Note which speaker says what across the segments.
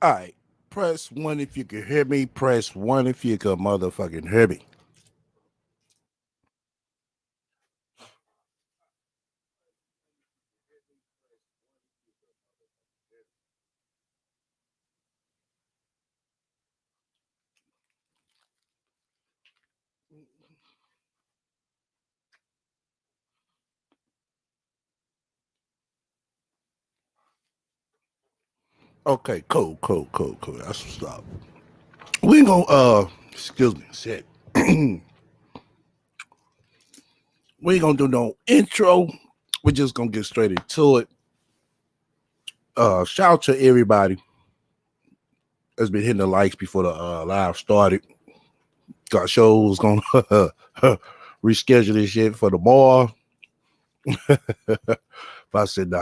Speaker 1: All right. Press one if you can hear me. Press one if you can motherfucking hear me. Okay, cool. That's what's up. We ain't gonna excuse me, shit. We ain't gonna do no intro. We're just gonna get straight into it. Shout out to everybody that's been hitting the likes before the live started. Got shows gonna reschedule this shit for tomorrow. If I said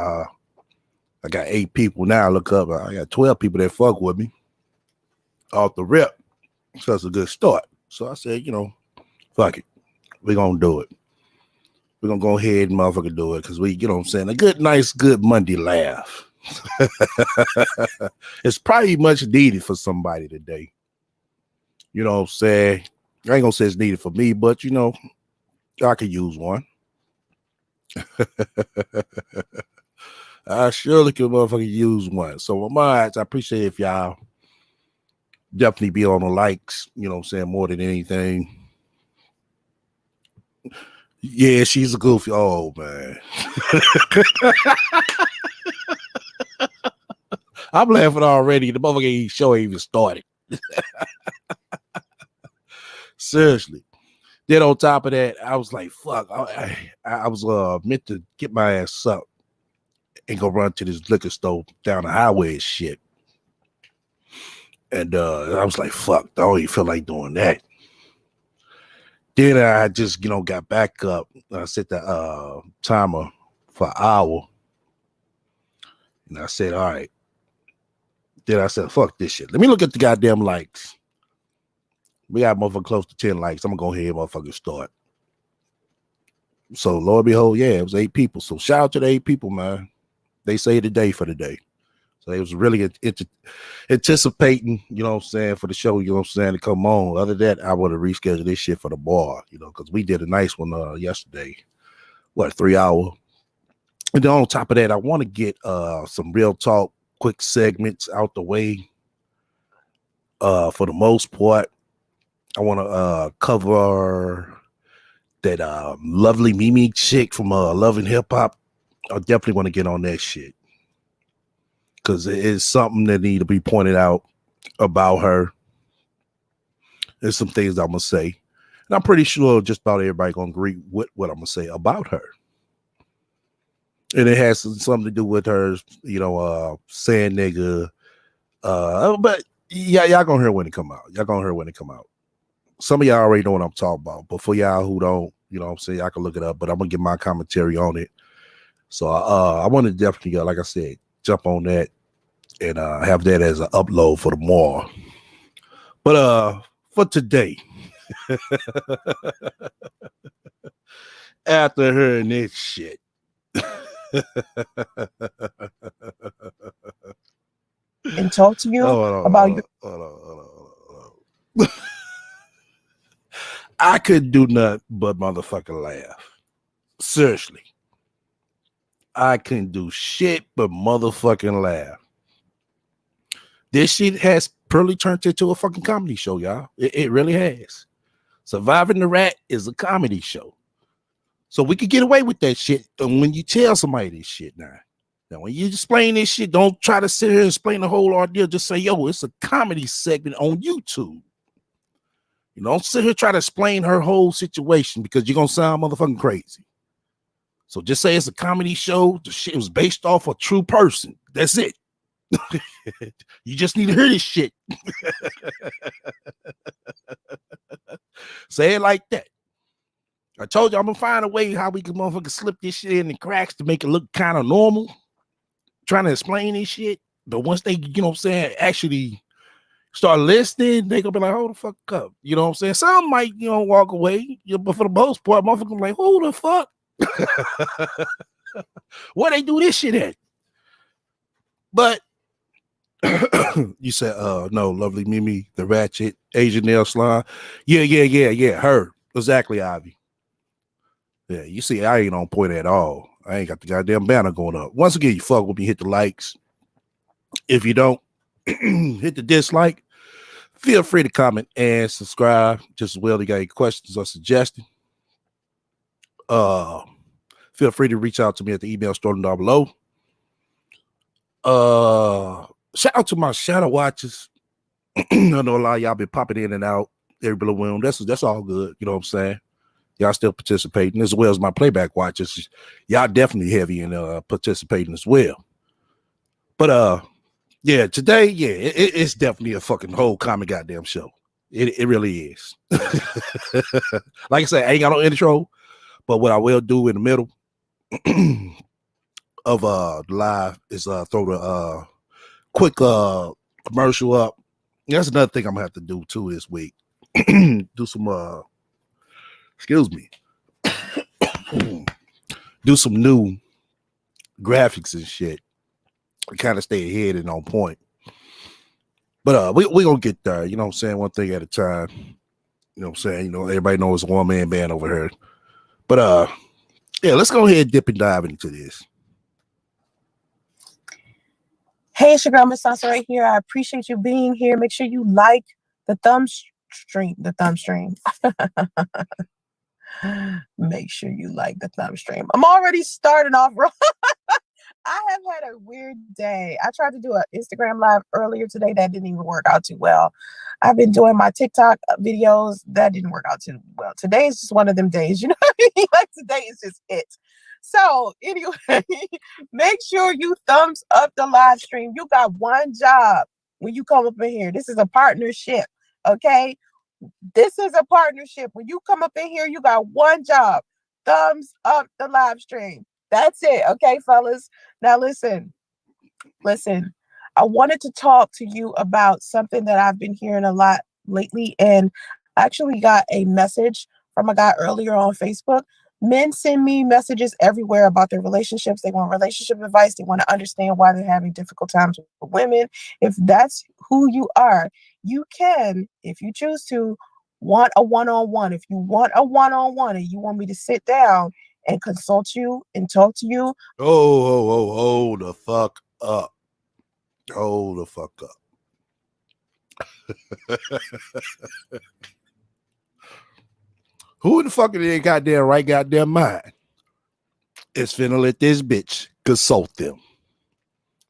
Speaker 1: I got 8 people now. Look up, I got 12 people that fuck with me off the rip. So that's a good start. So I said, fuck it. We're gonna do it. We're gonna go ahead and motherfucker do it because we, what I'm saying, a good, nice, good Monday laugh. It's probably much needed for somebody today. You know what I'm saying? I ain't gonna say it's needed for me, but I could use one. I surely could motherfucker use one. So my mods, I appreciate if y'all definitely be on the likes, you know what I'm saying, more than anything. Yeah, she's a goofy. Oh man. I'm laughing already. The motherfucker show ain't even started. Seriously. Then on top of that, I was like, fuck. I was meant to get my ass up and go run to this liquor store down the highway and shit. And I was like, fuck, I don't even feel like doing that. Then I just, got back up. I set the timer for an hour. And I said, all right. Then I said, fuck this shit. Let me look at the goddamn likes. We got motherfucker close to 10 likes. I'm gonna go ahead and motherfucker start. So Lord behold, yeah, it was 8 people. So shout out to the 8 people, man. They saved the day for the day. So they was really anticipating, you know what I'm saying, for the show, you know what I'm saying, to come on. Other than that, I would have rescheduled this shit for the bar, because we did a nice one yesterday. What, 3 hour? And then on top of that, I want to get some real talk, quick segments out the way. For the most part, I want to cover that lovely Mimi chick from Love and Hip Hop. I definitely want to get on that shit because it is something that need to be pointed out about her. There's some things I'm gonna say, and I'm pretty sure just about everybody gonna agree with what I'm gonna say about her. And it has something to do with her, saying nigga. But yeah, y'all gonna hear when it come out. Y'all gonna hear when it come out. Some of y'all already know what I'm talking about, but for y'all who don't, what I'm saying, I can look it up. But I'm gonna give my commentary on it. So I want to definitely, like I said, jump on that and have that as an upload for tomorrow. But for today, after hearing this shit,
Speaker 2: And talk to you about your
Speaker 1: hold on. I couldn't do nothing but motherfucking laugh. Seriously. I couldn't do shit but motherfucking laugh. This shit has purely turned into a fucking comedy show, y'all. It really has. Surviving the Rat is a comedy show. So we could get away with that shit when you tell somebody this shit now. Now, when you explain this shit, don't try to sit here and explain the whole ordeal. Just say, yo, it's a comedy segment on YouTube. You don't sit here try to explain her whole situation because you're going to sound motherfucking crazy. So just say it's a comedy show. The shit was based off a true person. That's it. You just need to hear this shit. Say it like that. I told you I'm gonna find a way how we can motherfucking slip this shit in the cracks to make it look kind of normal. Trying to explain this shit. But once they, what I'm saying, actually start listening, they gonna be like, hold the fuck up. You know what I'm saying? Some might, walk away. But for the most part, motherfuckers like, who the fuck? Where they do this shit at? But You said, no, lovely Mimi, the ratchet Asian nail salon. Yeah. Her. Exactly, Ivy. Yeah, you see, I ain't on point at all. I ain't got the goddamn banner going up. Once again, you fuck with me, hit the likes. If you don't, hit the dislike. Feel free to comment and subscribe. Just as well, you got any questions or suggestions. Feel free to reach out to me at the email stored down below. Shout out to my shadow watchers. I know a lot of y'all been popping in and out every blue moon. That's all good. You know what I'm saying? Y'all still participating as well as my playback watchers. Y'all definitely heavy in participating as well. But yeah, today, yeah, it's definitely a fucking whole comic goddamn show. It really is. Like I said, I ain't got no intro, but what I will do in the middle of the live is throw the quick commercial up. That's another thing I'm gonna have to do too this week. Do some excuse me. Do some new graphics and shit. Kind of stay ahead and on point. But we gonna get there, you know what I'm saying? One thing at a time. You know what I'm saying? You know, everybody knows it's a one-man band over here. But yeah, let's go ahead and dip and dive into this.
Speaker 2: Hey, it's your girl, Miss Sansa right here. I appreciate you being here. Make sure you like the thumb stream. Make sure you like the thumb stream. I'm already starting off wrong. I have had a weird day. I tried to do an Instagram live earlier today. That didn't even work out too well. I've been doing my TikTok videos. That didn't work out too well. Today is just one of them days. You know what I mean? Like today is just it. So anyway, make sure you thumbs up the live stream. You got one job when you come up in here. This is a partnership. Okay. This is a partnership. When you come up in here, you got one job. Thumbs up the live stream. That's it. Okay, fellas. Now listen. I wanted to talk to you about something that I've been hearing a lot lately, and I actually got a message from a guy earlier on Facebook. Men send me messages everywhere about their relationships. They want relationship advice. They want to understand why they're having difficult times with women. If that's who you are, you can, if you choose to, want a one-on-one. If you want a one-on-one and you want me to sit down and consult you and talk to you.
Speaker 1: Hold the fuck up. Hold the fuck up. Who the fuck in their goddamn right goddamn mind is finna let this bitch consult them?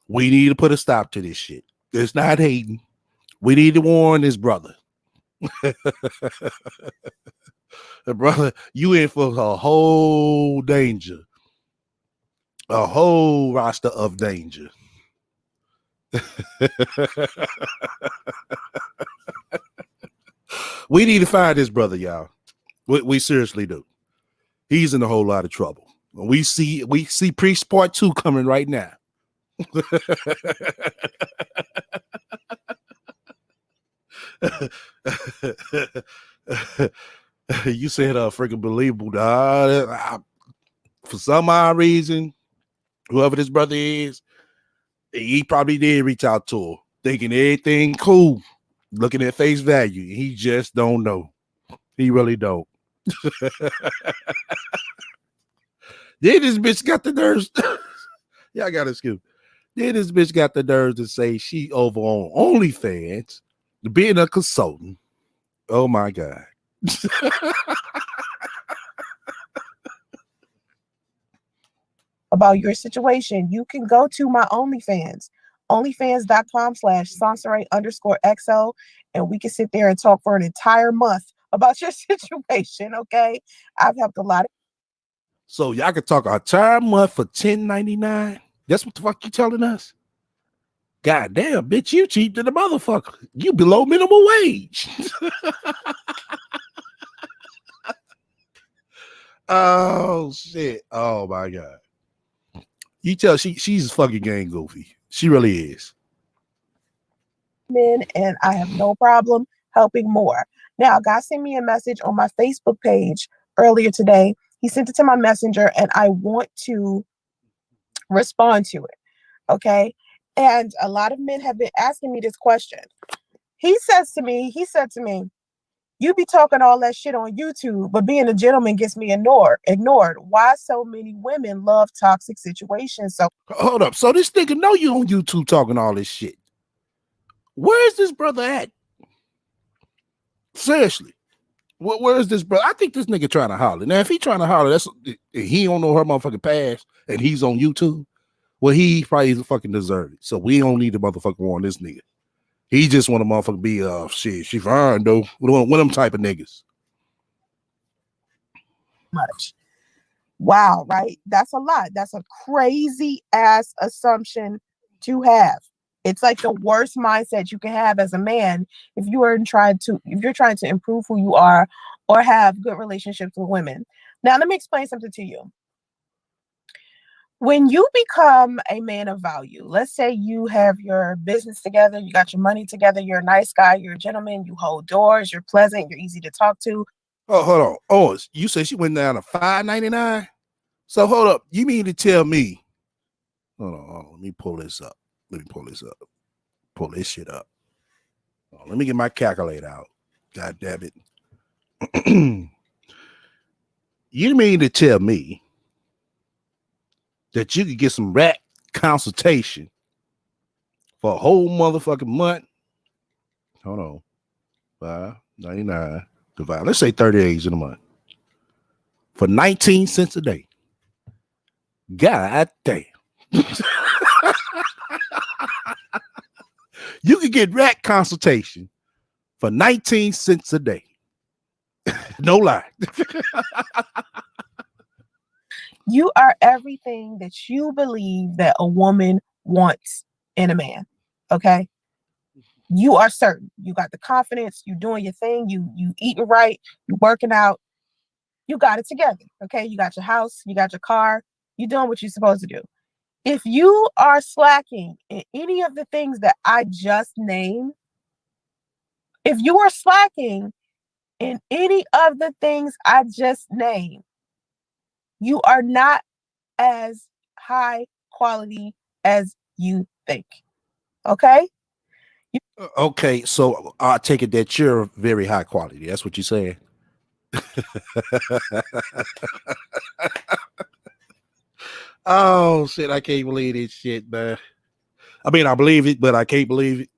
Speaker 1: We need to put a stop to this shit. It's not hating. We need to warn this brother. Brother, you in for a whole danger. A whole roster of danger. We need to find this brother, y'all. We seriously do. He's in a whole lot of trouble. We see Priest Part 2 coming right now. You said freaking believable, dog. For some odd reason, whoever this brother is, he probably did reach out to her, thinking everything cool, looking at face value. He just don't know. He really don't. Then this bitch got the nerves. Yeah, I got excuse. Then this bitch got the nerves to say she over on OnlyFans, being a consultant. Oh my God.
Speaker 2: About your situation, you can go to my OnlyFans, onlyfans.com/Sansaray_XO, and we can sit there and talk for an entire month about your situation. Okay. I've helped a lot of.
Speaker 1: So y'all can talk an entire month for $10.99. That's what the fuck you telling us? God damn, bitch, you cheap than a motherfucker. You below minimum wage. Oh shit. Oh my God. You tell she's fucking gang goofy. She really is.
Speaker 2: Men, and I have no problem helping more. Now, God sent me a message on my Facebook page earlier today. He sent it to my messenger, and I want to respond to it. Okay. And a lot of men have been asking me this question. He said to me, you be talking all that shit on YouTube, but being a gentleman gets me ignored. Why so many women love toxic situations? So
Speaker 1: Hold up. So this nigga know you on YouTube talking all this shit. Where is this brother at? Seriously. Where is this brother? I think this nigga trying to holler. Now, if he trying to holler, that's he don't know her motherfucking past and he's on YouTube. Well, he probably fucking deserved it. So we don't need to motherfucking warn this nigga. He just want to motherfucker be shit. She fine though. One of them type of niggas.
Speaker 2: much. Wow, right? That's a lot. That's a crazy ass assumption to have. It's like the worst mindset you can have as a man if you're trying to improve who you are or have good relationships with women. Now, let me explain something to you. When you become a man of value, let's say you have your business together, you got your money together, you're a nice guy, you're a gentleman, you hold doors, you're pleasant, you're easy to talk to.
Speaker 1: Oh, hold on. Oh, you said she went down to $5.99? So hold up. You mean to tell me? Hold on. Let me pull this up. Pull this shit up. Oh, let me get my calculator out. God damn it. You mean to tell me that you could get some rat consultation for a whole motherfucking month? Hold on. $5.99 divided. Let's say 30 days in a month. For 19 cents a day. God damn. You could get rat consultation for 19 cents a day. No lie.
Speaker 2: You are everything that you believe that a woman wants in a man. Okay. You are certain. You got the confidence, you doing your thing, you eating right, you working out, you got it together. Okay. You got your house, you got your car, you doing what you're supposed to do. If you are slacking in any of the things that I just named, if you are slacking in any of the things I just named, you are not as high quality as you think. Okay?
Speaker 1: Okay, so I take it that you're very high quality. That's what you're saying. Oh shit, I can't believe this shit, man. I mean, I believe it, but I can't believe it.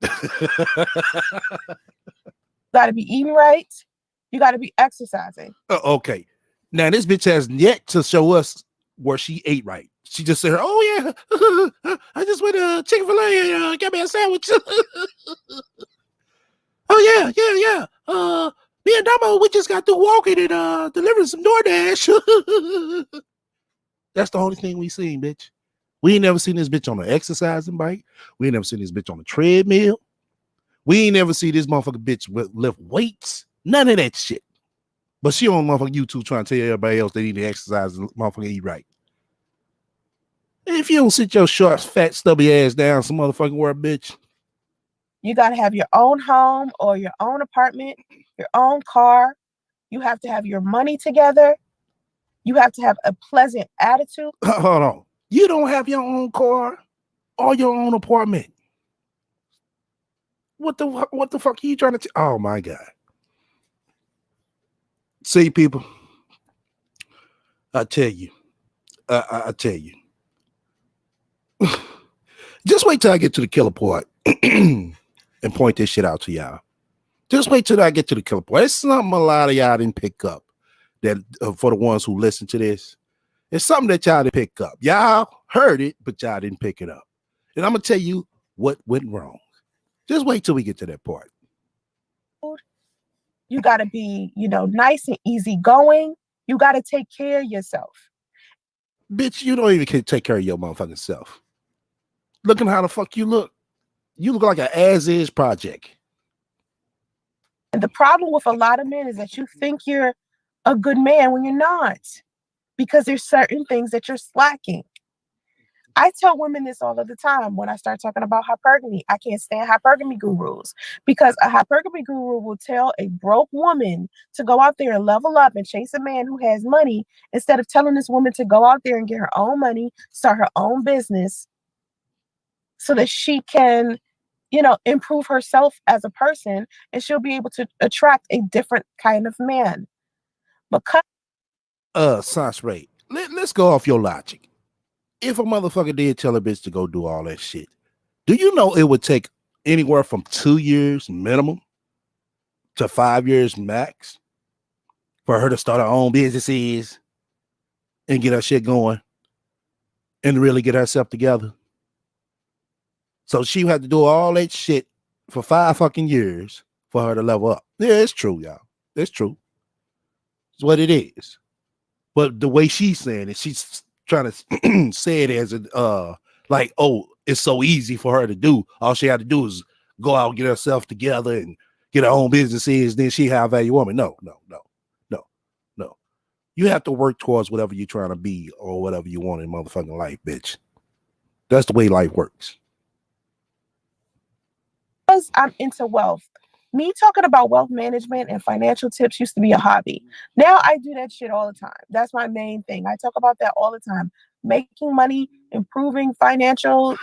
Speaker 2: Got to be eating right. You got to be exercising.
Speaker 1: Okay. Now this bitch has yet to show us where she ate right. She just said, "Oh yeah, I just went to Chick-fil-A and got me a sandwich." Oh yeah. Me and Damo, we just got through walking and delivering some DoorDash. That's the only thing we seen, bitch. We ain't never seen this bitch on an exercising bike. We ain't never seen this bitch on a treadmill. We ain't never see this motherfucking bitch lift weights. None of that shit. But she on motherfucking YouTube trying to tell everybody else they need to exercise and motherfucking eat right. If you don't sit your short, fat, stubby ass down some motherfucking word, bitch.
Speaker 2: You got to have your own home or your own apartment, your own car. You have to have your money together. You have to have a pleasant attitude.
Speaker 1: Hold on. You don't have your own car or your own apartment. What the fuck are you trying to oh my God. See, people, I tell you. I tell you. Just wait till I get to the killer part and point this shit out to y'all. Just wait till I get to the killer part. It's something a lot of y'all didn't pick up that for the ones who listen to this. It's something that y'all didn't pick up. Y'all heard it, but y'all didn't pick it up. And I'm going to tell you what went wrong. Just wait till we get to that part.
Speaker 2: You got to be, nice and easy going. You got to take care of yourself.
Speaker 1: Bitch, you don't even take care of your motherfucking self. Looking how the fuck you look. You look like an as-is project.
Speaker 2: And the problem with a lot of men is that you think you're a good man when you're not, because there's certain things that you're slacking. I tell women this all of the time when I start talking about hypergamy. I can't stand hypergamy gurus because a hypergamy guru will tell a broke woman to go out there and level up and chase a man who has money instead of telling this woman to go out there and get her own money, start her own business, so that she can, improve herself as a person, and she'll be able to attract a different kind of man. Because
Speaker 1: Sans Ray, let's go off your logic. If a motherfucker did tell a bitch to go do all that shit, do you know it would take anywhere from 2 years minimum to 5 years max for her to start her own businesses and get her shit going and really get herself together? So she had to do all that shit for 5 fucking years for her to level up. Yeah, it's true, y'all. It's true. It's what it is. But the way she's saying it, she's trying to say it as like, oh, it's so easy for her to do. All she had to do is go out, get herself together, and get her own businesses. Then she have value woman. No, no, no, no, no. You have to work towards whatever you're trying to be or whatever you want in motherfucking life, bitch. That's the way life works.
Speaker 2: I'm into wealth. Me talking about wealth management and financial tips used to be a hobby. Now I do that shit all the time. That's my main thing. I talk about that all the time. Making money, improving financial,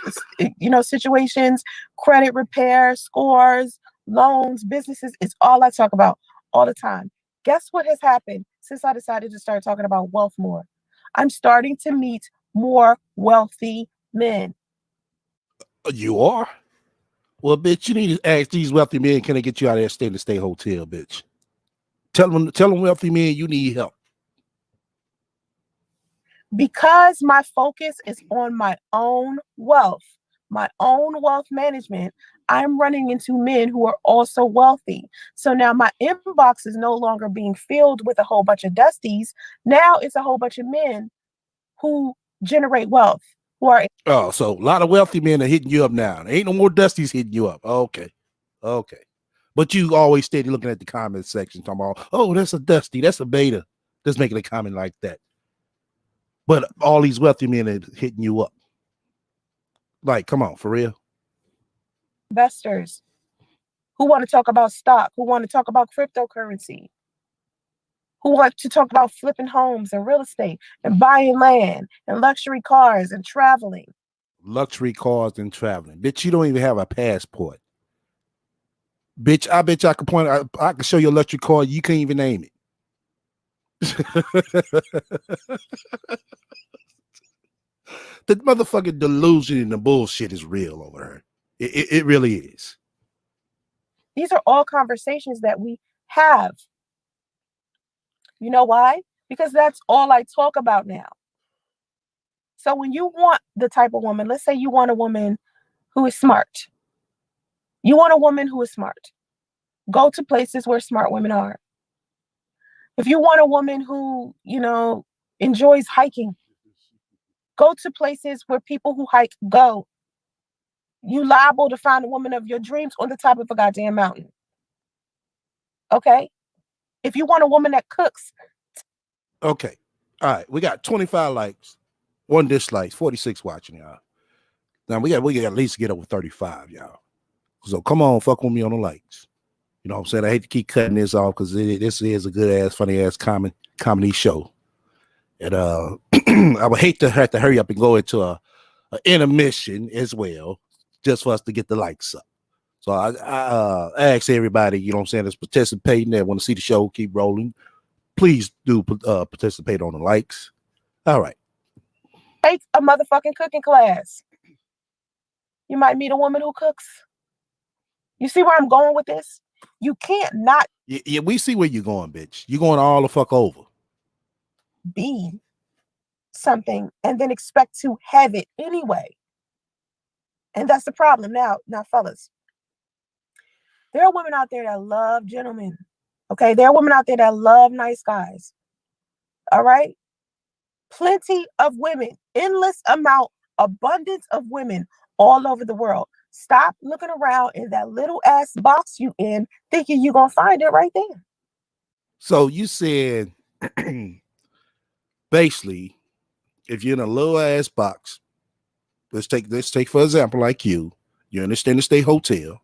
Speaker 2: situations, credit repair, scores, loans, businesses. It's all I talk about all the time. Guess what has happened since I decided to start talking about wealth more? I'm starting to meet more wealthy men.
Speaker 1: You are? Well, bitch, you need to ask these wealthy men, can they get you out of that stay hotel, bitch? Tell them wealthy men you need help.
Speaker 2: Because my focus is on my own wealth management, I'm running into men who are also wealthy. So now my inbox is no longer being filled with a whole bunch of dusties. Now it's a whole bunch of men who generate wealth, who are.
Speaker 1: Oh, so a lot of wealthy men are hitting you up now. There ain't no more dusties hitting you up. Okay. But you always steady looking at the comment section talking about, oh, that's a dusty, that's a beta. Just making a comment like that. But all these wealthy men are hitting you up. Like, come on, for real.
Speaker 2: Investors who want to talk about stock, who want to talk about cryptocurrency, who want to talk about flipping homes and real estate and buying land and luxury cars and traveling.
Speaker 1: Luxury cars and traveling. Bitch, you don't even have a passport. Bitch, I bet you I can I can show you a luxury car. You can't even name it. The motherfucking delusion and the bullshit is real over her. It really is.
Speaker 2: These are all conversations that we have. You know why? Because that's all I talk about now. So when you want the type of woman, let's say you want a woman who is smart. You want a woman who is smart. Go to places where smart women are. If you want a woman who, enjoys hiking, go to places where people who hike go. You liable to find a woman of your dreams on the top of a goddamn mountain. Okay? If you want a woman that cooks.
Speaker 1: Okay. All right. We got 25 likes, 1 dislike, 46 watching, y'all. Now we got at least get over 35, y'all. So come on, fuck with me on the likes. You know what I'm saying? I hate to keep cutting this off because this is a good ass, funny ass comedy show. And I would hate to have to hurry up and go into a intermission as well, just for us to get the likes up. So I ask everybody, you know what I'm saying, that's participating, that want to see the show keep rolling. Please do participate on the likes. All right.
Speaker 2: Take a motherfucking cooking class. You might meet a woman who cooks. You see where I'm going with this? You can't not.
Speaker 1: Yeah, we see where you're going, bitch. You're going all the fuck over.
Speaker 2: Be something and then expect to have it anyway. And that's the problem. Now, fellas, there are women out there that love gentlemen. Okay. There are women out there that love nice guys. All right. Plenty of women, endless amount, abundance of women all over the world. Stop looking around in that little ass box you in, thinking you're going to find it right there.
Speaker 1: So you said, basically, if you're in a little ass box, let's take for example, like you're in a stay hotel,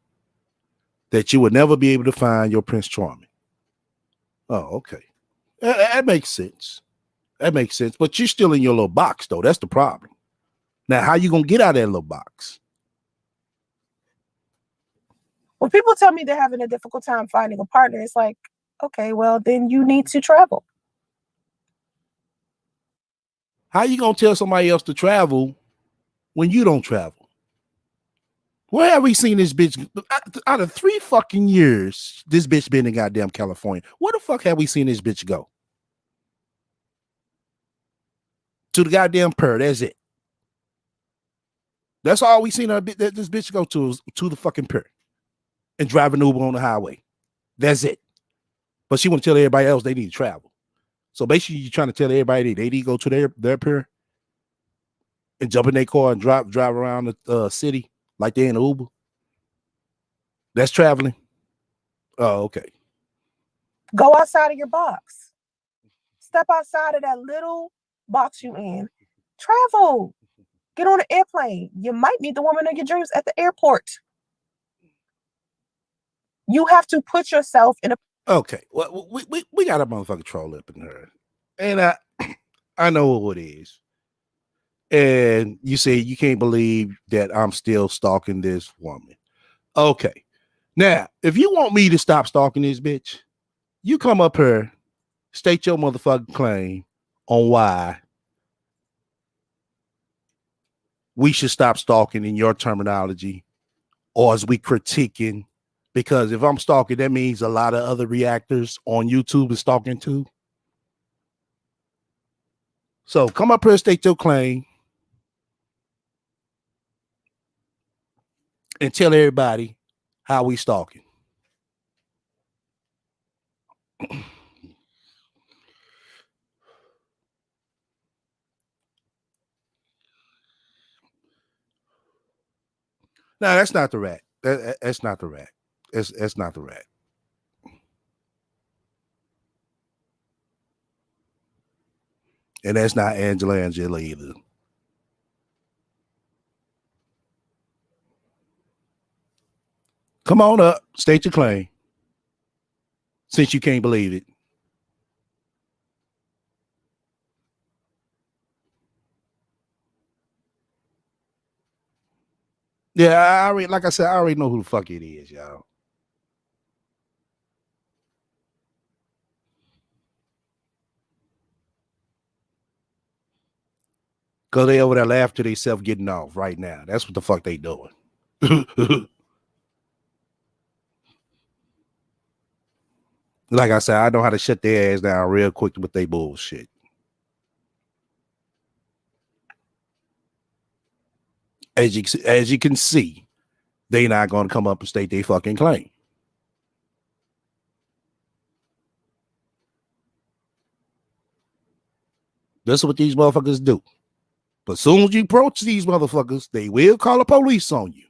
Speaker 1: that you would never be able to find your Prince Charming. Oh, okay. That makes sense. That makes sense. But you're still in your little box, though. That's the problem. Now, how you gonna get out of that little box?
Speaker 2: When people tell me they're having a difficult time finding a partner, it's like, okay, well, then you need to travel.
Speaker 1: How you gonna tell somebody else to travel when you don't travel? Where have we seen this bitch out of 3 fucking years? This bitch been in goddamn California. Where the fuck have we seen this bitch go? To the goddamn Purr. That's it. That's all we seen this bitch go to the fucking Purr and drive an Uber on the highway. That's it. But she want to tell everybody else they need to travel. So basically, you're trying to tell everybody they need to go to their Purr and jump in their car and drive around the city like they're in an Uber. That's traveling. Oh, okay.
Speaker 2: Go outside of your box. Step outside of that little box you in. Travel. Get on an airplane. You might meet the woman of your dreams at the airport. You have to put yourself in a...
Speaker 1: Okay. Well, we got a motherfucking troll up in her. And I know what it is. And you say you can't believe that I'm still stalking this woman. Okay. Now, if you want me to stop stalking this bitch, you come up here, state your motherfucking claim on why we should stop stalking in your terminology, or as we critiquing. Because if I'm stalking, that means a lot of other reactors on YouTube is stalking too. So come up here, state your claim, and tell everybody how we stalking. No, that's not the rat. That's not the rat. That's not the rat. And that's not Angela either. Come on up, state your claim. Since you can't believe it. Yeah, I already, like I said, I already know who the fuck it is, y'all. Because they over there laughing to themselves getting off right now. That's what the fuck they doing. Like I said, I know how to shut their ass down real quick with their bullshit. As you can see, they not going to come up and state their fucking claim. That's what these motherfuckers do. But as soon as you approach these motherfuckers, they will call the police on you.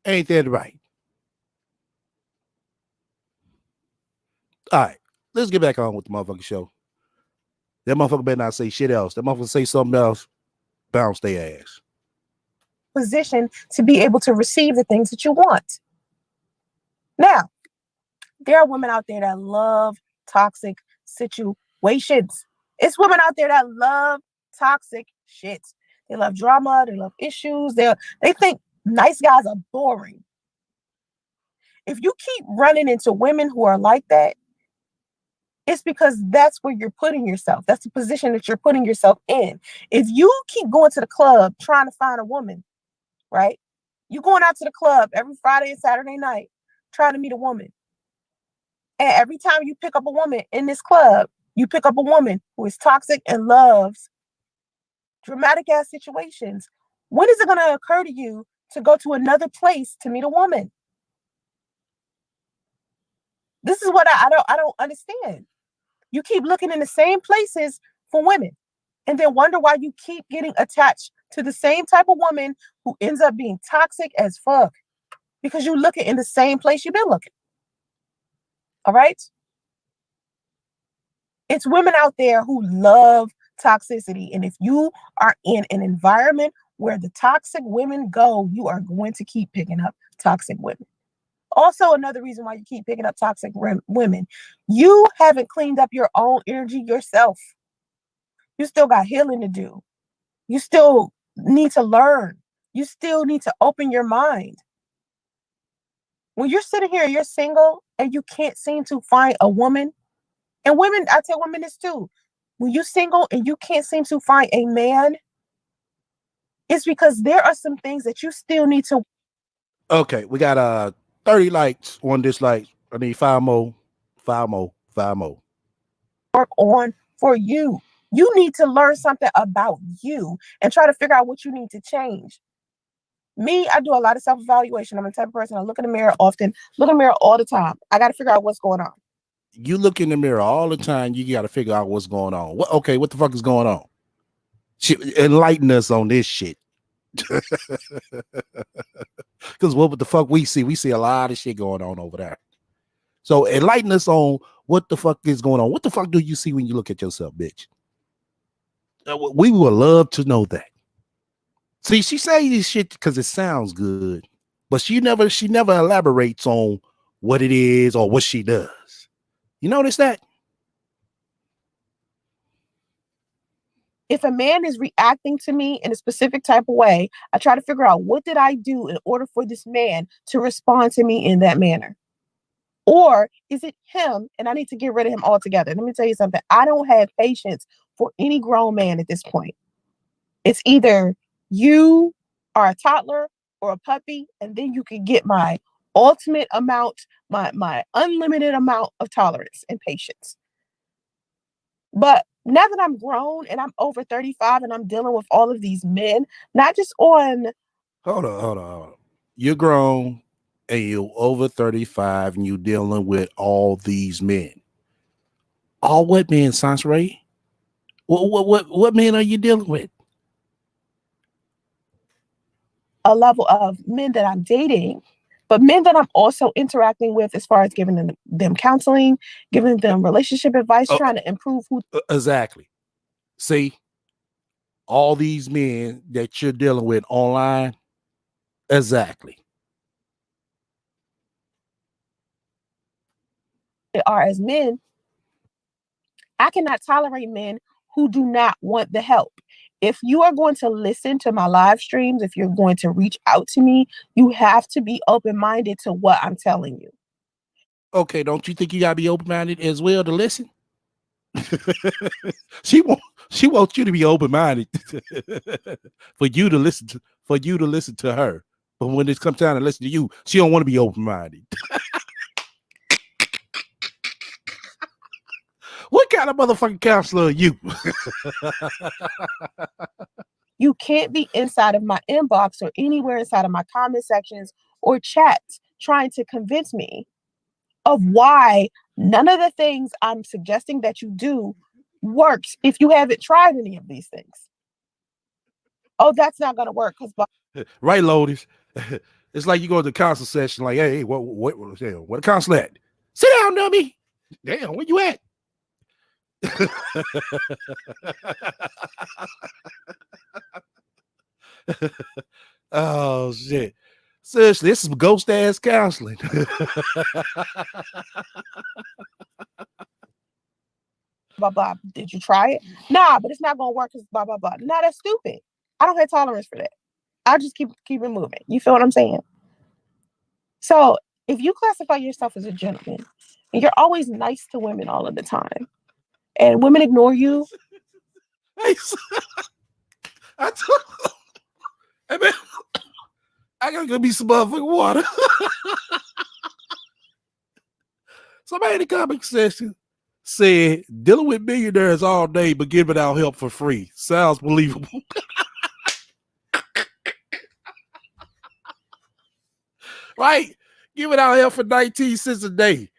Speaker 1: Ain't that right? All right, let's get back on with the motherfucking show. That motherfucker better not say shit else. That motherfucker say something else, bounce their ass.
Speaker 2: Position to be able to receive the things that you want. Now, there are women out there that love toxic situations. It's women out there that love toxic shit. They love drama. They love issues. They think nice guys are boring. If you keep running into women who are like that, it's because that's where you're putting yourself. That's the position that you're putting yourself in. If you keep going to the club trying to find a woman, right? You going out to the club every Friday and Saturday night trying to meet a woman. And every time you pick up a woman in this club, you pick up a woman who is toxic and loves dramatic ass situations. When is it going to occur to you to go to another place to meet a woman? This is what I don't understand. You keep looking in the same places for women and then wonder why you keep getting attached to the same type of woman who ends up being toxic as fuck because you're looking in the same place you've been looking. All right? It's women out there who love toxicity. And if you are in an environment where the toxic women go, you are going to keep picking up toxic women. Also, another reason why you keep picking up toxic women, you haven't cleaned up your own energy yourself. You still got healing to do. You still need to learn. You still need to open your mind. When you're sitting here and you're single and you can't seem to find a woman, and women, I tell women this too. When you're single and you can't seem to find a man, it's because there are some things that you still need to.
Speaker 1: Okay, we got 30 likes on this. Like, I need five more, five more, five more.
Speaker 2: Work on for you. You need to learn something about you and try to figure out what you need to change. Me, I do a lot of self evaluation. I'm the type of person I look in the mirror often, look in the mirror all the time. I got to figure out what's going on.
Speaker 1: You look in the mirror all the time. You got to figure out what's going on. What? Okay, what the fuck is going on? Enlighten us on this shit. Because what the fuck we see? We see a lot of shit going on over there. So enlighten us on what the fuck is going on. What the fuck do you see when you look at yourself, bitch? We would love to know that. See, she say this shit because it sounds good, but she never elaborates on what it is or what she does. You notice that?
Speaker 2: If a man is reacting to me in a specific type of way, I try to figure out what did I do in order for this man to respond to me in that manner. Or is it him and I need to get rid of him altogether? Let me tell you something. I don't have patience for any grown man at this point. It's either you are a toddler or a puppy, and then you can get my ultimate amount, my unlimited amount of tolerance and patience. But now that I'm grown and I'm over 35 and I'm dealing with all of these men, not just on.
Speaker 1: Hold on. You're grown and you're over 35 and you're dealing with all these men. All what men, Sans Ray? What men are you dealing with?
Speaker 2: A level of men that I'm dating, but men that I'm also interacting with as far as giving them counseling, giving them relationship advice, trying to improve who.
Speaker 1: Exactly. See, all these men that you're dealing with online, exactly.
Speaker 2: They are as men. I cannot tolerate men who do not want the help. If you are going to listen to my live streams, if you're going to reach out to me, you have to be open minded to what I'm telling you.
Speaker 1: Okay, don't you think you gotta be open minded as well to listen? she wants you to be open minded for you to listen to her. But when it comes time to listen to you, she don't want to be open minded. What kind of motherfucking counselor are you?
Speaker 2: You can't be inside of my inbox or anywhere inside of my comment sections or chats trying to convince me of why none of the things I'm suggesting that you do works if you haven't tried any of these things. Oh, that's not going to work because.
Speaker 1: Right, Lotus. It's like you go to the counsel session, like, hey, what a counsel at? Sit down, dummy. Damn, where you at? Oh shit. Seriously, this is ghost ass counseling.
Speaker 2: Blah blah. Did you try it? Nah, but it's not gonna work because blah blah blah. Nah, that's stupid. I don't have tolerance for that. I'll just keep it moving. You feel what I'm saying? So if you classify yourself as a gentleman and you're always nice to women all of the time, and women ignore you.
Speaker 1: I took. Hey man, I gotta go be some motherfucking water. Somebody in the comment section said dealing with millionaires all day but giving out help for free. Sounds believable. Right? Giving out help for 19 cents a day.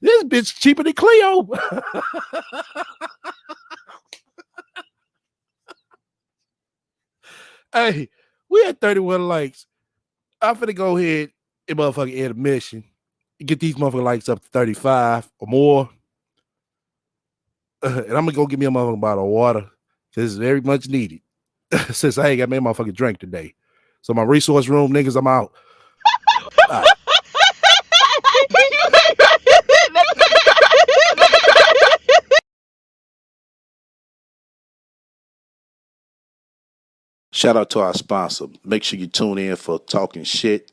Speaker 1: This bitch cheaper than Cleo. Hey, we had 31 likes. I'm finna go ahead and motherfucking add a mission. Get these motherfucking likes up to 35 or more. And I'm gonna go get me a motherfucking bottle of water. This is very much needed. Since I ain't got me a motherfucking drink today. So my resource room, niggas, I'm out. All right. Shout out to our sponsor. Make sure you tune in for Talking Shit,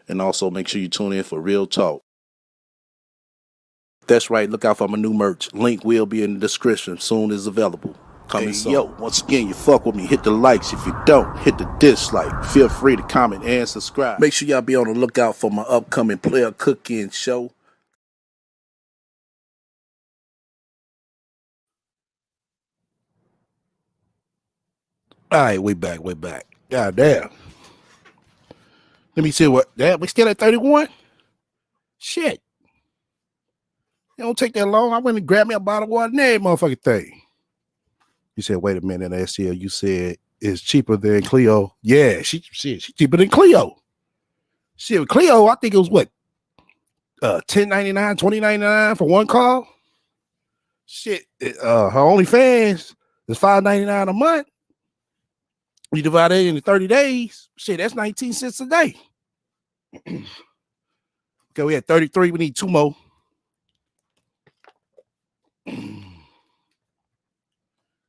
Speaker 1: and also make sure you tune in for Real Talk. That's right. Look out for my new merch. Link will be in the description. Soon as available. Coming soon. Yo, once again, you fuck with me. Hit the likes. If you don't, hit the dislike. Feel free to comment and subscribe. Make sure y'all be on the lookout for my upcoming player cooking show. All right, we back. God damn. Let me see what. Damn, we still at 31? Shit. It don't take that long. I went and grabbed me a bottle of water and every motherfucking thing. You said, wait a minute, SCL. You said it's cheaper than Clio. Yeah, she cheaper than Clio. Shit, Clio, I think it was what? $10.99, $20.99 for one call. Shit, her OnlyFans is $5.99 a month. You divide it into 30 days. Shit, that's 19 cents a day. Okay, we had 33. We need two more.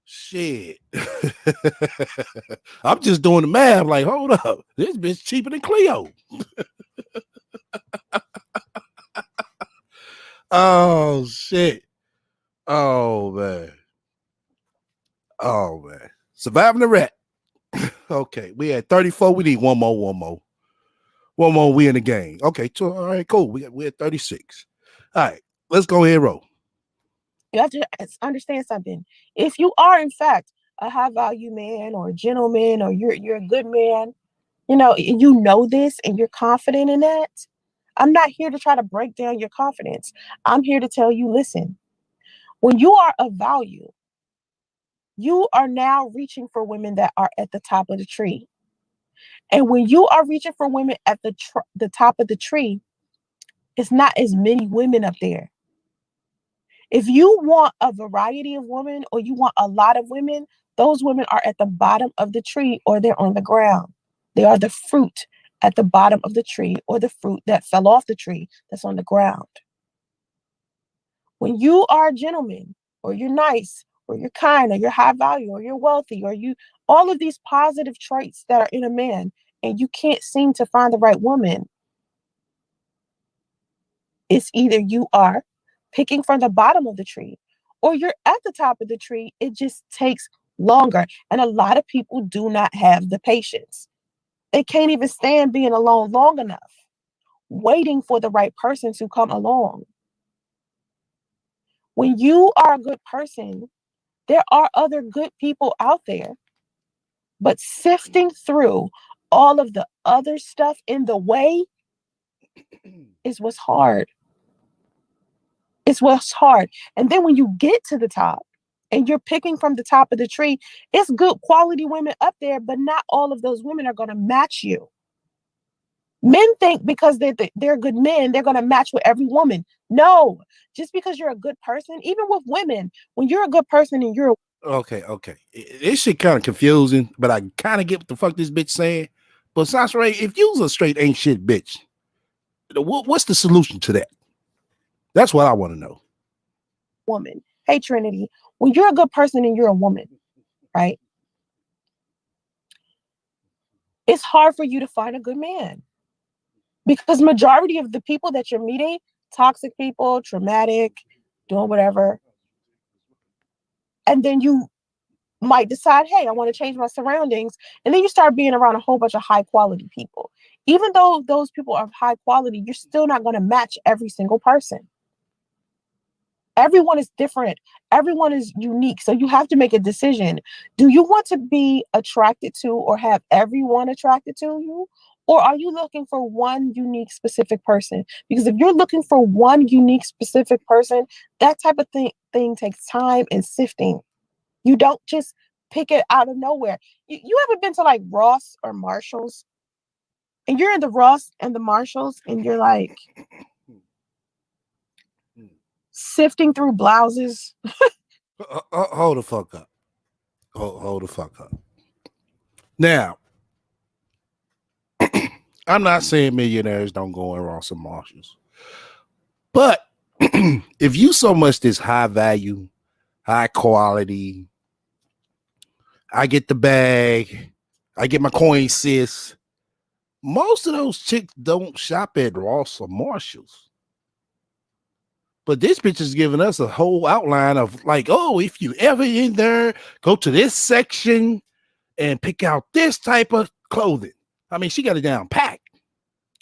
Speaker 1: Shit. I'm just doing the math. Like, hold up. This bitch cheaper than Clio. Oh, shit. Oh, man. Surviving the rat. Okay, we had 34. We need one more. We in the game. Okay, all right, cool. We at 36. All right, let's go ahead and roll.
Speaker 2: You have to understand something. If you are, in fact, a high value man or a gentleman, or you're a good man, you know this and you're confident in that. I'm not here to try to break down your confidence. I'm here to tell you, listen, when you are of value, you are now reaching for women that are at the top of the tree. And when you are reaching for women at the top of the tree, it's not as many women up there. If you want a variety of women or you want a lot of women, those women are at the bottom of the tree or they're on the ground. They are the fruit at the bottom of the tree or the fruit that fell off the tree that's on the ground. When you are a gentleman or you're nice or you're kind or you're high value or you're wealthy or all of these positive traits that are in a man and you can't seem to find the right woman, it's either you are picking from the bottom of the tree or you're at the top of the tree. It just takes longer. And a lot of people do not have the patience. They can't even stand being alone long enough, waiting for the right person to come along. When you are a good person, there are other good people out there, but sifting through all of the other stuff in the way is what's hard. It's what's hard. And then when you get to the top and you're picking from the top of the tree, it's good quality women up there, but not all of those women are going to match you. Men think because they're good men, they're going to match with every woman. No, just because you're a good person, even with women, when you're a good person and you're
Speaker 1: okay. This shit kind of confusing, but I kind of get what the fuck this bitch saying. But Sasha, if you's a straight ain't shit bitch, what's the solution to that? That's what I want to know.
Speaker 2: Woman. Hey, Trinity, when you're a good person and you're a woman, right? It's hard for you to find a good man because majority of the people that you're meeting, toxic people, traumatic, doing whatever. And then you might decide, hey, I want to change my surroundings. And then you start being around a whole bunch of high quality people. Even though those people are high quality, you're still not going to match every single person. Everyone is different. Everyone is unique. So you have to make a decision. Do you want to be attracted to or have everyone attracted to you? Or are you looking for one unique specific person? Because if you're looking for one unique specific person, that type of thing takes time and sifting. You don't just pick it out of nowhere. You ever been to like Ross or Marshalls? And you're in the Ross and the Marshalls and you're like sifting through blouses.
Speaker 1: Hold the fuck up. Hold the fuck up. Now, I'm not saying millionaires don't go in Ross and Marshalls, but if you so much this high value, high quality, I get the bag, I get my coins, sis. Most of those chicks don't shop at Ross or Marshalls. But this bitch is giving us a whole outline of like, oh, if you ever in there, go to this section and pick out this type of clothing. I mean, she got it down packed.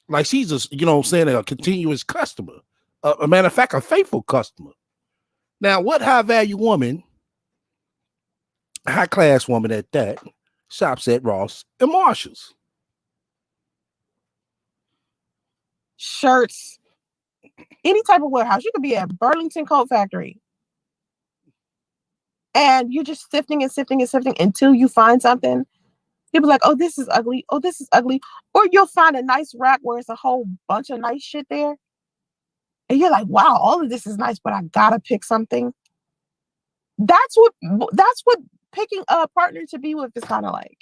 Speaker 1: Like she's a, you know what I'm saying, a continuous customer. A matter of fact, a faithful customer. Now, what high value woman, high class woman at that, shops at Ross and Marshalls?
Speaker 2: Shirts, any type of warehouse. You could be at Burlington Coat Factory. And you're just sifting and sifting and sifting until you find something. You'll be like, oh, this is ugly. Oh, this is ugly. Or you'll find a nice rack where it's a whole bunch of nice shit there. And you're like, wow, all of this is nice, but I gotta pick something. That's what picking a partner to be with is kind of like.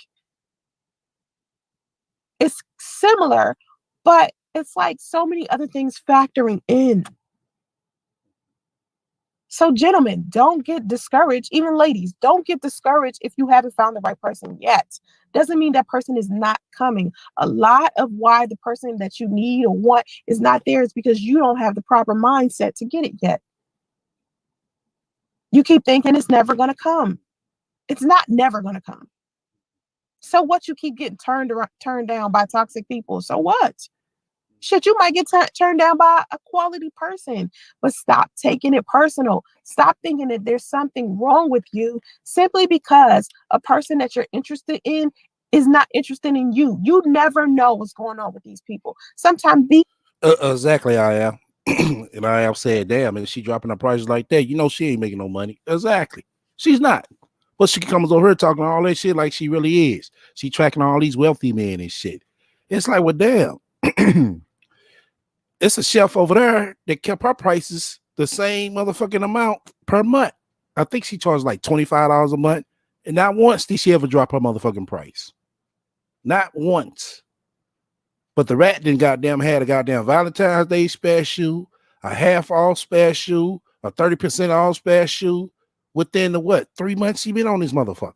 Speaker 2: It's similar, but it's like so many other things factoring in. So, gentlemen, don't get discouraged. Even ladies, don't get discouraged if you haven't found the right person yet. Doesn't mean that person is not coming. A lot of why the person that you need or want is not there is because you don't have the proper mindset to get it yet. You keep thinking it's never going to come. It's not never going to come. So what? You keep getting turned down by toxic people. So what? Shit, you might get turned down by a quality person, but stop taking it personal. Stop thinking that there's something wrong with you simply because a person that you're interested in is not interested in you. You never know what's going on with these people. Sometimes these
Speaker 1: Exactly, I am. And I am saying, damn, and she dropping her prices like that, you know she ain't making no money. Exactly. She's not. But she comes over here talking all that shit like she really is. She tracking all these wealthy men and shit. It's like, well, damn. It's a chef over there that kept her prices the same motherfucking amount per month. I think she charged like $25 a month. And not once did she ever drop her motherfucking price. Not once. But the rat didn't goddamn had a goddamn Valentine's Day special, a half off special, a 30% off special within the what? 3 months she been on this motherfucker.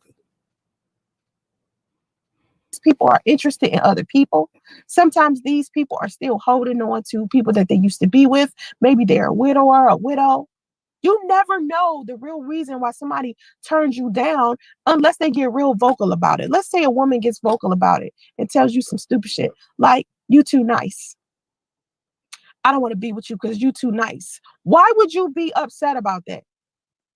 Speaker 2: people are interested in other people. Sometimes these people are still holding on to people that they used to be with. Maybe they're a widower, a widow. You never know the real reason why somebody turns you down unless they get real vocal about it. Let's say a woman gets vocal about it and tells you some stupid shit like, you too nice. I don't want to be with you because you too nice. Why would you be upset about that?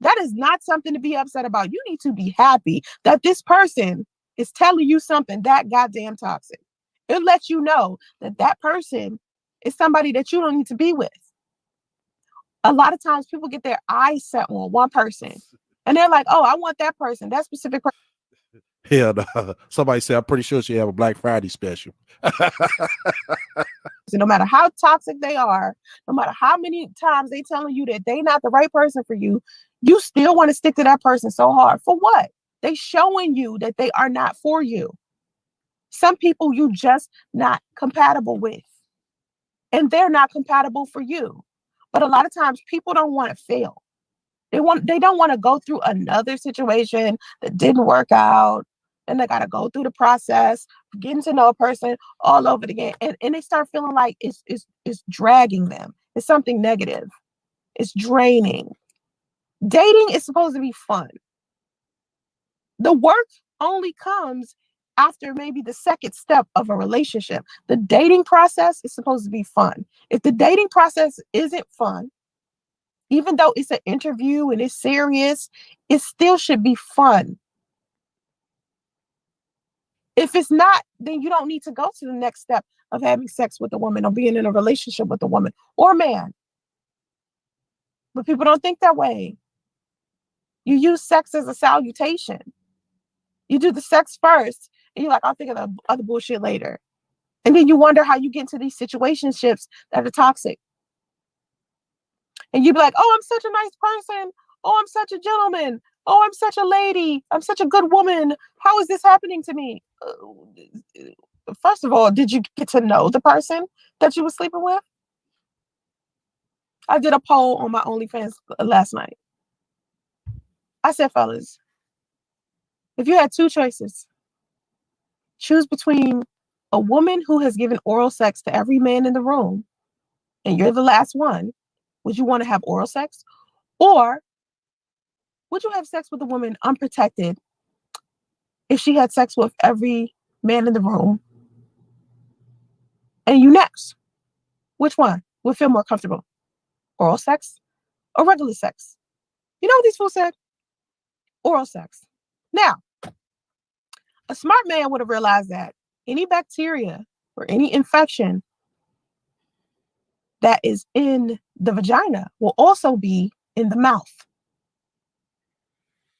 Speaker 2: That is not something to be upset about. You need to be happy that this person is telling you something that goddamn toxic. It lets you know that that person is somebody that you don't need to be with. A lot of times people get their eyes set on one person and they're like, oh, I want that person, that specific person.
Speaker 1: Hell no. Somebody said, I'm pretty sure she have a Black Friday special.
Speaker 2: No matter how toxic they are, no matter how many times they telling you that they not the right person for you, you still want to stick to that person so hard. For what? They showing you that they are not for you. Some people you just not compatible with, and they're not compatible for you. But a lot of times people don't want to fail. They don't want to go through another situation that didn't work out. And they gotta go through the process, getting to know a person all over again. And they start feeling like it's dragging them. It's something negative. It's draining. Dating is supposed to be fun. The work only comes after maybe the second step of a relationship. The dating process is supposed to be fun. If the dating process isn't fun, even though it's an interview and it's serious, it still should be fun. If it's not, then you don't need to go to the next step of having sex with a woman or being in a relationship with a woman or man. But people don't think that way. You use sex as a salutation. You do the sex first, and you're like, I'll think of the other bullshit later. And then you wonder how you get into these situationships that are toxic. And you be like, oh, I'm such a nice person. Oh, I'm such a gentleman. Oh, I'm such a lady. I'm such a good woman. How is this happening to me? First of all, did you get to know the person that you were sleeping with? I did a poll on my OnlyFans last night. I said, fellas, if you had two choices, Choose between a woman who has given oral sex to every man in the room, and you're the last one. Would you want to have oral sex? Or would you have sex with a woman unprotected if she had sex with every man in the room and you next? Which one would feel more comfortable? Oral sex or regular sex? You know what these fools said? Oral sex. Now, a smart man would have realized that any bacteria or any infection that is in the vagina will also be in the mouth.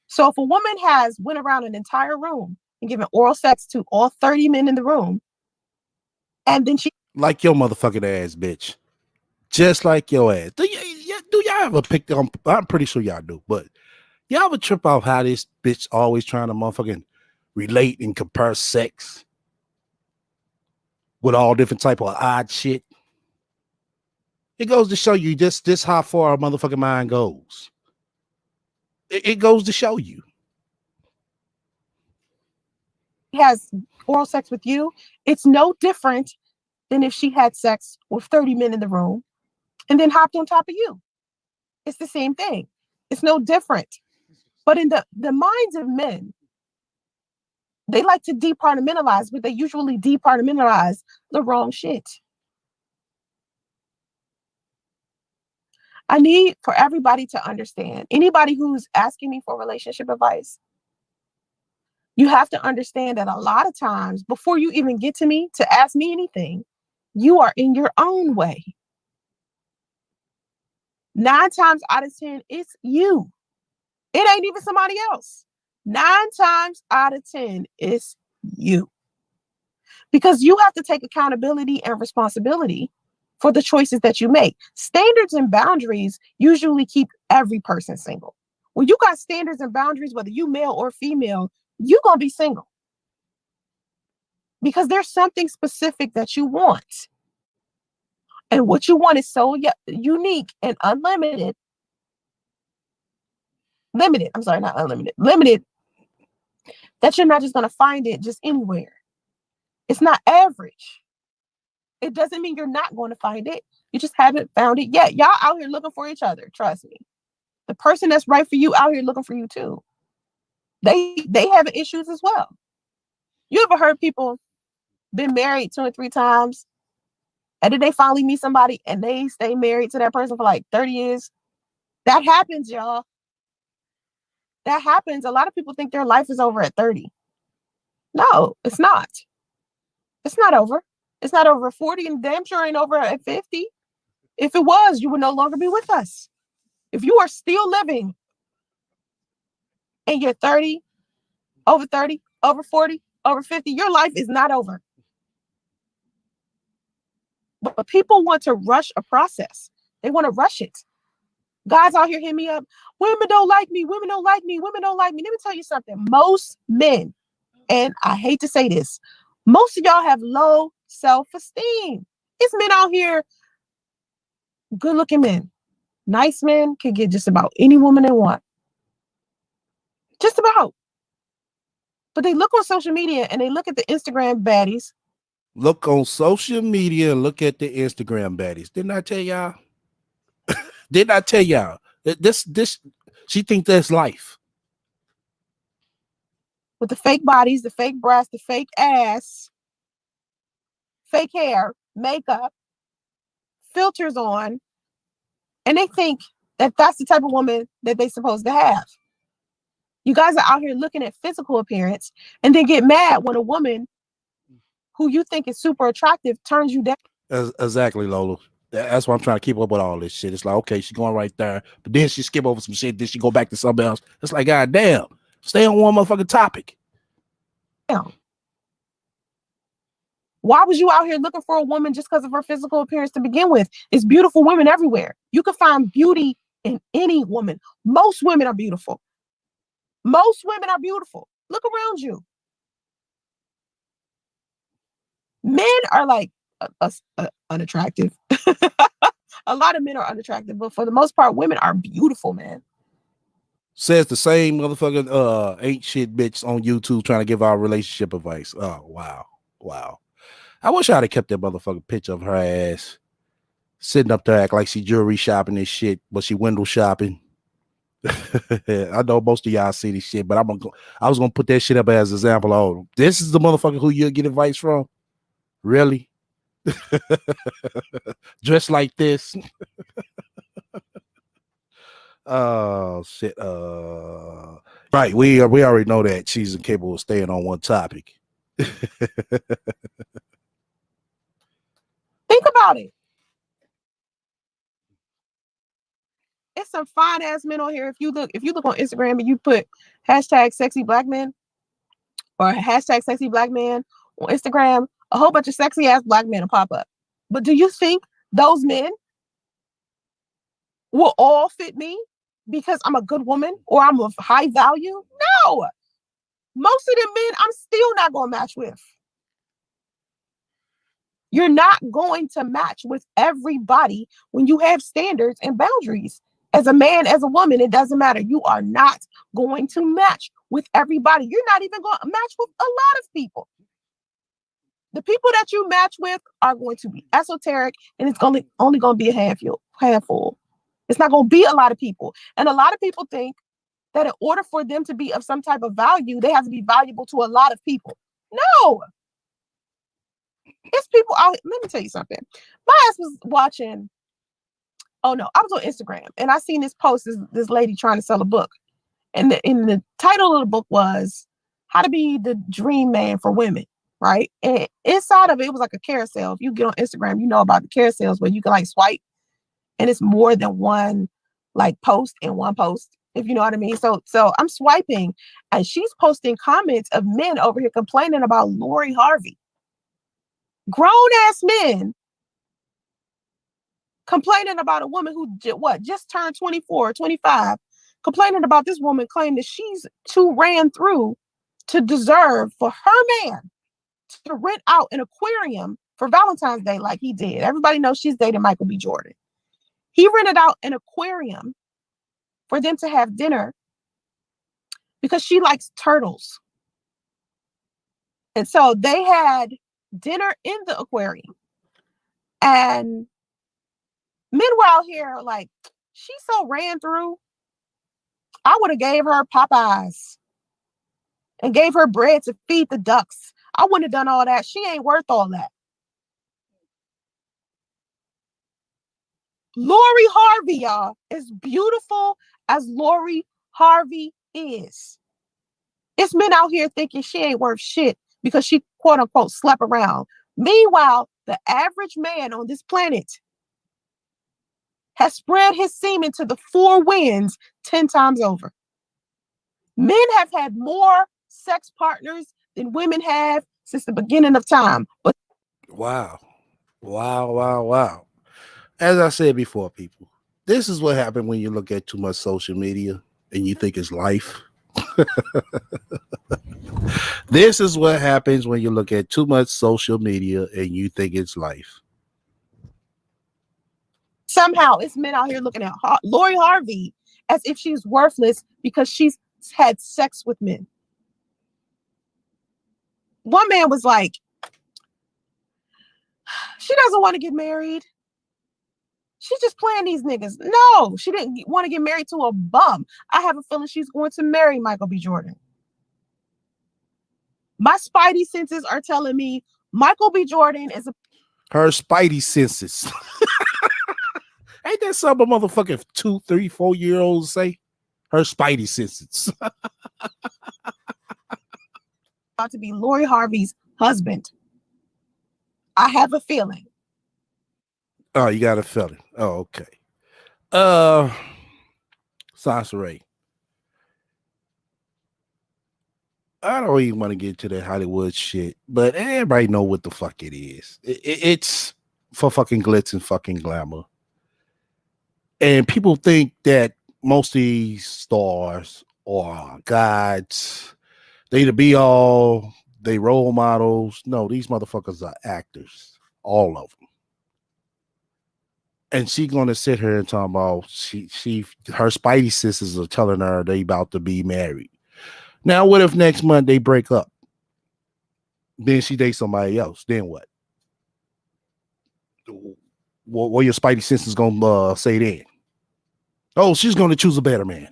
Speaker 2: So if a woman has went around an entire room and given oral sex to all 30 men in the room, and then she
Speaker 1: Like your motherfucking ass, bitch. Just like your ass. Do y'all ever pick them? I'm pretty sure y'all do, but y'all ever trip off how this bitch always trying to motherfucking relate and compare sex with all different type of odd shit? It goes to show you just this how far a motherfucking mind goes. It goes to show you.
Speaker 2: has oral sex with you, it's no different than if she had sex with 30 men in the room and then hopped on top of you. It's the same thing. It's no different. But in the minds of men, they like to departmentalize, but they usually departmentalize the wrong shit. I need for everybody to understand, anybody who's asking me for relationship advice, you have to understand that a lot of times before you even get to me to ask me anything, you are in your own way. 9 times out of 10, it's you. It ain't even somebody else. 9 times out of 10, it's you. Because you have to take accountability and responsibility for the choices that you make. Standards and boundaries usually keep every person single. When you got standards and boundaries, whether you male or female, you're going to be single. Because there's something specific that you want. And what you want is so unique and unlimited. Limited. I'm sorry, not unlimited. Limited, that you're not just going to find it just anywhere. It's not average. It doesn't mean you're not going to find it. You just haven't found it yet. Y'all out here looking for each other. Trust me. The person that's right for you out here looking for you too. They have issues as well. You ever heard people been married 2 or 3 times, and then they finally meet somebody and they stay married to that person for like 30 years? That happens, y'all. That happens. A lot of people think their life is over at 30. No, it's not. It's not over. It's not over at 40, and damn sure ain't over at 50. If it was, you would no longer be with us. If you are still living and you're 30, over 40, over 50, your life is not over. But people want to rush a process. They want to rush it. Guys out here hit me up. Women don't like me. Women don't like me. Women don't like me. Let me tell you something. Most men, and I hate to say this, most of y'all have low self-esteem. It's men out here, good looking men. Nice men can get just about any woman they want. Just about. But they look on social media and they look at the Instagram baddies.
Speaker 1: Look on social media and look at the Instagram baddies. Didn't I tell y'all? Didn't I tell y'all that this she thinks that's life?
Speaker 2: With the fake bodies, the fake breasts, the fake ass, fake hair, makeup, filters on, and they think that that's the type of woman that they're supposed to have. You guys are out here looking at physical appearance and then get mad when a woman who you think is super attractive turns you down.
Speaker 1: Exactly, Lola. That's why I'm trying to keep up with all this shit. It's like, okay, she's going right there, but then she skip over some shit, then she go back to something else. It's like, god damn, stay on one motherfucking topic.
Speaker 2: Why was you out here looking for a woman just because of her physical appearance to begin with? It's beautiful women everywhere. You can find beauty in any woman. Most women are beautiful. Most women are beautiful. Look around you. Men are like unattractive. A lot of men are unattractive, but for the most part, women are beautiful, man.
Speaker 1: Says the same motherfucking ain't shit bitch on YouTube trying to give our relationship advice. Oh wow. Wow. I wish I'd have kept that motherfucking picture of her ass sitting up there act like she jewelry shopping and shit, but she window shopping. I know most of y'all see this shit, but I was gonna put that shit up as an example. Oh, this is the motherfucker who you get advice from? Really? Dressed like this? Oh shit. Right. We already know that she's incapable of staying on one topic.
Speaker 2: Think about it. It's some fine ass men on here. If you look on Instagram and you put hashtag sexy black men or hashtag sexy black man on Instagram, a whole bunch of sexy ass black men will pop up. But do you think those men will all fit me because I'm a good woman or I'm of high value? No. Most of them men I'm still not going to match with. You're not going to match with everybody when you have standards and boundaries. As a man, as a woman, it doesn't matter. You are not going to match with everybody. You're not even going to match with a lot of people. The people that you match with are going to be esoteric, and it's only going to be a handful. It's not going to be a lot of people. And a lot of people think that in order for them to be of some type of value, they have to be valuable to a lot of people. No. It's people out. Let me tell you something. My ass was watching. Oh no, I was on Instagram and I seen this post. This lady trying to sell a book, and the title of the book was "How to Be the Dream Man for Women." Right, and inside of it was like a carousel. If you get on Instagram, you know about the carousels where you can like swipe, and it's more than one like post in one post. If you know what I mean. So I'm swiping, and she's posting comments of men over here complaining about Lori Harvey. Grown ass men complaining about a woman who just turned 24 or 25, complaining about this woman claiming that she's too ran through to deserve for her man to rent out an aquarium for Valentine's Day like he did. Everybody knows she's dating Michael B. Jordan. He rented out an aquarium for them to have dinner because she likes turtles. And so they had dinner in the aquarium. And men were out here like, she so ran through. I would have gave her Popeyes and gave her bread to feed the ducks. I wouldn't have done all that. She ain't worth all that. Lori Harvey, y'all, as beautiful as Lori Harvey is, it's men out here thinking she ain't worth shit because she quote unquote slept around. Meanwhile, the average man on this planet has spread his semen to the four winds 10 times over. Men have had more sex partners than women have since the beginning of time. But
Speaker 1: wow. As I said before, people, this is what happened when you look at too much social media and you think it's life. This is what happens when you look at too much social media and you think it's life.
Speaker 2: somehow it's men out here looking at Lori Harvey as if she's worthless because she's had sex with men. One man was like, she doesn't want to get married. She's just playing these niggas. No, she didn't want to get married to a bum. I have a feeling she's going to marry Michael B. Jordan. My spidey senses are telling me Michael B. Jordan is
Speaker 1: her spidey senses. Ain't that something a motherfucking 2, 3, 4-year-olds say? Her spidey senses.
Speaker 2: about to be Lori Harvey's husband. I have a feeling.
Speaker 1: Oh, you got a feeling. Oh, okay. Sansa Ray. I don't even want to get to that Hollywood shit, but everybody know what the fuck it is. It's for fucking glitz and fucking glamour. And people think that most of these stars are gods. They the be all, they role models. No, these motherfuckers are actors. All of them. And she gonna sit here and talk about her spidey sisters are telling her they about to be married. Now, what if next month they break up? Then she dates somebody else. Then what? What your spidey sisters gonna say then? Oh, she's gonna choose a better man.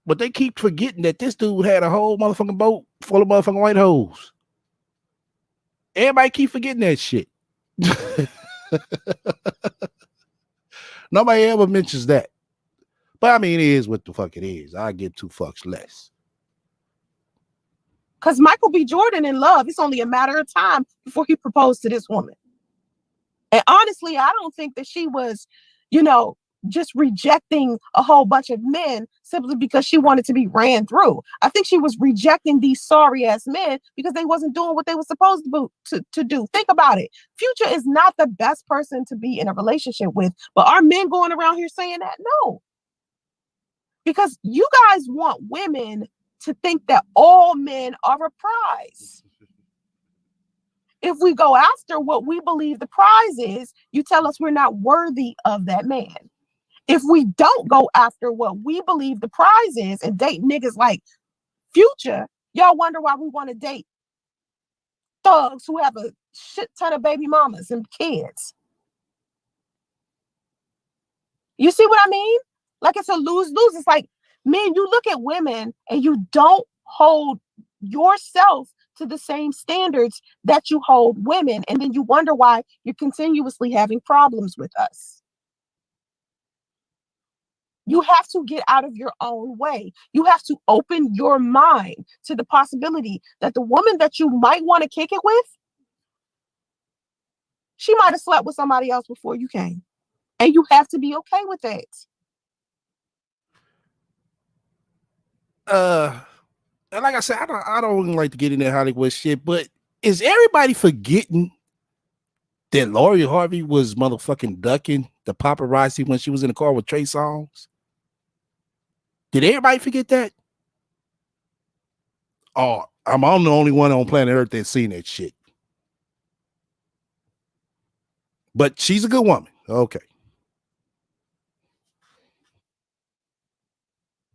Speaker 1: But they keep forgetting that this dude had a whole motherfucking boat full of motherfucking white hoes. Everybody keep forgetting that shit. Nobody ever mentions that. But I mean, it is what the fuck it is. I give two fucks less.
Speaker 2: Because Michael B. Jordan in love, it's only a matter of time before he proposed to this woman. And honestly, I don't think that she was, just rejecting a whole bunch of men simply because she wanted to be ran through. I think she was rejecting these sorry ass men because they wasn't doing what they were supposed to do. Think about it. Future is not the best person to be in a relationship with, but are men going around here saying that? No. Because you guys want women to think that all men are a prize. If we go after what we believe the prize is, you tell us we're not worthy of that man. If we don't go after what we believe the prize is and date niggas like Future, y'all wonder why we want to date thugs who have a shit ton of baby mamas and kids. You see what I mean? Like, it's a lose-lose. It's like, man, you look at women and you don't hold yourself to the same standards that you hold women. And then you wonder why you're continuously having problems with us. You have to get out of your own way. You have to open your mind to the possibility that the woman that you might want to kick it with, she might have slept with somebody else before you came. And you have to be okay with that.
Speaker 1: And like I said, I don't like to get in that Hollywood shit, but is everybody forgetting that Lori Harvey was motherfucking ducking the paparazzi when she was in the car with Trey Songz? Did everybody forget that? Oh, I'm the only one on planet Earth that's seen that shit. But she's a good woman. Okay.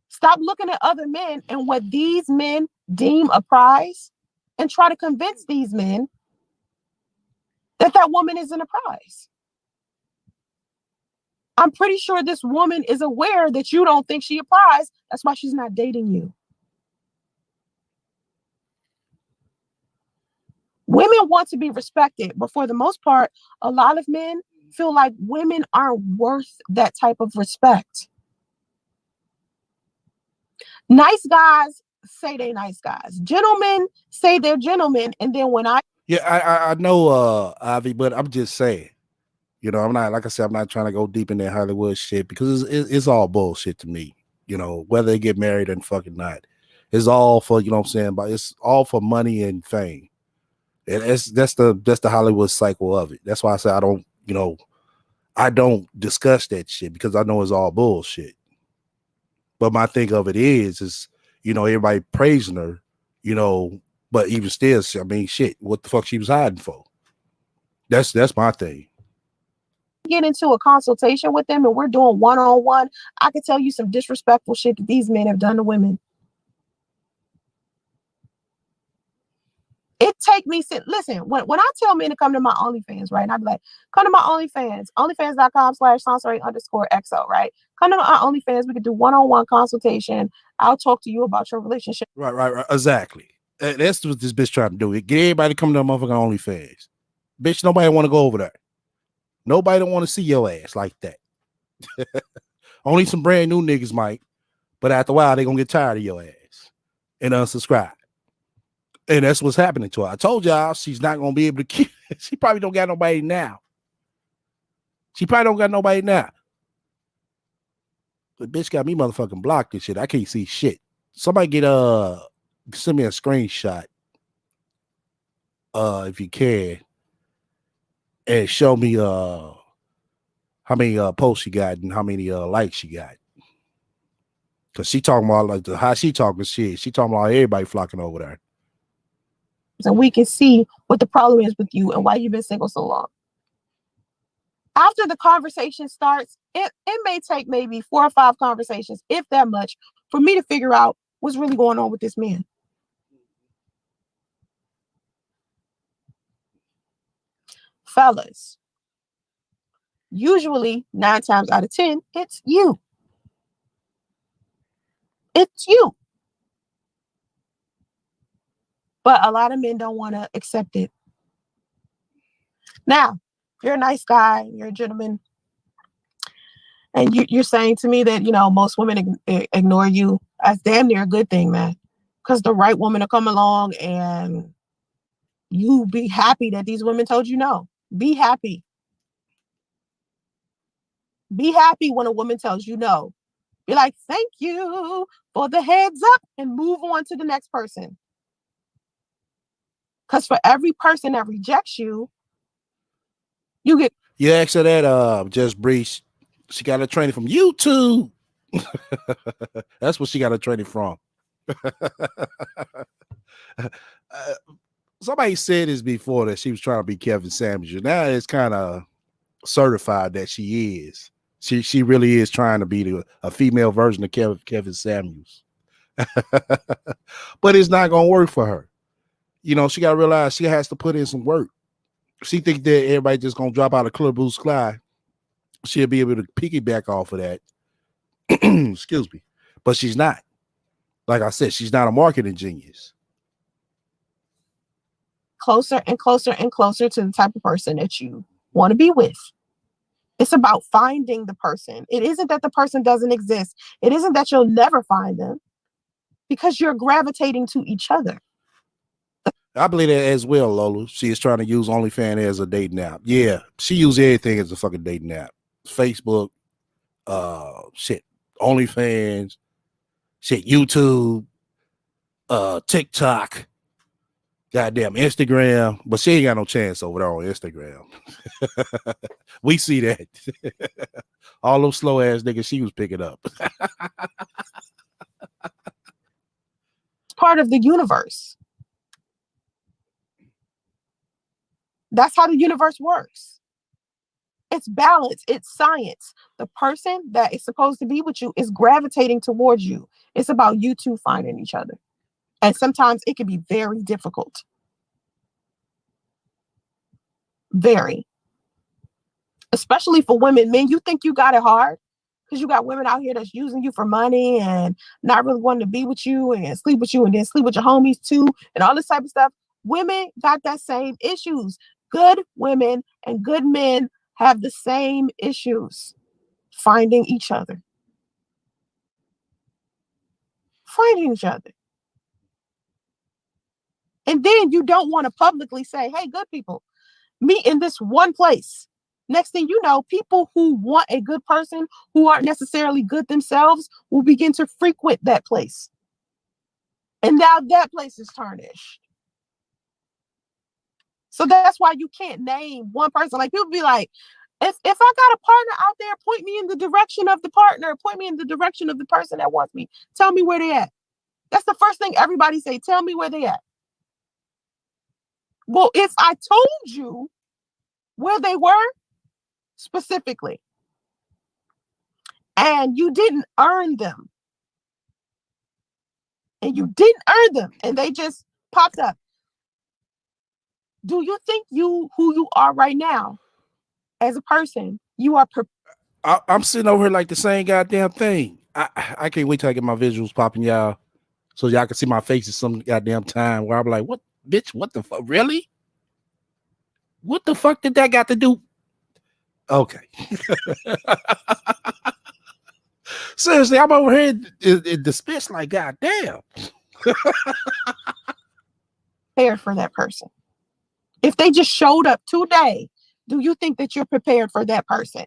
Speaker 2: Stop looking at other men and what these men deem a prize and try to convince these men that that woman isn't a prize. I'm pretty sure this woman is aware that you don't think she a prize. That's why she's not dating you. Women want to be respected, but for the most part, a lot of men feel like women aren't worth that type of respect. Nice guys say they nice guys. Gentlemen say they're gentlemen. And then when I
Speaker 1: know Ivy, but I'm just saying, I'm not, like I said, I'm not trying to go deep in that Hollywood shit because it's all bullshit to me. Whether they get married and fucking not, it's all for, what I'm saying, but it's all for money and fame. And that's the Hollywood cycle of it. That's why I say I don't discuss that shit because I know it's all bullshit. But my thing of it is everybody praising her, but even still, I mean, shit, what the fuck she was hiding for? That's my thing.
Speaker 2: Get into a consultation with them and we're doing one-on-one, I could tell you some disrespectful shit that these men have done to women. It take me, listen, when I tell men to come to my OnlyFans, right? And I'd be like, come to my OnlyFans, onlyfans.com/Sansaray_XO, right? Come to my OnlyFans, we could do one-on-one consultation. I'll talk to you about your relationship.
Speaker 1: Right. Exactly. That's what this bitch trying to do. Get everybody to come to motherfucking OnlyFans. Bitch, nobody want to go over there. Nobody don't want to see your ass like that. Only some brand new niggas might, but after a while, they gonna get tired of your ass and unsubscribe. And that's what's happening to her. I told y'all she's not gonna be able to keep. She probably don't got nobody now. The bitch got me motherfucking blocked and shit. I can't see shit. Somebody send me a screenshot, if you can, and show me how many posts she got and how many likes she got. Cause she talking about like how she talking shit. She talking about everybody flocking over there.
Speaker 2: and we can see what the problem is with you and why you've been single so long. After the conversation starts, it may take maybe 4 or 5 conversations, if that much, for me to figure out what's really going on with this man. Fellas, usually 9 times out of 10, it's you. It's you. But a lot of men don't want to accept it. Now, if you're a nice guy, you're a gentleman, and you're saying to me that, most women ignore you, that's damn near a good thing, man. Because the right woman will come along and you be happy that these women told you no. Be happy. Be happy when a woman tells you no. Be like, thank you for the heads up, and move on to the next person. Because for every person that rejects you, you get.
Speaker 1: You asked her that, Just Breeze. She got her training from YouTube. That's what she got her training from. Somebody said this before, that she was trying to be Kevin Samuels. Now it's kind of certified that she is. She really is trying to be a female version of Kevin Samuels. But it's not gonna work for her. She got to realize she has to put in some work. She think that everybody just gonna drop out of Club Blue Sky. She'll be able to piggyback off of that. Excuse me. But she's not. Like I said, she's not a marketing genius.
Speaker 2: Closer and closer and closer to the type of person that you want to be with. It's about finding the person. It isn't that the person doesn't exist. It isn't that you'll never find them, because you're gravitating to each other.
Speaker 1: I believe that as well, Lola. She is trying to use OnlyFans as a dating app. Yeah, she uses everything as a fucking dating app. Facebook, shit, OnlyFans, shit, YouTube, TikTok, goddamn Instagram. But she ain't got no chance over there on Instagram. We see that. All those slow ass niggas she was picking up.
Speaker 2: It's part of the universe. That's how the universe works. It's balance. It's science. The person that is supposed to be with you is gravitating towards you. It's about you two finding each other. And sometimes it can be very difficult. Very. Especially for women. Men, you think you got it hard because you got women out here that's using you for money and not really wanting to be with you and sleep with you and then sleep with your homies too and all this type of stuff. Women got that same issues. Good women and good men have the same issues. Finding each other. Finding each other. And then you don't want to publicly say, hey, good people, meet in this one place. Next thing you know, people who want a good person, who aren't necessarily good themselves, will begin to frequent that place. And now that place is tarnished. So that's why you can't name one person. Like, people be like, if I got a partner out there, point me in the direction of the partner, point me in the direction of the person that wants me. Tell me where they at. That's the first thing everybody say. Tell me where they at. Well, if I told you where they were specifically, and you didn't earn them, and they just popped up, do you think who you are right now as a person, you are
Speaker 1: I'm sitting over here like the same goddamn thing. I can't wait till I get my visuals popping, y'all, so y'all can see my face at some goddamn time where I'm like, what, bitch, what the fuck? Really? What the fuck did that got to do? Okay. Seriously, I'm over here in the spits like, goddamn.
Speaker 2: prepared for that person. If they just showed up today, do you think that you're prepared for that person?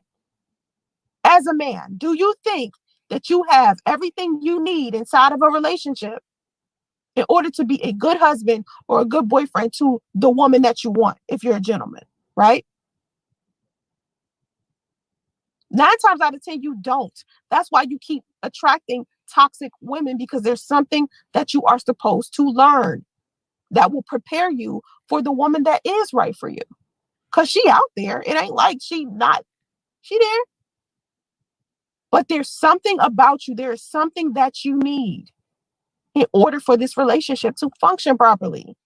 Speaker 2: As a man, do you think that you have everything you need inside of a relationship in order to be a good husband or a good boyfriend to the woman that you want, if you're a gentleman, right? 9 times out of 10, you don't. That's why you keep attracting toxic women, because there's something that you are supposed to learn. that will prepare you for the woman that is right for you. Cause she out there. It ain't like she there. But there's something about you. There is something that you need in order for this relationship to function properly.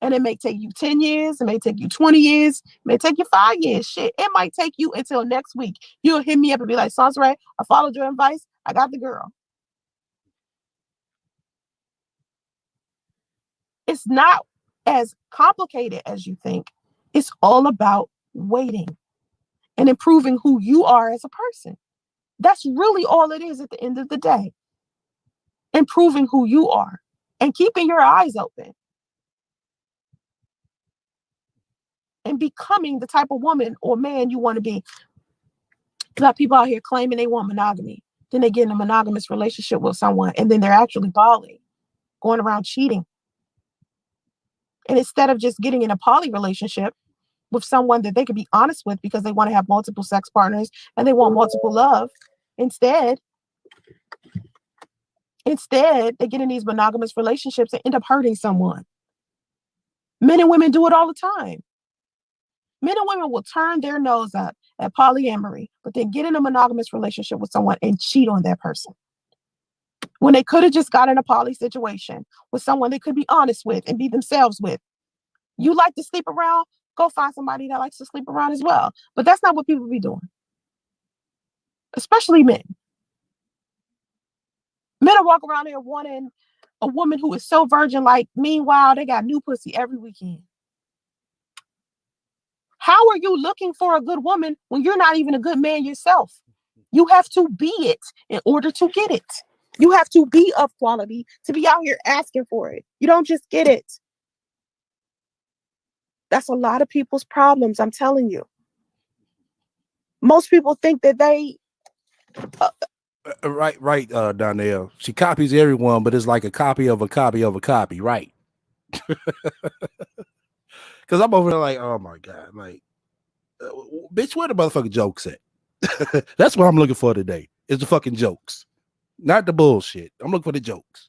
Speaker 2: And it may take you 10 years, it may take you 20 years, it may take you 5 years. Shit, it might take you until next week. You'll hit me up and be like, Sansray, I followed your advice. I got the girl. It's not as complicated as you think. It's all about waiting and improving who you are as a person. That's really all it is at the end of the day. Improving who you are and keeping your eyes open and becoming the type of woman or man you want to be. You got people out here claiming they want monogamy. Then they get in a monogamous relationship with someone and then they're actually poly, going around cheating. And instead of just getting in a poly relationship with someone that they could be honest with because they want to have multiple sex partners and they want multiple love, instead they get in these monogamous relationships and end up hurting someone. Men and women do it all the time. Men and women will turn their nose up at polyamory, but then get in a monogamous relationship with someone and cheat on that person. When they could have just got in a poly situation with someone they could be honest with and be themselves with. You like to sleep around? Go find somebody that likes to sleep around as well. But that's not what people be doing. Especially men. Men will walk around here wanting a woman who is so virgin-like. Meanwhile, they got new pussy every weekend. How are you looking for a good woman when you're not even a good man yourself? You have to be it in order to get it. You have to be of quality to be out here asking for it. You don't just get it. That's a lot of people's problems, I'm telling you. Most people think that they...
Speaker 1: Right, Donnell. She copies everyone, but it's like a copy of a copy of a copy, right? Because I'm over there like, oh my God, like, bitch, where the motherfucking jokes at? That's what I'm looking for today. Is the fucking jokes, not the bullshit. I'm looking for the jokes.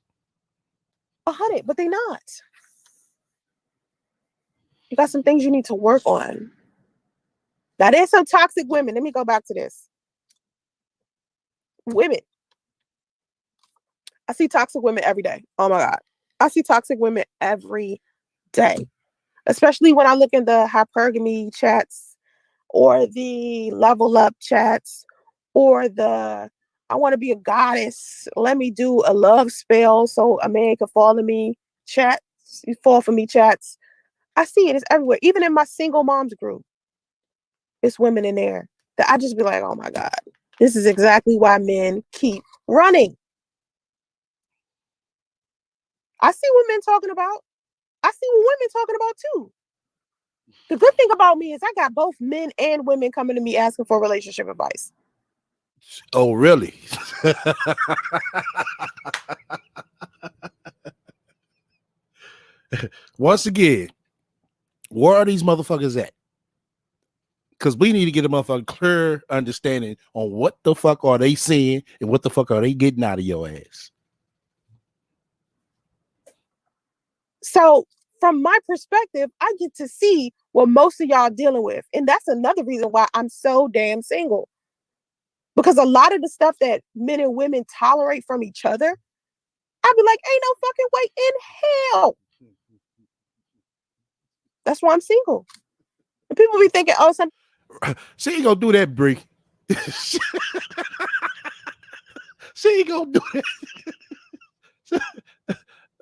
Speaker 2: 100, but they're not. You got some things you need to work on. Now, there's some toxic women. Let me go back to this. Women. I see toxic women every day. Oh my God. I see toxic women every day. Especially when I look in the hypergamy chats or the level up chats or the I want to be a goddess. Let me do a love spell so a man can fall in me chats. You fall for me chats. I see it. It's everywhere. Even in my single moms group, it's women in there that I just be like, oh my God, this is exactly why men keep running. I see what men talking about. I see what women talking about too. The good thing about me is I got both men and women coming to me asking for relationship advice.
Speaker 1: Oh, really? Once again, where are these motherfuckers at? Because we need to get a motherfucking clear understanding on what the fuck are they seeing and what the fuck are they getting out of your ass.
Speaker 2: So from my perspective, I get to see what most of y'all dealing with. And that's another reason why I'm so damn single. Because a lot of the stuff that men and women tolerate from each other, I'd be like, ain't no fucking way in hell. That's why I'm single. And people be thinking, oh, some...
Speaker 1: She ain't gonna do that, Bree. She ain't gonna do that.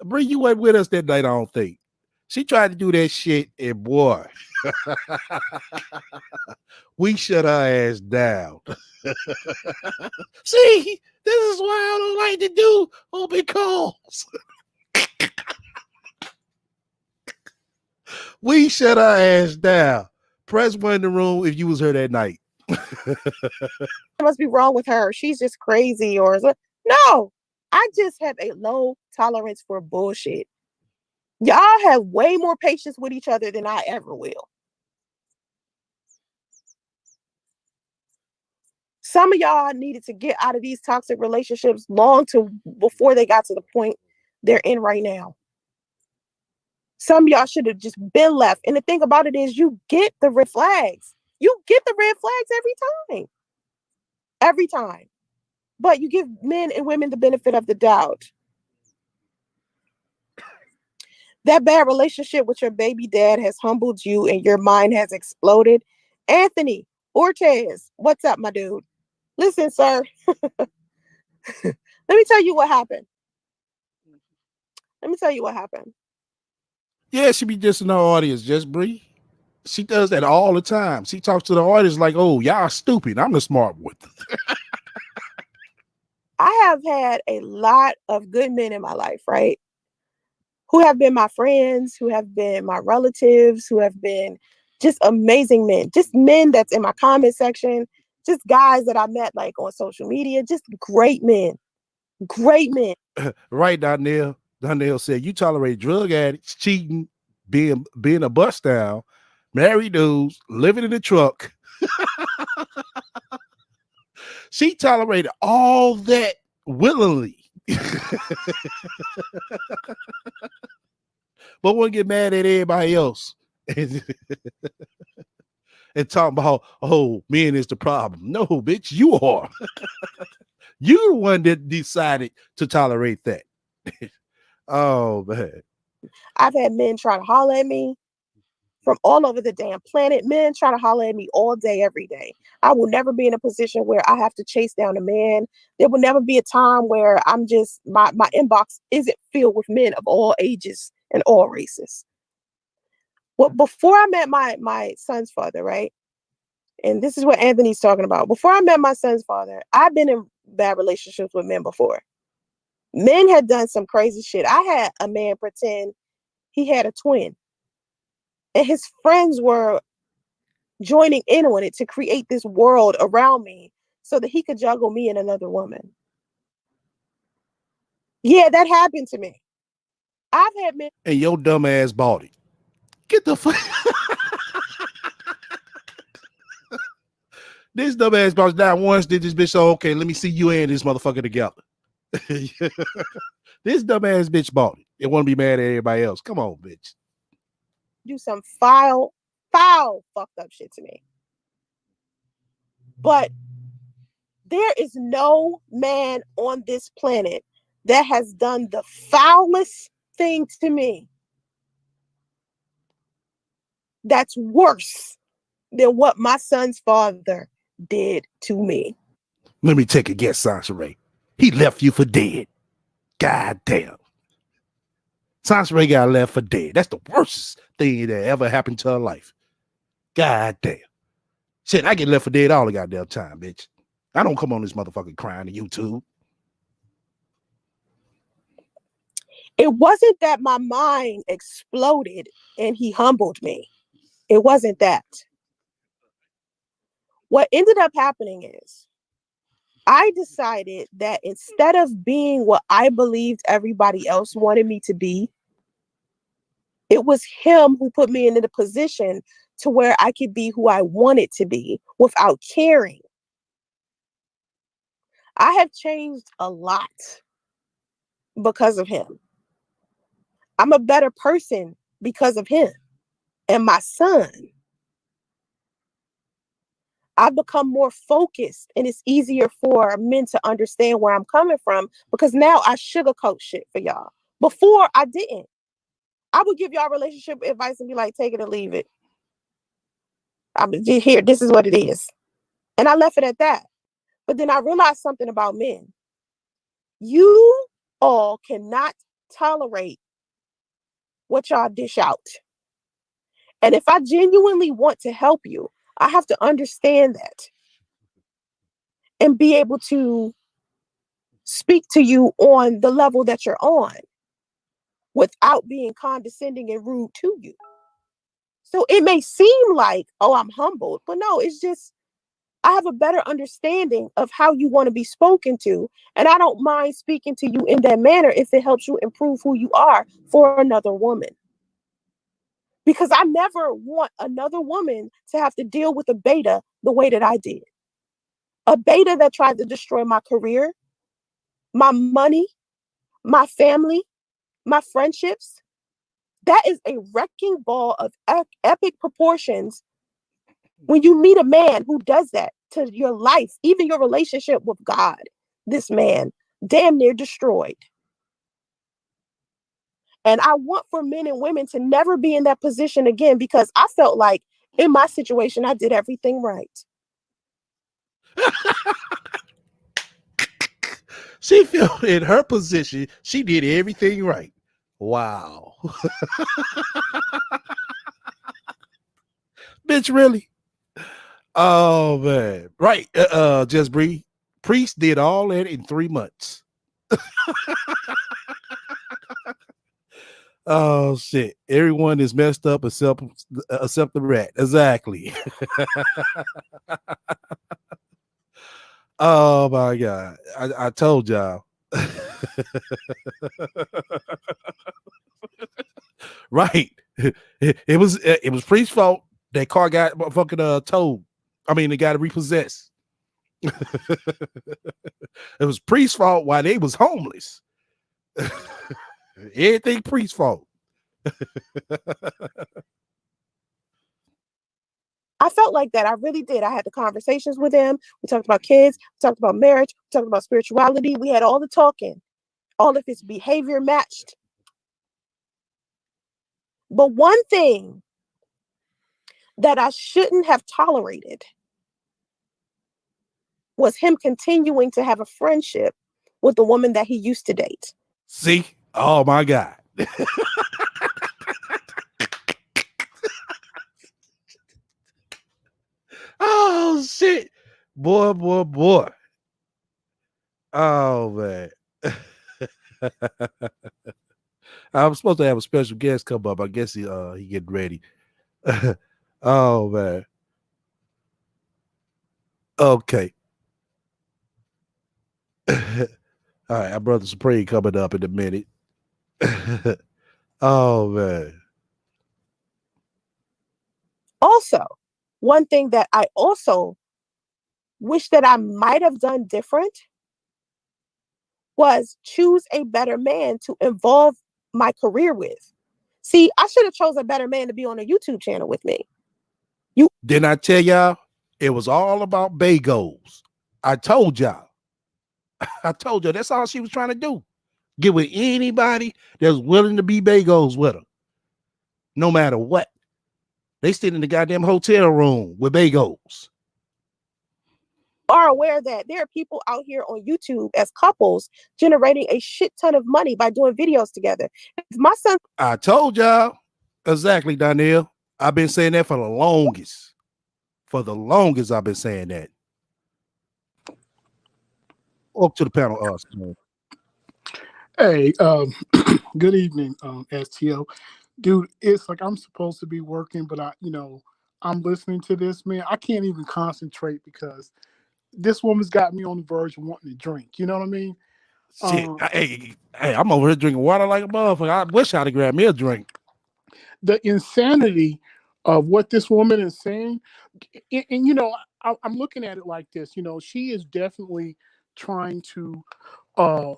Speaker 1: Bree, you went with us that night, I don't think. She tried to do that shit, and boy, we shut her ass down. See, this is why I don't like to do open calls. We shut her ass down. Press one in the room if you was her that night.
Speaker 2: must be wrong with her. She's just crazy or no. I just have a low tolerance for bullshit. Y'all have way more patience with each other than I ever will. Some of y'all needed to get out of these toxic relationships long to before they got to the point they're in right now. Some of y'all should have just been left. And the thing about it is you get the red flags. You get the red flags every time. Every time. But you give men and women the benefit of the doubt. That bad relationship with your baby dad has humbled you and your mind has exploded. Anthony Ortez, what's up, my dude? Listen, sir, let me tell you what happened. Let me tell you what happened.
Speaker 1: Yeah, she be just in the audience, just Bree. She does that all the time. She talks to the audience like, "Oh, y'all stupid. I'm the smart one."
Speaker 2: I have had a lot of good men in my life, right? Who have been my friends, who have been my relatives, who have been just amazing men, just men that's in my comment section, just guys that I met like on social media, just great men, great men.
Speaker 1: Right, Donnell. Donnell said, "You tolerate drug addicts, cheating, being a bust down, married dudes, living in the truck." She tolerated all that willingly, but wouldn't get mad at everybody else and talk about, "Oh, men is the problem." No, bitch, you are. You the one that decided to tolerate that. Oh man.
Speaker 2: I've had men try to holler at me from all over the damn planet. Men try to holler at me all day, every day. I will never be in a position where I have to chase down a man. There will never be a time where I'm just my inbox isn't filled with men of all ages and all races. Well, before I met my son's father, right? And this is what Anthony's talking about. Before I met my son's father, I've been in bad relationships with men before. Men had done some crazy shit. I had a man pretend he had a twin, and his friends were joining in on it to create this world around me so that he could juggle me and another woman. Yeah, that happened to me. I've had men.
Speaker 1: And your dumb ass bought it. Get the fuck. This dumb ass bought it down once. Did this bitch? So okay, let me see you and this motherfucker together. This dumb ass bitch bought it. It want to be mad at everybody else. Come on, bitch.
Speaker 2: Do some foul, fucked up shit to me. But there is no man on this planet that has done the foulest thing to me that's worse than what my son's father did to me.
Speaker 1: Let me take a guess, Sansaray. He left you for dead. God damn. Sansaray got left for dead. That's the worst thing that ever happened to her life. God damn. Shit, I get left for dead all the goddamn time, bitch. I don't come on this motherfucking crying to YouTube.
Speaker 2: It wasn't that my mind exploded and he humbled me. It wasn't that. What ended up happening is I decided that instead of being what I believed everybody else wanted me to be, it was him who put me into the position to where I could be who I wanted to be without caring. I have changed a lot because of him. I'm a better person because of him and my son. I've become more focused and it's easier for men to understand where I'm coming from because now I sugarcoat shit for y'all. Before I didn't. I would give y'all relationship advice and be like, take it or leave it. I'm here. This is what it is. And I left it at that. But then I realized something about men. You all cannot tolerate what y'all dish out. And if I genuinely want to help you, I have to understand that and be able to speak to you on the level that you're on without being condescending and rude to you. So it may seem like, oh, I'm humbled, but no, it's just I have a better understanding of how you want to be spoken to. And I don't mind speaking to you in that manner if it helps you improve who you are for another woman. Because I never want another woman to have to deal with a beta the way that I did. A beta that tried to destroy my career, my money, my family, my friendships. That is a wrecking ball of epic proportions when you meet a man who does that to your life, even your relationship with God. This man damn near destroyed. And I want for men and women to never be in that position again, because I felt like in my situation, I did everything right.
Speaker 1: She felt in her position, she did everything right. Wow. Bitch, really? Oh man. Right. Just breathe. Priest did all that in 3 months. Oh shit. Everyone is messed up except the rat. Exactly. Oh my god. I told y'all. Right. It was Priest's fault. That car got fucking towed. I mean, they got repossessed. It was Priest's fault while they was homeless. Everything Priest's fault.
Speaker 2: I felt like that. I really did. I had the conversations with him. We talked about kids, we talked about marriage, we talked about spirituality. We had all the talking. All of his behavior matched. But one thing that I shouldn't have tolerated was him continuing to have a friendship with the woman that he used to date.
Speaker 1: See? Oh my God. Oh shit. Boy. Oh man. I'm supposed to have a special guest come up. I guess he getting ready. Oh man. Okay. All right, our brother Supreme coming up in a minute. Oh man.
Speaker 2: Also, one thing that I also wish that I might have done different was choose a better man to involve my career with. See, I should have chose a better man to be on a YouTube channel with me.
Speaker 1: Didn't I tell y'all? It was all about bagels. I told y'all. I told you that's all she was trying to do. Get with anybody that's willing to be bagels with her, no matter what. They sit in the goddamn hotel room with bagels.
Speaker 2: Are aware that there are people out here on YouTube as couples generating a shit ton of money by doing videos together. If my son,
Speaker 1: I told y'all. Exactly, Donnell. I've been saying that for the longest. For the longest, I've been saying that. Up to the panel, us.
Speaker 3: Hey, good evening, STO. Dude, it's like I'm supposed to be working, but I'm listening to this, man. I can't even concentrate because this woman's got me on the verge of wanting to drink. You know what I mean?
Speaker 1: Shit.
Speaker 3: Um,
Speaker 1: Hey, I'm over here drinking water like a motherfucker. I wish I'd have grabbed me a drink.
Speaker 3: the insanity of what this woman is saying, and I'm looking at it like this. She is definitely trying to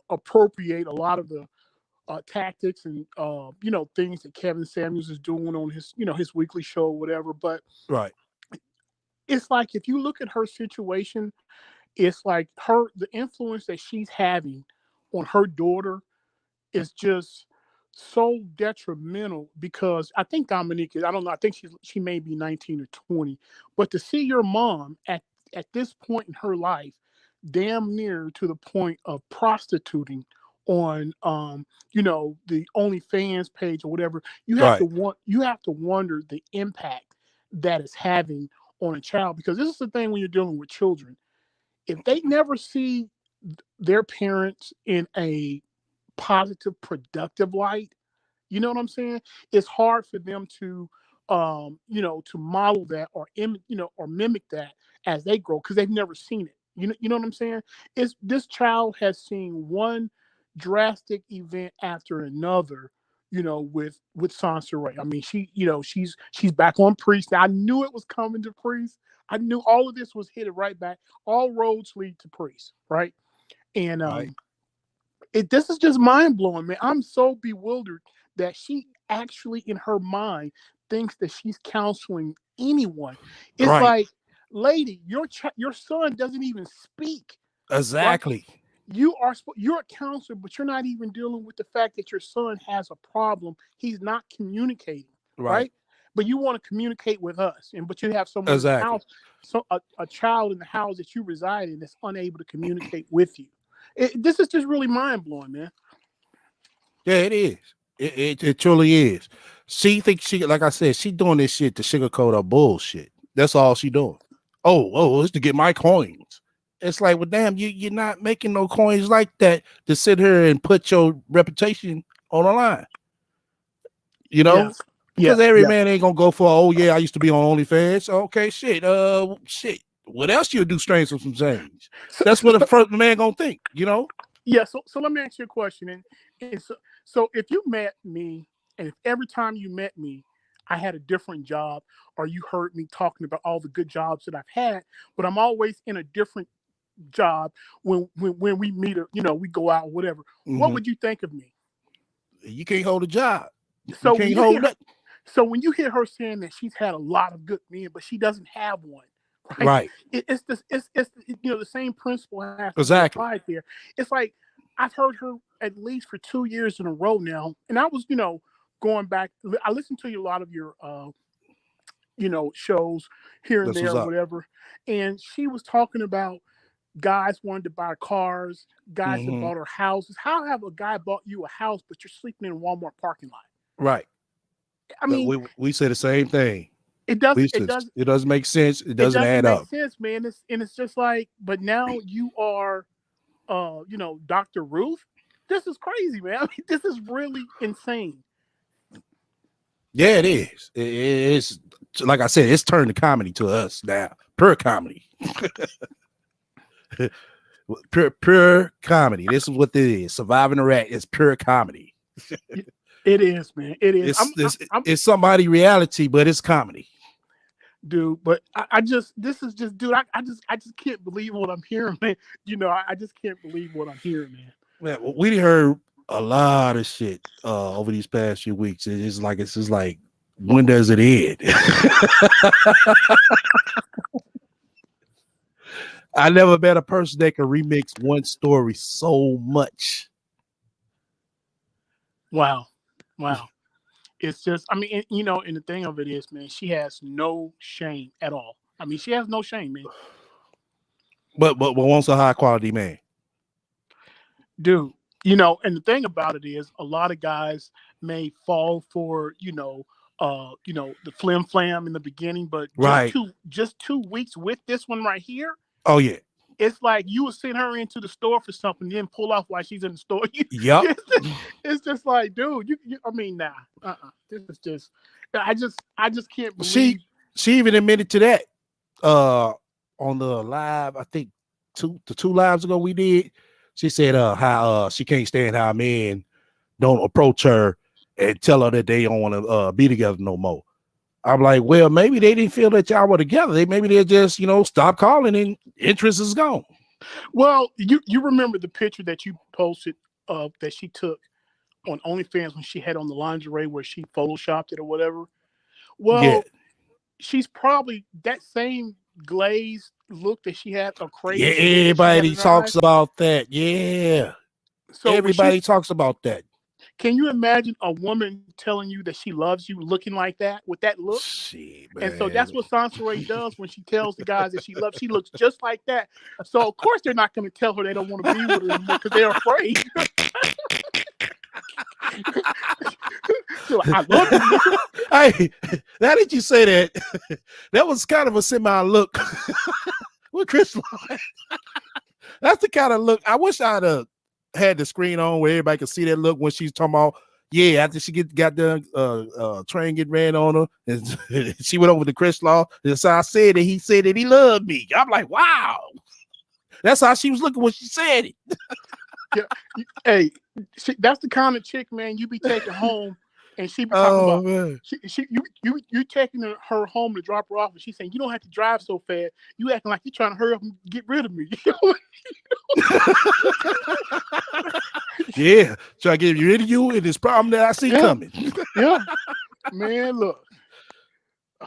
Speaker 3: appropriate a lot of the tactics and things that Kevin Samuels is doing on his weekly show or whatever. But
Speaker 1: Right.
Speaker 3: it's like if you look at her situation, it's like the influence that she's having on her daughter is just so detrimental because I think Dominique I don't know, I think she may be 19 or 20, but to see your mom at this point in her life damn near to the point of prostituting on the OnlyFans page or whatever,
Speaker 1: Right.
Speaker 3: you have to wonder the impact that it's having on a child, because this is the thing when you're dealing with children. If they never see their parents in a positive, productive light, you know what I'm saying? It's hard for them to model that or mimic that as they grow because they've never seen it. You know what I'm saying? It's this child has seen one drastic event after another. With Sansaray. I mean, she's back on Priest. Now, I knew it was coming to Priest. I knew all of this was headed right back. All roads lead to Priest, right? And
Speaker 1: Right.
Speaker 3: this is just mind blowing, man. I'm so bewildered that she actually in her mind thinks that she's counseling anyone. It's
Speaker 1: Right.
Speaker 3: like, lady, your son doesn't even speak, right?
Speaker 1: Exactly.
Speaker 3: You're a counselor, but you're not even dealing with the fact that your son has a problem. He's not communicating,
Speaker 1: Right.
Speaker 3: right? But you want to communicate with us, and but you have someone in the
Speaker 1: Exactly.
Speaker 3: house, so a child in the house that you reside in that's unable to communicate with you. This is just really mind blowing, man.
Speaker 1: Yeah, it is. It truly is. She thinks she, like I said, she doing this shit to sugarcoat her bullshit. That's all she doing. Oh, it's to get my coins. It's like, well, damn, you're not making no coins like that to sit here and put your reputation on the line. You know,
Speaker 3: Yes,
Speaker 1: because
Speaker 3: yes,
Speaker 1: every
Speaker 3: yes.
Speaker 1: man ain't gonna go for, oh yeah, I used to be on OnlyFans. Okay, shit. What else you do, strange with some change?
Speaker 3: So,
Speaker 1: That's what the
Speaker 3: so,
Speaker 1: first man gonna think. You know.
Speaker 3: yeah. So let me ask you a question. And so if you met me, and if every time you met me, I had a different job, or you heard me talking about all the good jobs that I've had, but I'm always in a different job when we meet, or we go out or whatever. What
Speaker 1: Mm-hmm.
Speaker 3: would you think of me?
Speaker 1: You can't hold a job. You
Speaker 3: So when
Speaker 1: can't
Speaker 3: you hear
Speaker 1: hold
Speaker 3: her,
Speaker 1: that.
Speaker 3: so when you hear her saying that she's had a lot of good men, but she doesn't have one, right?
Speaker 1: Right.
Speaker 3: It's this, it's the same principle has to be
Speaker 1: Exactly.
Speaker 3: applied there. It's like I've heard her at least for 2 years in a row now, and I was going back. I listened to a lot of your shows here and
Speaker 1: That's
Speaker 3: there
Speaker 1: what's
Speaker 3: or
Speaker 1: up.
Speaker 3: whatever, and she was talking about guys wanted to buy cars, guys that
Speaker 1: Mm-hmm.
Speaker 3: bought her houses. How have a guy bought you a house, but you're sleeping in a Walmart parking lot?
Speaker 1: Right.
Speaker 3: I mean,
Speaker 1: We say the same thing.
Speaker 3: it does,
Speaker 1: We
Speaker 3: it
Speaker 1: said
Speaker 3: does,
Speaker 1: it doesn't make sense. It
Speaker 3: it
Speaker 1: doesn't
Speaker 3: doesn't
Speaker 1: add
Speaker 3: make
Speaker 1: up.
Speaker 3: sense, man. It's just like, but now you are, Dr. Ruth. This is crazy, man. I mean, this is really insane.
Speaker 1: Yeah, it is. It's like I said, it's turned to comedy to us now. Pure comedy. Pure comedy. This is what it is. Surviving Iraq is pure comedy.
Speaker 3: It is, man. It is.
Speaker 1: It's somebody reality, but it's comedy.
Speaker 3: Dude, but this is just, dude. I just can't believe what I'm hearing, man. I just can't believe what I'm hearing, man.
Speaker 1: Man, we heard a lot of shit over these past few weeks. It's just like, when does it end? I never met a person that can remix one story so much.
Speaker 3: Wow. It's just, I mean, and the thing of it is, man, she has no shame at all. I mean, she has no shame, man.
Speaker 1: But wants a high quality man.
Speaker 3: Dude, and the thing about it is, a lot of guys may fall for, the flim flam in the beginning, but
Speaker 1: Right.
Speaker 3: just 2 weeks with this one right here,
Speaker 1: Oh yeah.
Speaker 3: it's like you would send her into the store for something, then pull off while she's in the store.
Speaker 1: Yep.
Speaker 3: It's just like, dude, I mean, nah, this is just, I just can't believe.
Speaker 1: She even admitted to that on the live, I think two lives ago we did. She said how she can't stand how men don't approach her and tell her that they don't want to be together no more. I'm like, well, maybe they didn't feel that y'all were together. Maybe they just, stop calling and interest is gone.
Speaker 3: Well, you remember the picture that you posted that she took on OnlyFans when she had on the lingerie where she photoshopped it or whatever? Well,
Speaker 1: Yeah.
Speaker 3: she's probably that same glazed look that she had, or
Speaker 1: Yeah,
Speaker 3: crazy look that she had
Speaker 1: everybody
Speaker 3: in her
Speaker 1: talks
Speaker 3: eyes.
Speaker 1: about that. Yeah.
Speaker 3: So
Speaker 1: Everybody talks about that.
Speaker 3: can you imagine a woman telling you that she loves you looking like that with that look?
Speaker 1: Shit,
Speaker 3: And so
Speaker 1: man.
Speaker 3: that's what Sansaray does when she tells the guys that she loves. She looks just like that. So of course they're not going to tell her they don't want to be with her anymore because they're afraid. She's like, I love you.
Speaker 1: Hey, now that you say that, that was kind of a semi look with Chris Lloyd. That's the kind of look. I wish I'd have had the screen on where everybody could see that look when she's talking about, yeah, after she got done train get ran on her, and she went over to Chris Law. And so I said that he said that he loved me. I'm like, wow. That's how she was looking when she said it.
Speaker 3: Yeah. Hey, that's the kind of chick, man, you be taking home, and she be talking about,
Speaker 1: man.
Speaker 3: you taking her home to drop her off, and she's saying, you don't have to drive so fast. You acting like you're trying to hurry up and get rid of me.
Speaker 1: Yeah, try to get rid of you and this problem that I see coming.
Speaker 3: Yeah, man, look.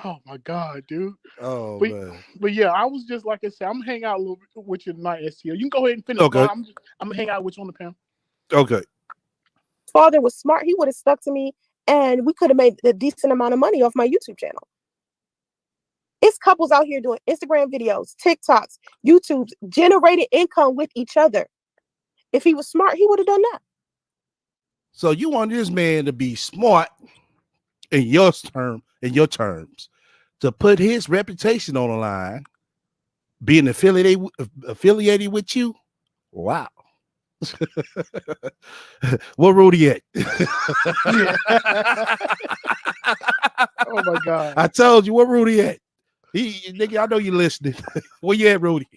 Speaker 3: Oh my God, dude.
Speaker 1: Oh
Speaker 3: But
Speaker 1: man.
Speaker 3: but yeah, I was just like I said, I'm gonna hang out a little bit with you tonight, STL. You can go ahead and finish.
Speaker 1: Okay.
Speaker 3: I'm gonna hang out with you on the panel.
Speaker 1: Okay.
Speaker 2: Father was smart. He would have stuck to me, and we could have made a decent amount of money off my YouTube channel. It's couples out here doing Instagram videos, TikToks, YouTubes, generating income with each other. If he was smart, he would have done that.
Speaker 1: So you want this man to be smart in your terms, to put his reputation on the line, being affiliated with you. Wow. What Rudy at?
Speaker 3: Yeah. Oh my God.
Speaker 1: I told you, what Rudy at? Nigga, I know you listening. Where you at, Rudy?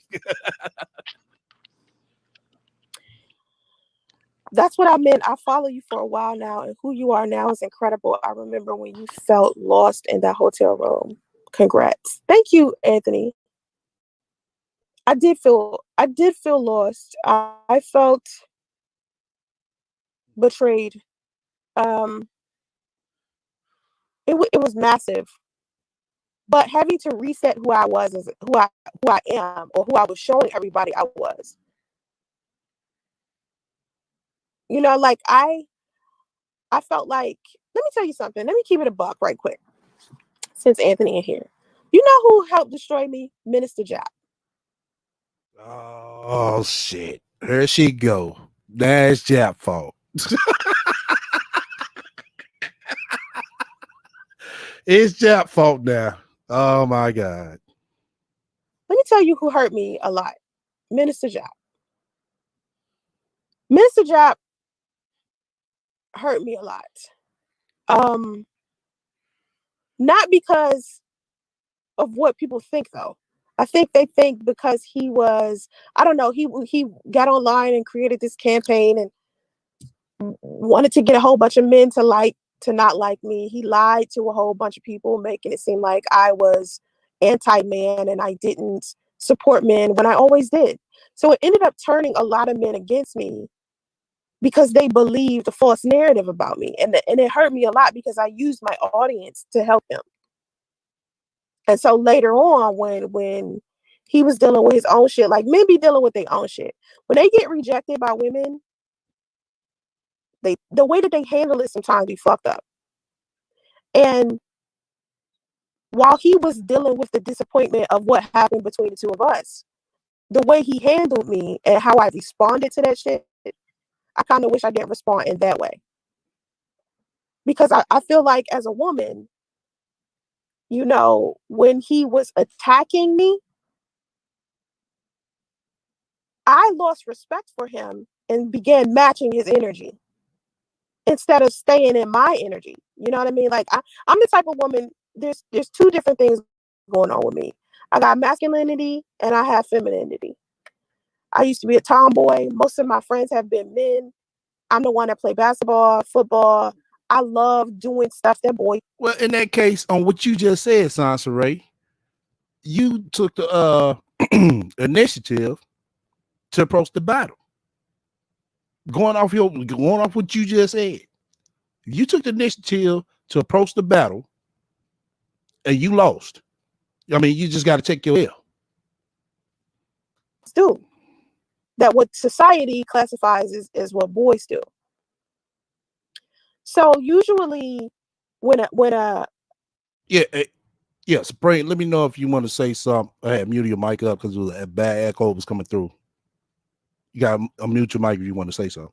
Speaker 2: That's what I meant. I follow you for a while now, and who you are now is incredible. I remember when you felt lost in that hotel room. Congrats. Thank you, Anthony. I did feel lost. I felt betrayed. Um, it was massive. But having to reset who I was as who I am, or who I was showing everybody I was. Like I felt like, let me tell you something. Let me keep it a buck right quick. Since Anthony in here. You know who helped destroy me? Minister Jack.
Speaker 1: Oh shit. Here she go. That's Jap fault. It's Jap fault now. Oh my God.
Speaker 2: Let me tell you who hurt me a lot. Minister Jack. Minister Jack hurt me a lot. Um, Not because of what people think though. I think they think because he was, I don't know, he got online and created this campaign and wanted to get a whole bunch of men to not like me. He lied to a whole bunch of people, making it seem like I was anti-man and I didn't support men when I always did. So it ended up turning a lot of men against me because they believed a false narrative about me. And it hurt me a lot because I used my audience to help him. And so later on, when he was dealing with his own shit, like men be dealing with their own shit. When they get rejected by women, the way that they handle it sometimes be fucked up. And while he was dealing with the disappointment of what happened between the two of us, the way he handled me and how I responded to that shit, I kind of wish I didn't respond in that way. Because I feel like as a woman, when he was attacking me, I lost respect for him and began matching his energy instead of staying in my energy. You know what I mean? Like I'm the type of woman, there's two different things going on with me. I got masculinity and I have femininity. I used to be a tomboy. Most of my friends have been men. I'm the one that play basketball, football. I love doing stuff that boys.
Speaker 1: Well, in that case, on what you just said, Sansa Ray, you took the initiative to approach the battle. Going off what you just said, you took the initiative to approach the battle, and you lost. I mean, you just got to take your L.
Speaker 2: do. That what society classifies as what boys do. So usually when
Speaker 1: Yeah, yeah. Spring. Let me know if you want to say something. I had muted your mic up because a bad echo was coming through. You got to unmute your mic if you want to say something.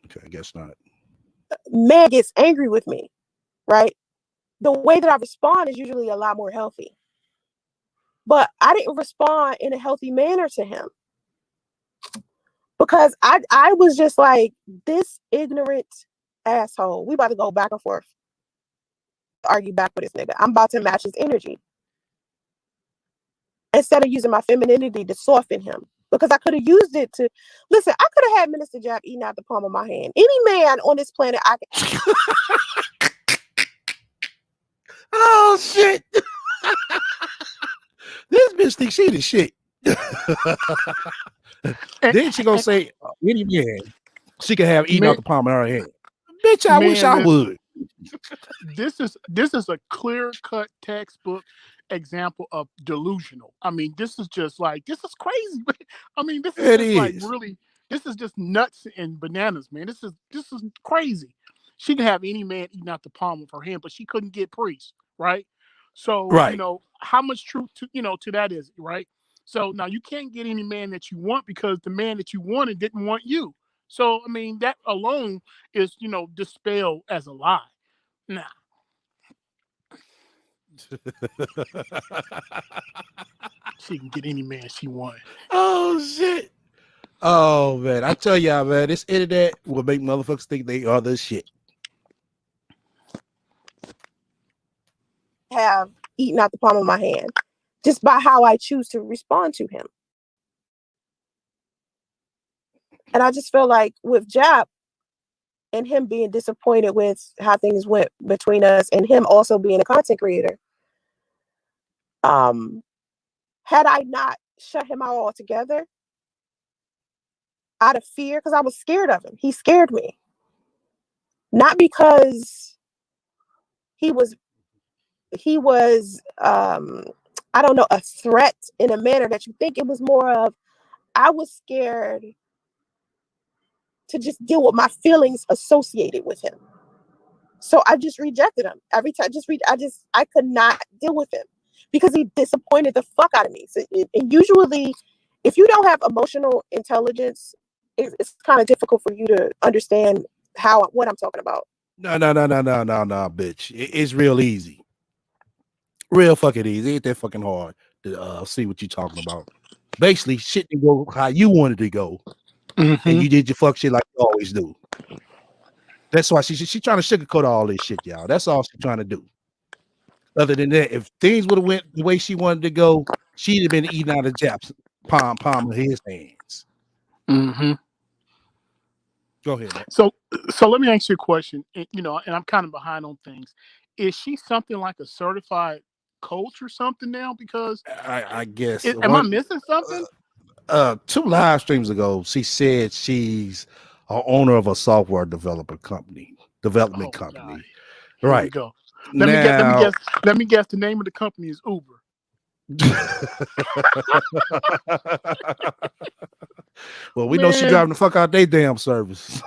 Speaker 1: Okay, I guess not.
Speaker 2: man gets angry with me, right? The way that I respond is usually a lot more healthy. But I didn't respond in a healthy manner to him because I was just like, this ignorant asshole. We about to go back and forth, argue back with this nigga. I'm about to match his energy instead of using my femininity to soften him. Because I could have used it to listen. I could have had Minister Jab eating out the palm of my hand. Any man on this planet, I can.
Speaker 1: Oh shit! This bitch thinks she the shit. Then she gonna say, "Any man." She could have eaten
Speaker 3: Man,
Speaker 1: out the palm of her hand. Bitch, I wish
Speaker 3: man,
Speaker 1: I
Speaker 3: listen.
Speaker 1: would.
Speaker 3: This is a clear-cut textbook example of delusional. I mean, this is just like this is crazy. I mean, this is
Speaker 1: It
Speaker 3: just like
Speaker 1: is.
Speaker 3: really this is just nuts and bananas, man. This is crazy. She can have any man eating out the palm of her hand, but she couldn't get priest, right? So,
Speaker 1: Right.
Speaker 3: how much truth to that is it, right? So now you can't get any man that you want because the man that you wanted didn't want you. So I mean, that alone is, dispelled as a lie. Nah. She can get any man she wants.
Speaker 1: Oh shit. Oh man, I tell y'all, man, this internet will make motherfuckers think they are the shit.
Speaker 2: Have eaten out the palm of my hand just by how I choose to respond to him. And I just feel like with Jap and him being disappointed with how things went between us and him also being a content creator, had I not shut him out altogether out of fear, because I was scared of him. He scared me. Not because he was I don't know, a threat in a manner that you think. It was more of I was scared to just deal with my feelings associated with him. So I just rejected him every time. I could not deal with him because he disappointed the fuck out of me. So and usually, if you don't have emotional intelligence, it's kind of difficult for you to understand what I'm talking about.
Speaker 1: No, bitch. It's real easy. Real fucking easy. It ain't that fucking hard to see what you're talking about. Basically, shit didn't go how you wanted to go, and
Speaker 3: Mm-hmm.
Speaker 1: you did your fuck shit like you always do. That's why she trying to sugarcoat all this shit, y'all. That's all she's trying to do. Other than that, if things would have went the way she wanted to go, she'd have been eating out of Jap's palm of his hands.
Speaker 3: Mm-hmm.
Speaker 1: Go ahead, man.
Speaker 3: So let me ask you a question. And I'm kind of behind on things. Is she something like a certified coach or something now? Because
Speaker 1: I guess
Speaker 3: am I
Speaker 1: one
Speaker 3: missing something?
Speaker 1: 2 live streams ago, she said she's a owner of a software development company.
Speaker 3: Oh God, here we
Speaker 1: Right.
Speaker 3: go.
Speaker 1: Now
Speaker 3: Let me guess. The name of the company is Uber.
Speaker 1: well, we know she
Speaker 3: Man,
Speaker 1: driving the fuck out they damn service.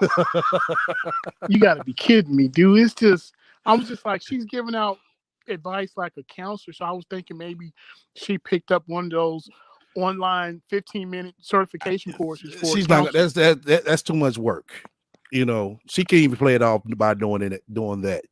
Speaker 3: you got to be kidding me, dude. It's just I was just like she's giving out advice like a counselor. So I was thinking maybe she picked up one of those online 15-minute certification courses for a
Speaker 1: She's not
Speaker 3: counselor.
Speaker 1: that's too much work. She can't even play it off by doing that.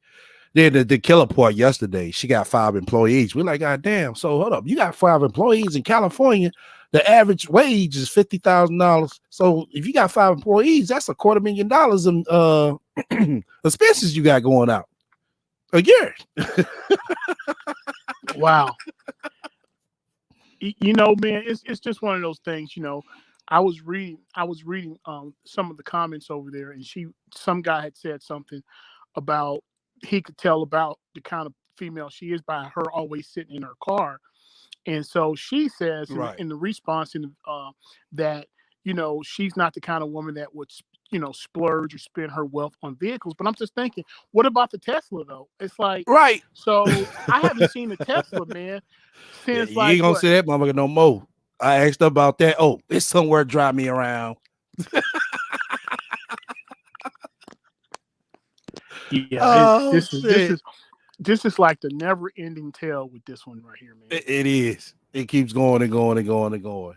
Speaker 1: Then the killer part yesterday, she got 5 employees. We're like, God damn. So hold up, you got 5 employees in California. The average wage is $50,000. So if you got 5 employees, that's $250,000 in expenses you got going out a year.
Speaker 3: Wow. Man, it's just one of those things. I was reading some of the comments over there, and some guy had said something about he could tell about the kind of female she is by her always sitting in her car. And so she says
Speaker 1: Right.
Speaker 3: in the response that she's not the kind of woman that would splurge or spend her wealth on vehicles. But I'm just thinking, what about the Tesla though? It's like,
Speaker 1: Right.
Speaker 3: so I haven't seen a Tesla, man,
Speaker 1: Yeah,
Speaker 3: since
Speaker 1: you
Speaker 3: like
Speaker 1: ain't gonna
Speaker 3: what?
Speaker 1: say that motherfucker no more. I asked her about that. Oh, it's somewhere drive me around.
Speaker 3: Yeah,
Speaker 1: Oh
Speaker 3: this is this
Speaker 1: shit.
Speaker 3: is this is like the never-ending tale with this one right here, man.
Speaker 1: It is. It keeps going and going and going and going.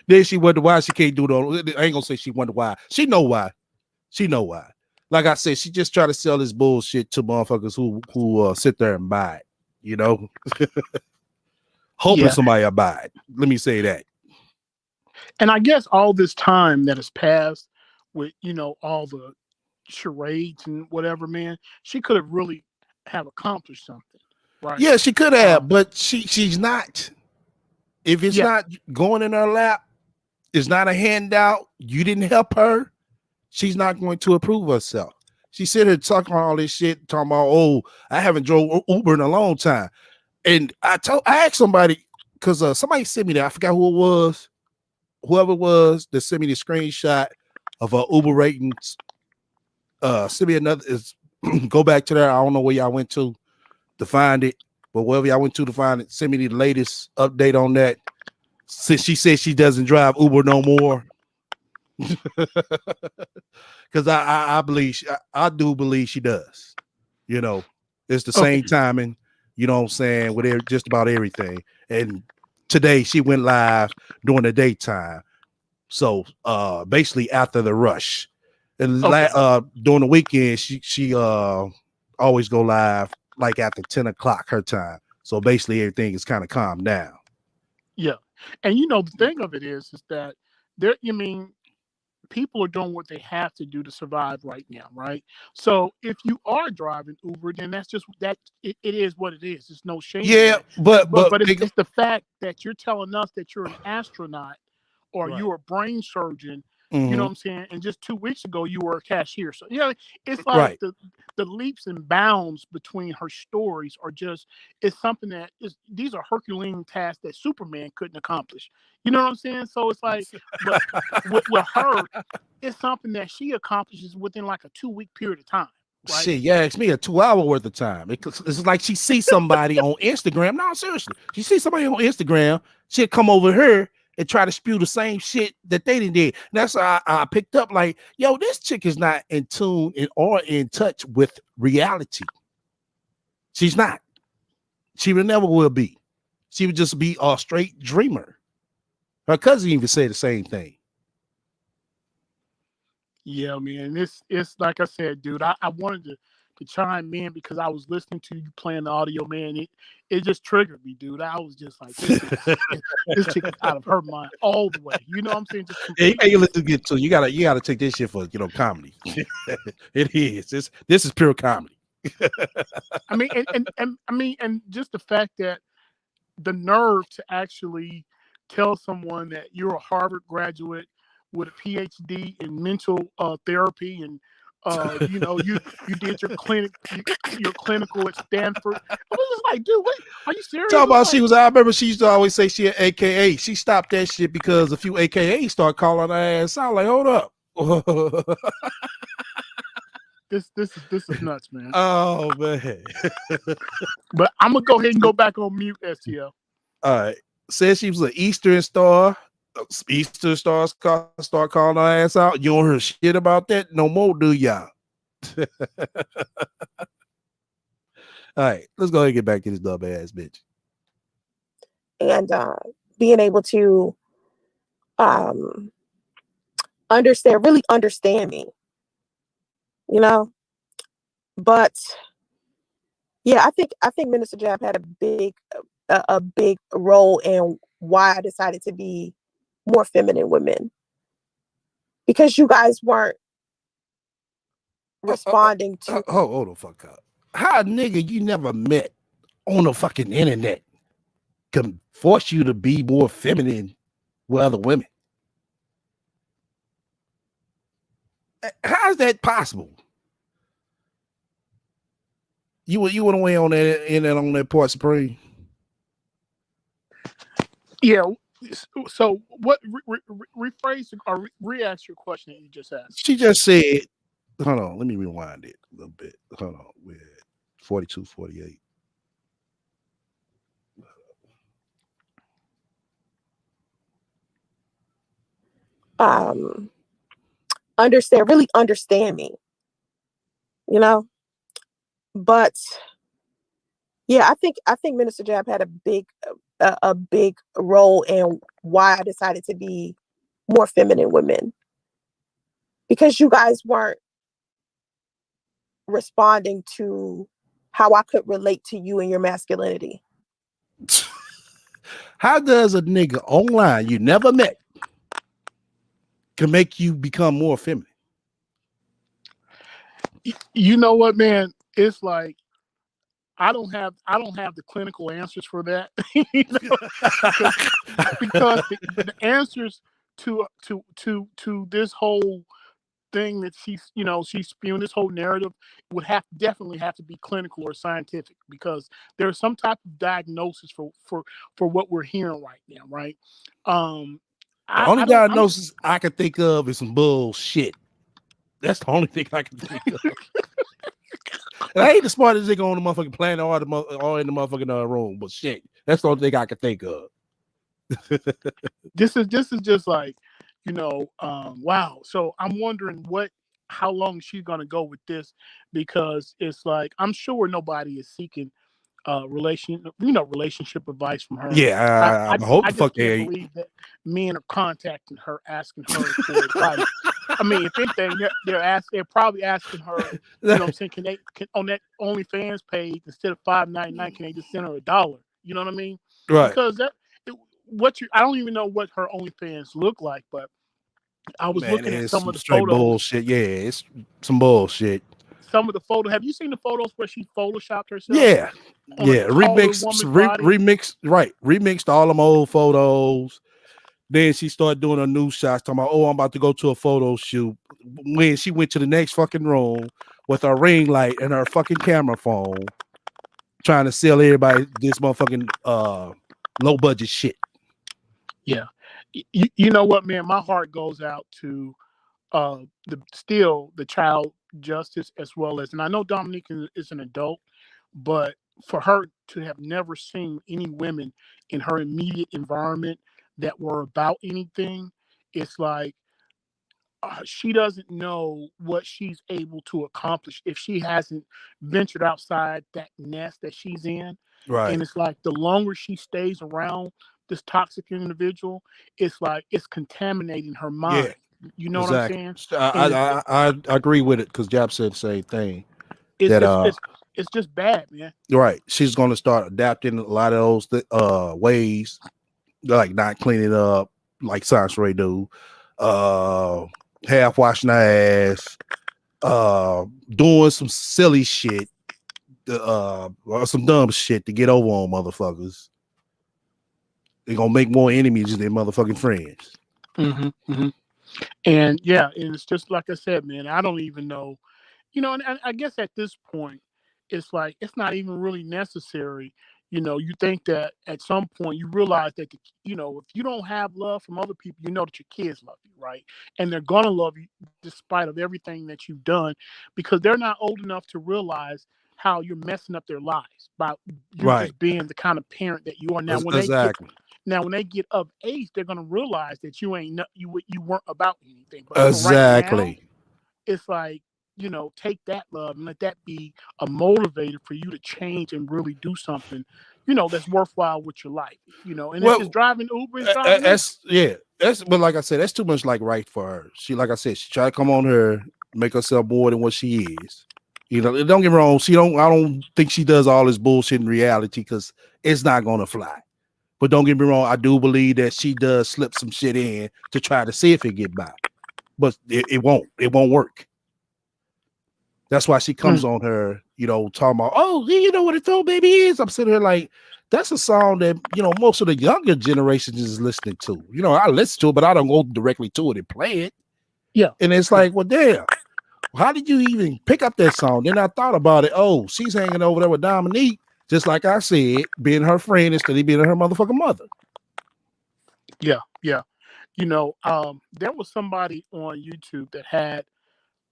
Speaker 1: Then she wonder why she can't do it. I ain't gonna say she wonder why. She know why. She know why. Like I said, she just try to sell this bullshit to motherfuckers who sit there and buy it. Hoping
Speaker 3: Yeah,
Speaker 1: somebody will buy it. Let me say that.
Speaker 3: and I guess all this time that has passed with all the charades and whatever, man, she could have really have accomplished something, right?
Speaker 1: Yeah, she could
Speaker 3: Uh,
Speaker 1: have, but she's not. If it's
Speaker 3: yeah,
Speaker 1: not going in her lap, it's not a handout. You didn't help her. She's not going to approve herself. She sit here talking all this shit, talking about, oh, I haven't drove Uber in a long time. And I asked somebody, because somebody sent me that. I forgot who it was. whoever it was that sent me the screenshot of our Uber ratings, send me another is go back to there. I don't know where y'all went to find it, but wherever y'all went to find it, send me the latest update on that. Since she said she doesn't drive Uber no more. Because I believe I do believe she does. You know, it's the
Speaker 3: Okay.
Speaker 1: same timing, you know what I'm saying, with just about everything. And today she went live during the daytime. So basically after the rush. And
Speaker 3: Okay.
Speaker 1: during the weekend, she always go live like after 10 o'clock her time. So basically everything is kind of calmed down.
Speaker 3: Yeah. And the thing of it is that there, you mean, people are doing what they have to do to survive right now, right? So if you are driving Uber, then that's just that it is what it is. There's no shame in
Speaker 1: Yeah,
Speaker 3: that.
Speaker 1: but
Speaker 3: But it's the fact that you're telling us that you're an astronaut or
Speaker 1: right.
Speaker 3: you're a brain surgeon, you know
Speaker 1: Mm-hmm.
Speaker 3: what I'm saying? And just 2 weeks ago you were a cashier. So it's like
Speaker 1: Right.
Speaker 3: the leaps and bounds between her stories are just it's something that is these are Herculean tasks that Superman couldn't accomplish. You know what I'm saying? So it's like, but with her, it's something that she accomplishes within like a 2 week period of time, right?
Speaker 1: Shit, yeah, it's me a 2 hour worth of time. It's like she sees somebody on Instagram. No, seriously, she sees somebody on Instagram. She'll come over here and try to spew the same shit that they did. And that's why I picked up like, yo, this chick is not in tune or in touch with reality. She's not. She will never will be. She would just be a straight dreamer. Her cousin even said the same thing.
Speaker 3: Yeah, man. It's like I said, dude. I wanted to chime in because I was listening to you playing the audio, man. It just triggered me, dude. I was just like, this chick is out of her mind all the way. You know what I'm saying? Just
Speaker 1: Hey,
Speaker 3: completely.
Speaker 1: let's get to you. Gotta take this shit for comedy. It is. This is pure comedy.
Speaker 3: I mean, and just the fact that the nerve to actually tell someone that you're a Harvard graduate with a PhD in mental therapy, and you did your clinical at Stanford. I was just like, dude, what? Are you serious?
Speaker 1: Talk
Speaker 3: It's
Speaker 1: about
Speaker 3: like
Speaker 1: I remember she used to always say she had AKA. She stopped that shit because a few AKA start calling her ass out. Like, hold up.
Speaker 3: this is nuts, man.
Speaker 1: Oh man.
Speaker 3: But I'm gonna go ahead and go back on mute, STL.
Speaker 1: All right. Said she was an Eastern star. Eastern stars start calling her ass out. You don't hear shit about that no more, do y'all? All right. Let's go ahead and get back to this dumb ass bitch.
Speaker 2: And being able to um, really understand me, you know. But yeah, I think Minister Jab had a big role in why I decided to be more feminine with men, because you guys weren't responding to.
Speaker 1: Hold the fuck up. How a nigga you never met on the fucking internet can force you to be more feminine with other women? How is that possible? You went away on that part, Supreme.
Speaker 3: Yeah. So what? Rephrase or re-ask your question that you just asked.
Speaker 1: She just said, hold on, let me rewind it a little bit. Hold on, we're at 42, 48.
Speaker 2: um really understand me, you know. But yeah, I think Minister Jab had a big role in why I decided to be more feminine with men, because you guys weren't responding to how I could relate to you and your masculinity.
Speaker 1: How does a nigga online you never met can make you become more feminine?
Speaker 3: You know what, man? It's like I don't have the clinical answers for that. because the answers to this whole thing that she's spewing, this whole narrative would definitely have to be clinical or scientific, because there's some type of diagnosis for what we're hearing right now, right? um
Speaker 1: The only
Speaker 3: I don't. I'm.
Speaker 1: diagnosis I can think of is some bullshit. That's the only thing I can think of. And I ain't the smartest nigga on the motherfucking planet or in the motherfucking room, but shit, that's the only thing I can think of.
Speaker 3: This is just like, wow. So I'm wondering how long she's gonna go with this, because it's like I'm sure nobody is seeking relationship advice from her.
Speaker 1: Yeah, I hope
Speaker 3: I
Speaker 1: the
Speaker 3: just
Speaker 1: fuck
Speaker 3: can't
Speaker 1: they
Speaker 3: believe that men are contacting her, asking her for advice. I mean, if anything, they're probably asking her,
Speaker 1: ain't.
Speaker 3: what I'm saying, can on that OnlyFans page, instead of $5.99, can they just send her $1? You know what I mean?
Speaker 1: Right.
Speaker 3: Because I don't even know what her OnlyFans look like, but I was
Speaker 1: Man,
Speaker 3: looking at
Speaker 1: it's
Speaker 3: some
Speaker 1: some
Speaker 3: of the
Speaker 1: straight
Speaker 3: photos.
Speaker 1: bullshit. Yeah, it's some bullshit.
Speaker 3: Some of the photos. Have you seen the photos where she photoshopped herself
Speaker 1: Yeah.
Speaker 3: on a
Speaker 1: Yeah.
Speaker 3: taller woman body?
Speaker 1: Remixed all them old photos. Then she started doing her new shots, talking about, oh, I'm about to go to a photo shoot. When she went to the next fucking room with her ring light and her fucking camera phone, trying to sell everybody this motherfucking low budget shit.
Speaker 3: Yeah. You know what, man? My heart goes out to the child justice, as well as, and I know Dominique is an adult, but for her to have never seen any women in her immediate environment that were about anything, it's like, she doesn't know what she's able to accomplish if she hasn't ventured outside that nest that she's in.
Speaker 1: Right.
Speaker 3: And it's like the longer she stays around this toxic individual, it's like it's contaminating her
Speaker 1: Yeah,
Speaker 3: mind. You know what I'm
Speaker 1: exactly.
Speaker 3: saying? And
Speaker 1: I agree with it because Jab said the same thing.
Speaker 3: it's
Speaker 1: That
Speaker 3: it's it's it's just bad, man.
Speaker 1: right, she's gonna start adapting a lot of those ways, like not cleaning up like Science Ray do, uh half washing her ass, doing some silly shit, or some dumb shit to get over on motherfuckers. They're gonna make more enemies than motherfucking friends.
Speaker 3: Hmm. And yeah, and it's just like I said, man. I don't even know. And I guess at this point, it's like it's not even really necessary. You think that at some point you realize that if you don't have love from other people, you know that your kids love you, right? And they're gonna love you despite of everything that you've done, because they're not old enough to realize how you're messing up their lives by you
Speaker 1: Right.
Speaker 3: just being the kind of parent that you are now.
Speaker 1: Exactly.
Speaker 3: When they get of age, they're gonna realize that you weren't about anything. But for right now,
Speaker 1: Exactly.
Speaker 3: it's like, take that love and let that be a motivator for you to change and really do something, that's worthwhile with your life. And if it's
Speaker 1: Well,
Speaker 3: driving Uber, it's driving Uber.
Speaker 1: that's but like I said, that's too much like right for her. She, like I said, she tried to come on her, make herself more than what she is. Don't get me wrong. I don't think she does all this bullshit in reality because it's not gonna fly. But don't get me wrong, I do believe that she does slip some shit in to try to see if it get by. But it won't. It won't work. That's why she comes
Speaker 3: Mm.
Speaker 1: on her, talking about, oh, you know what a throw baby is? I'm sitting here like, that's a song that, most of the younger generations is listening to. I listen to it, but I don't go directly to it and play it.
Speaker 3: Yeah.
Speaker 1: And it's like, well, damn, how did you even pick up that song? Then I thought about it. Oh, she's hanging over there with Dominique, just like I said, being her friend instead of being her motherfucking mother.
Speaker 3: Yeah. Yeah. There was somebody on YouTube that had,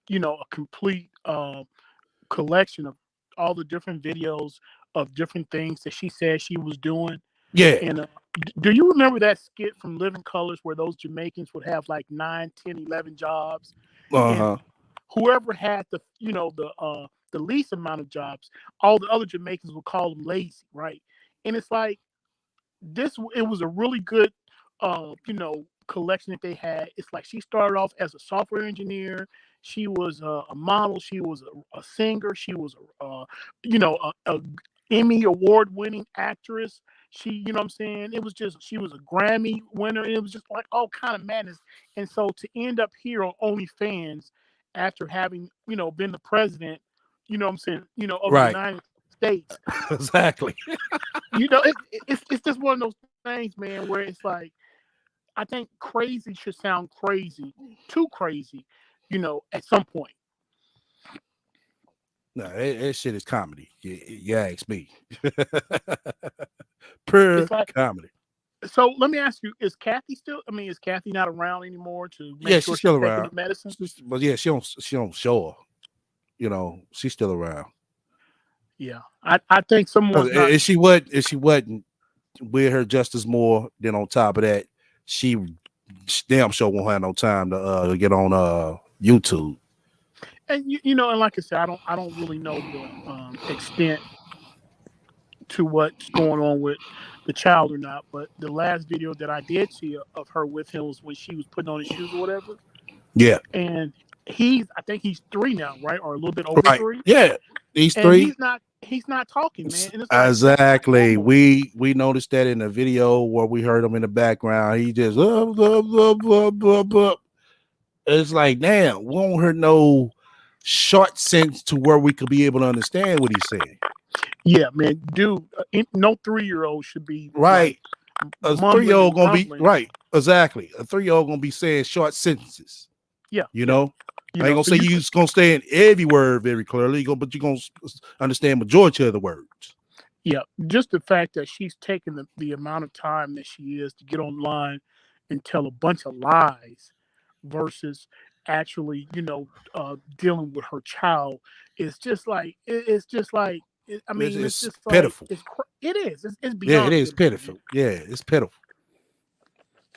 Speaker 3: a complete collection of all the different videos of different things that she said she was doing.
Speaker 1: Yeah.
Speaker 3: And do you remember that skit from Living Colors where those Jamaicans would have like 9, 10, 11 jobs, and
Speaker 1: Uh-huh.
Speaker 3: whoever had the least amount of jobs, all the other Jamaicans would call them lazy, right? And it's like it was a really good collection that they had. It's like she started off as a software engineer. She was a model. She was a singer. She was a Emmy award winning actress. She, what I'm saying, it was just, she was a Grammy winner. It was just like all kind of madness. And so to end up here on OnlyFans after having been the president, what I'm saying, of the
Speaker 1: Right.
Speaker 3: United States,
Speaker 1: Exactly.
Speaker 3: it's just one of those things, man, where it's like, I think crazy should sound crazy, too crazy, at some point.
Speaker 1: No, that shit is comedy. You ask me. Pure
Speaker 3: It's like
Speaker 1: comedy.
Speaker 3: So let me ask you: is Kathy still? I mean, is Kathy not around anymore to make
Speaker 1: Yeah,
Speaker 3: sure
Speaker 1: she's still
Speaker 3: she's taking
Speaker 1: around.
Speaker 3: the medicine?
Speaker 1: But yeah, she don't show her. You know, she's still around.
Speaker 3: Yeah, I think someone's not.
Speaker 1: If she wasn't with her just as more, then on top of that, she damn sure won't have no time to get on YouTube.
Speaker 3: And and like I said, I don't really know the extent to what's going on with the child or not. But the last video that I did see of her with him was when she was putting on his shoes or whatever.
Speaker 1: Yeah,
Speaker 3: And I think he's 3 now, right, or a little bit over
Speaker 1: right.
Speaker 3: 3.
Speaker 1: Yeah, these
Speaker 3: And
Speaker 1: three.
Speaker 3: he's not talking, man. And it's like that's not
Speaker 1: Exactly.
Speaker 3: normal.
Speaker 1: We noticed that in the video where we heard him in the background. He just blah, blah, blah, blah, blah. It's like, damn, we don't hear no short sense to where we could be able to understand what he's saying.
Speaker 3: Yeah, man, dude. No 3-year-old should be like
Speaker 1: Right. A
Speaker 3: mumbling
Speaker 1: 3-year-old
Speaker 3: and
Speaker 1: gonna be
Speaker 3: grumbling.
Speaker 1: right. Exactly. A 3-year-old gonna be saying short sentences.
Speaker 3: Yeah,
Speaker 1: You
Speaker 3: yeah.
Speaker 1: know, I ain't gonna
Speaker 3: So
Speaker 1: say
Speaker 3: you
Speaker 1: you
Speaker 3: could,
Speaker 1: just gonna stay in every word very clearly, but you're gonna understand majority of the words.
Speaker 3: yeah, just the fact that she's taken the amount of time that she is to get online and tell a bunch of lies versus actually, dealing with her child is just like it's just like I mean, it's
Speaker 1: It's
Speaker 3: just like
Speaker 1: pitiful.
Speaker 3: it is. It's
Speaker 1: Yeah, it
Speaker 3: beyond
Speaker 1: is
Speaker 3: pitiful, man.
Speaker 1: pitiful. Yeah, it's pitiful.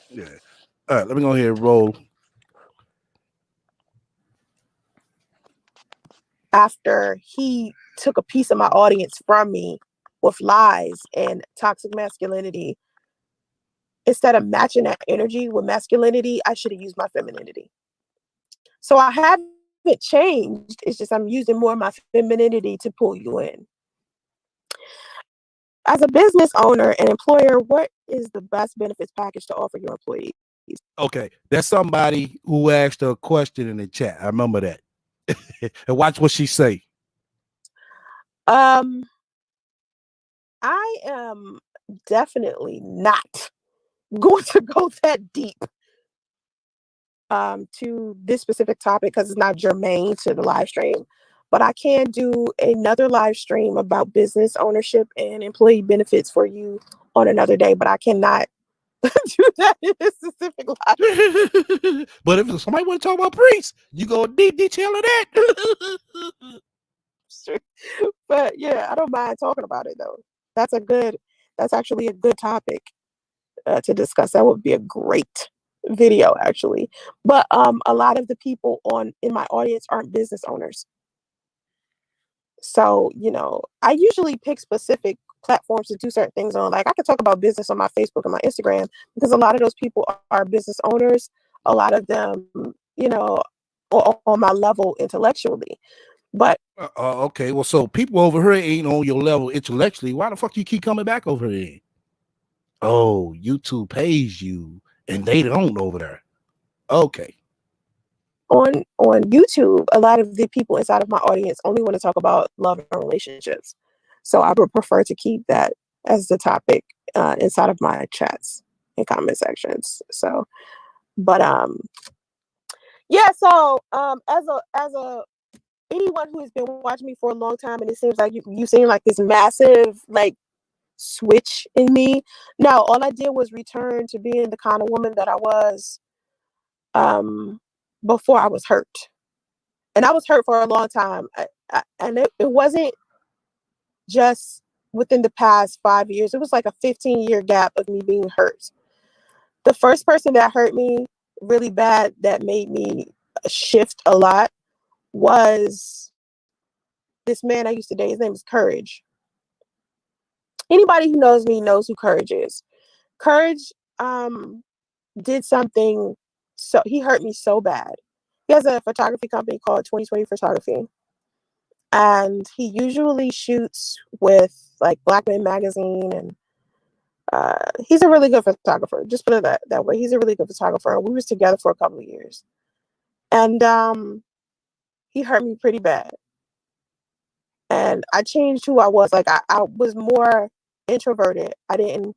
Speaker 1: Yeah. All right, let me go ahead and roll.
Speaker 2: After he took a piece of my audience from me with lies and toxic masculinity, instead of matching that energy with masculinity, I should have used my femininity. So I haven't changed. It's just I'm using more of my femininity to pull you in. As a business owner and employer, what is the best benefits package to offer your employees?
Speaker 1: Okay, that's somebody who asked a question in the chat. I remember that. And watch what she say.
Speaker 2: Um, I am definitely not going to go that deep to this specific topic because it's not germane to the live stream. But I can do another live stream about business ownership and employee benefits for you on another day. But I cannot do that in a specific live.
Speaker 1: But if somebody want to talk about priests, you go deep detail of that.
Speaker 2: But yeah, I don't mind talking about it though. That's actually a good topic to discuss. That would be a great video actually. But a lot of the people in my audience aren't business owners. So, I usually pick specific platforms to do certain things on. Like I could talk about business on my Facebook and my Instagram because a lot of those people are business owners. A lot of them, on my level intellectually. But
Speaker 1: Okay, well, so people over here ain't on your level intellectually. Why the fuck you keep coming back over here? Oh, YouTube pays you, and they don't over there. Okay.
Speaker 2: on YouTube, a lot of the people inside of my audience only want to talk about love and relationships. So I would prefer to keep that as the topic inside of my chats and comment sections. So, but yeah. So as a anyone who has been watching me for a long time, and it seems like you seem like this massive like switch in me. No, all I did was return to being the kind of woman that I was before I was hurt. And I was hurt for a long time. And it wasn't just within the past 5 years. It was like a 15-year gap of me being hurt. The first person that hurt me really bad that made me shift a lot was this man I used to date. His name is Courage. Anybody who knows me knows who Courage is. Courage did something, so he hurt me so bad. He has a photography company called 2020 Photography. And he usually shoots with like Black Men Magazine, and he's a really good photographer. Just put it that way. He's a really good photographer. We was together for a couple of years, and he hurt me pretty bad. And I changed who I was. Like I was more introverted. I didn't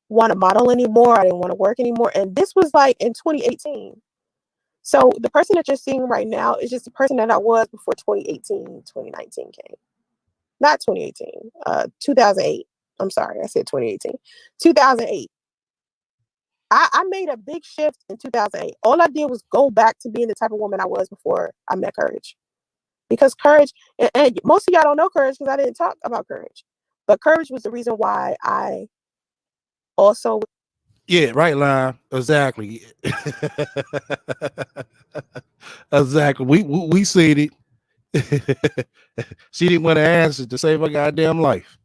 Speaker 2: want to model anymore. I didn't want to work anymore. And this was like in 2018. So the person that you're seeing right now is just the person that I was before 2018, 2019 came. Not 2018, 2008. I'm sorry, I said 2018. 2008. I made a big shift in 2008. All I did was go back to being the type of woman I was before I met Courage. Because Courage, and most of y'all don't know Courage because I didn't talk about Courage. But Courage was the reason why I also.
Speaker 1: Yeah, right line. Exactly. Exactly. We seen it. She didn't want to answer to save her goddamn life.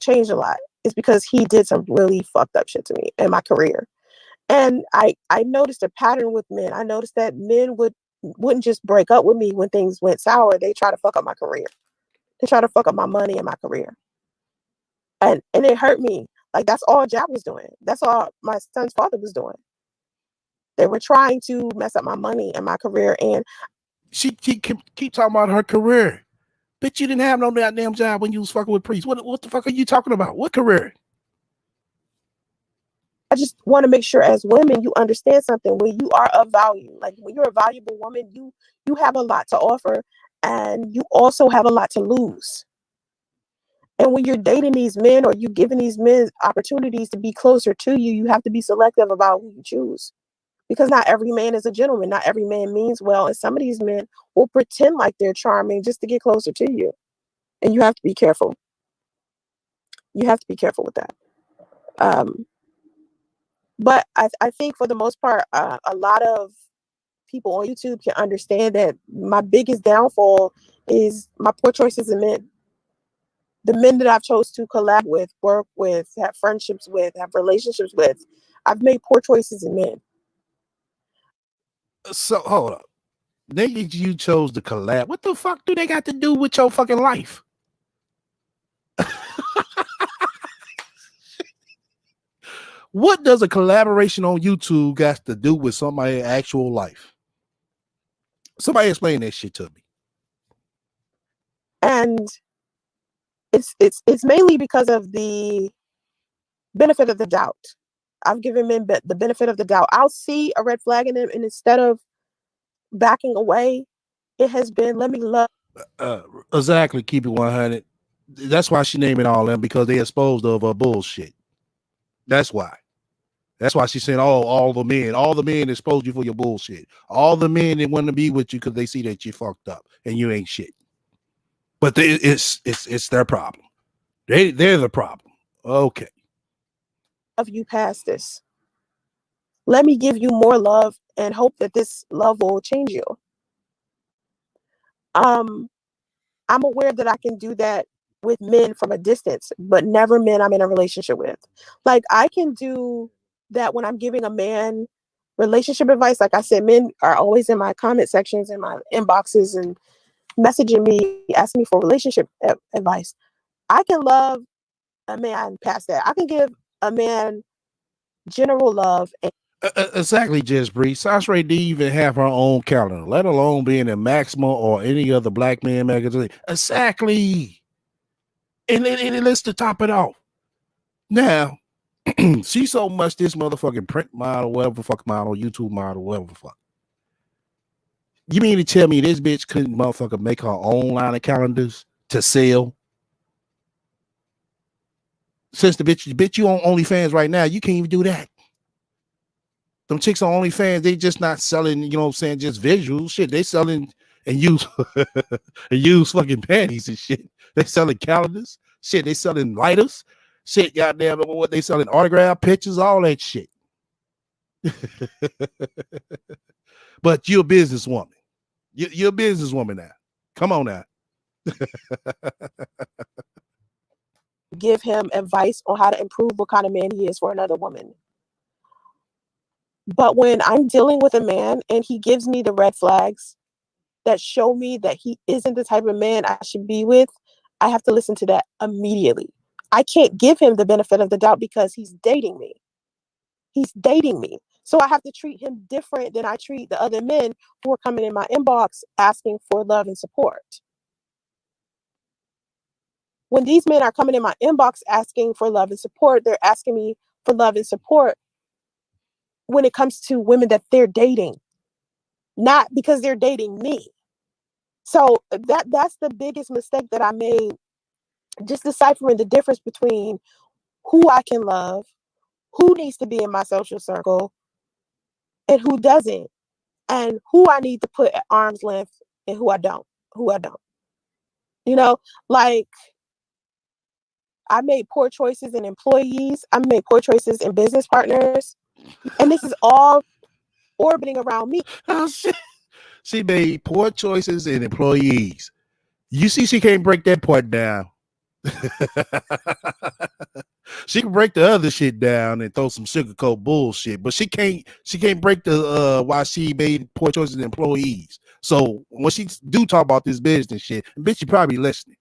Speaker 2: Changed a lot. It's because he did some really fucked up shit to me in my career. And I noticed a pattern with men. I noticed that men wouldn't just break up with me when things went sour. They try to fuck up my career. They try to fuck up my money and my career. And it hurt me. Like, that's all Jab was doing. That's all my son's father was doing. They were trying to mess up my money and my career. And
Speaker 1: she keep talking about her career. Bitch, you didn't have no goddamn job when you was fucking with priests. What the fuck are you talking about? What career?
Speaker 2: I just want to make sure as women you understand something. When you are of value, like when you're a valuable woman, you have a lot to offer, and you also have a lot to lose. And when you're dating these men or you giving these men opportunities to be closer to you, you have to be selective about who you choose. Because not every man is a gentleman. Not every man means well. And some of these men will pretend like they're charming just to get closer to you. And you have to be careful. You have to be careful with that. But I think for the most part, a lot of people on YouTube can understand that my biggest downfall is my poor choices in men. The men that I've chose to collab with, work with, have friendships with, have relationships with, I've made poor choices in men.
Speaker 1: So hold up. Niggas you chose to collab. What the fuck do they got to do with your fucking life? What does a collaboration on YouTube got to do with somebody's actual life? Somebody explain that shit to me.
Speaker 2: And it's mainly because of the benefit of the doubt. I've given men the benefit of the doubt. I'll see a red flag in them, and instead of backing away, it has been, let me love.
Speaker 1: Exactly, keep it 100. That's why she named it all them, because they exposed of her bullshit. That's why. That's why she's saying, oh, all the men exposed you for your bullshit. All the men that want to be with you because they see that you fucked up and you ain't shit. But it's their problem. They're the problem. Okay.
Speaker 2: Of you past this. Let me give you more love and hope that this love will change you. I'm aware that I can do that with men from a distance, but never men I'm in a relationship with. Like, I can do that when I'm giving a man relationship advice. Like I said, men are always in my comment sections, in my inboxes, and messaging me, asking me for relationship advice. I can love a man past that. I can give a man general love.
Speaker 1: Exactly, Jess Bree. Sasha didn't even have her own calendar, let alone being in Maxima or any other black man magazine. Exactly. And let's to top it off. Now, she so much this motherfucking print model, whatever fuck model, YouTube model, whatever fuck. You mean to tell me this bitch couldn't motherfucker make her own line of calendars to sell? Since the bitch you on OnlyFans right now, you can't even do that. Them chicks on OnlyFans, they just not selling, you know what I'm saying, just visuals. Shit, they selling and use and use fucking panties and shit. They selling calendars. Shit, they selling lighters. Shit, goddamn, what they selling, autograph pictures, all that shit. But you're a businesswoman. You're a businesswoman now. Come on now.
Speaker 2: Give him advice on how to improve what kind of man he is for another woman. But when I'm dealing with a man and he gives me the red flags that show me that he isn't the type of man I should be with, I have to listen to that immediately. I can't give him the benefit of the doubt because he's dating me. He's dating me. So I have to treat him different than I treat the other men who are coming in my inbox asking for love and support. When these men are coming in my inbox asking for love and support, they're asking me for love and support when it comes to women that they're dating, not because they're dating me. So that's the biggest mistake that I made, just deciphering the difference between who I can love, who needs to be in my social circle and who doesn't, and who I need to put at arm's length and who I don't. Who I don't. You know, like I made poor choices in employees. I made poor choices in business partners. And this is all orbiting around me.
Speaker 1: Oh shit. She made poor choices in employees. You see, she can't break that part down. She can break the other shit down and throw some sugarcoat bullshit, but she can't break the why she made poor choices in employees. So when she do talk about this business shit, bitch, you probably listening.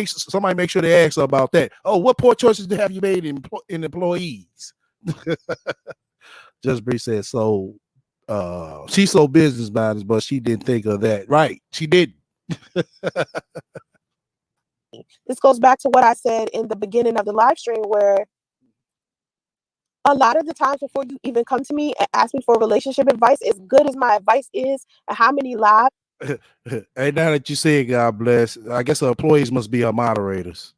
Speaker 1: Somebody make sure they ask her about that. Oh, what poor choices have you made in employees? Just Bree said so. She's so business minded, but she didn't think of that. Right? She didn't.
Speaker 2: This goes back to what I said in the beginning of the live stream, where a lot of the times before you even come to me and ask me for relationship advice, as good as my advice is, and how many lives
Speaker 1: Hey, now that you say it, God bless. I guess her employees must be her moderators.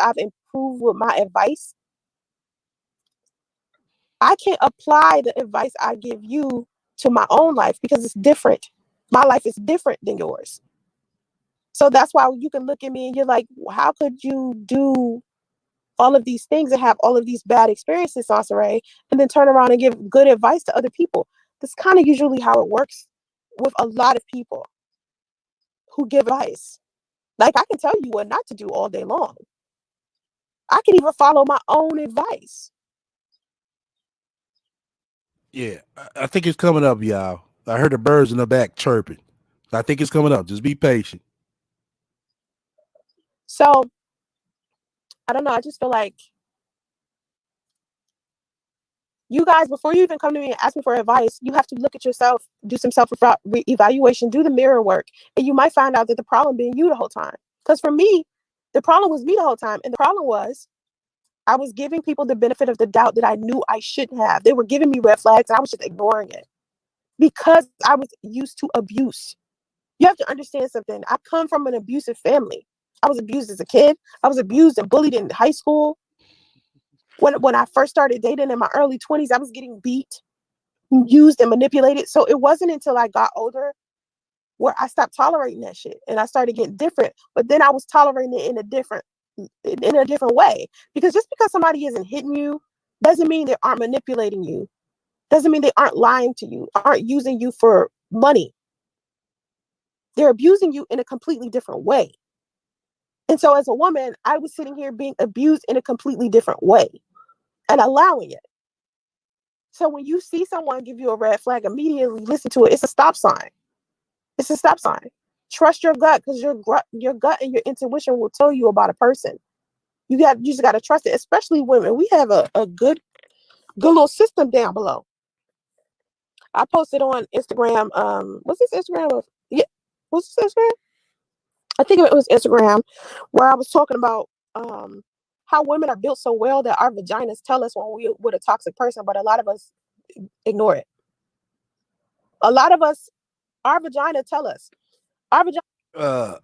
Speaker 2: I've improved with my advice, I can't apply the advice I give you to my own life because it's different. My life is different than yours. So that's why you can look at me and you're like, how could you do all of these things and have all of these bad experiences, Sansaray, and then turn around and give good advice to other people? That's kind of usually how it works with a lot of people who give advice. Like, I can tell you what not to do all day long. I can even follow my own advice.
Speaker 1: Yeah, I think it's coming up, y'all. I heard the birds in the back chirping. I think it's coming up. Just be patient.
Speaker 2: So I don't know. I just feel like you guys, before you even come to me and ask me for advice, you have to look at yourself, do some self-evaluation, do the mirror work, and you might find out that the problem being you the whole time. Because for me, the problem was me the whole time. And the problem was I was giving people the benefit of the doubt that I knew I shouldn't have. They were giving me red flags and I was just ignoring it because I was used to abuse. You have to understand something. I come from an abusive family. I was abused as a kid. I was abused and bullied in high school. When I first started dating in my early 20s, I was getting beat, used, and manipulated. So it wasn't until I got older where I stopped tolerating that shit and I started getting different. But then I was tolerating it in a different way. Because just because somebody isn't hitting you doesn't mean they aren't manipulating you. Doesn't mean they aren't lying to you, aren't using you for money. They're abusing you in a completely different way. And so as a woman, I was sitting here being abused in a completely different way and allowing it. So when you see someone give you a red flag, immediately listen to it. It's a stop sign. It's a stop sign. Trust your gut, because your gut and your intuition will tell you about a person. You just got to trust it, especially women. We have a good little system down below. I posted on Instagram. What's this Instagram? Yeah, what's this Instagram? I think it was Instagram, where I was talking about how women are built so well that our vaginas tell us when we're with a toxic person, but a lot of us ignore it. A lot of us, our vagina tell us. Our vagina.
Speaker 1: Uh,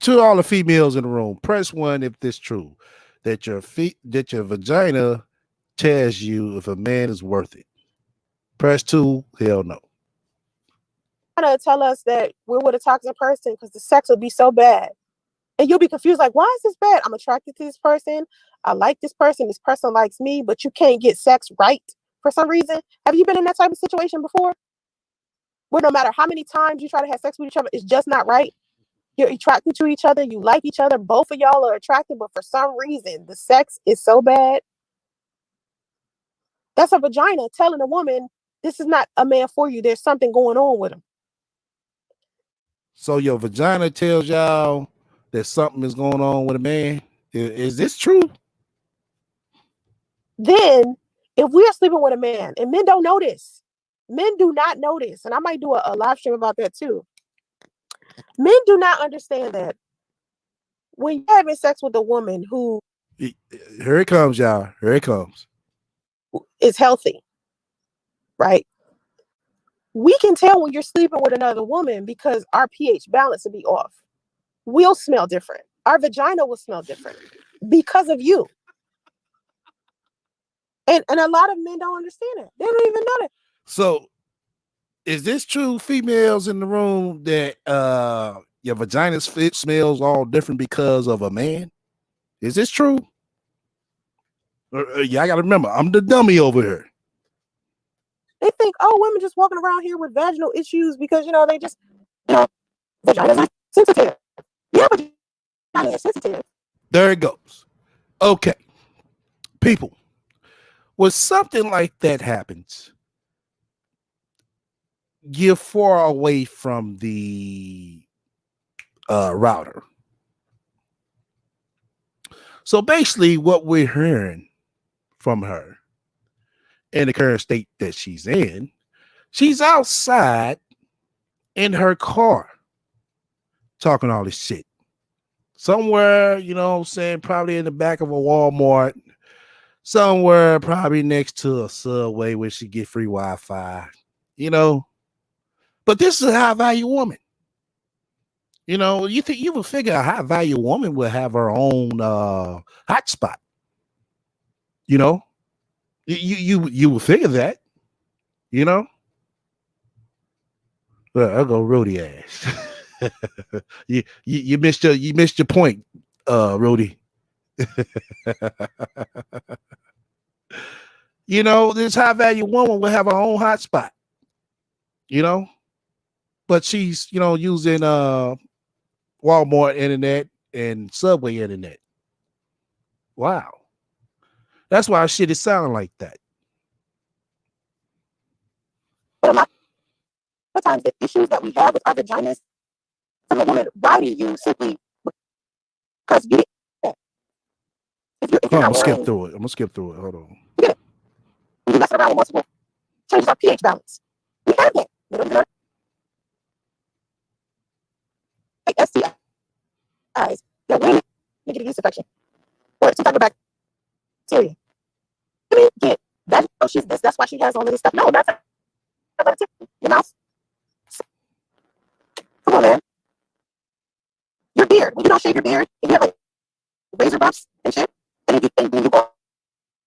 Speaker 1: to all the females in the room, press one if this true that your vagina tells you if a man is worth it. Press two, hell no.
Speaker 2: Tell us that we're with a toxic person because the sex will be so bad. And you'll be confused, like, why is this bad? I'm attracted to this person. I like this person likes me, but you can't get sex right for some reason. Have you been in that type of situation before? Where no matter how many times you try to have sex with each other, it's just not right. You're attracted to each other, you like each other, both of y'all are attracted, but for some reason the sex is so bad. That's a vagina telling a woman this is not a man for you. There's something going on with him.
Speaker 1: So your vagina tells y'all that something is going on with a man. Is this true?
Speaker 2: Then, if we are sleeping with a man, and men don't notice, men do not notice, and I might do a live stream about that too. Men do not understand that when you're having sex with a woman who
Speaker 1: Here it comes, y'all. Here it comes.
Speaker 2: is healthy, right? We can tell when you're sleeping with another woman because our pH balance will be off. We'll smell different. Our vagina will smell different because of you. And a lot of men don't understand it. They don't even know that.
Speaker 1: So is this true, females in the room, that your vagina's fit smells all different because of a man? Is this true? Yeah, I gotta remember, I'm the dummy over here.
Speaker 2: They think, oh, women just walking around here with vaginal issues because they just vagina's not sensitive. Yeah, vagina is sensitive.
Speaker 1: There it goes. Okay, people, when something like that happens, you're far away from the router. So basically, what we're hearing from her in the current state that she's outside in her car talking all this shit. Somewhere, saying, probably in the back of a Walmart, somewhere probably next to a Subway where she get free Wi-Fi, you know. But this is a high value woman. You think you would figure a high value woman would have her own hotspot. You know, you would figure that. You know, well, I'll go Rudy ass. you missed your point, Rudy. This high value woman will have her own hotspot. But she's using Walmart internet and Subway internet. Wow, that's why shit is sounding like that.
Speaker 2: But a lot of times the issues that we have with our vaginas from a woman routing you simply because you didn't. If you're
Speaker 1: I'm
Speaker 2: not
Speaker 1: gonna skip
Speaker 2: wearing,
Speaker 1: through it. Hold on.
Speaker 2: you mess around with multiple changes our pH balance. We have that. Like STIs, that women get a yeast infection or some type of bacteria. Women get that. Oh, that's why she has all of this stuff. No, that's your mouth. Come on, man. Your beard. When you don't shave your beard, and you have like razor bumps and shit, and then you go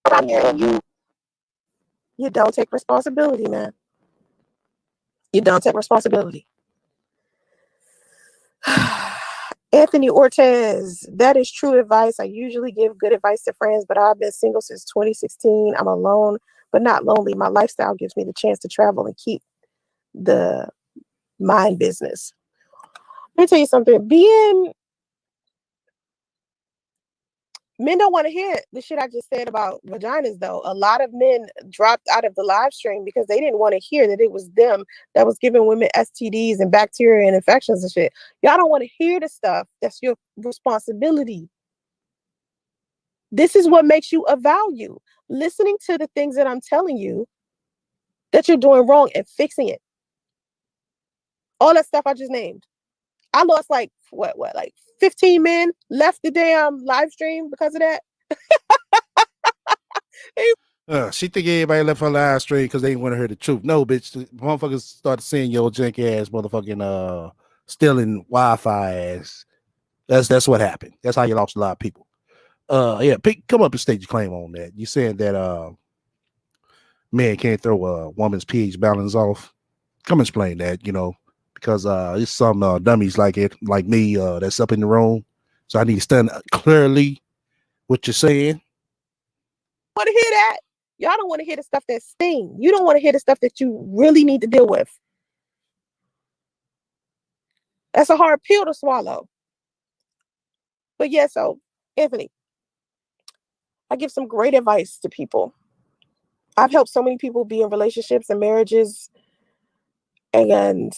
Speaker 2: around here and you don't take responsibility, man. You don't take responsibility. Anthony Ortez, that is true advice. I usually give good advice to friends, but I've been single since 2016. I'm alone, but not lonely. My lifestyle gives me the chance to travel and keep the mind business. Let me tell you something. Men don't want to hear the shit I just said about vaginas, though. A lot of men dropped out of the live stream because they didn't want to hear that it was them that was giving women STDs and bacteria and infections and shit. Y'all don't want to hear the stuff that's your responsibility. This is what makes you of value. Listening to the things that I'm telling you that you're doing wrong and fixing it. All that stuff I just named. I lost like 15 men left the damn live stream because of that.
Speaker 1: She think everybody left her live stream because they didn't want to hear the truth. No, bitch. The motherfuckers started seeing your jank ass motherfucking stealing Wi-Fi ass. That's what happened. That's how you lost a lot of people. Come up and state your claim on that. You saying that man can't throw a woman's pH balance off. Come explain that, because it's some dummies like me that's up in the room. So I need to stand clearly what you're saying.
Speaker 2: Want to hear that? Y'all don't want to hear the stuff that sting. You don't want to hear the stuff that you really need to deal with. That's a hard pill to swallow. But yeah, so Anthony, I give some great advice to people. I've helped so many people be in relationships and marriages and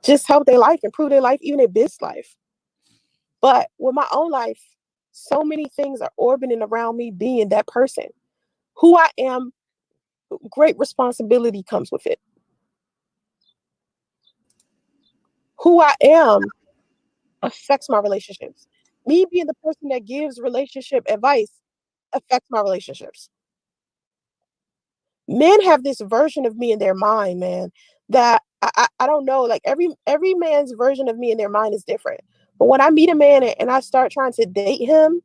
Speaker 2: just help their life, improve their life, even their business life. But with my own life, so many things are orbiting around me being that person. Who I am, great responsibility comes with it. Who I am affects my relationships. Me being the person that gives relationship advice affects my relationships. Men have this version of me in their mind, man, that I don't know. Like every man's version of me in their mind is different. But when I meet a man and I start trying to date him,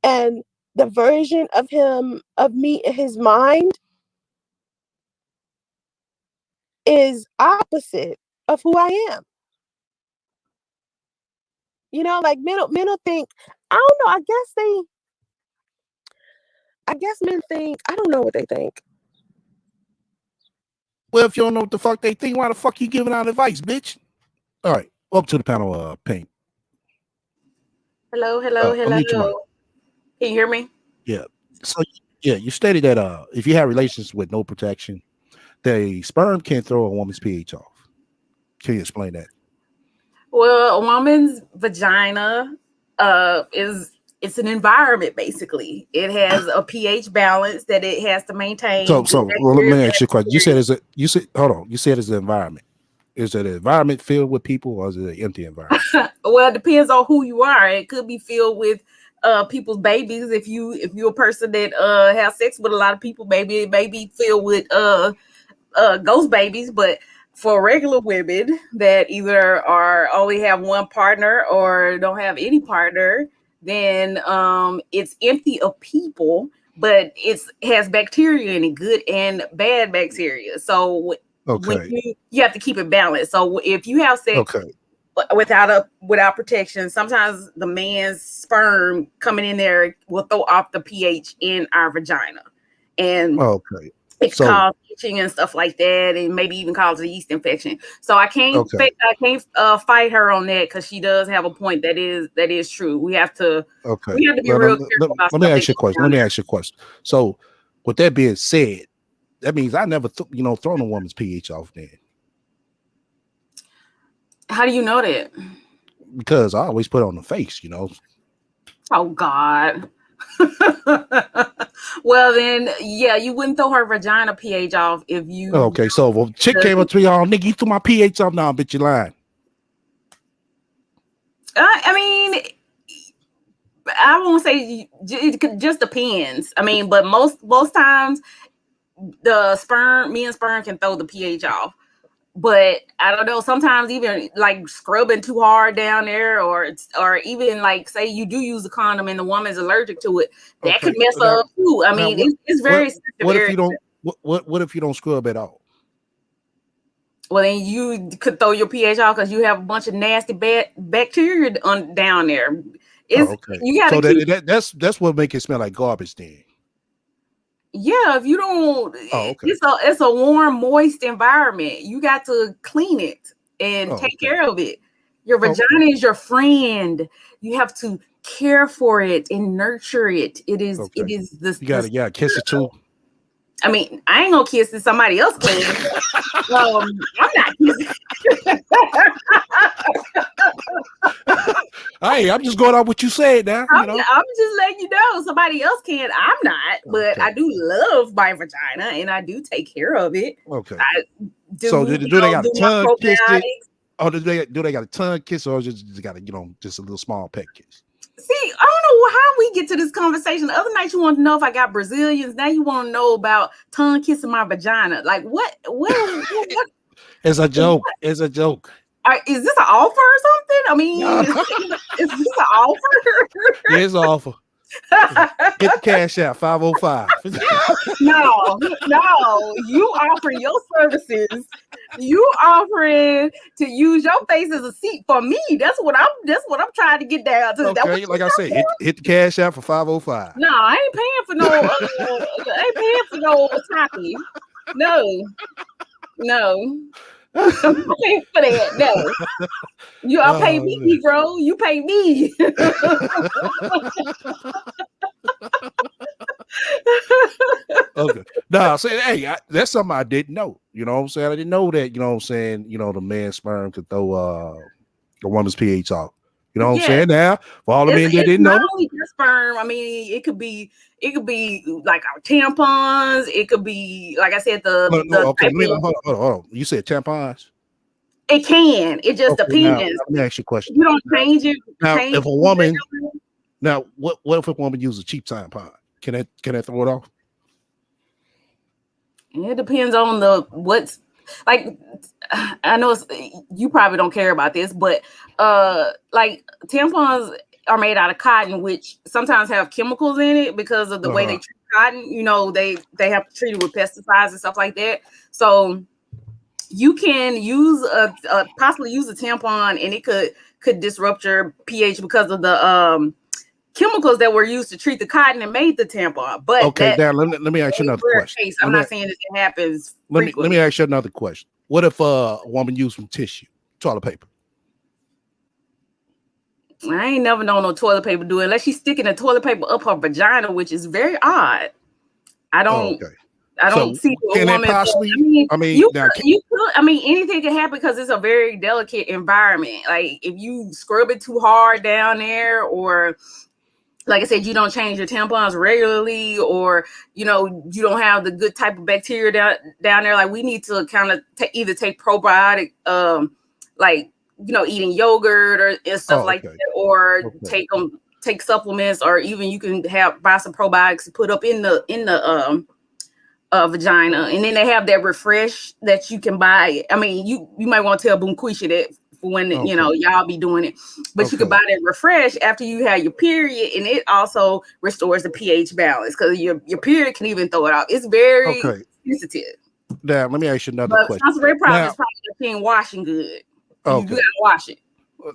Speaker 2: and the version of him, of me in his mind, is opposite of who I am. You know, like men will think, I don't know, I guess men think, I don't know what they think.
Speaker 1: Well, if you don't know what the fuck they think, why the fuck you giving out advice, bitch? All right, welcome to the panel, Pink.
Speaker 4: Hello.
Speaker 1: Unmute your mic.
Speaker 4: Can you hear me?
Speaker 1: Yeah. So yeah, you stated that if you have relations with no protection, the sperm can throw a woman's pH off. Can you explain that?
Speaker 4: Well, a woman's vagina it's an environment basically. It has a pH balance that it has to maintain.
Speaker 1: So well, let me ask you a question. You said it's an environment. Is it an environment filled with people, or is it an empty environment?
Speaker 4: Well, it depends on who you are. It could be filled with people's babies. If you're a person that has sex with a lot of people, maybe it may be filled with ghost babies. But for regular women that either only have one partner or don't have any partner, then it's empty of people, but it has bacteria in it, good and bad bacteria. So when you have to keep it balanced. So if you have sex without protection, sometimes the man's sperm coming in there will throw off the pH in our vagina, and it can cause itching and stuff like that, and maybe even cause a yeast infection. So I can't fight her on that, because she does have a point. That is true. We have to be real careful about.
Speaker 1: Let me ask you a question. So with that being said, that means I never thrown a woman's pH off then.
Speaker 4: How do you know that?
Speaker 1: Because I always put it on the face,
Speaker 4: Oh God. Well then, yeah, you wouldn't throw her vagina pH off if you.
Speaker 1: Okay, so if a chick came up to y'all, nigga, you threw my pH off now, bitch, you lying.
Speaker 4: I mean, I won't say, it just depends. I mean, but most times the me and sperm can throw the pH off. But I don't know, sometimes even like scrubbing too hard down there, or even like say you do use a condom and the woman's allergic to it, that could mess up too. I mean, it's very sensitive.
Speaker 1: What if you don't scrub at all?
Speaker 4: Well, then you could throw your pH off because you have a bunch of nasty bad bacteria down there. You gotta
Speaker 1: that's what makes it smell like garbage then.
Speaker 4: Yeah, if you don't, it's a warm, moist environment. You got to clean it and take care of it. Your vagina is your friend. You have to care for it and nurture it. It is this.
Speaker 1: You gotta kiss it too.
Speaker 4: I mean, I ain't gonna kiss it. Somebody else can. I'm not kissing.
Speaker 1: Hey, I'm just going off what you said now.
Speaker 4: I'm just letting you know somebody else can. I'm not, but I do love my vagina and I do take care of it.
Speaker 1: Okay.
Speaker 4: Do
Speaker 1: they got a tongue kiss? Or do they got a tongue kiss, or just got just a little small peck kiss?
Speaker 4: See, I don't know how we get to this conversation. The other night you wanted to know if I got Brazilians. Now you want to know about tongue kissing my vagina. Like what?
Speaker 1: It's a joke. It's a joke.
Speaker 4: Is this an offer or something? I mean, is this an offer?
Speaker 1: Yeah, it's an offer. Get the cash out, 505.
Speaker 4: No, you offering your services. You offering to use your face as a seat for me. That's what I'm trying to get down to.
Speaker 1: Okay, like I said, hit the cash out for 505.
Speaker 4: No, I ain't paying for no talkie. No. I'm paying for that. No. You all pay me, bro. You pay me.
Speaker 1: Okay. Now, say, hey, that's something I didn't know. You know what I'm saying? I didn't know that. You know what I'm saying? The man's sperm could throw the woman's pH off. You know what I'm saying? Now, for all the men that didn't know,
Speaker 4: not only your sperm. I mean, it could be like our tampons. It could be, like I said,
Speaker 1: hold on. You said tampons?
Speaker 4: It can. It just depends.
Speaker 1: Now, let me ask you a question.
Speaker 4: You don't change it.
Speaker 1: Now, if a woman, what if a woman uses a cheap tampon? Can that throw it off?
Speaker 4: It depends on what's like. I know you probably don't care about this, but like tampons, are made out of cotton, which sometimes have chemicals in it because of the way they treat cotton. You know, they have to treat it with pesticides and stuff like that. So you can use possibly use a tampon, and it could disrupt your pH because of the chemicals that were used to treat the cotton and made the tampon. But
Speaker 1: okay, now let me ask you another question.
Speaker 4: Case. I'm not saying that it happens frequently.
Speaker 1: Let me ask you another question. What if a woman used some tissue, toilet paper?
Speaker 4: I ain't never known no toilet paper do it unless she's sticking the toilet paper up her vagina, which is very odd. I don't see a woman.
Speaker 1: Possibly,
Speaker 4: you could. I mean, anything can happen because it's a very delicate environment. Like if you scrub it too hard down there, or like I said, you don't change your tampons regularly, or you don't have the good type of bacteria down there. Like we need to kind of either take probiotic, like eating yogurt or stuff like that, or take supplements, or even you can buy some probiotics to put up in the vagina, and then they have that refresh that you can buy. I mean, you might want to tell Boomquisha that for when y'all be doing it, but you can buy that refresh after you have your period, and it also restores the pH balance because your period can even throw it out. It's very sensitive.
Speaker 1: Now let me ask you another question.
Speaker 4: Concentrate powder is probably washing good. You gotta wash it.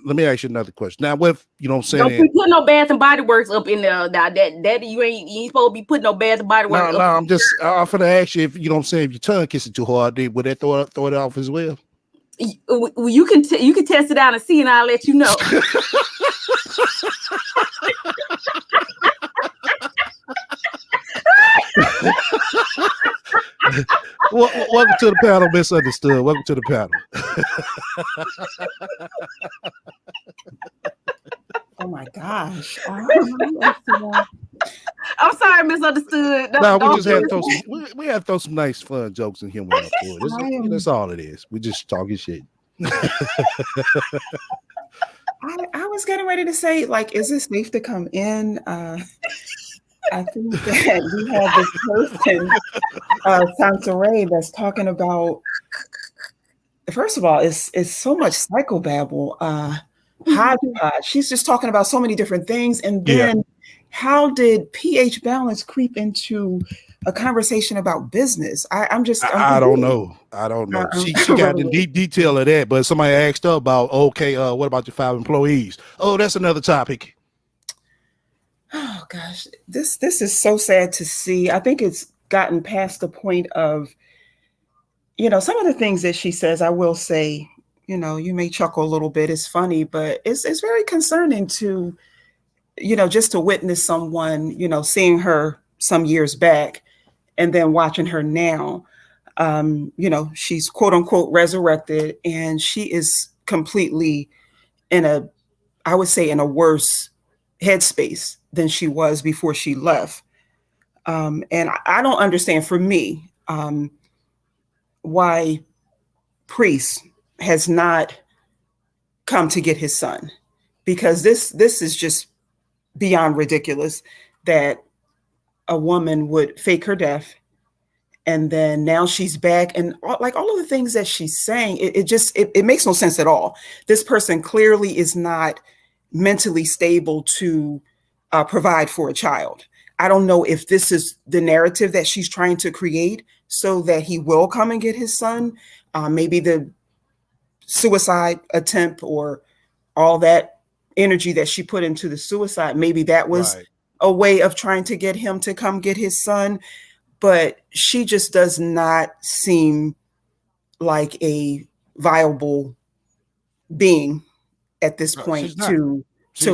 Speaker 1: Let me ask you another question. Now, what I'm saying?
Speaker 4: Don't be putting no Bath and Body Works up in there. Now that you ain't supposed to be putting no Bath and Body Works.
Speaker 1: No, I'm gonna ask you if if your tongue kissing too hard, would that throw it off as well?
Speaker 4: You can test it out and see, and I'll let you know.
Speaker 1: Welcome to the panel, Misunderstood. Welcome to the panel.
Speaker 5: Oh my gosh.
Speaker 4: I'm sorry, Misunderstood.
Speaker 1: No, we just had to we had to throw some nice fun jokes and humor up for it. That's all it is. We just talking shit.
Speaker 5: I was getting ready to say, like, is it safe to come in? I think that we have this person, Sansaray, that's talking about. First of all, it's so much psychobabble. Hodgepodge. She's just talking about so many different things, and then how did pH balance creep into a conversation about business? I don't
Speaker 1: know. She got the deep detail of that, but somebody asked her about, what about your 5 employees? Oh, that's another topic.
Speaker 5: Oh gosh, this is so sad to see. I think it's gotten past the point of, some of the things that she says, I will say, you may chuckle a little bit. It's funny, but it's very concerning to, just to witness someone, seeing her some years back and then watching her now. She's quote unquote resurrected, and she is completely in a worse headspace than she was before she left. And I don't understand, for me, why Priest has not come to get his son, because this is just beyond ridiculous that a woman would fake her death, and then now she's back, and all of the things that she's saying, it makes no sense at all. This person clearly is not mentally stable to provide for a child. I don't know if this is the narrative that she's trying to create so that he will come and get his son. Maybe the suicide attempt or all that energy that she put into the suicide, maybe that was a way of trying to get him to come get his son. But she just does not seem like a viable being at this point to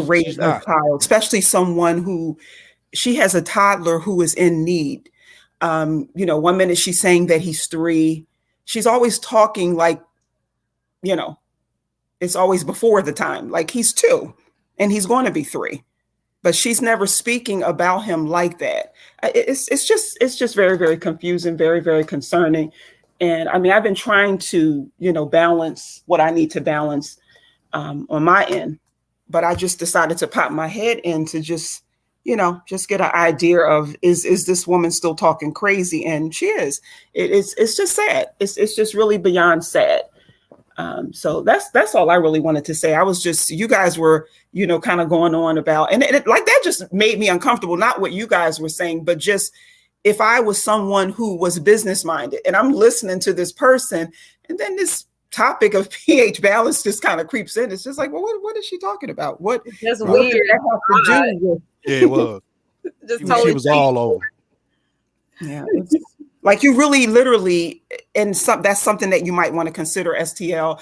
Speaker 5: raise a child, especially someone who, she has a toddler who is in need. 1 minute she's saying that he's 3. She's always talking like, it's always before the time, like he's 2 and he's going to be 3, but she's never speaking about him like that. It's just very, very confusing, very, very concerning. And I mean, I've been trying to, balance what I need to balance on my end, but I just decided to pop my head in to just get an idea of, is this woman still talking crazy? And she is. It's just sad. It's just really beyond sad. So that's all I really wanted to say. I was just, you guys were, kind of going on about, and like that just made me uncomfortable. Not what you guys were saying, but just if I was someone who was business minded and I'm listening to this person, and then this topic of pH balance just kind of creeps in. It's just like, well, what is she talking about? What
Speaker 4: That's
Speaker 5: what
Speaker 4: weird.
Speaker 5: does that have to do with?
Speaker 1: Yeah, it was.
Speaker 4: Just
Speaker 1: She
Speaker 4: totally
Speaker 1: was all over.
Speaker 5: Yeah, it's like you really literally, and that's something that you might want to consider, STL.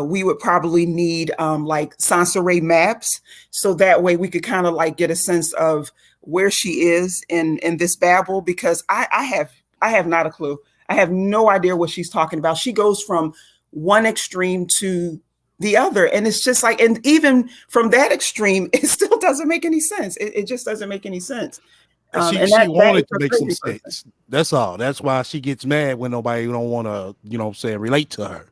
Speaker 5: We would probably need like Sansaray maps, so that way we could kind of like get a sense of where she is in this babble, because I have not a clue. I have no idea what she's talking about. She goes from one extreme to the other, and it's just like, and even from that extreme, it still doesn't make any sense. It just doesn't make any sense.
Speaker 1: She
Speaker 5: And
Speaker 1: wanted
Speaker 5: that
Speaker 1: to
Speaker 5: is a
Speaker 1: make some
Speaker 5: crazy person.
Speaker 1: sense. That's all. That's why she gets mad when nobody don't want to, relate to her.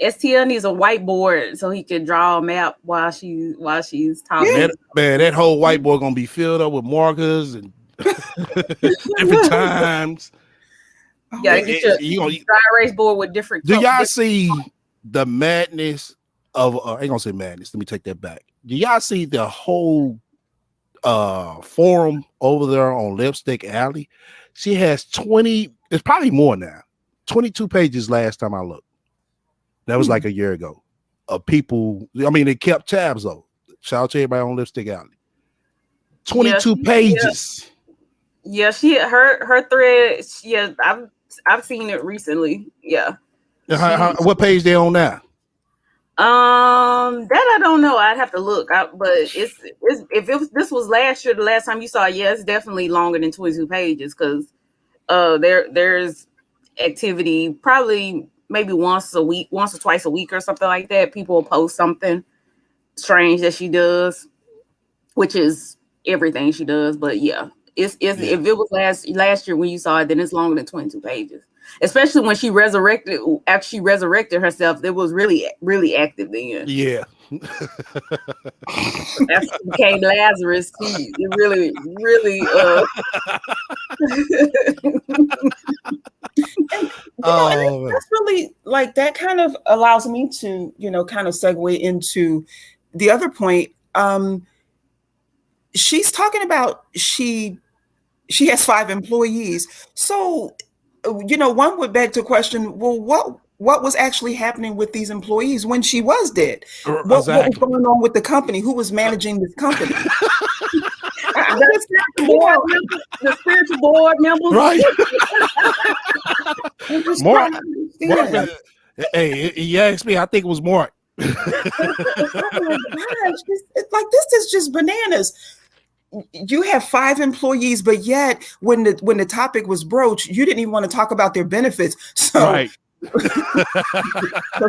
Speaker 4: STL needs a whiteboard so he can draw a map while she's talking.
Speaker 5: Yeah.
Speaker 1: That whole whiteboard gonna be filled up with markers and different times.
Speaker 4: Yeah, get your dry erase board with different.
Speaker 1: Do y'all see the madness of? I ain't gonna say madness. Let me take that back. Do y'all see the whole forum over there on Lipstick Alley? She has 20. It's probably more now. 22 pages last time I looked. That was like a year ago. Of people. I mean, they kept tabs though. Shout out to everybody on Lipstick Alley. 22 pages.
Speaker 4: Yeah, she her thread. Yeah, I've seen it recently. Yeah.
Speaker 1: What page they on now?
Speaker 4: That I don't know. I'd have to look. But it's this was last year, the last time you saw it, yeah, it's definitely longer than 22 pages, because there's activity probably maybe once or twice a week or something like that. People will post something strange that she does, which is everything she does. But yeah, if it was last year when you saw it, then it's longer than 22 pages. Especially when she resurrected herself, it was really, really active then.
Speaker 1: Yeah.
Speaker 4: After she became Lazarus, it really, really
Speaker 5: that's really like, that kind of allows me to, kind of segue into the other point. She's talking about she has 5 employees. So, one would beg to question, well, what was actually happening with these employees when she was dead? What was going on with the company? Who was managing this company?
Speaker 4: The spiritual board members.
Speaker 1: Right. Mark, hey, you asked me, I think it was Mark.
Speaker 5: Oh my gosh, this is just bananas. You have 5 employees, but yet when the topic was broached, you didn't even want to talk about their benefits. So,
Speaker 1: right.
Speaker 5: So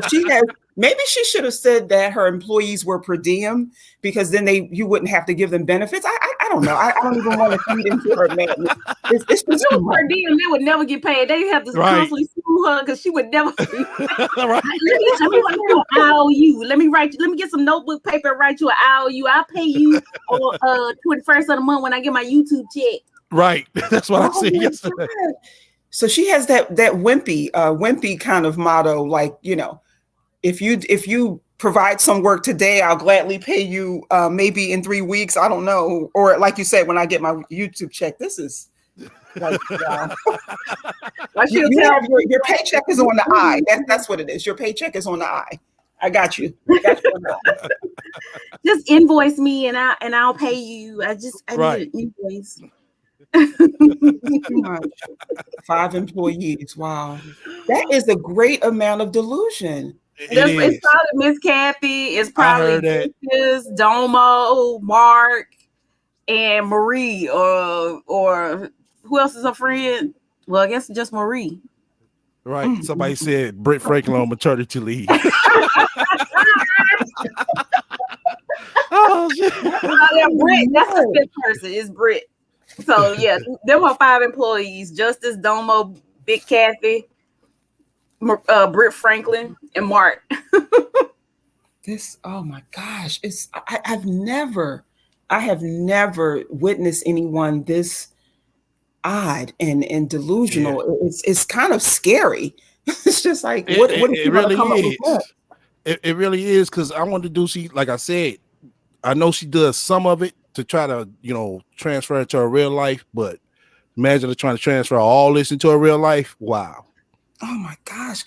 Speaker 5: maybe she should have said that her employees were per diem, because then you wouldn't have to give them benefits. I don't know. I don't even want to feed into her madness. It's just
Speaker 4: per diem, they would never get paid. They have to constantly sue her because she would never. Right. Let me write you an IOU. Let me get some notebook paper and write you an IOU. I'll pay you on 21st of the month when I get my YouTube check.
Speaker 1: Right. That's what I said yesterday.
Speaker 5: God. So she has that wimpy kind of motto, like, if you provide some work today, I'll gladly pay you maybe in 3 weeks. I don't know. Or like you said, when I get my YouTube check, this is like, your paycheck is on the eye. That's what it is. Your paycheck is on the eye. I got you.
Speaker 4: Just invoice me and I'll pay you. I need an invoice.
Speaker 5: 5 employees. Wow. That is a great amount of delusion.
Speaker 4: It's probably Miss Kathy. It's probably Domo, Mark, and Marie, or who else is a friend? Well, I guess just Marie.
Speaker 1: Right. Somebody said Britt Franklin on maternity leave.
Speaker 5: Oh shit.
Speaker 4: Yeah, Britt. That's the 5th person. It's Britt. So yeah, there were 5 employees: Justice, Domo, Big Kathy, Britt Franklin, and Mark.
Speaker 5: Oh my gosh, I have never witnessed anyone this odd and delusional. Yeah. It's kind of scary It's just like,
Speaker 1: It,
Speaker 5: what
Speaker 1: it,
Speaker 5: is
Speaker 1: it
Speaker 5: she going to
Speaker 1: really
Speaker 5: come up with that?
Speaker 1: is. It really is, because I want to do, she, like I said, I know she does some of it to try to, transfer it to her real life, but imagine her trying to transfer all this into her real life. Wow.
Speaker 5: Oh my gosh.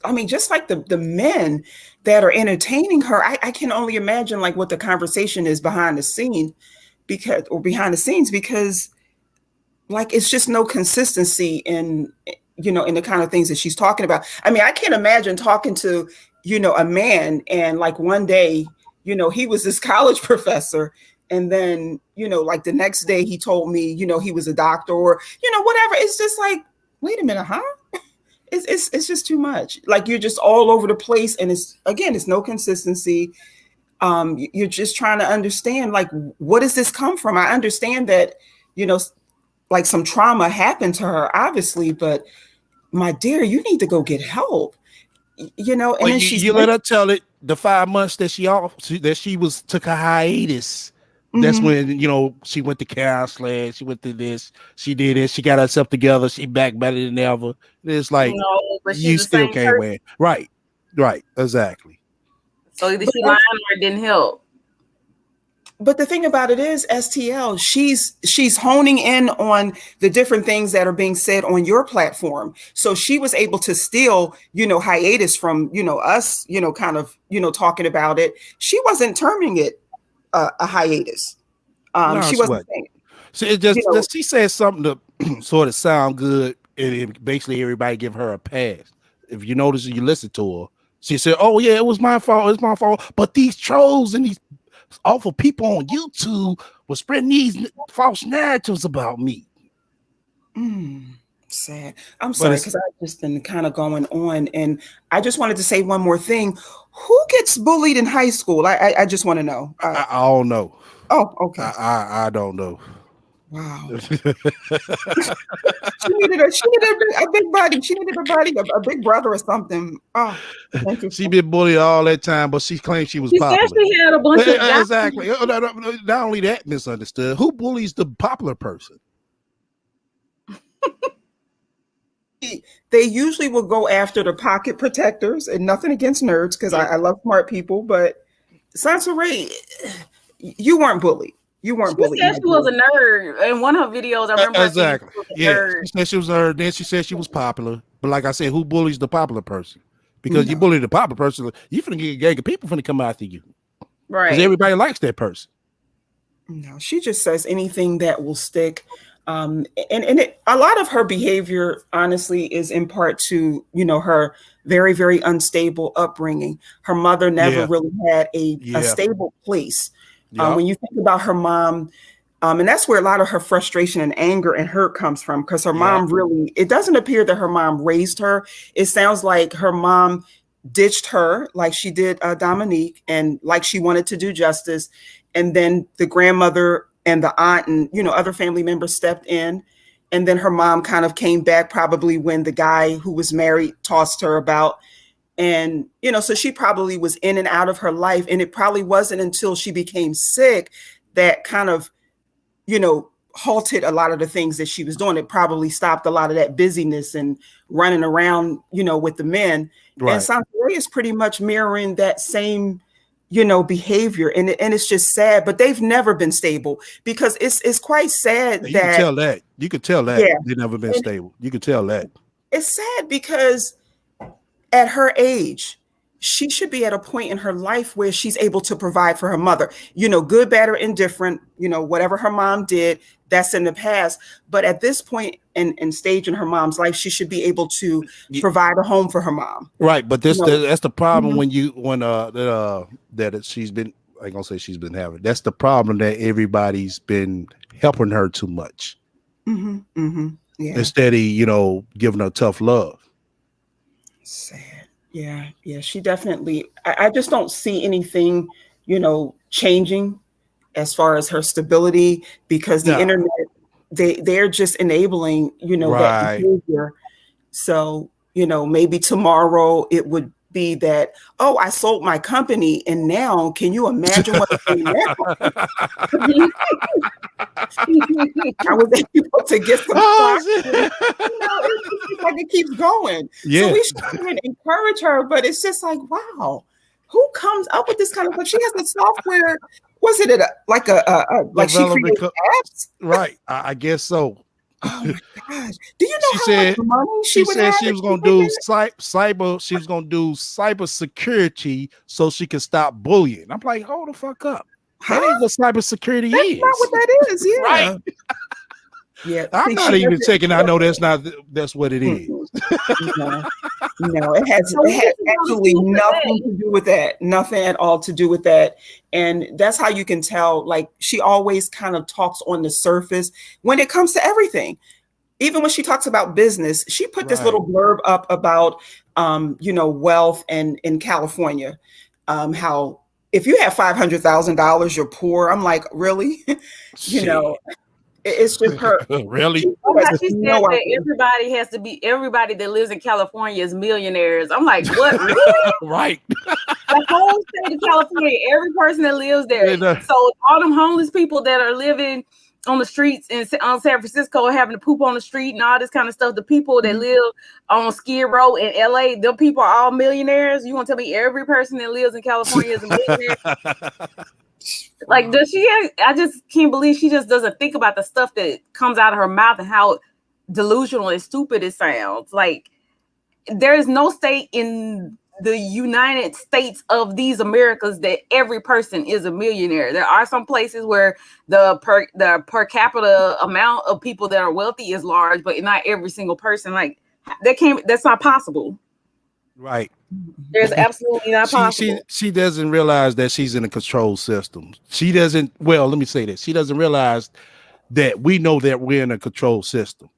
Speaker 5: I mean, just like the men that are entertaining her, I can only imagine like what the conversation is behind the scenes, because like it's just no consistency in in the kind of things that she's talking about. I mean, I can't imagine talking to a man, and like one day he was this college professor, and then like the next day he told me he was a doctor, or whatever. It's just like, wait a minute, huh? It's just too much. Like, you're just all over the place, and it's no consistency. You're just trying to understand, like, what does this come from? I understand that like some trauma happened to her, obviously, but my dear, you need to go get help. And
Speaker 1: Well,
Speaker 5: then
Speaker 1: you let her tell it. The 5 months that she took a hiatus. That's when she went to counseling. She went to this. She did it. She got herself together. She back better than ever. It's like,
Speaker 4: No, but she's
Speaker 1: you
Speaker 4: the
Speaker 1: still
Speaker 4: same
Speaker 1: can't
Speaker 4: person.
Speaker 1: win. Right, exactly.
Speaker 4: So either she lied or it didn't help.
Speaker 5: But the thing about it is, STL, she's honing in on the different things that are being said on your platform. So she was able to steal, hiatus from, us, kind of, talking about it. She wasn't terming it a hiatus.
Speaker 1: No,
Speaker 5: She
Speaker 1: it's
Speaker 5: wasn't
Speaker 1: what.
Speaker 5: saying,
Speaker 1: So it just she said something to sort of sound good, and basically everybody give her a pass. If you notice, you listen to her. She said, "Oh yeah, it was my fault. It's my fault." But these trolls and these awful people on YouTube were spreading these false narratives about me.
Speaker 5: sad. I'm sorry, because I've just been kind of going on, and I just wanted to say one more thing. Who gets bullied in high school? I just want to know.
Speaker 1: I don't know.
Speaker 5: Oh, okay.
Speaker 1: I don't know.
Speaker 5: Wow. She needed a big buddy. She needed a big brother or something. Oh, thank you.
Speaker 1: She been bullied all that time, but she claimed she was
Speaker 4: She
Speaker 1: popular.
Speaker 4: said she had a bunch of guys.
Speaker 1: Exactly. Not only that, misunderstood. Who bullies the popular person?
Speaker 5: They usually will go after the pocket protectors, and nothing against nerds, because I love smart people, but Sansa Ray, you weren't bullied. You weren't bullied.
Speaker 4: She said she was a nerd. In one of her videos, I remember
Speaker 1: exactly.
Speaker 4: She
Speaker 1: said she was a nerd. Then she said she was popular. But like I said, who bullies the popular person? Because you bully the popular person, you finna get a gang of people finna come after you.
Speaker 4: Right.
Speaker 1: Because everybody likes that person.
Speaker 5: No, she just says anything that will stick. And a lot of her behavior, honestly, is in part to, her very, very unstable upbringing. Her mother never really had a stable place. When you think about her mom, and that's where a lot of her frustration and anger and hurt comes from, because her mom really, it doesn't appear that her mom raised her. It sounds like her mom ditched her like she did Dominique, and like she wanted to do justice. And then the grandmother and the aunt and, other family members stepped in. And then her mom kind of came back probably when the guy who was married tossed her about. And, so she probably was in and out of her life. And it probably wasn't until she became sick that kind of, halted a lot of the things that she was doing. It probably stopped a lot of that busyness and running around, with the men. Right. And Sansa Ray is pretty much mirroring that same, behavior. And it's just sad, but they've never been stable, because it's quite sad
Speaker 1: you can tell that. You could tell that they've never been stable. You could tell that.
Speaker 5: It's sad because at her age, she should be at a point in her life where she's able to provide for her mother, good, bad, or indifferent, whatever her mom did, that's in the past. But at this point and stage in her mom's life, she should be able to provide a home for her mom.
Speaker 1: Right. But that's the problem when that she's been, I ain't gonna say she's been having. That's the problem, that everybody's been helping her too much. Instead of, giving her tough love.
Speaker 5: Sad. Yeah. She definitely, I just don't see anything, changing as far as her stability, because the internet, they're just enabling, that behavior. So, maybe tomorrow it would be that, oh, I sold my company, and now can you imagine what I'm doing now? I was able to get some stock. like it keeps going.
Speaker 1: Yeah.
Speaker 5: So we should even encourage her, but it's just like, wow, who comes up with this kind of stuff? She has the software. Was it like she created apps?
Speaker 1: Right. I guess so.
Speaker 5: Oh my gosh. Do you know
Speaker 1: She
Speaker 5: how
Speaker 1: said-
Speaker 5: much money
Speaker 1: She
Speaker 5: would
Speaker 1: said
Speaker 5: have
Speaker 1: she
Speaker 5: if
Speaker 1: was gonna do cyber. She was gonna do cyber security so she could stop bullying. I'm like, hold the fuck up. That ain't what cyber security
Speaker 5: That's
Speaker 1: is.
Speaker 5: not what that is. Yeah.
Speaker 1: Right.
Speaker 5: Yeah.
Speaker 1: I'm
Speaker 5: See,
Speaker 1: not
Speaker 5: she
Speaker 1: even
Speaker 5: doesn't-
Speaker 1: taking. I know that's what it is.
Speaker 5: No, it has absolutely nothing to do with that. Nothing at all to do with that. And that's how you can tell, like, she always kind of talks on the surface when it comes to everything. Even when she talks about business, she put this little blurb up about, wealth and in California, how if you have $500,000, you're poor. I'm like, really? It's just her.
Speaker 1: Really?
Speaker 4: She said that everybody that lives in California is millionaires. I'm like, what? Really?
Speaker 1: Right.
Speaker 4: The whole state of California, every person that lives there. So all them homeless people that are living on the streets on San Francisco, having to poop on the street and all this kind of stuff. The people that live on Skid Row in LA, them people are all millionaires. You want to tell me every person that lives in California is a millionaire? Like, does she? I just can't believe she just doesn't think about the stuff that comes out of her mouth and how delusional and stupid it sounds. Like, there is no state in the United States of these Americas that every person is a millionaire. There are some places where the per capita amount of people that are wealthy is large, but not every single person. Like, that's not possible.
Speaker 1: Right.
Speaker 4: There's absolutely not possible.
Speaker 1: She doesn't realize that she's in a control system. She doesn't. Well, let me say this. She doesn't realize that we know that we're in a control system.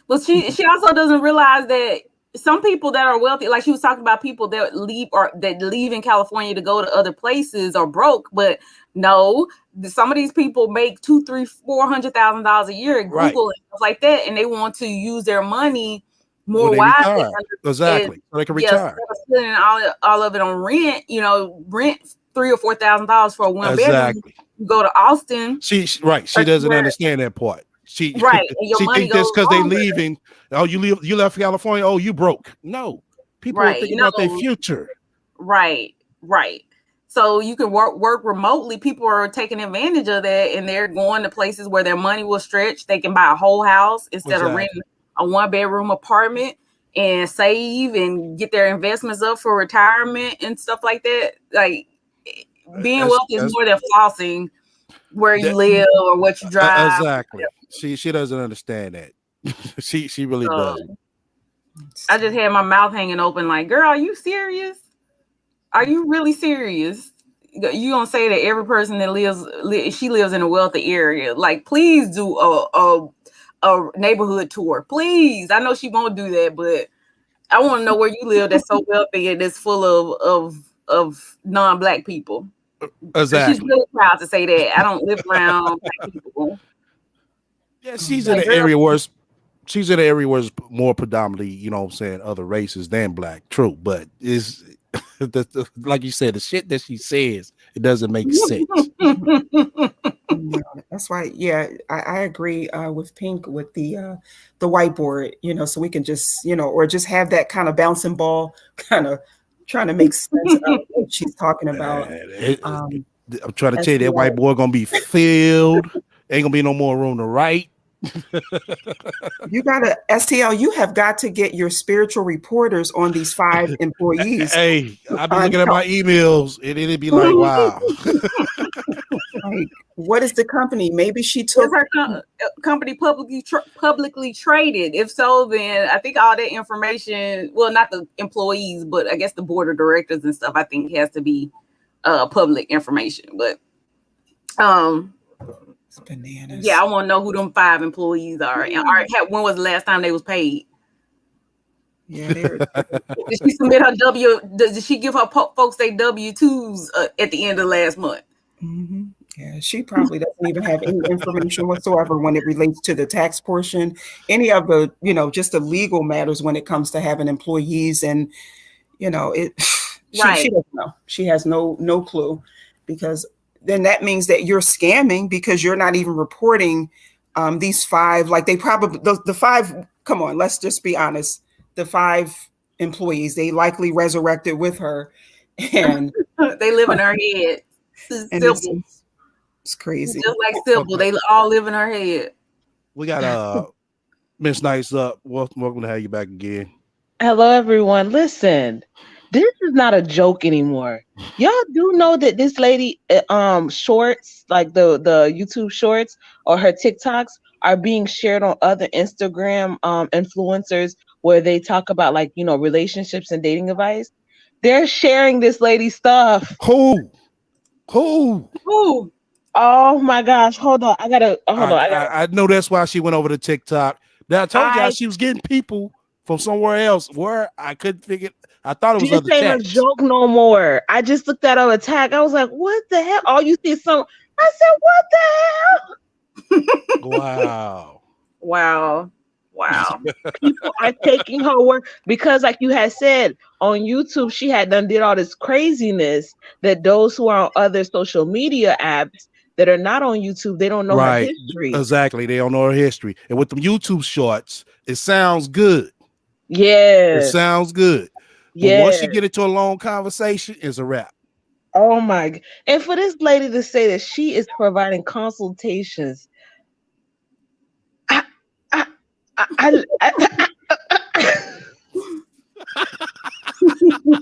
Speaker 4: But she also doesn't realize that some people that are wealthy, like she was talking about people that leave in California to go to other places are broke. But no, some of these people make $200,000, $300,000, $400,000 a year at Google and stuff like that, and they want to use their money more wisely.
Speaker 1: Exactly. So they can retire.
Speaker 4: Spending all of it on rent, rent $3,000 or $4,000 for a one bedroom. You go to Austin.
Speaker 1: She doesn't understand that part. She thinks just because they leaving. Oh, you left California. Oh, you broke. No, people are thinking about their future.
Speaker 4: Right. So you can work remotely. People are taking advantage of that, and they're going to places where their money will stretch. They can buy a whole house instead of renting a one-bedroom apartment and save and get their investments up for retirement and stuff like that. Like, being wealthy is more than flossing where you live or what you drive.
Speaker 1: Exactly. She doesn't understand that. she really doesn't.
Speaker 4: I just had my mouth hanging open like, girl, are you serious? Are you really serious? You gonna say that every person that lives in a wealthy area? Like, please do a neighborhood tour, please. I know she won't do that, but I want to know where you live that's so wealthy and that's full of non-black people.
Speaker 1: Exactly.
Speaker 4: She's really proud to say that. I don't live around black people.
Speaker 1: Yeah, she's in an area where it's more predominantly, other races than black. True, but is like you said, the shit that she says, it doesn't make sense.
Speaker 5: That's why, I agree with Pink with the whiteboard, so we can just, or just have that kind of bouncing ball, kind of trying to make sense of what she's talking about.
Speaker 1: I'm trying to tell you, that whiteboard gonna be filled. Ain't gonna be no more room to write.
Speaker 5: You gotta, STL, you have got to get your spiritual reporters on these 5 employees.
Speaker 1: Hey, I've been looking at my emails and it'd be like, wow.
Speaker 5: Like, what is the company? Maybe she took
Speaker 4: her company publicly traded. If so, then I think all that information, well, not the employees, but I guess the board of directors and stuff, I think has to be public information. But
Speaker 5: it's bananas.
Speaker 4: Yeah, I want to know who them 5 employees are. And when was the last time they was paid?
Speaker 5: Yeah,
Speaker 4: did she submit her did she give her folks their W-2s at the end of last month?
Speaker 5: Mm-hmm. Yeah, she probably doesn't even have any information whatsoever when it relates to the tax portion, any of the, just the legal matters when it comes to having employees. And, she doesn't know. She has no clue, because then that means that you're scamming because you're not even reporting these 5, like they probably, the 5 come on, let's just be honest. The 5 employees, they likely resurrected with her, and
Speaker 4: They live in her head.
Speaker 5: and
Speaker 4: Sybil.
Speaker 5: it's crazy.
Speaker 4: Just like Sybil, they all live in her head.
Speaker 1: We got Miss Nice up. Welcome to have you back again.
Speaker 6: Hello, everyone. Listen, this is not a joke anymore. Y'all do know that this lady, shorts, like the YouTube shorts or her TikToks, are being shared on other Instagram influencers where they talk about, like, relationships and dating advice. They're sharing this lady's stuff.
Speaker 1: Who?
Speaker 4: Ooh.
Speaker 6: Oh my gosh! Hold on, I gotta hold on.
Speaker 1: I know that's why she went over to TikTok. Now I told y'all
Speaker 6: I
Speaker 1: she was getting people from somewhere else where I couldn't figure. I thought it was
Speaker 6: This
Speaker 1: other
Speaker 6: ain't a
Speaker 1: chats.
Speaker 6: joke no more. I just looked at her tag. I was like, what the hell? All you see is some. I said, what the hell?
Speaker 1: Wow.
Speaker 6: People are taking her word because, like you had said, on YouTube, she had done did all this craziness that those who are on other social media apps that are not on YouTube, they don't know her
Speaker 1: Right.
Speaker 6: history.
Speaker 1: Exactly. They don't know her history. And with the YouTube shorts, it sounds good.
Speaker 6: Yeah.
Speaker 1: It sounds good. But
Speaker 6: Yeah.
Speaker 1: once you get into a long conversation, it's a wrap.
Speaker 6: Oh my! And for this lady to say that she is providing consultations,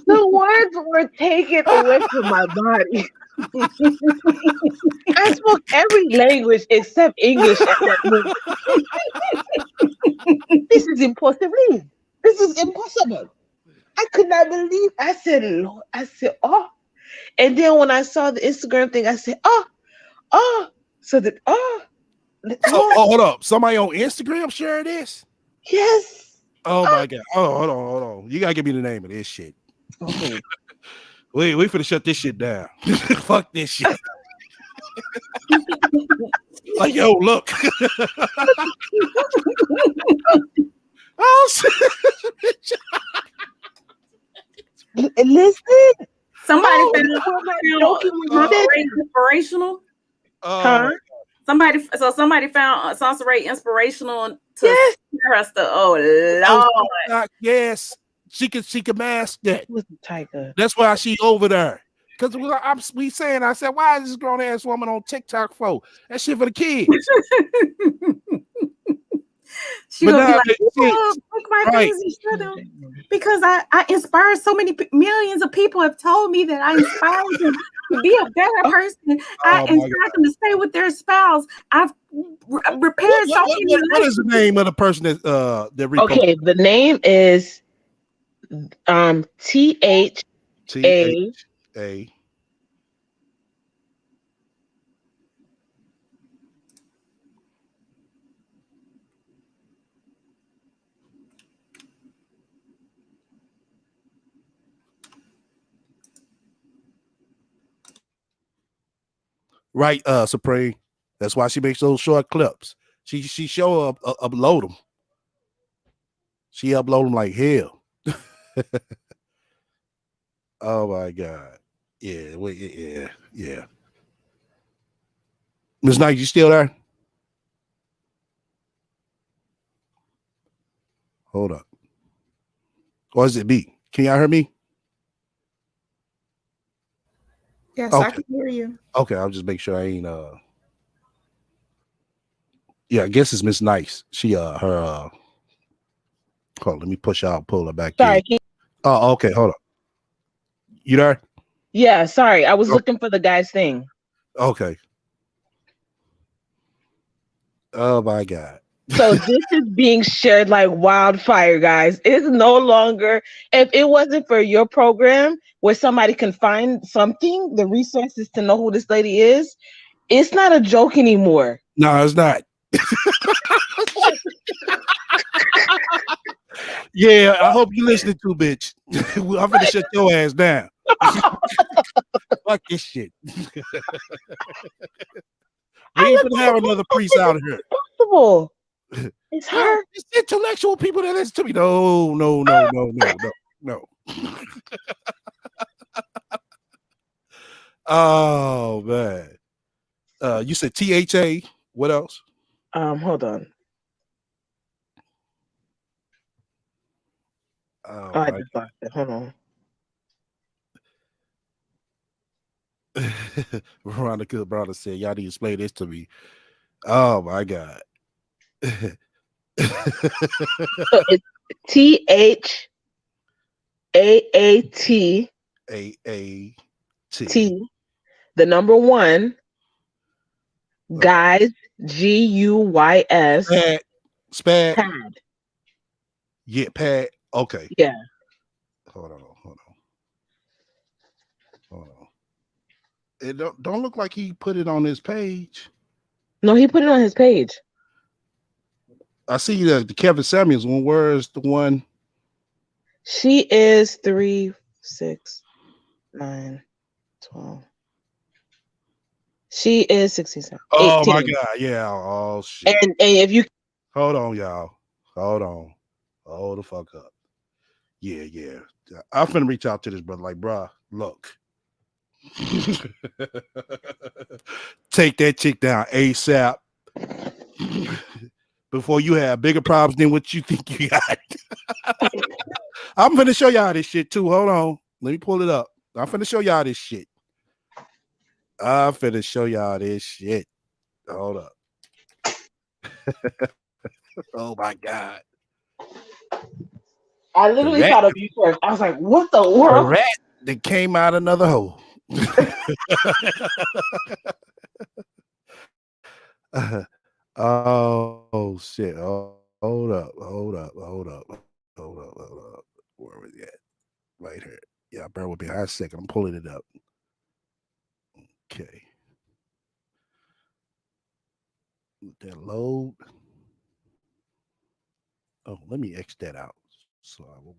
Speaker 6: the words were taken away from my body. I spoke every language except English at that moment. This is impossible. This is impossible. I could not believe. I said, Lord. I said, oh. And then when I saw the Instagram thing, I said, oh. So that,
Speaker 1: Hold up. Somebody on Instagram share this?
Speaker 6: yes.
Speaker 1: Oh my God. Oh, hold on. You gotta give me the name of this shit.
Speaker 6: Okay.
Speaker 1: we finna shut this shit down. Fuck this shit. Like, yo, look. Oh shit.
Speaker 6: Listen.
Speaker 4: Somebody
Speaker 6: found
Speaker 4: inspirational.
Speaker 6: Huh?
Speaker 4: Somebody found Sansaray inspirational to share her stuff. Oh Lord.
Speaker 1: Yes. She can mask that.
Speaker 6: Tiger.
Speaker 1: That's why she over there. Because I said, why is this grown ass woman on TikTok for? That shit for the kids.
Speaker 4: She gonna be like, take my things and share them. Because I inspire so many millions of people have told me that I inspire them to be a better person. I inspire them to stay with their spouse. I've repaired so many.
Speaker 1: What is the name of the person that reposted?
Speaker 6: Okay, the name is THA.
Speaker 1: Right, Supreme. That's why she makes those short clips. She show up, upload them. She upload them like hell. Oh my God. Yeah. Miss Knight, you still there? Hold up. Or is it me? Can y'all hear me?
Speaker 5: Yes, okay. I can hear you.
Speaker 1: Okay, I'll just make sure I ain't yeah, I guess it's Miss Nice. She hold on, let me pull her back in. Oh, okay, hold on. You there?
Speaker 6: Yeah, sorry. I was looking for the guy's thing.
Speaker 1: Okay. Oh my God.
Speaker 6: So this is being shared like wildfire, guys. It's no longer, if it wasn't for your program where somebody can find something, the resources to know who this lady is, it's not a joke anymore.
Speaker 1: No, it's not. Yeah, I hope you listening to, bitch. I'm gonna shut your ass down. Fuck this shit. We ain't gonna have another priest out of here.
Speaker 6: Possible. It's her.
Speaker 1: It's intellectual people that listen to me. No. Oh man. You said THA. What else?
Speaker 6: Hold on.
Speaker 1: Oh
Speaker 6: Oh, I
Speaker 1: my
Speaker 6: just lost it. Hold on.
Speaker 1: Veronica brother said, y'all need to explain this to me. Oh my God.
Speaker 6: So it's THAATT,
Speaker 1: AAT.
Speaker 6: the number one, guys, GUYS,
Speaker 1: Spad. Spad.
Speaker 6: pad.
Speaker 1: Yeah, pad. Okay.
Speaker 6: Yeah.
Speaker 1: Hold on. It don't look like he put it on his page.
Speaker 6: No, he put it on his page.
Speaker 1: I see the Kevin Samuels one. Where's the one?
Speaker 6: She is 3, 6, 9, 12. She is 67,
Speaker 1: Oh my
Speaker 6: 18.
Speaker 1: God. Yeah. Oh shit.
Speaker 6: And if you
Speaker 1: Hold on, y'all. Hold on. Hold the fuck up. Yeah. I'm finna reach out to this brother. Like, bruh, look. Take that chick down ASAP before you have bigger problems than what you think you got. I'm finna show y'all this shit too. Hold on. Let me pull it up. I'm finna show y'all this shit. I'm finna show y'all this shit. Hold up. Oh my God.
Speaker 6: I
Speaker 1: The
Speaker 6: literally
Speaker 1: rat,
Speaker 6: thought of you first. I was like, what the
Speaker 1: the
Speaker 6: world?
Speaker 1: rat that came out another hole. Oh shit. Oh, hold up. Where was it? Right here. Yeah, bear with me a second. I'm pulling it up. Okay. That load. Oh, let me X that out. So I will.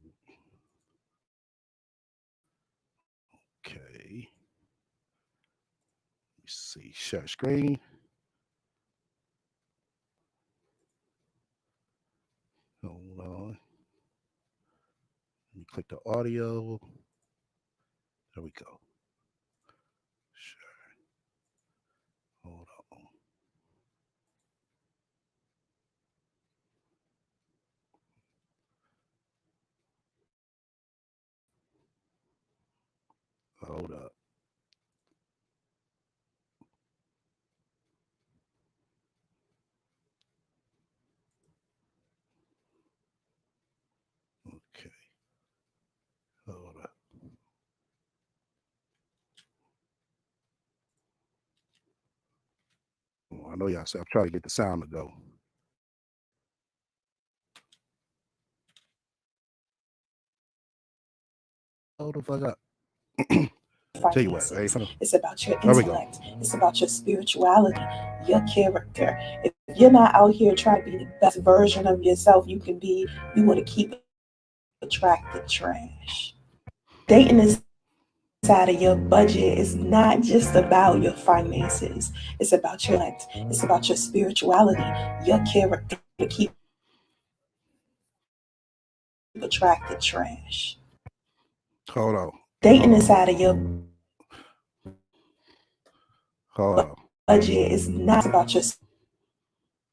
Speaker 1: Okay. Let me see. Share screen. Hold on. Let me click the audio. There we go. Sure. Hold on. Hold up. Okay. Hold up. Oh, I know y'all say I'm trying to get the sound to go. Hold the fuck up. Tell you what, hey,
Speaker 2: Finances. It's about your
Speaker 1: there we go.
Speaker 2: intellect. It's about your spirituality, your character. If you're not out here trying to be the best version of yourself you can be, you want to keep attracting trash. Dating is out of your budget. It's not just about your finances. It's about your intellect. It's about your spirituality, your character. To keep attracting trash.
Speaker 1: Hold on.
Speaker 2: Dating is out of your
Speaker 1: Hold on.
Speaker 2: budget. It's not about your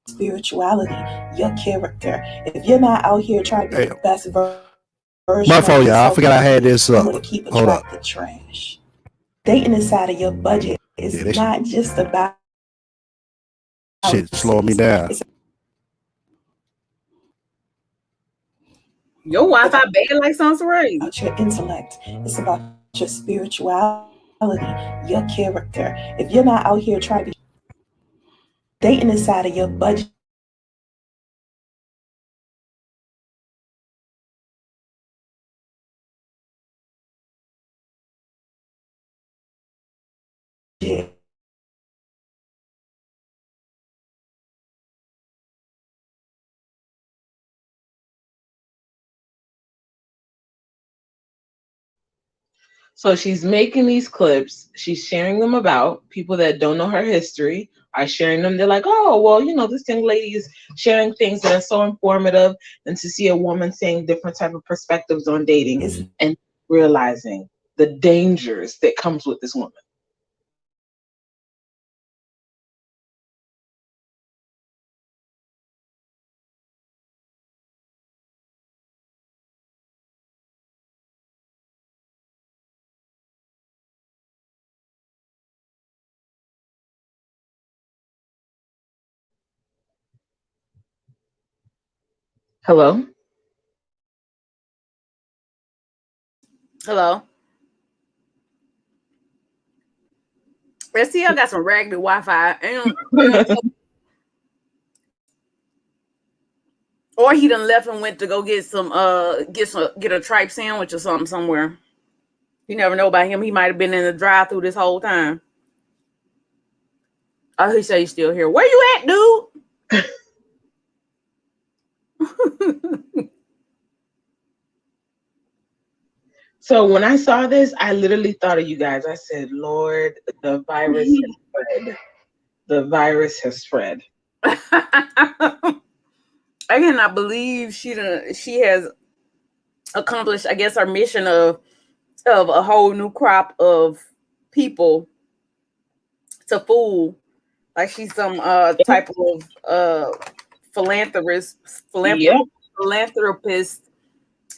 Speaker 2: spirituality, your character. If you're not out here trying to be
Speaker 1: Hey,
Speaker 2: the best
Speaker 1: my
Speaker 2: version of
Speaker 1: fault, y'all. I
Speaker 2: yourself you
Speaker 1: forgot I
Speaker 2: can
Speaker 1: had
Speaker 2: be,
Speaker 1: this
Speaker 2: you
Speaker 1: up.
Speaker 2: want to keep
Speaker 1: Hold up.
Speaker 2: attracting trash. Dating inside of your budget is
Speaker 1: Yeah, this
Speaker 2: not just about
Speaker 1: shit slowing me down.
Speaker 2: it's
Speaker 4: Your Wi-Fi bad like Sansaray.
Speaker 2: about your intellect. It's about your spirituality, your character. If you're not out here trying to be dating inside of your budget
Speaker 6: So she's making these clips. She's sharing them about people that don't know her history are sharing them. They're like, oh, well, this young lady is sharing things that are so informative. And to see a woman saying different type of perspectives on dating
Speaker 2: is
Speaker 6: and realizing the dangers that comes with this woman. Hello?
Speaker 4: Hello. STL got some raggedy Wi-Fi. Or he done left and went to go get get a tripe sandwich or something somewhere. You never know about him. He might have been in the drive-through this whole time. Oh, he said he's still here. Where you at, dude?
Speaker 6: So when I saw this, I literally thought of you guys. I said, Lord, the virus has spread. The virus has spread.
Speaker 4: I cannot believe she has accomplished, I guess, her mission of a whole new crop of people to fool. Like she's some type of philanthropist,
Speaker 6: Yep.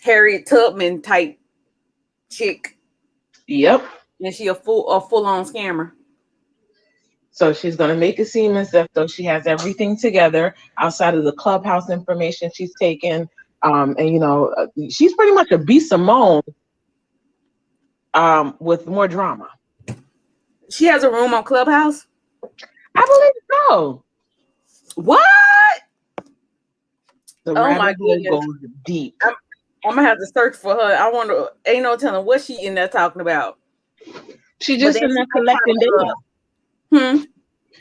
Speaker 4: Harriet Tubman type chick.
Speaker 6: Yep.
Speaker 4: And she a full-on scammer.
Speaker 6: So she's going to make it seem as if though she has everything together outside of the clubhouse information she's taken. And, she's pretty much a B. Simone with more drama.
Speaker 4: She has a room on Clubhouse?
Speaker 6: I believe so.
Speaker 4: What?
Speaker 6: The
Speaker 4: my goodness.
Speaker 6: goes deep.
Speaker 4: I'm going to have to search for her. I wonder, ain't no telling what she in there talking about.
Speaker 6: She just in there collecting data.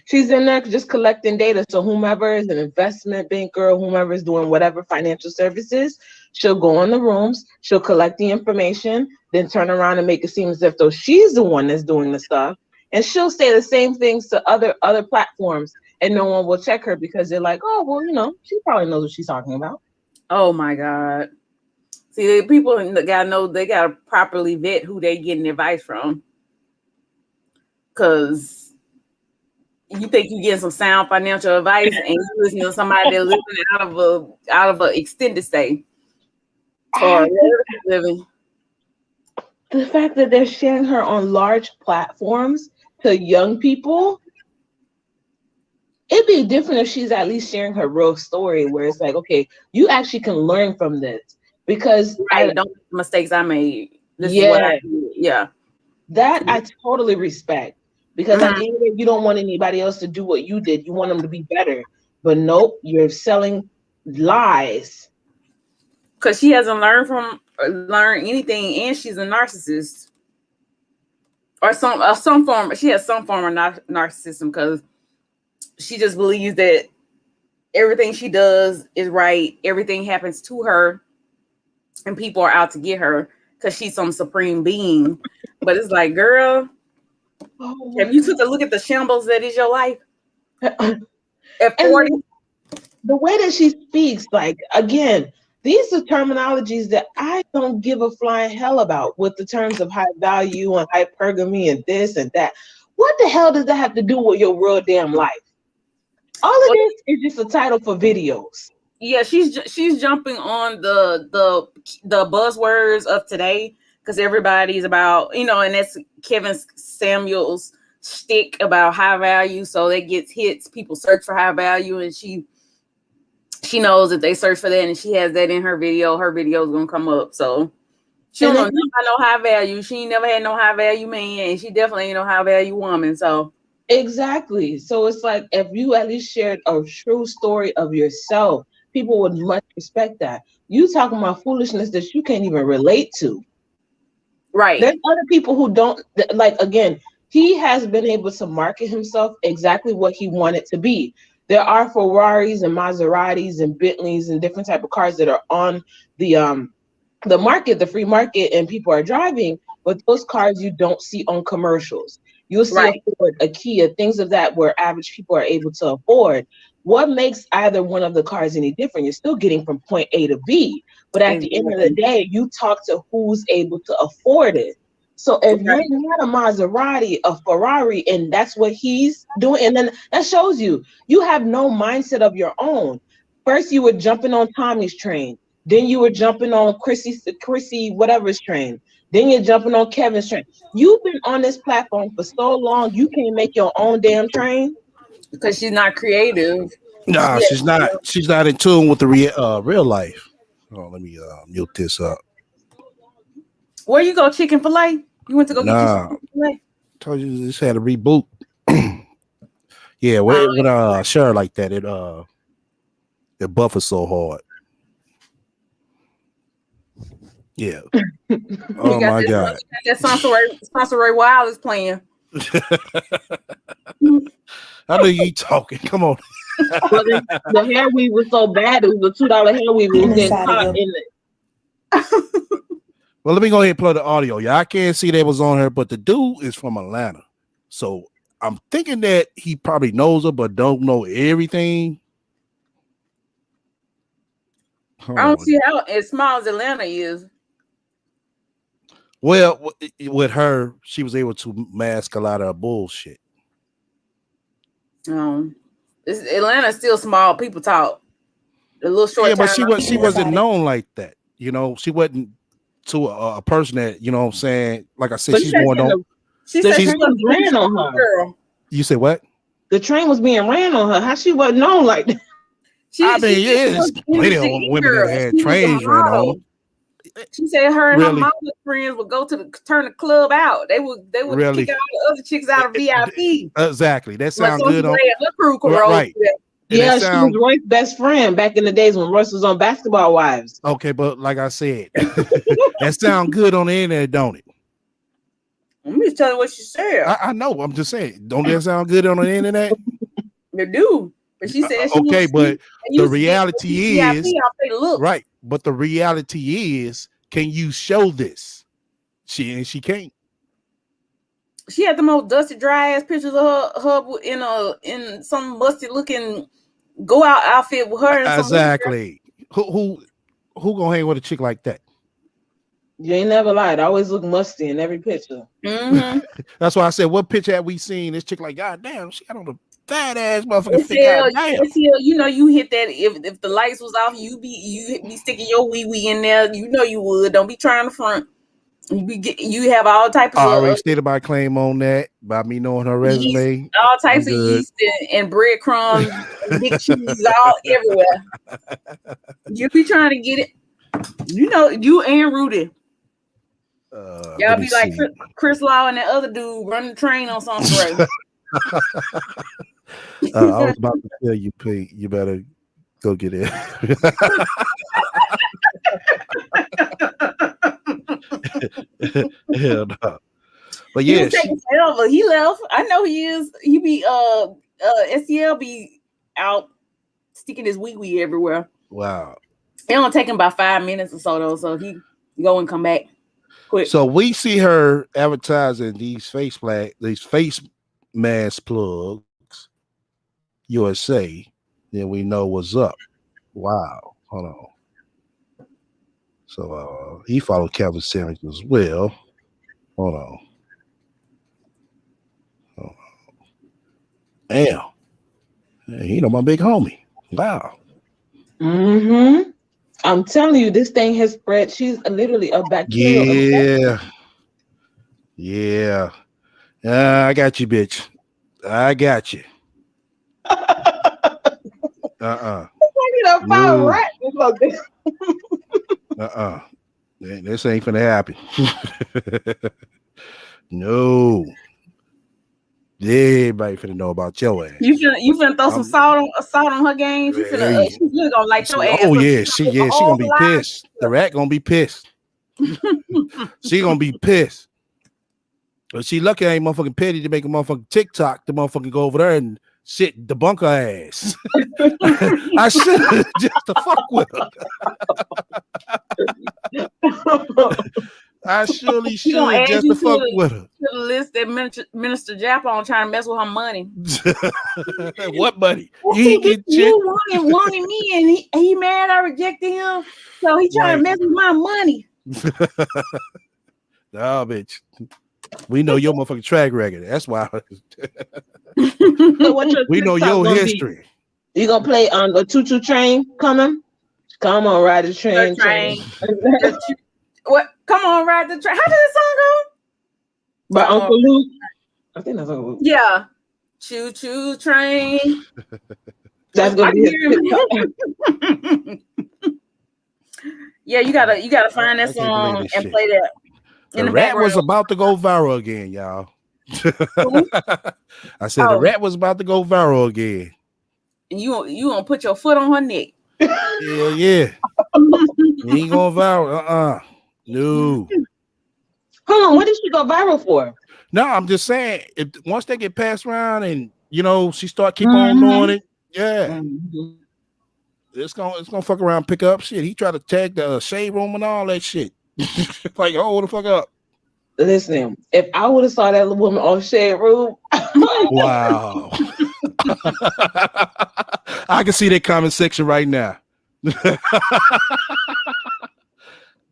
Speaker 6: She's in there just collecting data. So whomever is an investment banker, whomever is doing whatever financial services, she'll go in the rooms, she'll collect the information, then turn around and make it seem as if though she's the one that's doing the stuff. And she'll say the same things to other platforms, and no one will check her because they're like, oh, well, she probably knows what she's talking about.
Speaker 4: Oh my God. See, the people gotta know, they gotta properly vet who they getting advice from. Cause you think you getting some sound financial advice and you listen to somebody that's living out of a extended stay or living.
Speaker 6: The fact that they're sharing her on large platforms to young people, it'd be different if she's at least sharing her real story where it's like, okay, you actually can learn from this. Because
Speaker 4: don't make the mistakes I made. This is what I did. Yeah.
Speaker 6: That I totally respect. Because at the end of the day, you don't want anybody else to do what you did. You want them to be better. But nope, you're selling lies.
Speaker 4: Because she hasn't learned anything, and she's a narcissist. Or some form. She has some form of narcissism because she just believes that everything she does is right. Everything happens to her. And people are out to get her because she's some supreme being. But it's like, girl, have you took a look at the shambles that is your life? At 40?
Speaker 6: The way that she speaks, like, again, these are terminologies that I don't give a flying hell about with the terms of high value and hypergamy and this and that. What the hell does that have to do with your real damn life? All of this is just a title for videos.
Speaker 4: Yeah, she's jumping on the buzzwords of today because everybody's about, and that's Kevin Samuels' shtick about high value. So that gets hits. People search for high value, and she knows that they search for that, and she has that in her video. Her video is gonna come up. So she don't know nothing about no high value. She ain't never had no high value man, and she definitely ain't no high value woman. So
Speaker 6: exactly. So it's like if you at least shared a true story of yourself, people would much respect that. You talking about foolishness that you can't even relate to.
Speaker 4: Right.
Speaker 6: There's other people who don't, like, again, he has been able to market himself exactly what he wanted to be. There are Ferraris and Maseratis and Bentleys and different type of cars that are on the market, the free market, and people are driving, but those cars you don't see on commercials. You'll see a Ford, a Kia, things of that where average people are able to afford. What makes either one of the cars any different? You're still getting from point A to B, but at the end of the day, you talk to who's able to afford it. So if you're not a Maserati, a Ferrari, and that's what he's doing, and then that shows you have no mindset of your own. First, you were jumping on Tommy's train. Then you were jumping on Chrissy whatever's train. Then you're jumping on Kevin's train. You've been on this platform for so long, you can't make your own damn train.
Speaker 4: Because she's not creative.
Speaker 1: Nah,
Speaker 4: Yeah.
Speaker 1: she's not. She's not in tune with the real life. Oh, let me mute this up.
Speaker 4: Where you go, chicken fillet? You went to go get you some
Speaker 1: Nah,
Speaker 4: chicken fillet?
Speaker 1: told you this had a reboot. Yeah, when share like that, it buffers so hard. Yeah. Oh my god.
Speaker 4: That Sansa Ray Wild is playing.
Speaker 1: I know you talking. Come on.
Speaker 6: Well, the hair weave was so bad. It was a $2 hair weave. It was getting caught in it.
Speaker 1: Well, let me go ahead and play the audio. Yeah, I can't see that was on her, but the dude is from Atlanta. So I'm thinking that he probably knows her, but don't know everything.
Speaker 4: I don't see how as small as Atlanta is.
Speaker 1: Well, with her, she was able to mask a lot of her bullshit.
Speaker 4: Atlanta's still small. People talk. A little short.
Speaker 1: Yeah, but she wasn't known like that. You know, she wasn't to a person that, you know what I'm saying? Like I said,
Speaker 6: But
Speaker 1: she's going on.
Speaker 4: She said
Speaker 6: she was ran on her.
Speaker 4: Girl.
Speaker 1: You said what?
Speaker 6: The train was being ran on her. How she wasn't known like that?
Speaker 1: I mean, there's plenty of women that had trains ran on them.
Speaker 4: She said her and her mama's friends would go to turn the club out. They would
Speaker 1: really?
Speaker 4: kick out the other chicks out of VIP.
Speaker 1: Exactly. That sounds good on
Speaker 4: right.
Speaker 6: Yeah, she was Royce's best friend back in the days when Royce was on Basketball Wives.
Speaker 1: Okay, but like I said, that sounds good on the internet, don't it?
Speaker 4: I'm just telling you what she said.
Speaker 1: I know. I'm just saying. Don't that sound good on the internet?
Speaker 4: They do. But she said she
Speaker 1: okay, but the reality is
Speaker 4: look.
Speaker 1: Right. But the reality is, can you show this? She can't.
Speaker 4: She had the most dusty, dry ass pictures of her in some musty looking go out outfit with her. And
Speaker 1: exactly. Who gonna hang with a chick like that?
Speaker 6: You ain't never lied. I always look musty in every picture.
Speaker 4: Mm-hmm.
Speaker 1: That's why I said, what picture have we seen? This chick like, God damn, she got on a fat ass motherfucker.
Speaker 4: You know, you hit that if the lights was off, you be sticking your wee in there. You know you would. Don't be trying to front. You have all types of.
Speaker 1: I already stated my claim on that by me knowing her resume.
Speaker 4: Yeast, all types of yeast and breadcrumbs, big cheese all everywhere. You be trying to get it. You know, you and Rudy. Y'all be like Chris Law and that other dude running the train on something.
Speaker 1: I was about to tell you, Pete, you better go get it. Hell no. But yeah,
Speaker 4: he left. I know he is. He be SCL be out sticking his wee everywhere.
Speaker 1: Wow.
Speaker 4: It don't take him about 5 minutes or so though. So he go and come back quick.
Speaker 1: So we see her advertising these face mask plugs, USA. Then we know what's up. Wow. Hold on. So he followed Kevin Simmons as well. Hold on. Damn. You know my big homie. Wow.
Speaker 6: Mm-hmm. I'm telling you, this thing has spread. She's literally a bacterial.
Speaker 1: Yeah. I got you, bitch. I got you. This ain't finna happen. No. Everybody finna know about your ass.
Speaker 4: You finna throw some salt on her game. She's really gonna light your ass.
Speaker 1: Oh yeah, she gonna be pissed. The rat gonna be pissed. She gonna be pissed. But she lucky I ain't motherfucking petty to make a motherfucking TikTok. The motherfucking go over there and shit debunk her ass. I should just to fuck with her. I surely should just to fuck with her.
Speaker 4: To the list that Minister Japon trying to mess with her money.
Speaker 1: What money?
Speaker 4: You wanted me, and he mad I rejected him, so he trying to mess with my money.
Speaker 1: Nah, bitch. We know your motherfucking track record. That's why. We know your history.
Speaker 6: You gonna play on the choo-choo train coming? Come on, ride the train.
Speaker 4: What? Come on, ride the train. How did the song go?
Speaker 6: By Uncle Luke. I think that's Uncle Luke.
Speaker 4: Yeah. Choo-choo train.
Speaker 6: That's
Speaker 4: I
Speaker 6: gonna
Speaker 4: can
Speaker 6: be
Speaker 4: hear him. Yeah, you gotta find that
Speaker 1: I can't believe
Speaker 4: song
Speaker 1: this
Speaker 4: and
Speaker 1: shit.
Speaker 4: play that in
Speaker 1: The
Speaker 4: the
Speaker 1: rat was
Speaker 4: background.
Speaker 1: about to go viral again, y'all.
Speaker 4: Who?
Speaker 1: I said the
Speaker 4: Oh,
Speaker 1: rat was about to go viral again.
Speaker 4: and you gonna put your foot on her neck.
Speaker 1: Hell yeah. You ain't going viral. No.
Speaker 6: Hold on, what did she go viral for?
Speaker 1: No, I'm just saying, if once they get passed around and she keep on
Speaker 6: Mhm.
Speaker 1: doing it, yeah.
Speaker 6: Mhm.
Speaker 1: It's gonna fuck around, pick up shit. He tried to tag the shade room and all that shit. Like, hold the fuck up.
Speaker 6: Listen, if I would have saw that little woman on Shade Room,
Speaker 1: Wow. I can see that comment section right now.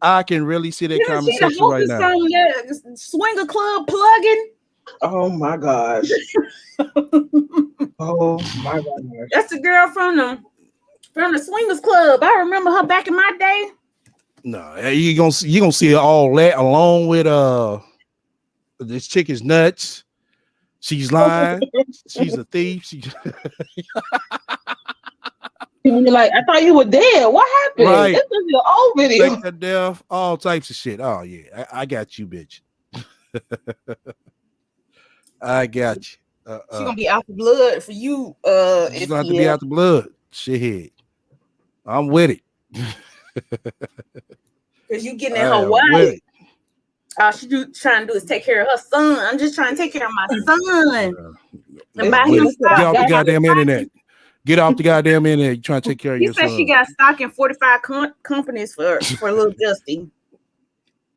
Speaker 1: I can really see that
Speaker 4: Isn't
Speaker 1: comment
Speaker 4: she the
Speaker 1: section right
Speaker 4: hostess
Speaker 1: now.
Speaker 4: from that swinger club plugging?
Speaker 6: oh my gosh. Oh my gosh.
Speaker 4: That's the girl from the swingers club. I remember her back in my day.
Speaker 1: No, you gonna see all that along with this chick is nuts. She's lying. She's a thief.
Speaker 6: People be like, I thought you were dead. What happened?
Speaker 1: Right.
Speaker 6: This is your old video.
Speaker 1: Fake to death, all types of shit. Oh yeah, I got you, bitch. I got you.
Speaker 4: She gonna be out the blood for you.
Speaker 1: She's gonna have to be out the blood. Shit, I'm with it.
Speaker 4: Because you getting in her way. All she trying to do is take care of her son. I'm just trying to take care of my son. And by him
Speaker 1: Get off the goddamn internet. Get off the goddamn internet. You trying to take care of your son.
Speaker 4: He said she got stock in 45 companies for little Justy.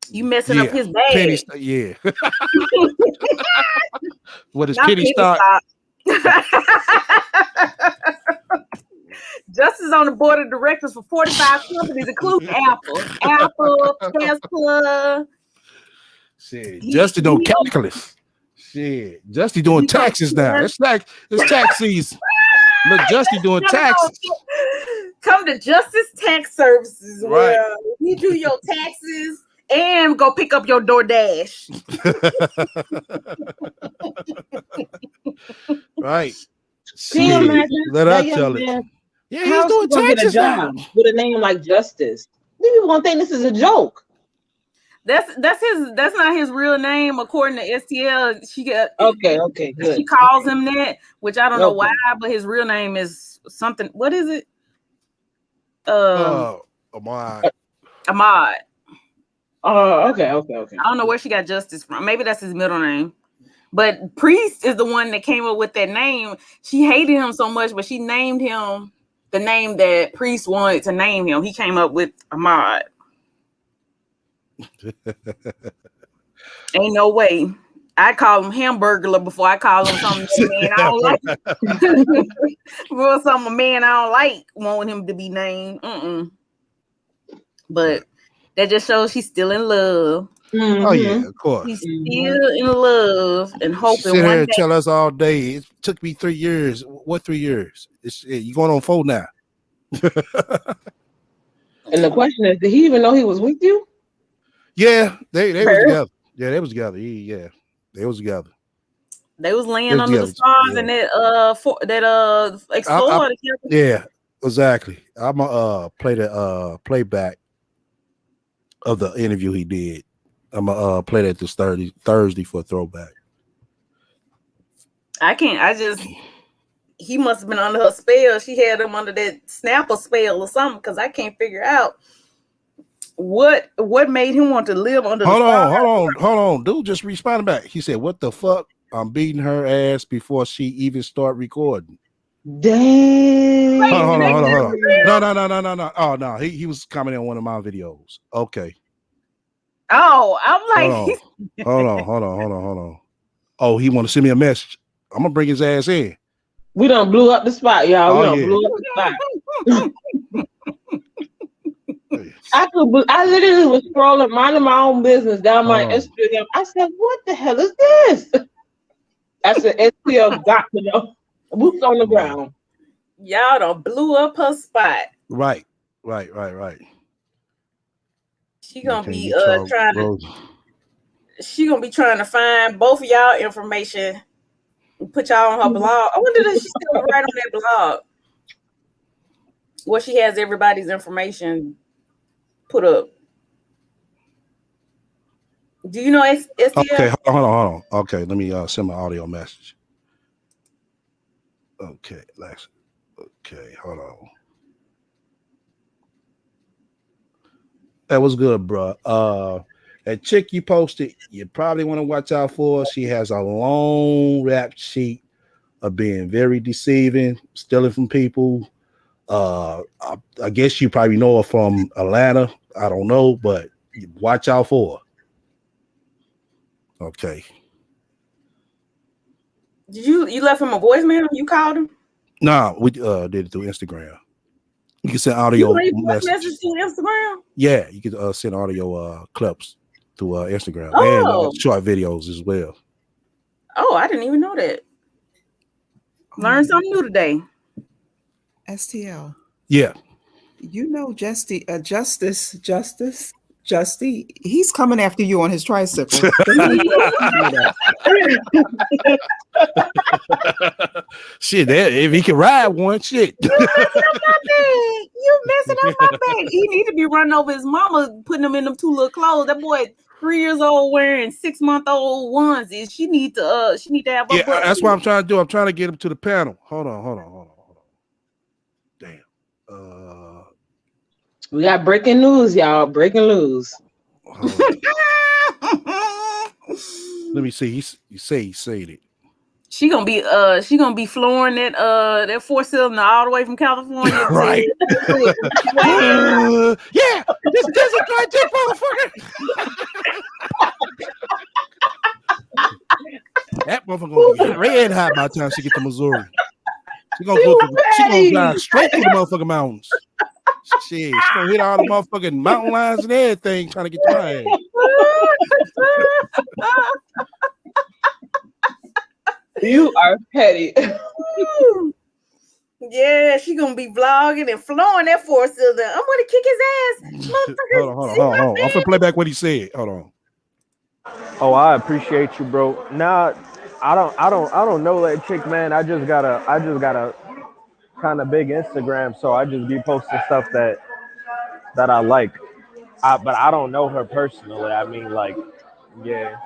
Speaker 4: You messing up his bag.
Speaker 1: Penny yeah. What is penny stock?
Speaker 4: Justice on the board of directors for 45 companies, including Apple, Tesla.
Speaker 1: Shit, Justy doing calculus. Shit, Justy doing taxes now. It's tax season. Look, Justy doing taxes.
Speaker 4: Come to Justice Tax Services,
Speaker 1: right?
Speaker 4: Where you do your taxes and go pick up your DoorDash.
Speaker 1: Right.
Speaker 6: Can you imagine?
Speaker 1: Let her tell it. Yeah, he's doing taxes now
Speaker 6: with a name like Justice. People gonna think this is a joke.
Speaker 4: That's not his real name according to STL.
Speaker 6: Okay, good.
Speaker 4: She calls him that, which I don't know why, but his real name is something. What is it?
Speaker 1: Ahmad.
Speaker 4: Ahmad.
Speaker 6: Oh, okay. I
Speaker 4: don't know where she got Justice from. Maybe that's his middle name. But Priest is the one that came up with that name. She hated him so much, but she named him the name that Priest wanted to name him. He came up with Ahmad. Ain't no way. I call him Hamburglar before I call him something man I don't like. Before something a man I don't like want him to be named. But that just shows she's still in love.
Speaker 6: Mm-hmm.
Speaker 1: Oh yeah, of course.
Speaker 4: He's still in love and hoping.
Speaker 1: Sit here and tell us all day. It took me 3 years. What 3 years? You going on 4 now?
Speaker 6: And the question is, did he even know he was with you?
Speaker 1: Yeah, they was together. Yeah, they was together. Yeah, they was together.
Speaker 4: They was laying under the stars and that explored.
Speaker 1: Yeah, exactly. I'm gonna play the playback of the interview he did. I'm gonna play that this Thursday for a throwback.
Speaker 4: I can't. He must have been under her spell. She had him under that snapper spell or something, because I can't figure out what made him want to live under
Speaker 1: hold on. Dude just responded back. He said, "What the fuck? I'm beating her ass before she even start recording."
Speaker 6: Dang.
Speaker 1: Hold on. No. Oh no, he was commenting on one of my videos. Okay.
Speaker 4: Oh, I'm like,
Speaker 1: hold on. Oh, he want to send me a message. I'm gonna bring his ass in.
Speaker 6: We done blew up the spot, y'all. Blew up the spot. I literally was scrolling, minding my own business down my Instagram. I said, "What the hell is this?" I said, "STL got to know." Boots on the ground.
Speaker 4: Y'all done blew up her spot.
Speaker 1: Right.
Speaker 4: She gonna be trying to find both of y'all information and put y'all on her blog. I wonder if she's still right on that blog. Well, she has everybody's information put up. Do you know
Speaker 1: Okay,
Speaker 4: STL?
Speaker 1: hold on. Okay, let me send my audio message. Okay, Lex. Okay, hold on. That was good, bro. That chick you posted, you probably want to watch out for. She has a long rap sheet of being very deceiving, stealing from people. I guess you probably know her from Atlanta. I don't know, but watch out for her. Okay.
Speaker 4: Did you left him a voicemail? You called him?
Speaker 1: Nah, we did it through Instagram. You can send
Speaker 4: You
Speaker 1: audio
Speaker 4: leave voice
Speaker 1: message.
Speaker 4: message to Instagram?
Speaker 1: Yeah, you can send audio clips to Instagram and
Speaker 4: Oh.
Speaker 1: short videos as well.
Speaker 4: Oh, I didn't even know that. Learn something new today.
Speaker 5: STL.
Speaker 1: Yeah.
Speaker 5: You know, Justy, Justy, he's coming after you on his tricycle.
Speaker 1: Shit, if he can ride one, shit.
Speaker 4: You messing up my bag. You messing up my bag. He need to be running over his mama, putting him in them two little clothes. That boy 3 years old wearing 6-month-old onesies. She need to have a
Speaker 1: Yeah,
Speaker 4: butt.
Speaker 1: that's what I'm trying to do. I'm trying to get him to the panel. Hold on. Damn.
Speaker 6: We got breaking news, y'all. Breaking news.
Speaker 1: Let me see. He said it.
Speaker 4: She gonna be flooring that 4-cylinder all the way from California.
Speaker 1: Right. Yeah, this desert guy did motherfucker. That motherfucker gonna be red hot by the time she get to Missouri. She gonna drive straight through the motherfucking mountains. Shit, she gonna hit all the motherfucking mountain lines and everything trying to get to my ass.
Speaker 6: You are petty.
Speaker 4: Yeah, she gonna be vlogging and flowing that 4-cylinder. I'm gonna kick his ass, motherfucker.
Speaker 1: Hold on. I'm gonna play back what he said. Hold on.
Speaker 7: Oh, I appreciate you, bro. Nah, I don't know that chick, man. I just got a kind of big Instagram, so I just be posting stuff that I like. But I don't know her personally. I mean, like, yeah.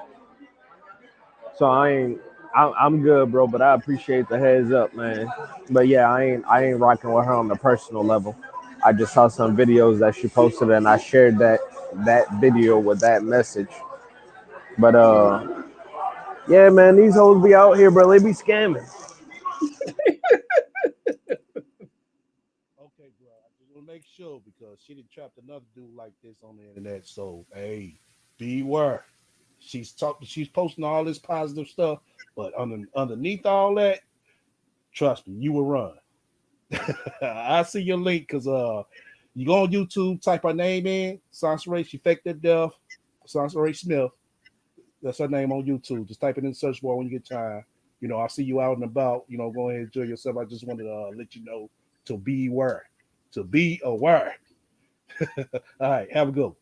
Speaker 7: So I'm good, bro. But I appreciate the heads up, man. But yeah, I ain't rocking with her on the personal level. I just saw some videos that she posted, and I shared that video with that message. But yeah, man, these hoes be out here, bro. They be scamming.
Speaker 1: Okay, bro. I just want to make sure because she done trapped another dude like this on the internet. So hey, beware. She's posting all this positive stuff, but underneath all that, trust me, you will run. I see your link because you go on YouTube, type her name in, Sansa Ray, she faked that death, Sansa Ray Smith. That's her name on YouTube. Just type it in the search bar when you get time. You know, I see you out and about. You know, go ahead and enjoy yourself. I just wanted to let you know to be aware. To be aware. All right, have a good one.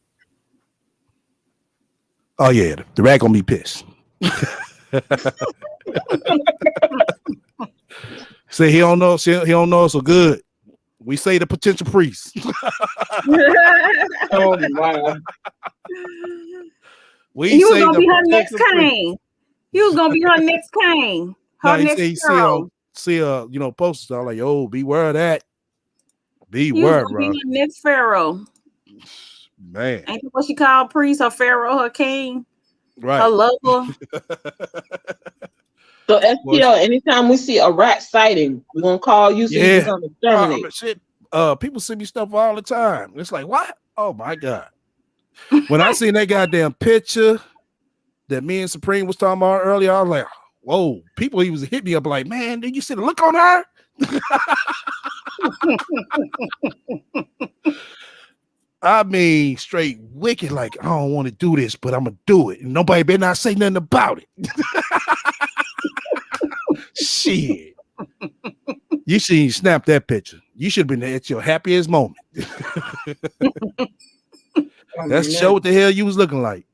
Speaker 1: Oh yeah, the rat gonna be pissed. Say he don't know. He don't know so good. We say the potential priest.
Speaker 6: Oh wow.
Speaker 4: He was gonna be her next king. He was gonna be her next king. Her
Speaker 1: No,
Speaker 4: next hero.
Speaker 1: see posters. I'm like, oh, beware of that.
Speaker 4: Beware,
Speaker 1: bro.
Speaker 4: be her next pharaoh.
Speaker 1: Man,
Speaker 4: ain't that what she called priest? Her pharaoh, her king,
Speaker 1: right?
Speaker 4: Her lover.
Speaker 6: So STL, anytime we see a rat sighting, we're gonna call you so you can come exterminate.
Speaker 1: Shit. People send me stuff all the time. It's like, what? Oh my god! When I seen that goddamn picture that me and Supreme was talking about earlier, I was like, whoa! People he was hit me up like, man, did you see the look on her? I mean, straight wicked. Like, I don't want to do this, but I'm gonna do it. And nobody better not say nothing about it. Shit. You should snap that picture. You should have been at your happiest moment. Let's show what the hell you was looking like.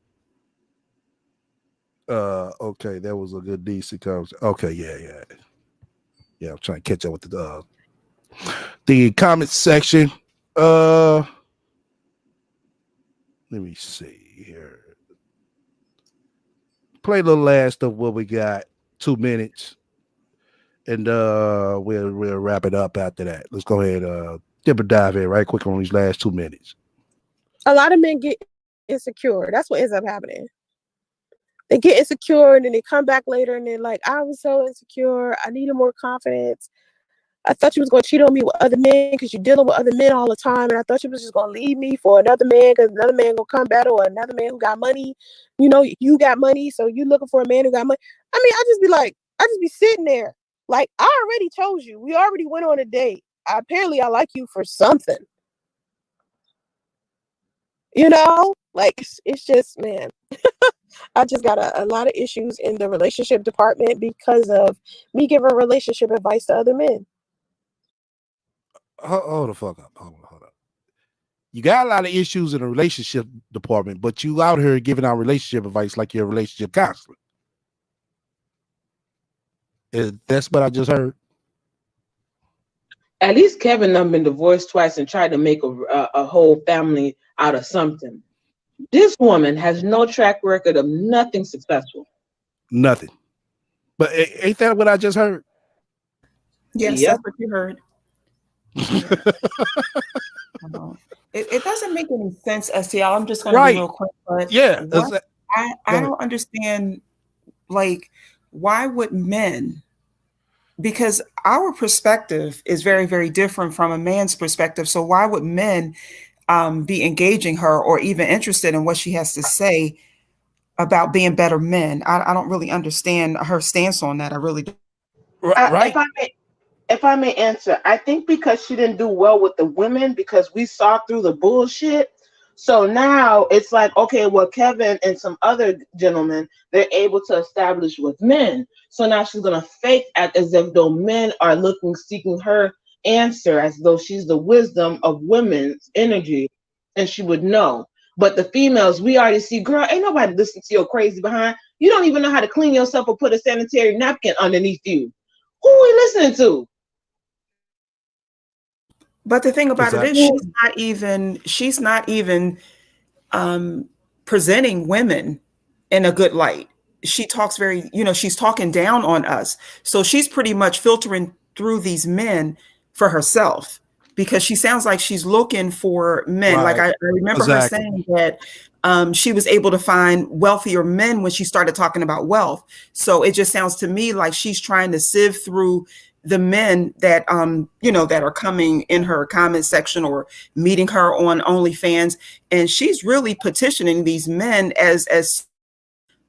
Speaker 1: Okay, that was a good DC conversation. Okay, yeah. I'm trying to catch up with the The comment section. Let me see here. Play the last of what we got. 2 minutes. And we'll wrap it up after that. Let's go ahead dip a dive in right quick on these last 2 minutes.
Speaker 2: A lot of men get insecure. That's what ends up happening. They get insecure and then they come back later and they're like, I was so insecure. I needed more confidence. I thought you was going to cheat on me with other men because you're dealing with other men all the time. And I thought you was just going to leave me for another man because another man going to come better or another man who got money. You know, you got money. So you looking for a man who got money. I mean, I just be sitting there. Like, I already chose you. We already went on a date. Apparently, I like you for something. You know? Like, it's just, man. I just got a lot of issues in the relationship department because of me giving relationship advice to other men.
Speaker 1: Hold the fuck up. Hold up. You got a lot of issues in the relationship department, but you out here giving out relationship advice like you're a relationship counselor. That's what I just heard.
Speaker 6: At least Kevin done been divorced twice and tried to make a whole family out of something. This woman has no track record of nothing successful.
Speaker 1: Nothing. But ain't that what I just heard?
Speaker 5: Yes,
Speaker 6: Yep.
Speaker 5: that's what you heard. It doesn't make any sense, STL. I'm just going to be real quick. But
Speaker 1: yeah.
Speaker 5: I don't understand, like, why would men, because our perspective is very, very different from a man's perspective. So why would men be engaging her or even interested in what she has to say about being better men? I don't really understand her stance on that. I really don't.
Speaker 1: Right.
Speaker 6: If I may answer, I think because she didn't do well with the women because we saw through the bullshit. So now it's like, okay, well, Kevin and some other gentlemen, they're able to establish with men. So now she's going to fake act as if though men are seeking her answer, as though she's the wisdom of women's energy and she would know. But the females, we already see, girl, ain't nobody listening to your crazy behind. You don't even know how to clean yourself or put a sanitary napkin underneath you. Who are we listening to?
Speaker 5: But the thing about it is she's not even presenting women in a good light. She talks she's talking down on us. So she's pretty much filtering through these men for herself because she sounds like she's looking for men. Right. Like I remember her saying that she was able to find wealthier men when she started talking about wealth. So it just sounds to me like she's trying to sieve through the men that that are coming in her comment section or meeting her on OnlyFans, and she's really petitioning these men as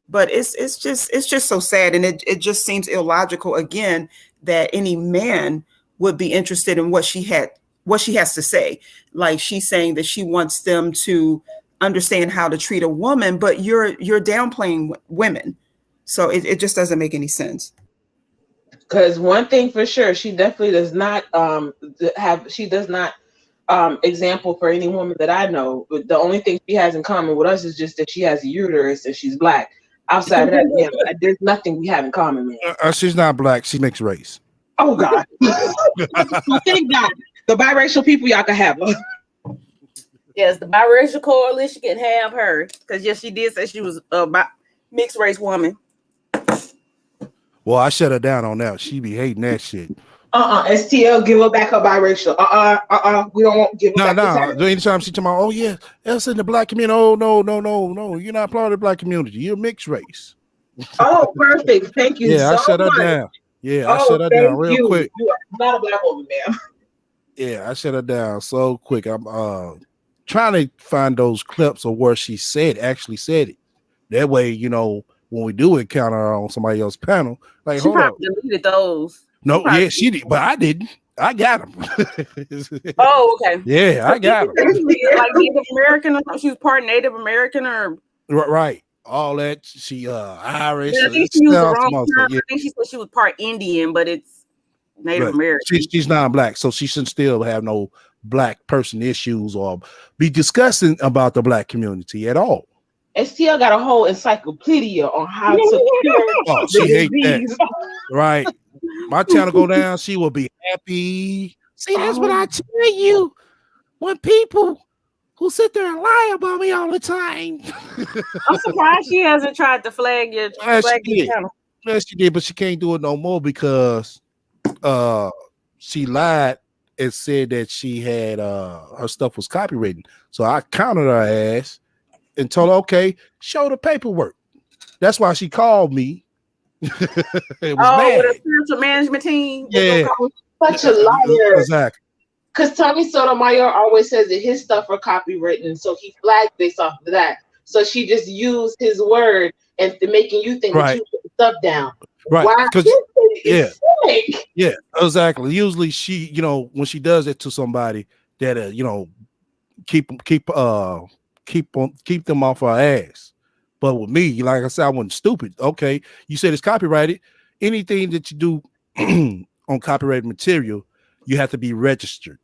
Speaker 5: but it's just so sad, and it just seems illogical again that any man would be interested in what she has to say. Like she's saying that she wants them to understand how to treat a woman, but you're downplaying women. So it just doesn't make any sense.
Speaker 6: Because one thing for sure, she definitely does not example for any woman that I know. But the only thing she has in common with us is just that she has a uterus and she's black. Outside of that, yeah, there's nothing we have in common, man.
Speaker 1: She's not black. She mixed race.
Speaker 6: Oh, God. Thank God. The biracial people, y'all can have her.
Speaker 4: Yes, the biracial coalition can have her. Because, yes, she did say she was a mixed race woman.
Speaker 1: Well, I shut her down on that. She be hating that shit.
Speaker 6: STL, give her back her biracial. We don't want give her back.
Speaker 1: No. Anytime she tell me, oh yeah, that's in the black community. Oh no. You're not part of the black community. You're mixed race.
Speaker 6: Oh, perfect. Thank you.
Speaker 1: Yeah,
Speaker 6: so
Speaker 1: I shut her
Speaker 6: much.
Speaker 1: down. Yeah, I shut her down real quick.
Speaker 6: You are not a black woman, ma'am.
Speaker 1: Yeah, I shut her down so quick. I'm trying to find those clips of where she actually said it. That way, when we do encounter her on somebody else's panel, like,
Speaker 4: she probably deleted those.
Speaker 1: No, yeah, she did, but I didn't. I got them.
Speaker 4: Oh, okay.
Speaker 1: Yeah, I got them.
Speaker 4: Like Native American, or she was part Native American, or
Speaker 1: right. All that. She Irish.
Speaker 4: Yeah, I think she used the wrong term. Yeah. I think she said she was part Indian, but it's Native American.
Speaker 1: She's non-black, so she shouldn't still have no black person issues or be discussing about the black community at all.
Speaker 6: STL got a whole encyclopedia on how to cure
Speaker 1: she hate that. Right. My channel go down, she will be happy. See, that's what
Speaker 2: Oh.
Speaker 1: I tell you. When people who sit there and lie about me all the time.
Speaker 4: I'm surprised she hasn't tried to flag your
Speaker 1: She did.
Speaker 4: channel.
Speaker 1: Yes, she did, but she can't do it no more because she lied and said that she had her stuff was copywritten. So I countered her ass and told her, okay, show the paperwork. That's why she called me. It was
Speaker 4: Oh, with a
Speaker 1: mad.
Speaker 4: spiritual management team.
Speaker 1: Yeah.
Speaker 6: Such a liar.
Speaker 1: Exactly.
Speaker 6: Because Tommy Sotomayor always says that his stuff are copywritten, so he flagged based off of that. So she just used his word and making you think that you put the stuff down.
Speaker 1: Right.
Speaker 6: Why?
Speaker 1: Yeah.
Speaker 6: Fake.
Speaker 1: Yeah, exactly. Usually she, when she does it to somebody that keep them off her ass. But with me, like I said, I wasn't stupid. Okay, you said it's copyrighted. Anything that you do on copyrighted material, you have to be registered.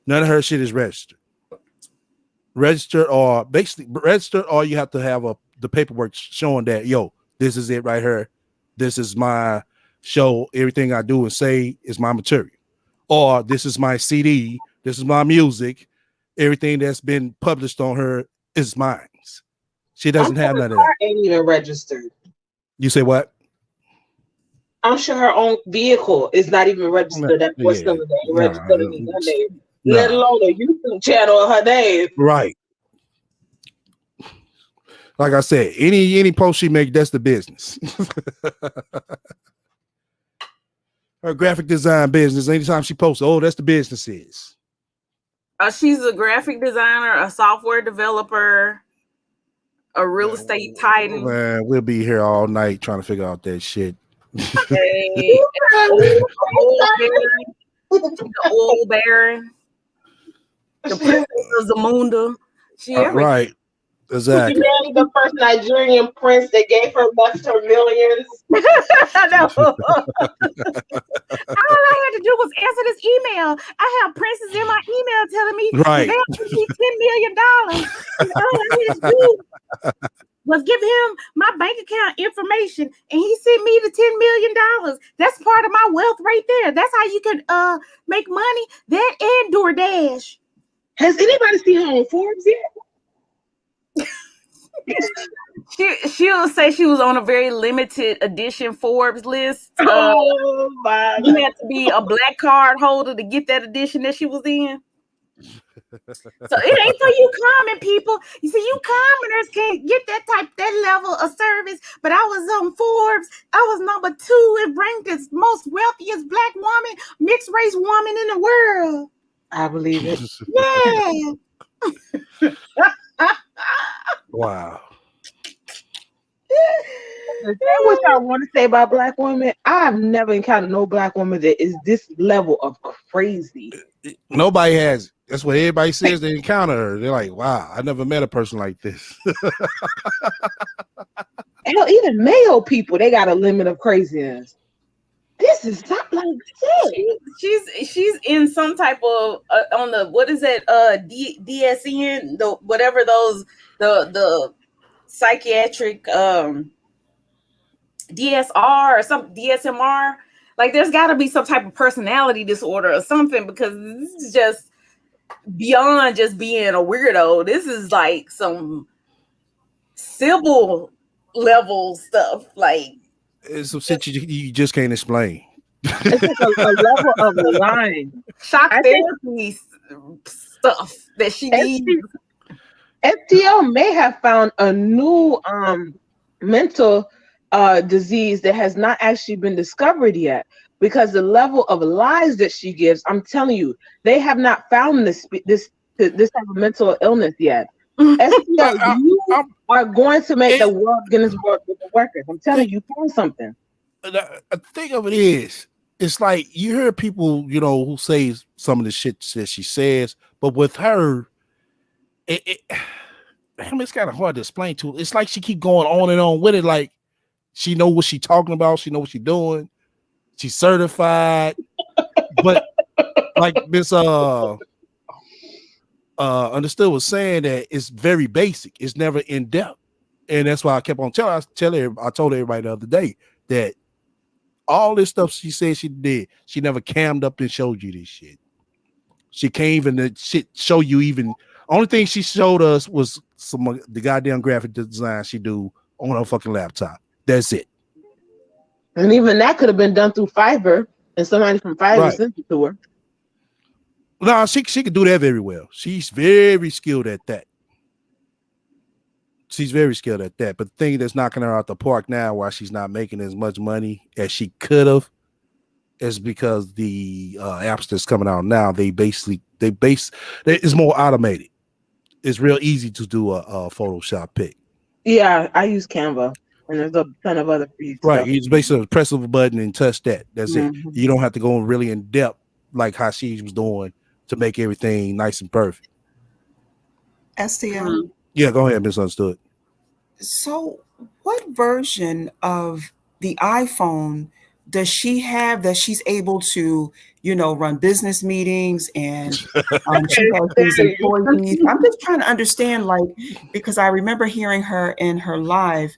Speaker 1: None of her shit is registered. Registered or you have to have the paperwork showing that, this is it right here. This is my show. Everything I do and say is my material. Or this is my CD. This is my music. Everything that's been published on her is mine. She doesn't have none of that.
Speaker 6: Ain't even registered.
Speaker 1: You say what?
Speaker 6: I'm sure her own vehicle is not even registered. That was still registered in her name. Let alone a YouTube channel of her name.
Speaker 1: Right. Like I said, any post she make, that's the business. Her graphic design business. Anytime she posts, that's the business is.
Speaker 4: She's a graphic designer, a software developer, a real estate titan.
Speaker 1: Man, we'll be here all night trying to figure out that shit.
Speaker 4: The oil baron, the princess of Zamunda.
Speaker 1: Right. Exactly.
Speaker 6: She married the first Nigerian prince that gave her left her millions.
Speaker 4: I know. All I had to do was answer this email. I have princes in my email telling me
Speaker 1: right.
Speaker 4: they have to be $10 million. And all I had to do was give him my bank account information, and he sent me the $10 million. That's part of my wealth right there. That's how you can make money. That and DoorDash.
Speaker 6: Has anybody seen her on Forbes yet?
Speaker 4: She'll say she was on a very limited edition Forbes list.
Speaker 6: Oh my!
Speaker 4: You had to be a black card holder to get that edition that she was in. So it ain't for you common people. You see, you commoners can't get that level of service. But I was on Forbes. I was number 2 and ranked as most wealthiest black woman, mixed race woman in the world.
Speaker 6: I believe it.
Speaker 4: Yeah.
Speaker 1: Wow.
Speaker 6: What I want to say about black women, I've never encountered no black woman that is this level of crazy.
Speaker 1: Nobody has. That's what everybody says they encounter her. They're like, wow, I never met a person like this.
Speaker 6: Hell, even male people, they got a limit of craziness. This is not like this.
Speaker 4: She's in some type of on the what is it DSN, the whatever those the psychiatric DSR or some DSMR. Like there's got to be some type of personality disorder or something, because this is just beyond just being a weirdo. This is like some civil level stuff. Like
Speaker 1: it's some shit you just can't explain.
Speaker 6: It's like a level of lying.
Speaker 4: Shock therapy stuff that she needs.
Speaker 6: FTL may have found a new mental disease that has not actually been discovered yet, because the level of lies that she gives, I'm telling you, they have not found this type of mental illness yet. FTL, you are going to make the world Guinness World Record. I'm telling you, found something.
Speaker 1: The thing of it is, it's like you hear people, who say some of the shit that she says, but with her, it's kind of hard to explain to her. It's like she keep going on and on with it. Like she know what she talking about. She know what she doing. She's certified. But like Miss Understood was saying that it's very basic. It's never in depth. And that's why I kept on I told everybody the other day that all this stuff she said she did, she never cammed up and showed you this shit. She can't even shit show you even. Only thing she showed us was some of the goddamn graphic design she do on her fucking laptop. That's it.
Speaker 6: And even that could have been done through Fiverr, and somebody from Fiverr
Speaker 1: Right.
Speaker 6: sent it to her.
Speaker 1: No, she could do that very well. She's very skilled at that. She's very skilled at that. But the thing that's knocking her out the park now, why she's not making as much money as she could have, is because the apps that's coming out now, it's more automated. It's real easy to do a Photoshop pic.
Speaker 6: Yeah, I use Canva, and there's a ton of other free
Speaker 1: Right.
Speaker 6: stuff.
Speaker 1: It's basically press of a button and touch that. That's it.
Speaker 6: Mhm.
Speaker 1: You don't have to go really in depth like how she was doing to make everything nice and perfect.
Speaker 5: STL.
Speaker 1: Yeah, go ahead, misunderstood.
Speaker 5: So, what version of the iPhone does she have that she's able to, run business meetings and she has these employees? I'm just trying to understand, because I remember hearing her in her live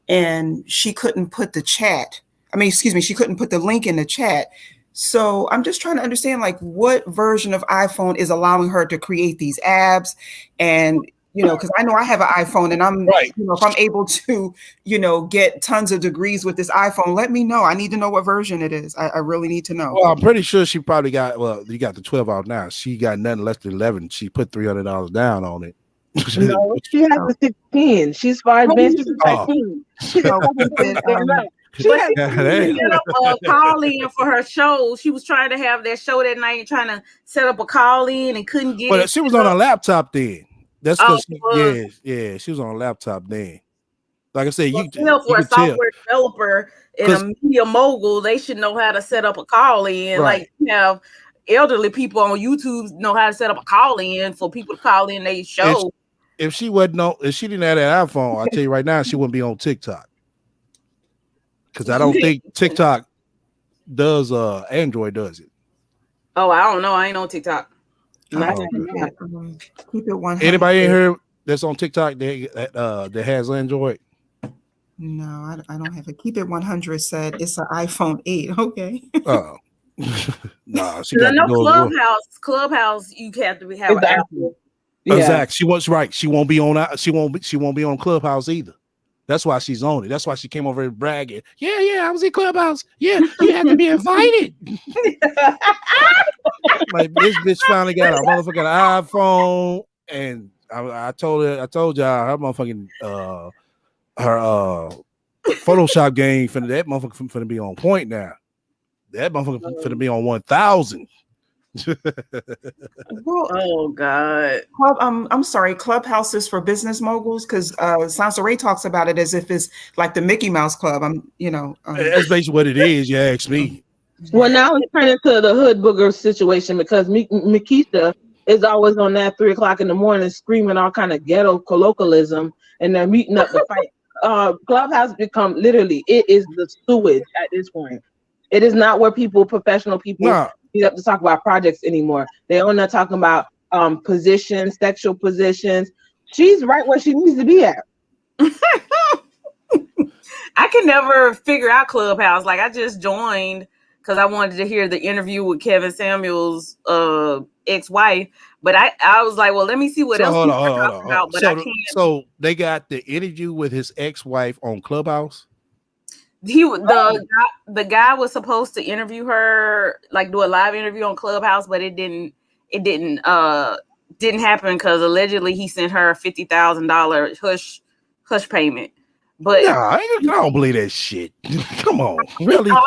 Speaker 5: and she couldn't put the she couldn't put the link in the chat. So I'm just trying to understand, what version of iPhone is allowing her to create these apps and because I know I have an iPhone and I'm,
Speaker 1: right.
Speaker 5: If I'm able to, get tons of degrees with this iPhone, let me know. I need to know what version it is. I really need to know.
Speaker 1: Well, I'm pretty sure she probably you got the 12 out now. She got nothing less than 11. She put $300 down on it.
Speaker 6: No, she has the 16. She's far advanced. She's 16. She has
Speaker 4: a call in for her show. She was trying to have that show that night, trying to set up a call in and couldn't get it.
Speaker 1: But she was on a laptop then. That's because she was on a laptop then. Like I said,
Speaker 4: for a software developer and a media mogul, they should know how to set up a call in.
Speaker 1: Right.
Speaker 4: Like you have elderly people on YouTube know how to set up a call in for people to call in their show.
Speaker 1: If she didn't have that iPhone, I'll tell you right now, she wouldn't be on TikTok. Because I don't think TikTok does Android does it.
Speaker 4: Oh, I don't know. I ain't on TikTok.
Speaker 5: Keep it 100.
Speaker 1: Anybody in here that's on TikTok that has Android?
Speaker 5: No, I don't have it. Keep it 100 said it's an iPhone 8. Okay.
Speaker 1: Oh. Nah, she
Speaker 4: got
Speaker 1: to
Speaker 4: go Clubhouse, you have to have an Apple.
Speaker 1: Yeah. Exactly. She was right. She won't be on. She won't be on Clubhouse either. That's why she's on it. That's why she came over and bragging. Yeah, I was in Clubhouse. Yeah, you have to be invited. Like this bitch finally got a motherfucking iPhone, and I told y'all her motherfucking her Photoshop game that motherfucker finna be on point now. That motherfucker finna be on 1,000.
Speaker 5: Well,
Speaker 4: oh God.
Speaker 5: I'm sorry, Clubhouse is for business moguls because Sansa Ray talks about it as if it's like the Mickey Mouse Club.
Speaker 1: That's basically what it is. You ask me.
Speaker 6: Well, now it's turned into the hood booger situation because Makisha is always on that 3 o'clock in the morning screaming all kind of ghetto colloquialism, and they're meeting up to fight. Clubhouse become literally it is the sewage at this point. It is not where professional people meet up to talk about projects anymore. They're not talking about positions, sexual positions. She's right where she needs to be at.
Speaker 4: I can never figure out Clubhouse. Like I just joined because I wanted to hear the interview with Kevin Samuel's ex-wife, but I was like, well, let me see what else
Speaker 1: hold
Speaker 4: talking
Speaker 1: on.
Speaker 4: about. But I can't.
Speaker 1: So they got the interview with his ex-wife on Clubhouse.
Speaker 4: The guy was supposed to interview her, like do a live interview on Clubhouse, but it didn't happen because allegedly he sent her a $50,000 hush payment. But
Speaker 1: I don't believe that shit. Come on, really?
Speaker 4: I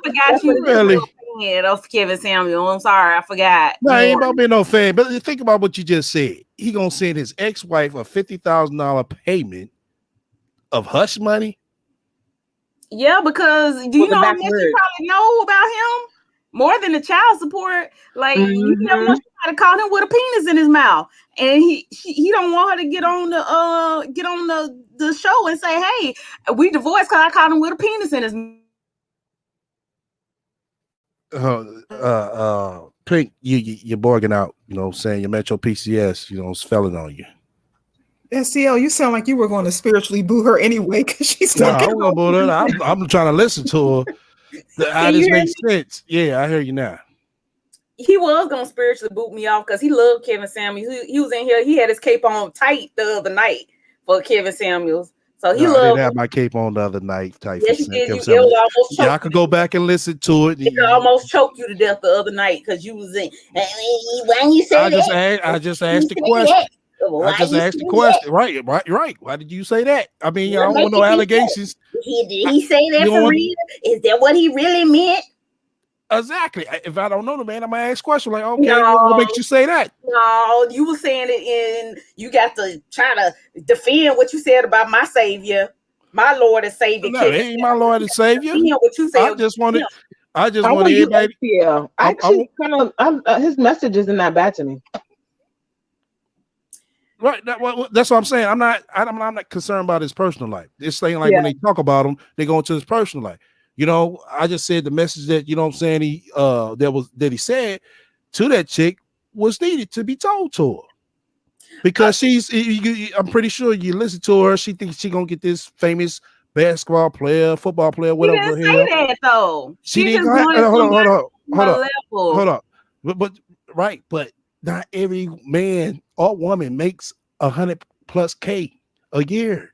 Speaker 4: forgot you really a fan of Kevin Samuel. I'm sorry, I forgot.
Speaker 1: No, I ain't about being no fan. But think about what you just said. He gonna send his ex-wife a $50,000 payment of hush money.
Speaker 4: Yeah, because do you know how much you probably know about him? More than the child support. Like you never know, she might have caught him with a penis in his mouth, and he don't want her to get on the show and say, "Hey, we divorced because I caught him with a penis in his
Speaker 1: mouth." Pink, you're bargaining out. You know what I'm saying? Your Metro PCS, is felling on you.
Speaker 5: SCL, you sound like you were going to spiritually boo her anyway because she's still.
Speaker 1: I'm going to boo her. I'm trying to listen to her. How this makes sense? Yeah, I hear you now.
Speaker 4: he was gonna spiritually boot me off because he loved Kevin Samuels. He was in here. He had his cape on tight the other night for Kevin Samuels. So he
Speaker 1: No, I didn't
Speaker 4: loved
Speaker 1: have
Speaker 4: him.
Speaker 1: my cape on the other night. Type
Speaker 4: Yes, you
Speaker 1: of
Speaker 4: did.
Speaker 1: Kevin
Speaker 4: It
Speaker 1: Samuels.
Speaker 4: was almost
Speaker 1: Y'all
Speaker 4: choke
Speaker 1: could
Speaker 4: you.
Speaker 1: go back and listen to it.
Speaker 4: It almost choked you to death the other night because you was in. Why you say that?
Speaker 1: I just
Speaker 4: You
Speaker 1: asked the
Speaker 4: say
Speaker 1: question.
Speaker 4: that?
Speaker 1: I
Speaker 4: Why
Speaker 1: just
Speaker 4: you
Speaker 1: asked
Speaker 4: say
Speaker 1: the
Speaker 4: that?
Speaker 1: question. Right. Why did you say that? I mean, I
Speaker 4: What
Speaker 1: don't want
Speaker 4: make
Speaker 1: no
Speaker 4: you think that?
Speaker 1: allegations.
Speaker 4: Did he say
Speaker 1: You
Speaker 4: that
Speaker 1: don't
Speaker 4: for
Speaker 1: want
Speaker 4: real? Is that what he really meant?
Speaker 1: exactly. If I don't know the man, I'm gonna ask questions like, okay,
Speaker 4: No,
Speaker 1: what makes you say that?
Speaker 4: no, you were saying it, and you got to try to defend what you said about my savior, my Lord and Savior,
Speaker 1: No,
Speaker 4: Kevin
Speaker 1: he ain't my
Speaker 4: Samuels.
Speaker 1: Lord
Speaker 4: You
Speaker 1: and
Speaker 4: got to
Speaker 1: Savior.
Speaker 4: defend what you
Speaker 1: I
Speaker 4: said.
Speaker 1: just wanted, I just
Speaker 6: How
Speaker 1: want
Speaker 6: are you,
Speaker 1: everybody.
Speaker 6: STL?
Speaker 1: I
Speaker 6: Actually, kind of, his message isn't that bad to me.
Speaker 1: Right. That's what I'm saying. I'm not concerned about his personal life. This thing, like
Speaker 6: Yeah.
Speaker 1: when they talk about him, they go into his personal life. You know, I just said the message that, you know what I'm saying, that he said to that chick was needed to be told to her. Because I'm pretty sure you listen to her, she thinks she gonna get this famous basketball player, football player,
Speaker 4: She
Speaker 1: whatever
Speaker 4: didn't
Speaker 1: the hell.
Speaker 4: say that though.
Speaker 1: She
Speaker 4: She
Speaker 1: didn't
Speaker 4: just
Speaker 1: go
Speaker 4: wanted
Speaker 1: hold
Speaker 4: somebody
Speaker 1: up.
Speaker 4: level.
Speaker 1: Hold up. But right, but not every man or woman makes 100+ K a year.